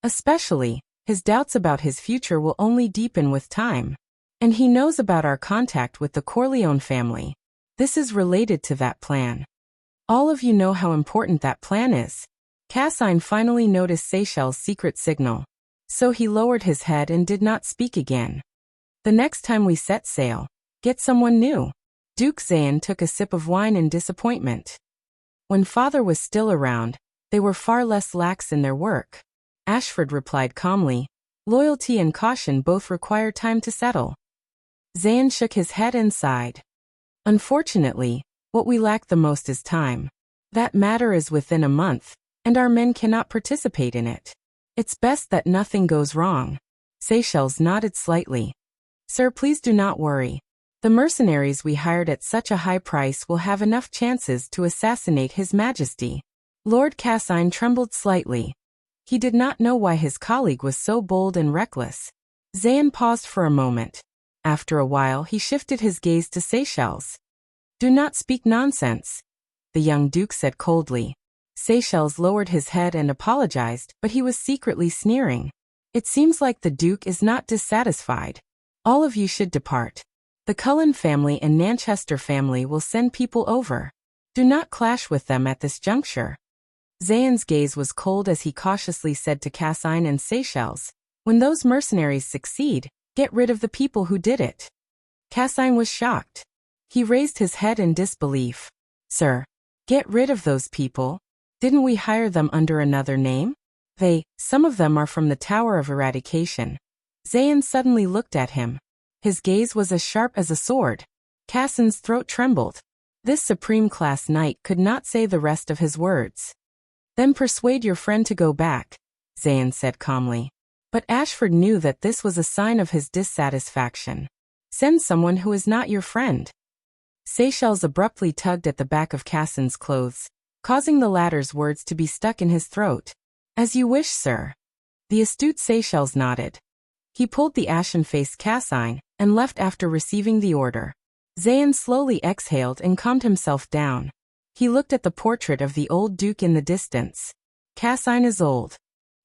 Especially, his doubts about his future will only deepen with time. And he knows about our contact with the Corleone family. This is related to that plan. All of you know how important that plan is. Cassine finally noticed Seychelles' secret signal. So he lowered his head and did not speak again. The next time we set sail, get someone new. Duke Zayan took a sip of wine in disappointment. When father was still around, they were far less lax in their work. Ashford replied calmly. Loyalty and caution both require time to settle. Zayan shook his head and sighed. Unfortunately, what we lack the most is time. That matter is within a month, and our men cannot participate in it. It's best that nothing goes wrong. Seychelles nodded slightly. Sir, please do not worry. The mercenaries we hired at such a high price will have enough chances to assassinate His Majesty. Lord Cassine trembled slightly. He did not know why his colleague was so bold and reckless. Zayan paused for a moment. After a while he shifted his gaze to Seychelles. Do not speak nonsense, the young duke said coldly. Seychelles lowered his head and apologized, but he was secretly sneering. It seems like the duke is not dissatisfied. All of you should depart. The Cullen family and Nanchester family will send people over. Do not clash with them at this juncture. Zayan's gaze was cold as he cautiously said to Cassine and Seychelles, when those mercenaries succeed, get rid of the people who did it. Cassine was shocked. He raised his head in disbelief. Sir, get rid of those people? Didn't we hire them under another name? Some of them are from the Tower of Eradication. Zayan suddenly looked at him. His gaze was as sharp as a sword. Cassin's throat trembled. This supreme-class knight could not say the rest of his words. Then persuade your friend to go back, Zayan said calmly. But Ashford knew that this was a sign of his dissatisfaction. Send someone who is not your friend. Seychelles abruptly tugged at the back of Cassin's clothes, causing the latter's words to be stuck in his throat. As you wish, sir. The astute Seychelles nodded. He pulled the ashen-faced Cassine and left after receiving the order. Zayan slowly exhaled and calmed himself down. He looked at the portrait of the old duke in the distance. Cassine is old,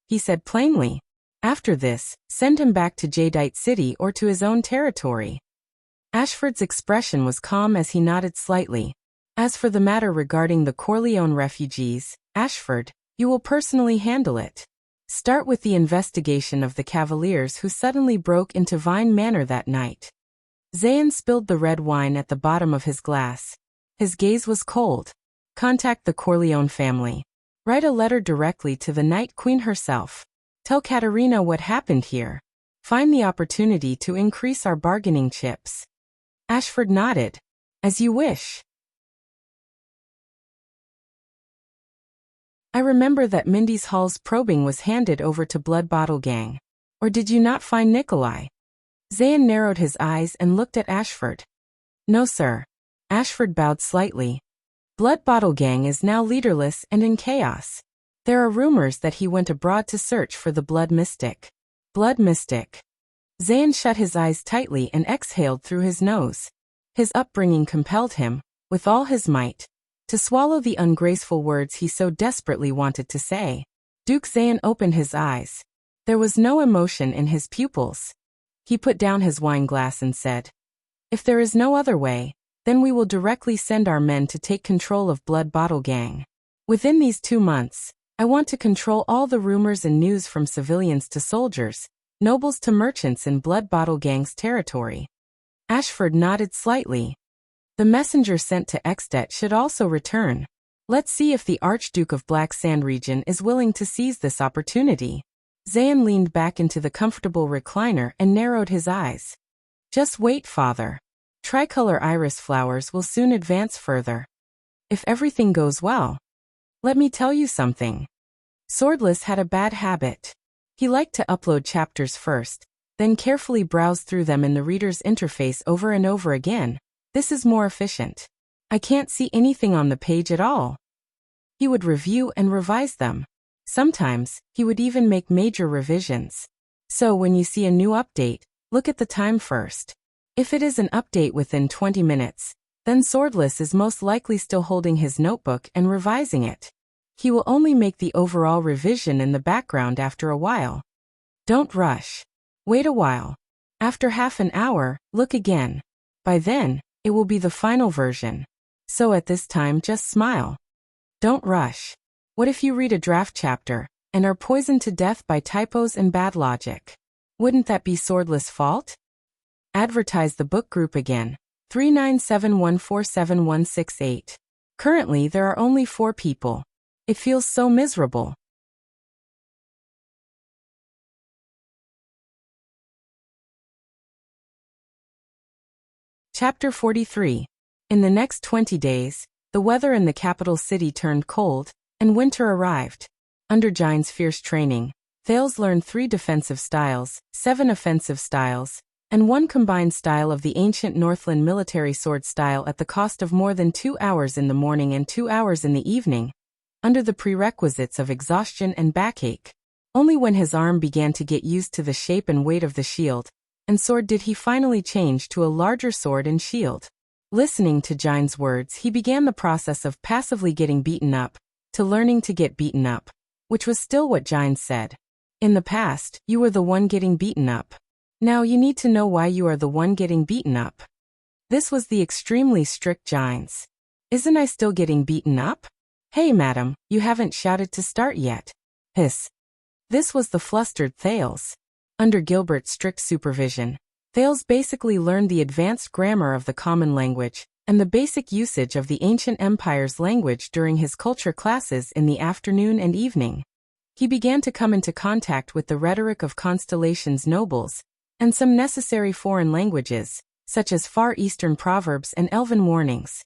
he said plainly. After this, send him back to Jadeite City or to his own territory. Ashford's expression was calm as he nodded slightly. As for the matter regarding the Corleone refugees, Ashford, you will personally handle it. Start with the investigation of the cavaliers who suddenly broke into Vine Manor that night. Zayan spilled the red wine at the bottom of his glass. His gaze was cold. Contact the Corleone family. Write a letter directly to the Night Queen herself. Tell Katerina what happened here. Find the opportunity to increase our bargaining chips. Ashford nodded. As you wish. I remember that Mindy's Hall's probing was handed over to Blood Bottle Gang. Or did you not find Nikolai? Zayan narrowed his eyes and looked at Ashford. No, sir. Ashford bowed slightly. Blood Bottle Gang is now leaderless and in chaos. There are rumors that he went abroad to search for the Blood Mystic. Blood Mystic. Zayan shut his eyes tightly and exhaled through his nose. His upbringing compelled him, with all his might, to swallow the ungraceful words he so desperately wanted to say. Duke Zayan opened his eyes. There was no emotion in his pupils. He put down his wine glass and said, If there is no other way, then we will directly send our men to take control of Blood Bottle Gang. Within these 2 months, I want to control all the rumors and news from civilians to soldiers, nobles to merchants in Blood Bottle Gang's territory. Ashford nodded slightly. The messenger sent to Extet should also return. Let's see if the Archduke of Black Sand region is willing to seize this opportunity. Zayan leaned back into the comfortable recliner and narrowed his eyes. Just wait, father. Tricolor iris flowers will soon advance further. If everything goes well. Let me tell you something. Swordless had a bad habit. He liked to upload chapters first, then carefully browse through them in the reader's interface over and over again. This is more efficient. I can't see anything on the page at all. He would review and revise them. Sometimes, he would even make major revisions. So when you see a new update, look at the time first. If it is an update within 20 minutes, then Swordless is most likely still holding his notebook and revising it. He will only make the overall revision in the background after a while. Don't rush. Wait a while. After half an hour, look again. By then, it will be the final version. So at this time, just smile. Don't rush. What if you read a draft chapter and are poisoned to death by typos and bad logic? Wouldn't that be Swordless' fault? Advertise the book group again. 397147168. Currently, there are only 4 people. It feels so miserable. Chapter 43. In the next 20 days, the weather in the capital city turned cold, and winter arrived. Under Jine's fierce training, Thales learned 3 defensive styles, 7 offensive styles, and 1 combined style of the ancient Northland military sword style at the cost of more than 2 hours in the morning and 2 hours in the evening, under the prerequisites of exhaustion and backache. Only when his arm began to get used to the shape and weight of the shield and sword did he finally change to a larger sword and shield. Listening to Jine's words, he began the process of passively getting beaten up, to learning to get beaten up, which was still what Jine said. In the past, you were the one getting beaten up. Now you need to know why you are the one getting beaten up. This was the extremely strict Jine's. Isn't I still getting beaten up? Hey madam, you haven't shouted to start yet. Hiss. This was the flustered Thales. Under Gilbert's strict supervision, Thales basically learned the advanced grammar of the common language and the basic usage of the ancient empire's language during his culture classes in the afternoon and evening. He began to come into contact with the rhetoric of Constellation's nobles and some necessary foreign languages, such as Far Eastern proverbs and elven warnings.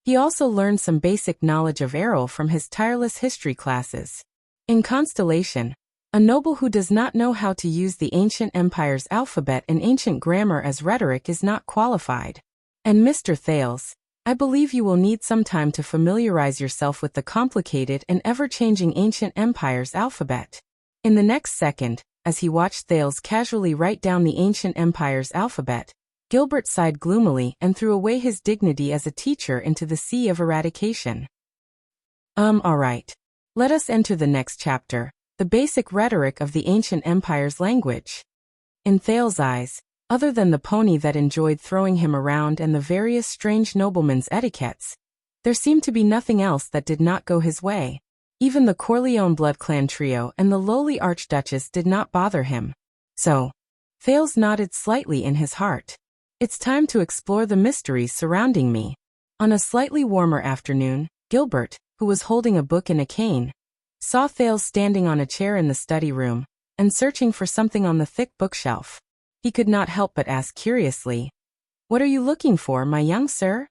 He also learned some basic knowledge of Errol from his tireless history classes. In Constellation, a noble who does not know how to use the ancient empire's alphabet and ancient grammar as rhetoric is not qualified. And Mr. Thales, I believe you will need some time to familiarize yourself with the complicated and ever-changing ancient empire's alphabet. In the next second, as he watched Thales casually write down the ancient empire's alphabet, Gilbert sighed gloomily and threw away his dignity as a teacher into the sea of eradication. All right. Let us enter the next chapter. The basic rhetoric of the ancient empire's language. In Thales' eyes, other than the pony that enjoyed throwing him around and the various strange noblemen's etiquettes, there seemed to be nothing else that did not go his way. Even the Corleone blood clan trio and the lowly archduchess did not bother him. So, Thales nodded slightly in his heart. It's time to explore the mysteries surrounding me. On a slightly warmer afternoon, Gilbert, who was holding a book in a cane, saw Thales standing on a chair in the study room and searching for something on the thick bookshelf. He could not help but ask curiously, "What are you looking for, my young sir?"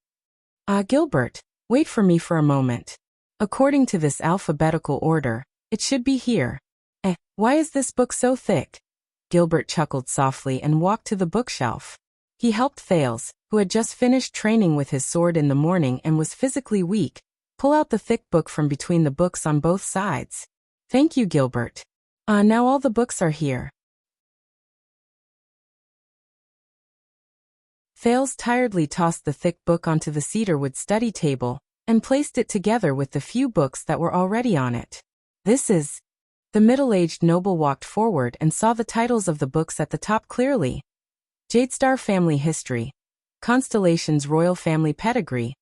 Gilbert, wait for me for a moment. According to this alphabetical order, it should be here. Why is this book so thick?" Gilbert chuckled softly and walked to the bookshelf. He helped Thales, who had just finished training with his sword in the morning and was physically weak, pull out the thick book from between the books on both sides. "Thank you, Gilbert. Now all the books are here." Thales tiredly tossed the thick book onto the cedarwood study table and placed it together with the few books that were already on it. "This is..." The middle-aged noble walked forward and saw the titles of the books at the top clearly. Jadestar Family History, Constellation's Royal Family Pedigree,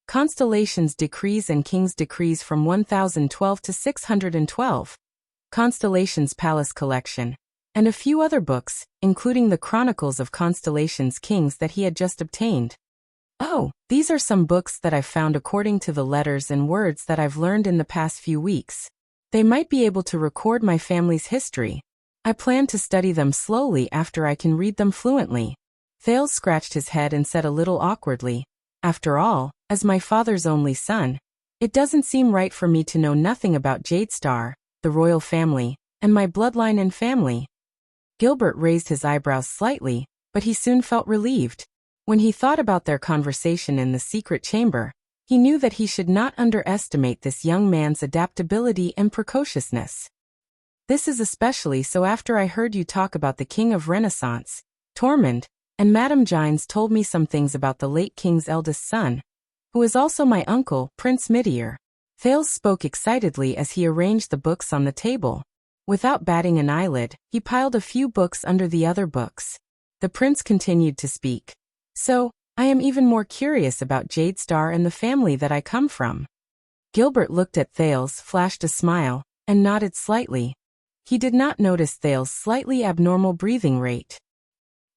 Constellation's Decrees and King's Decrees from 1012 to 612, Constellation's Palace Collection, and a few other books, including the Chronicles of Constellation's Kings that he had just obtained. "Oh, these are some books that I've found according to the letters and words that I've learned in the past few weeks. They might be able to record my family's history. I plan to study them slowly after I can read them fluently." Thales scratched his head and said a little awkwardly, "After all, as my father's only son, it doesn't seem right for me to know nothing about Jadestar, the royal family, and my bloodline and family. Gilbert raised his eyebrows slightly, but he soon felt relieved. When he thought about their conversation in the secret chamber, he knew that he should not underestimate this young man's adaptability and precociousness. This is especially so after I heard you talk about the King of Renaissance, Tormund, and Madame Gines told me some things about the late king's eldest son, who is also my uncle, Prince Midier. Thales spoke excitedly as he arranged the books on the table. Without batting an eyelid, he piled a few books under the other books. The prince continued to speak. So, I am even more curious about Jadestar and the family that I come from. Gilbert looked at Thales, flashed a smile, and nodded slightly. He did not notice Thales' slightly abnormal breathing rate.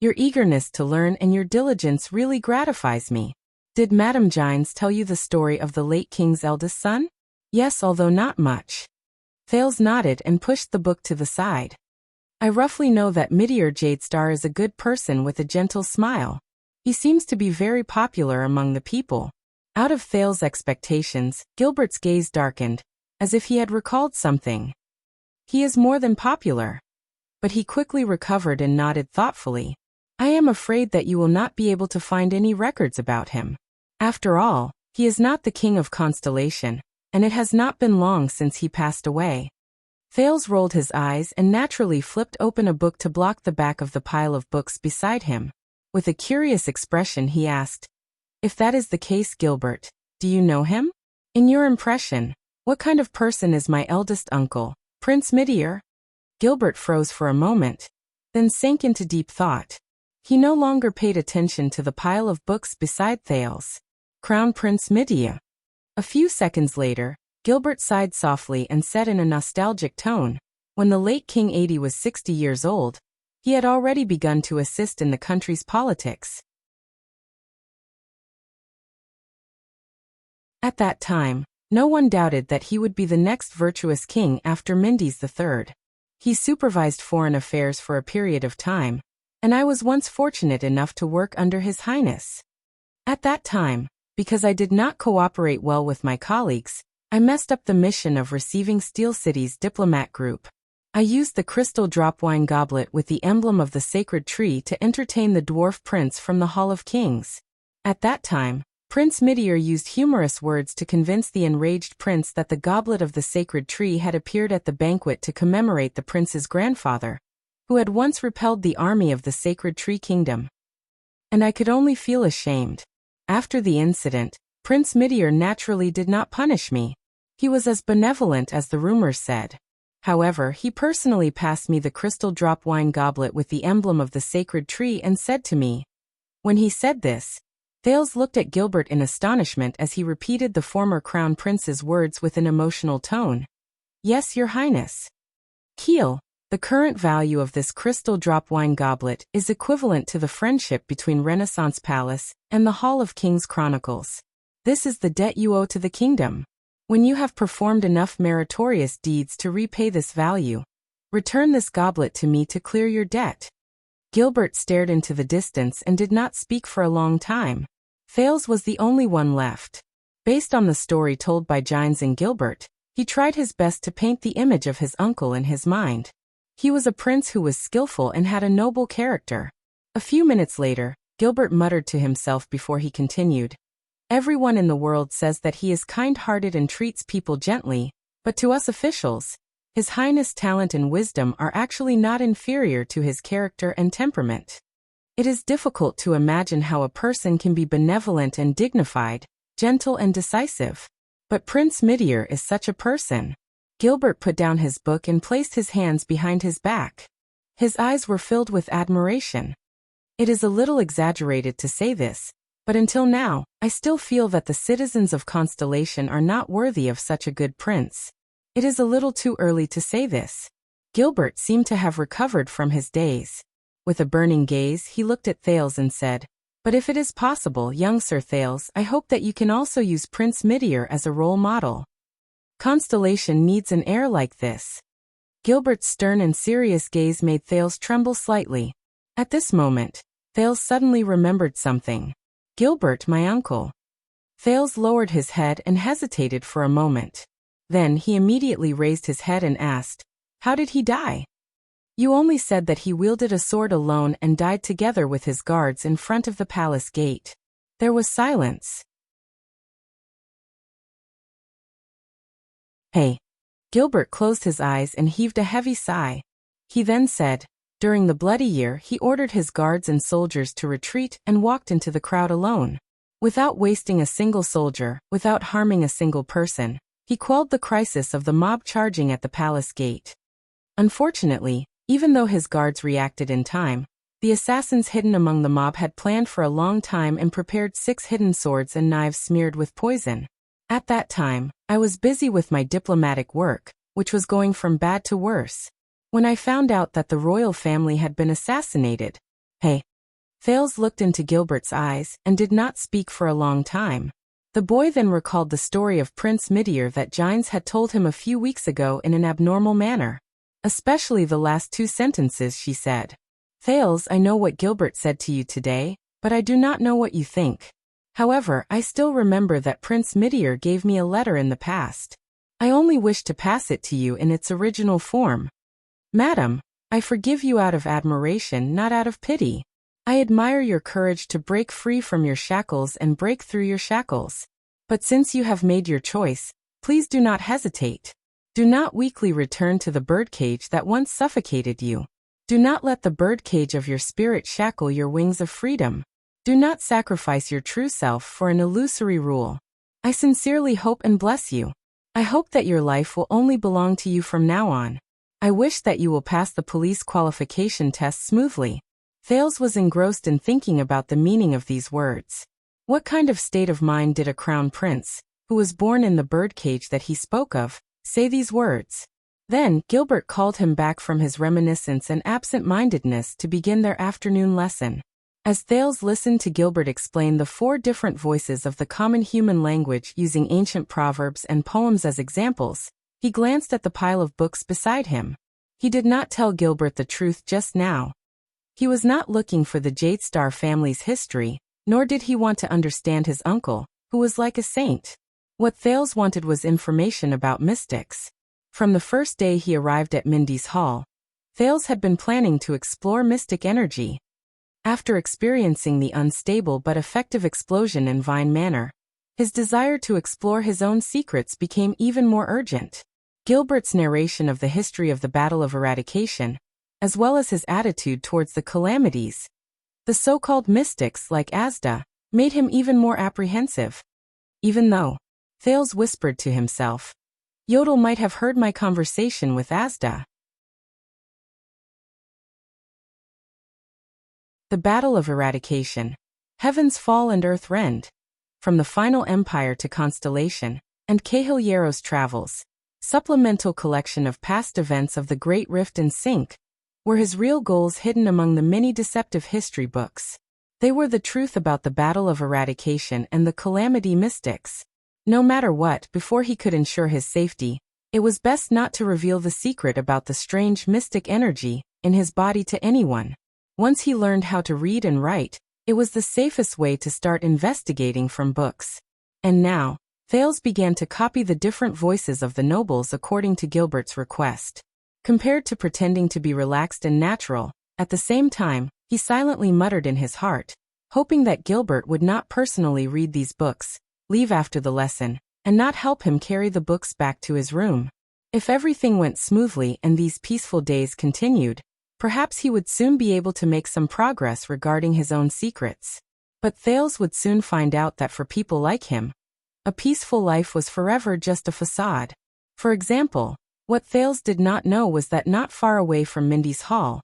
Your eagerness to learn and your diligence really gratifies me. Did Madame Gines tell you the story of the late king's eldest son? Yes, although not much. Thales nodded and pushed the book to the side. I roughly know that Midier Jadestar is a good person with a gentle smile. He seems to be very popular among the people. Out of Thales' expectations, Gilbert's gaze darkened, as if he had recalled something. He is more than popular. But he quickly recovered and nodded thoughtfully. I am afraid that you will not be able to find any records about him. After all, he is not the king of Constellation, and it has not been long since he passed away. Thales rolled his eyes and naturally flipped open a book to block the back of the pile of books beside him. With a curious expression he asked, If that is the case, Gilbert, do you know him? In your impression, what kind of person is my eldest uncle, Prince Midier? Gilbert froze for a moment, then sank into deep thought. He no longer paid attention to the pile of books beside Thales. Crown Prince Midier. A few seconds later, Gilbert sighed softly and said in a nostalgic tone, When the late King Adi was 60 years old, he had already begun to assist in the country's politics. At that time, no one doubted that he would be the next virtuous king after Mendes III. He supervised foreign affairs for a period of time, and I was once fortunate enough to work under His Highness. At that time, because I did not cooperate well with my colleagues, I messed up the mission of receiving Steel City's diplomat group. I used the crystal drop wine goblet with the emblem of the sacred tree to entertain the dwarf prince from the Hall of Kings. At that time, Prince Midier used humorous words to convince the enraged prince that the goblet of the sacred tree had appeared at the banquet to commemorate the prince's grandfather, who had once repelled the army of the Sacred Tree Kingdom. And I could only feel ashamed. After the incident, Prince Midier naturally did not punish me. He was as benevolent as the rumors said. However, he personally passed me the crystal drop wine goblet with the emblem of the sacred tree and said to me. When he said this, Thales looked at Gilbert in astonishment as he repeated the former crown prince's words with an emotional tone. Yes, Your Highness. Keel. The current value of this crystal drop wine goblet is equivalent to the friendship between Renaissance Palace and the Hall of Kings Chronicles. This is the debt you owe to the kingdom. When you have performed enough meritorious deeds to repay this value, return this goblet to me to clear your debt. Gilbert stared into the distance and did not speak for a long time. Thales was the only one left. Based on the story told by Gines and Gilbert, he tried his best to paint the image of his uncle in his mind. He was a prince who was skillful and had a noble character. A few minutes later, Gilbert muttered to himself before he continued. Everyone in the world says that he is kind-hearted and treats people gently, but to us officials, His Highness' talent and wisdom are actually not inferior to his character and temperament. It is difficult to imagine how a person can be benevolent and dignified, gentle and decisive. But Prince Midier is such a person. Gilbert put down his book and placed his hands behind his back. His eyes were filled with admiration. It is a little exaggerated to say this, but until now, I still feel that the citizens of Constellation are not worthy of such a good prince. It is a little too early to say this. Gilbert seemed to have recovered from his daze. With a burning gaze, he looked at Thales and said, But if it is possible, young Sir Thales, I hope that you can also use Prince Midier as a role model. Constellation needs an heir like this. Gilbert's stern and serious gaze made Thales tremble slightly. At this moment, Thales suddenly remembered something. Gilbert, my uncle. Thales lowered his head and hesitated for a moment. Then he immediately raised his head and asked, How did he die? You only said that he wielded a sword alone and died together with his guards in front of the palace gate. There was silence. Hey. Gilbert closed his eyes and heaved a heavy sigh. He then said, during the bloody year he ordered his guards and soldiers to retreat and walked into the crowd alone. Without wasting a single soldier, without harming a single person, he quelled the crisis of the mob charging at the palace gate. Unfortunately, even though his guards reacted in time, the assassins hidden among the mob had planned for a long time and prepared 6 hidden swords and knives smeared with poison. At that time, I was busy with my diplomatic work, which was going from bad to worse. When I found out that the royal family had been assassinated. Hey. Thales looked into Gilbert's eyes and did not speak for a long time. The boy then recalled the story of Prince Midir that Gines had told him a few weeks ago in an abnormal manner. Especially the last 2 sentences she said. Thales, I know what Gilbert said to you today, but I do not know what you think. However, I still remember that Prince Midir gave me a letter in the past. I only wish to pass it to you in its original form. Madam, I forgive you out of admiration, not out of pity. I admire your courage to break free from your shackles and break through your shackles. But since you have made your choice, please do not hesitate. Do not weakly return to the birdcage that once suffocated you. Do not let the birdcage of your spirit shackle your wings of freedom. Do not sacrifice your true self for an illusory rule. I sincerely hope and bless you. I hope that your life will only belong to you from now on. I wish that you will pass the police qualification test smoothly. Thales was engrossed in thinking about the meaning of these words. What kind of state of mind did a crown prince, who was born in the birdcage that he spoke of, say these words? Then, Gilbert called him back from his reminiscence and absent-mindedness to begin their afternoon lesson. As Thales listened to Gilbert explain the 4 different voices of the common human language using ancient proverbs and poems as examples, he glanced at the pile of books beside him. He did not tell Gilbert the truth just now. He was not looking for the Jadestar family's history, nor did he want to understand his uncle, who was like a saint. What Thales wanted was information about mystics. From the first day he arrived at Mindy's Hall, Thales had been planning to explore mystic energy. After experiencing the unstable but effective explosion in Vine Manor, his desire to explore his own secrets became even more urgent. Gilbert's narration of the history of the Battle of Eradication, as well as his attitude towards the calamities, the so-called mystics like Asda, made him even more apprehensive. Even though, Thales whispered to himself, Yodel might have heard my conversation with Asda. The Battle of Eradication. Heavens fall and earth rend. From the Final Empire to Constellation, and Cahilliero's Travels, supplemental collection of past events of the Great Rift and Sink, were his real goals hidden among the many deceptive history books. They were the truth about the Battle of Eradication and the Calamity Mystics. No matter what, before he could ensure his safety, it was best not to reveal the secret about the strange mystic energy in his body to anyone. Once he learned how to read and write, it was the safest way to start investigating from books. And now, Thales began to copy the different voices of the nobles according to Gilbert's request. Compared to pretending to be relaxed and natural, at the same time, he silently muttered in his heart, hoping that Gilbert would not personally read these books, leave after the lesson, and not help him carry the books back to his room. If everything went smoothly and these peaceful days continued, perhaps he would soon be able to make some progress regarding his own secrets. But Thales would soon find out that for people like him, a peaceful life was forever just a facade. For example, what Thales did not know was that not far away from Mindy's Hall,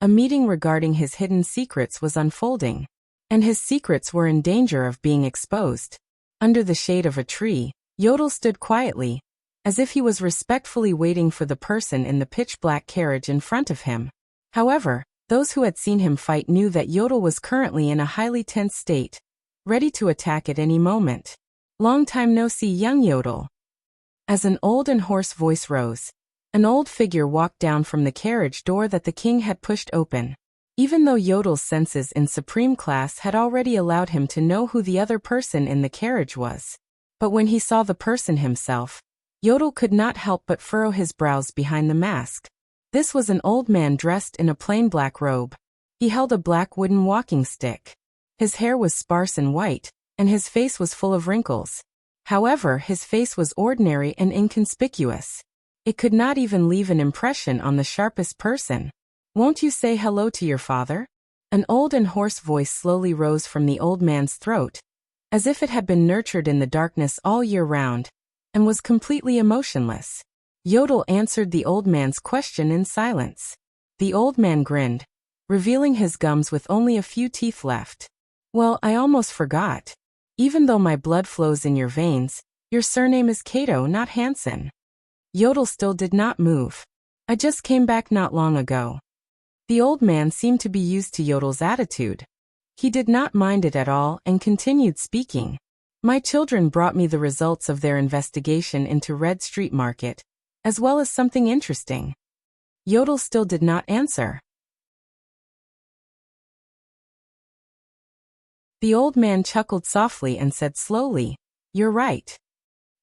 a meeting regarding his hidden secrets was unfolding, and his secrets were in danger of being exposed. Under the shade of a tree, Yodel stood quietly, as if he was respectfully waiting for the person in the pitch-black carriage in front of him. However, those who had seen him fight knew that Yodel was currently in a highly tense state, ready to attack at any moment. Long time no see, young Yodel. As an old and hoarse voice rose, an old figure walked down from the carriage door that the king had pushed open. Even though Yodel's senses in supreme class had already allowed him to know who the other person in the carriage was. But when he saw the person himself, Yodel could not help but furrow his brows behind the mask. This was an old man dressed in a plain black robe. He held a black wooden walking stick. His hair was sparse and white, and his face was full of wrinkles. However, his face was ordinary and inconspicuous. It could not even leave an impression on the sharpest person. "Won't you say hello to your father?" An old and hoarse voice slowly rose from the old man's throat, as if it had been nurtured in the darkness all year round, and was completely emotionless. Yodel answered the old man's question in silence. The old man grinned, revealing his gums with only a few teeth left. "Well, I almost forgot. Even though my blood flows in your veins, your surname is Cato, not Hansen." Yodel still did not move. "I just came back not long ago." The old man seemed to be used to Yodel's attitude. He did not mind it at all and continued speaking. "My children brought me the results of their investigation into Red Street Market, as well as something interesting." Yodel still did not answer. The old man chuckled softly and said slowly, "You're right.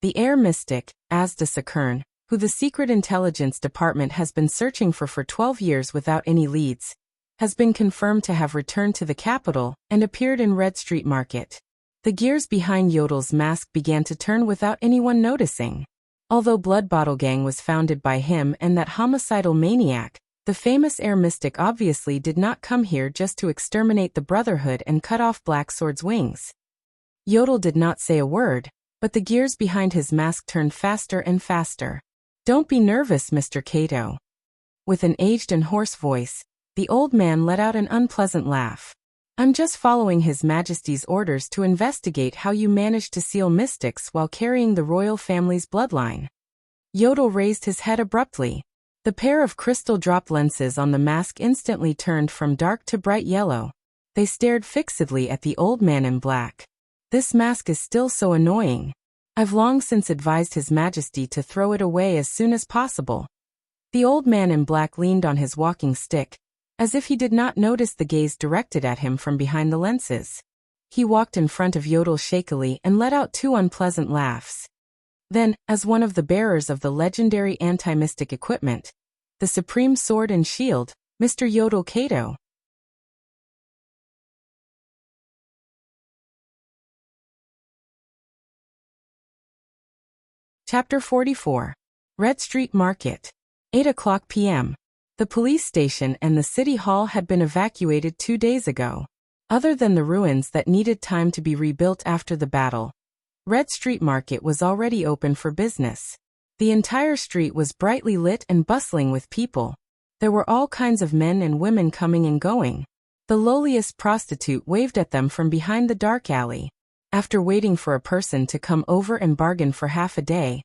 The air mystic, Asda Sakern, who the Secret Intelligence Department has been searching for 12 years without any leads, has been confirmed to have returned to the capital and appeared in Red Street Market." The gears behind Yodel's mask began to turn without anyone noticing. Although Blood Bottle Gang was founded by him and that homicidal maniac, the famous air mystic obviously did not come here just to exterminate the Brotherhood and cut off Black Sword's wings. Yodel did not say a word, but the gears behind his mask turned faster and faster. "Don't be nervous, Mr. Cato." With an aged and hoarse voice, the old man let out an unpleasant laugh. "I'm just following His Majesty's orders to investigate how you managed to seal mystics while carrying the royal family's bloodline." Yodel raised his head abruptly. The pair of crystal drop lenses on the mask instantly turned from dark to bright yellow. They stared fixedly at the old man in black. "This mask is still so annoying. I've long since advised His Majesty to throw it away as soon as possible." The old man in black leaned on his walking stick, as if he did not notice the gaze directed at him from behind the lenses. He walked in front of Yodel shakily and let out two unpleasant laughs. Then, as one of the bearers of the legendary anti-mystic equipment, the Supreme Sword and Shield, Mr. Yodel Cato. Chapter 44. Red Street Market. 8:00 p.m. The police station and the city hall had been evacuated 2 days ago. Other than the ruins that needed time to be rebuilt after the battle, Red Street Market was already open for business. The entire street was brightly lit and bustling with people. There were all kinds of men and women coming and going. The lowliest prostitute waved at them from behind the dark alley. After waiting for a person to come over and bargain for half a day,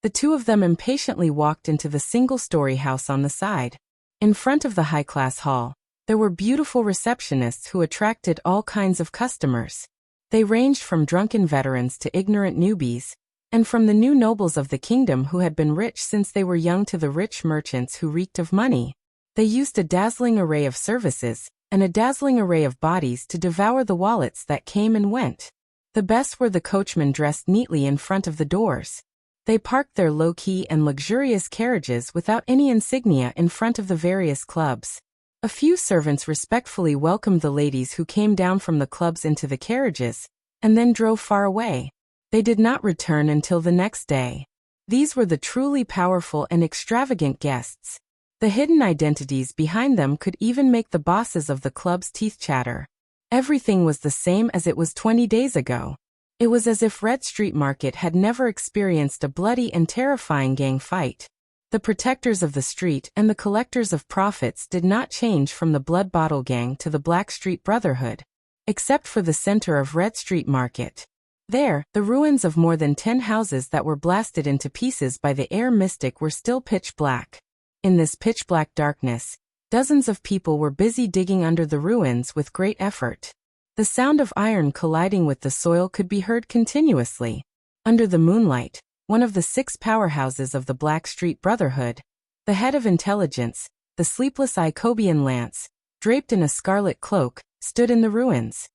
the two of them impatiently walked into the single-story house on the side. In front of the high-class hall, there were beautiful receptionists who attracted all kinds of customers. They ranged from drunken veterans to ignorant newbies, and from the new nobles of the kingdom who had been rich since they were young to the rich merchants who reeked of money. They used a dazzling array of services and a dazzling array of bodies to devour the wallets that came and went. The best were the coachmen dressed neatly in front of the doors. They parked their low-key and luxurious carriages without any insignia in front of the various clubs. A few servants respectfully welcomed the ladies who came down from the clubs into the carriages, and then drove far away. They did not return until the next day. These were the truly powerful and extravagant guests. The hidden identities behind them could even make the bosses of the club's teeth chatter. Everything was the same as it was 20 days ago. It was as if Red Street Market had never experienced a bloody and terrifying gang fight. The protectors of the street and the collectors of profits did not change from the Blood Bottle Gang to the Black Street Brotherhood, except for the center of Red Street Market. There, the ruins of more than 10 houses that were blasted into pieces by the air mystic were still pitch black. In this pitch-black darkness, dozens of people were busy digging under the ruins with great effort. The sound of iron colliding with the soil could be heard continuously. Under the moonlight, one of the 6 powerhouses of the Black Street Brotherhood, the head of intelligence, the sleepless Icobian Lance, draped in a scarlet cloak, stood in the ruins.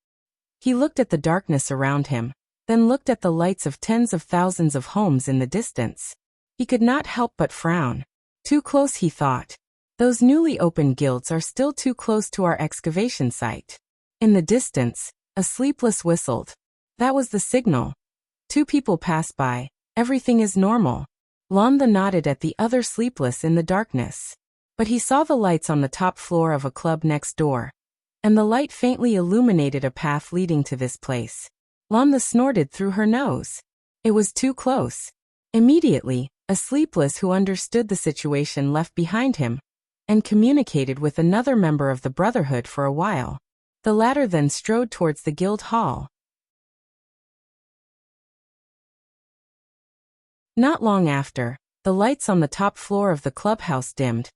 He looked at the darkness around him, then looked at the lights of tens of thousands of homes in the distance. He could not help but frown. Too close, he thought. Those newly opened guilds are still too close to our excavation site. In the distance, a sleepless whistled. That was the signal. 2 people passed by. Everything is normal. Londa nodded at the other sleepless in the darkness. But he saw the lights on the top floor of a club next door. And the light faintly illuminated a path leading to this place. Londa snorted through her nose. It was too close. Immediately, a sleepless who understood the situation left behind him and communicated with another member of the Brotherhood for a while. The latter then strode towards the guild hall. Not long after, the lights on the top floor of the clubhouse dimmed,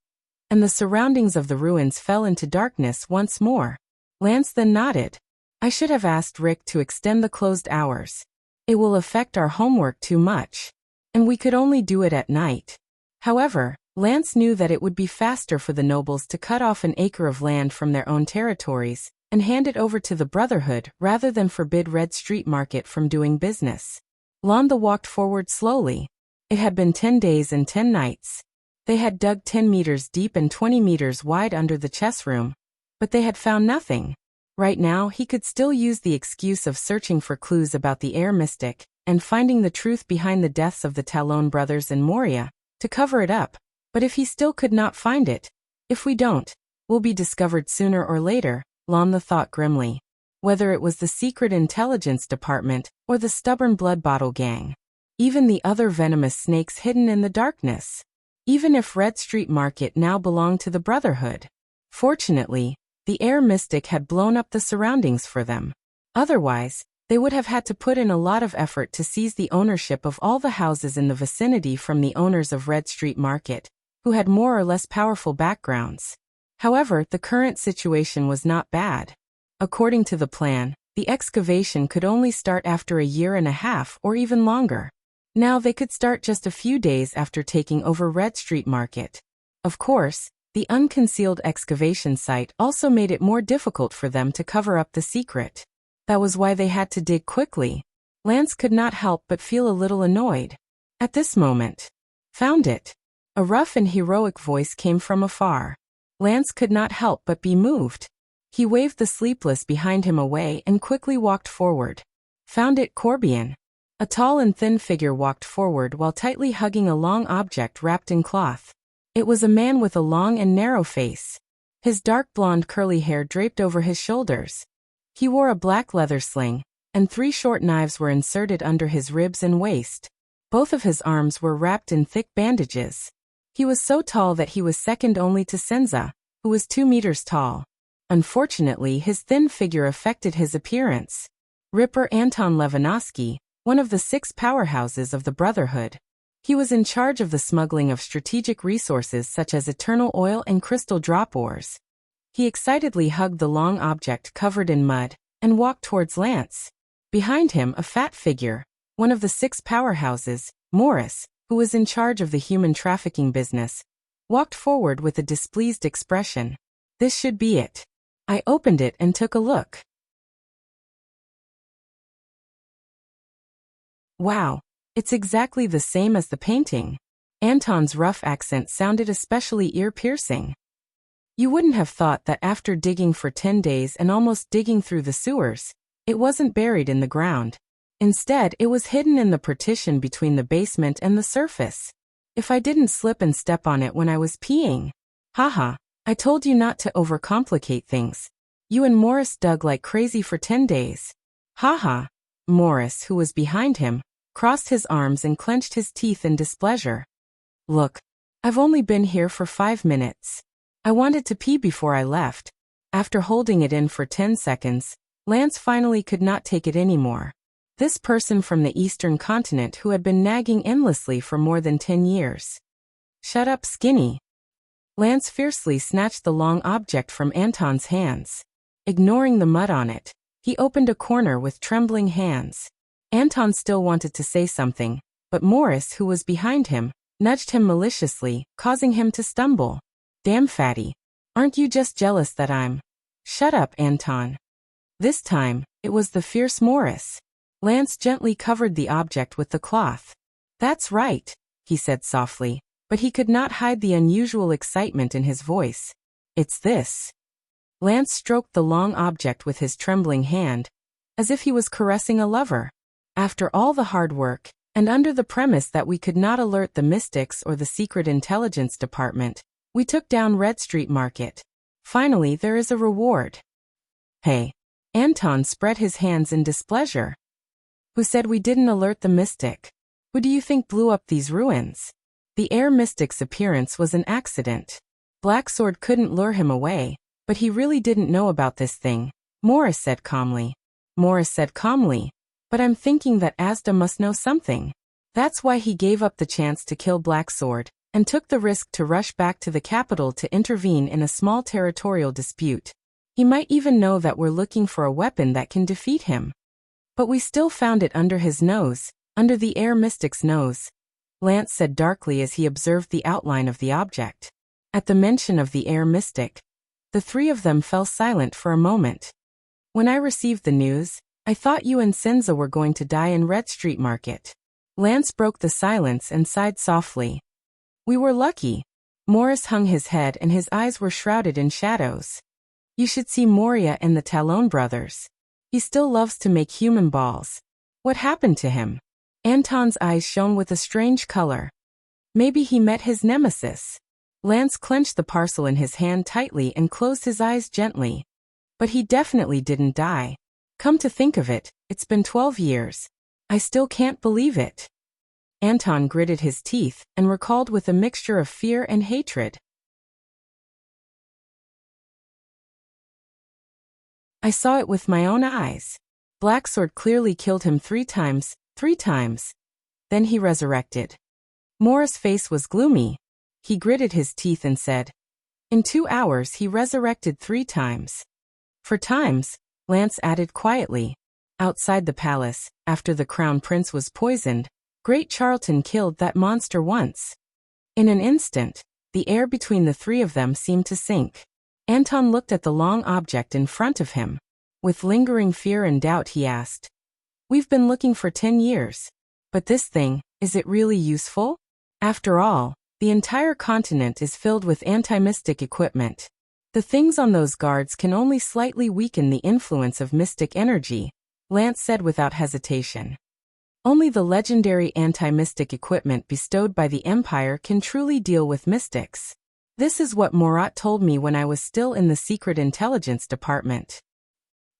and the surroundings of the ruins fell into darkness once more. Lance then nodded. I should have asked Rick to extend the closed hours. It will affect our homework too much, and we could only do it at night. However, Lance knew that it would be faster for the nobles to cut off an acre of land from their own territories and hand it over to the Brotherhood rather than forbid Red Street Market from doing business. Londa walked forward slowly. It had been 10 days and 10 nights. They had dug 10 meters deep and 20 meters wide under the chess room, but they had found nothing. Right now, he could still use the excuse of searching for clues about the air mystic and finding the truth behind the deaths of the Talon brothers in Moria to cover it up. But if he still could not find it, if we don't, we'll be discovered sooner or later, Londa thought grimly. Whether it was the secret intelligence department or the stubborn blood bottle gang. Even the other venomous snakes hidden in the darkness. Even if Red Street Market now belonged to the Brotherhood. Fortunately, the air mystic had blown up the surroundings for them. Otherwise, they would have had to put in a lot of effort to seize the ownership of all the houses in the vicinity from the owners of Red Street Market, who had more or less powerful backgrounds. However, the current situation was not bad. According to the plan, the excavation could only start after a year and a half or even longer. Now they could start just a few days after taking over Red Street Market. Of course, the unconcealed excavation site also made it more difficult for them to cover up the secret. That was why they had to dig quickly. Lance could not help but feel a little annoyed. At this moment, found it. A rough and heroic voice came from afar. Lance could not help but be moved. He waved the sleepless behind him away and quickly walked forward. Found it, Corbian. A tall and thin figure walked forward while tightly hugging a long object wrapped in cloth. It was a man with a long and narrow face. His dark blonde curly hair draped over his shoulders. He wore a black leather sling, and 3 short knives were inserted under his ribs and waist. Both of his arms were wrapped in thick bandages. He was so tall that he was second only to Senza, who was 2 meters tall. Unfortunately, his thin figure affected his appearance. Ripper Anton Levinovsky, one of the 6 powerhouses of the Brotherhood. He was in charge of the smuggling of strategic resources such as eternal oil and crystal drop ores. He excitedly hugged the long object covered in mud and walked towards Lance. Behind him, a fat figure, one of the 6 powerhouses, Morris, who was in charge of the human trafficking business, walked forward with a displeased expression. This should be it. I opened it and took a look. Wow, it's exactly the same as the painting. Anton's rough accent sounded especially ear-piercing. You wouldn't have thought that after digging for 10 days and almost digging through the sewers, it wasn't buried in the ground. Instead, it was hidden in the partition between the basement and the surface. If I didn't slip and step on it when I was peeing. Haha, I told you not to overcomplicate things. You and Morris dug like crazy for 10 days. Haha. Morris, who was behind him, crossed his arms and clenched his teeth in displeasure. Look, I've only been here for 5 minutes. I wanted to pee before I left. After holding it in for 10 seconds, Lance finally could not take it anymore. This person from the eastern continent who had been nagging endlessly for more than 10 years. Shut up, Skinny. Lance fiercely snatched the long object from Anton's hands. Ignoring the mud on it, he opened a corner with trembling hands. Anton still wanted to say something, but Morris, who was behind him, nudged him maliciously, causing him to stumble. Damn fatty. Aren't you just jealous that I'm... Shut up, Anton. This time, it was the fierce Morris. Lance gently covered the object with the cloth. That's right, he said softly, but he could not hide the unusual excitement in his voice. "It's this." Lance stroked the long object with his trembling hand, as if he was caressing a lover. "After all the hard work, and under the premise that we could not alert the Mystics or the Secret Intelligence Department, we took down Red Street Market. Finally, there is a reward." "Hey." Anton spread his hands in displeasure. "Who said we didn't alert the Mystic? Who do you think blew up these ruins?" The Air Mystic's appearance was an accident. Blacksword couldn't lure him away, but he really didn't know about this thing, Morris said calmly. "But I'm thinking that Asda must know something. That's why he gave up the chance to kill Blacksword, and took the risk to rush back to the capital to intervene in a small territorial dispute. He might even know that we're looking for a weapon that can defeat him. But we still found it under his nose, under the Air Mystic's nose," Lance said darkly as he observed the outline of the object. At the mention of the Air Mystic, the three of them fell silent for a moment. "When I received the news, I thought you and Senza were going to die in Red Street Market." Lance broke the silence and sighed softly. "We were lucky." Morris hung his head and his eyes were shrouded in shadows. "You should see Moria and the Talon brothers. He still loves to make human balls. What happened to him?" Anton's eyes shone with a strange color. "Maybe he met his nemesis." Lance clenched the parcel in his hand tightly and closed his eyes gently. "But he definitely didn't die. Come to think of it, it's been 12 years. I still can't believe it." Anton gritted his teeth and recalled with a mixture of fear and hatred. "I saw it with my own eyes. Blacksword clearly killed him 3 times. Then he resurrected." Morris' face was gloomy. He gritted his teeth and said, "In 2 hours he resurrected 3 times. "For times," Lance added quietly. "Outside the palace, after the Crown Prince was poisoned, Great Charlton killed that monster once." In an instant, the air between the three of them seemed to sink. Anton looked at the long object in front of him. With lingering fear and doubt he asked, "We've been looking for 10 years. But this thing, is it really useful? After all, the entire continent is filled with anti-mystic equipment. The things on those guards can only slightly weaken the influence of mystic energy," Lance said without hesitation. "Only the legendary anti-mystic equipment bestowed by the Empire can truly deal with mystics. This is what Morat told me when I was still in the Secret Intelligence Department."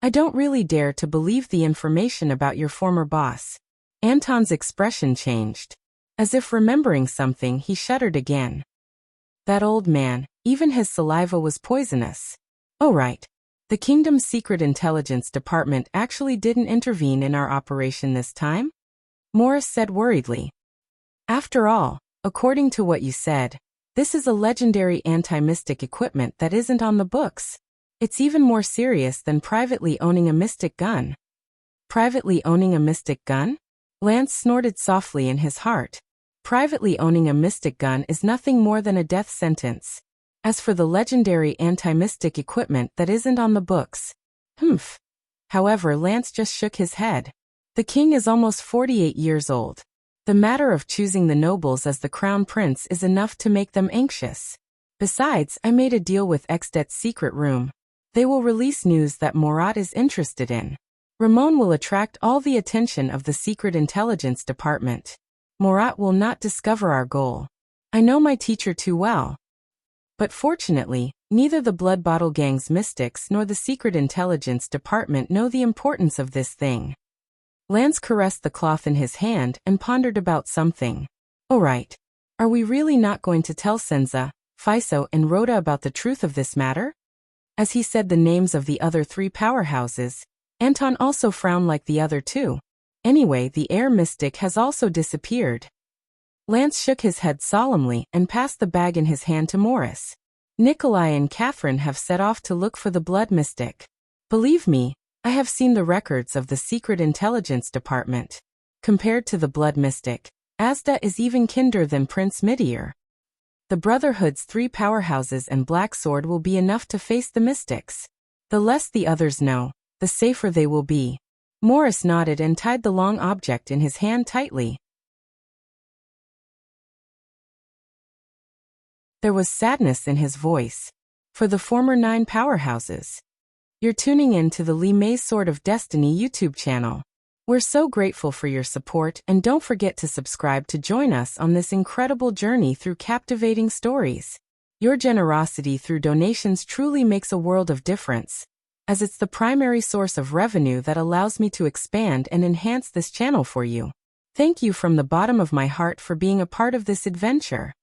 "I don't really dare to believe the information about your former boss." Anton's expression changed. As if remembering something, he shuddered again. "That old man, even his saliva was poisonous." "Oh right. The Kingdom's Secret Intelligence Department actually didn't intervene in our operation this time?" Morris said worriedly. "After all, according to what you said, this is a legendary anti-mystic equipment that isn't on the books. It's even more serious than privately owning a mystic gun." "Privately owning a mystic gun?" Lance snorted softly in his heart. Privately owning a mystic gun is nothing more than a death sentence. As for the legendary anti-mystic equipment that isn't on the books, humph. However, Lance just shook his head. The king is almost 48 years old. The matter of choosing the nobles as the crown prince is enough to make them anxious. Besides, I made a deal with Extet's secret room. They will release news that Morat is interested in. Ramon will attract all the attention of the Secret Intelligence Department. Morat will not discover our goal. I know my teacher too well. But fortunately, neither the Blood Bottle Gang's mystics nor the Secret Intelligence Department know the importance of this thing." Lance caressed the cloth in his hand and pondered about something. "All right. Are we really not going to tell Senza, Fiso and Rhoda about the truth of this matter?" As he said the names of the other 3 powerhouses, Anton also frowned like the other 2. Anyway, the air mystic has also disappeared. Lance shook his head solemnly and passed the bag in his hand to Morris. "Nikolai and Catherine have set off to look for the blood mystic. Believe me, I have seen the records of the Secret Intelligence Department. Compared to the blood mystic, Asda is even kinder than Prince Midir. The Brotherhood's 3 powerhouses and Black Sword will be enough to face the mystics. The less the others know, the safer they will be." Morris nodded and tied the long object in his hand tightly. There was sadness in his voice. For the former 9 powerhouses. You're tuning in to the Lee May's Sword of Destiny YouTube channel. We're so grateful for your support, and don't forget to subscribe to join us on this incredible journey through captivating stories. Your generosity through donations truly makes a world of difference, as it's the primary source of revenue that allows me to expand and enhance this channel for you. Thank you from the bottom of my heart for being a part of this adventure.